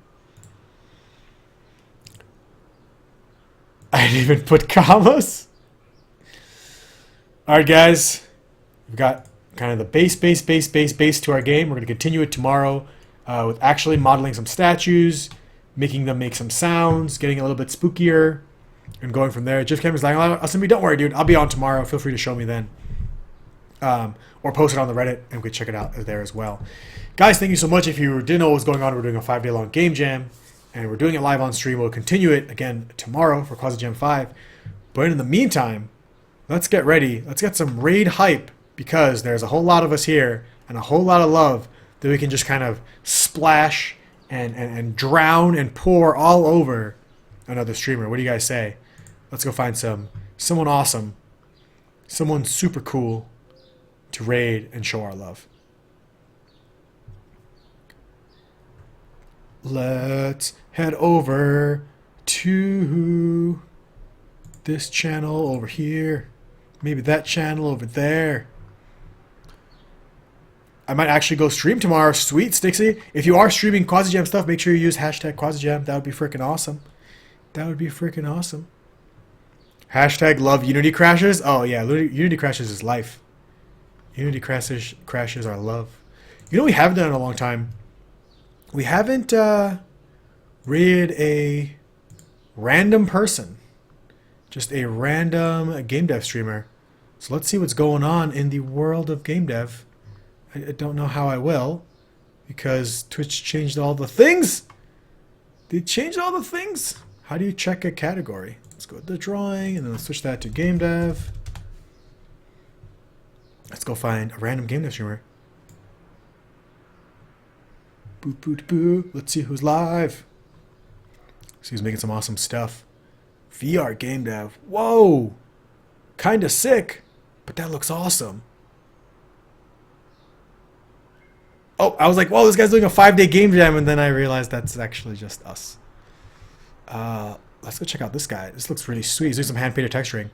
I didn't even put commas. Alright, guys. We've got kind of the base to our game. We're going to continue it tomorrow with actually modeling some statues, making them make some sounds, getting a little bit spookier, and going from there. Jeff Cameron's like, oh, don't worry, dude. I'll be on tomorrow. Feel free to show me then. Or post it on the Reddit, and we can check it out there as well. Guys, thank you so much. If you didn't know what was going on, we're doing a 5-day-long game jam. And we're doing it live on stream. We'll continue it again tomorrow for QaziJam5. But in the meantime, let's get ready. Let's get some raid hype because there's a whole lot of us here and a whole lot of love that we can just kind of splash and drown and pour all over another streamer. What do you guys say? Let's go find someone awesome, someone super cool to raid and show our love. Let's head over to this channel over here. Maybe that channel over there. I might actually go stream tomorrow. Sweet, Stixie. If you are streaming QaziJam stuff, make sure you use hashtag QaziJam. That would be freaking awesome. That would be freaking awesome. Hashtag love Unity crashes. Oh, yeah. Unity crashes is life. Unity crashes are love. You know we haven't done in a long time? We haven't raided a random person. Just a random game dev streamer. So let's see what's going on in the world of game dev. I don't know how I will, because Twitch changed all the things. They changed all the things. How do you check a category? Let's go to the drawing, and then let's switch that to game dev. Let's go find a random game dev streamer. Boo, boo, boo. Let's see who's live. See who's making some awesome stuff. VR game dev. Whoa! Kinda sick, but that looks awesome. Oh, I was like, whoa, this guy's doing a 5-day game jam, and then I realized that's actually just us. Let's go check out this guy. This looks really sweet. He's doing some hand-painted texturing.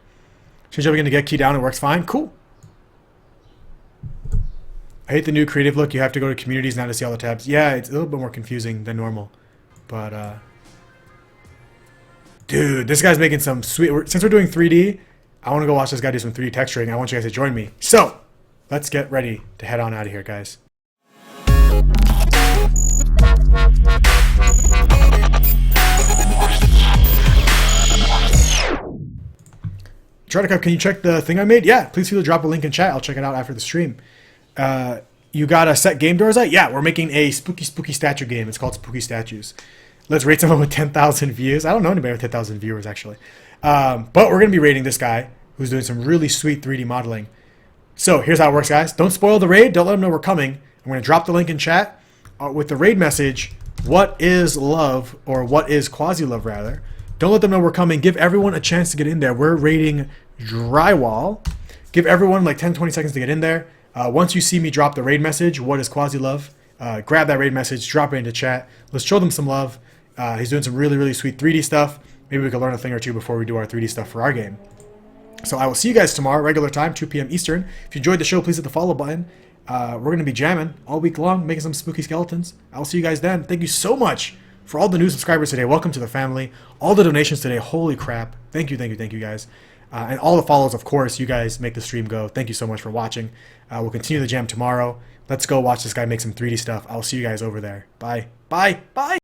Change up again to get key down. It works fine. Cool. I hate the new creative look. You have to go to communities now to see all the tabs. Yeah, it's a little bit more confusing than normal. But, dude, this guy's making some sweet... Since we're doing 3D, I want to go watch this guy do some 3D texturing. I want you guys to join me. So, let's get ready to head on out of here, guys. Chartercup, can you check the thing I made? Yeah, please feel to drop a link in chat. I'll check it out after the stream. You got a set game doors out? Yeah, we're making a spooky statue game. It's called Spooky Statues. Let's rate someone with 10,000 views. I don't know anybody with 10,000 viewers, actually. But we're going to be rating this guy who's doing some really sweet 3D modeling. So here's how it works, guys. Don't spoil the raid. Don't let them know we're coming. I'm going to drop the link in chat with the raid message. What is love, or what is quasi-love, rather. Don't let them know we're coming. Give everyone a chance to get in there. We're raiding drywall. Give everyone like 10-20 seconds to get in there. Once you see me drop the raid message, what is quasi-love, grab that raid message, drop it into chat. Let's show them some love. He's doing some really sweet 3D stuff. Maybe we can learn a thing or two before we do our 3D stuff for our game. So I will see you guys tomorrow, regular time, 2 p.m. Eastern. If you enjoyed the show, please hit the follow button. We're going to be jamming all week long, making some spooky skeletons. I'll see you guys then. Thank you so much for all the new subscribers today. Welcome to the family. All the donations today. Holy crap. Thank you guys. And all the follows, of course. You guys make the stream go. Thank you so much for watching. We'll continue the jam tomorrow. Let's go watch this guy make some 3D stuff. I'll see you guys over there. Bye. Bye. Bye.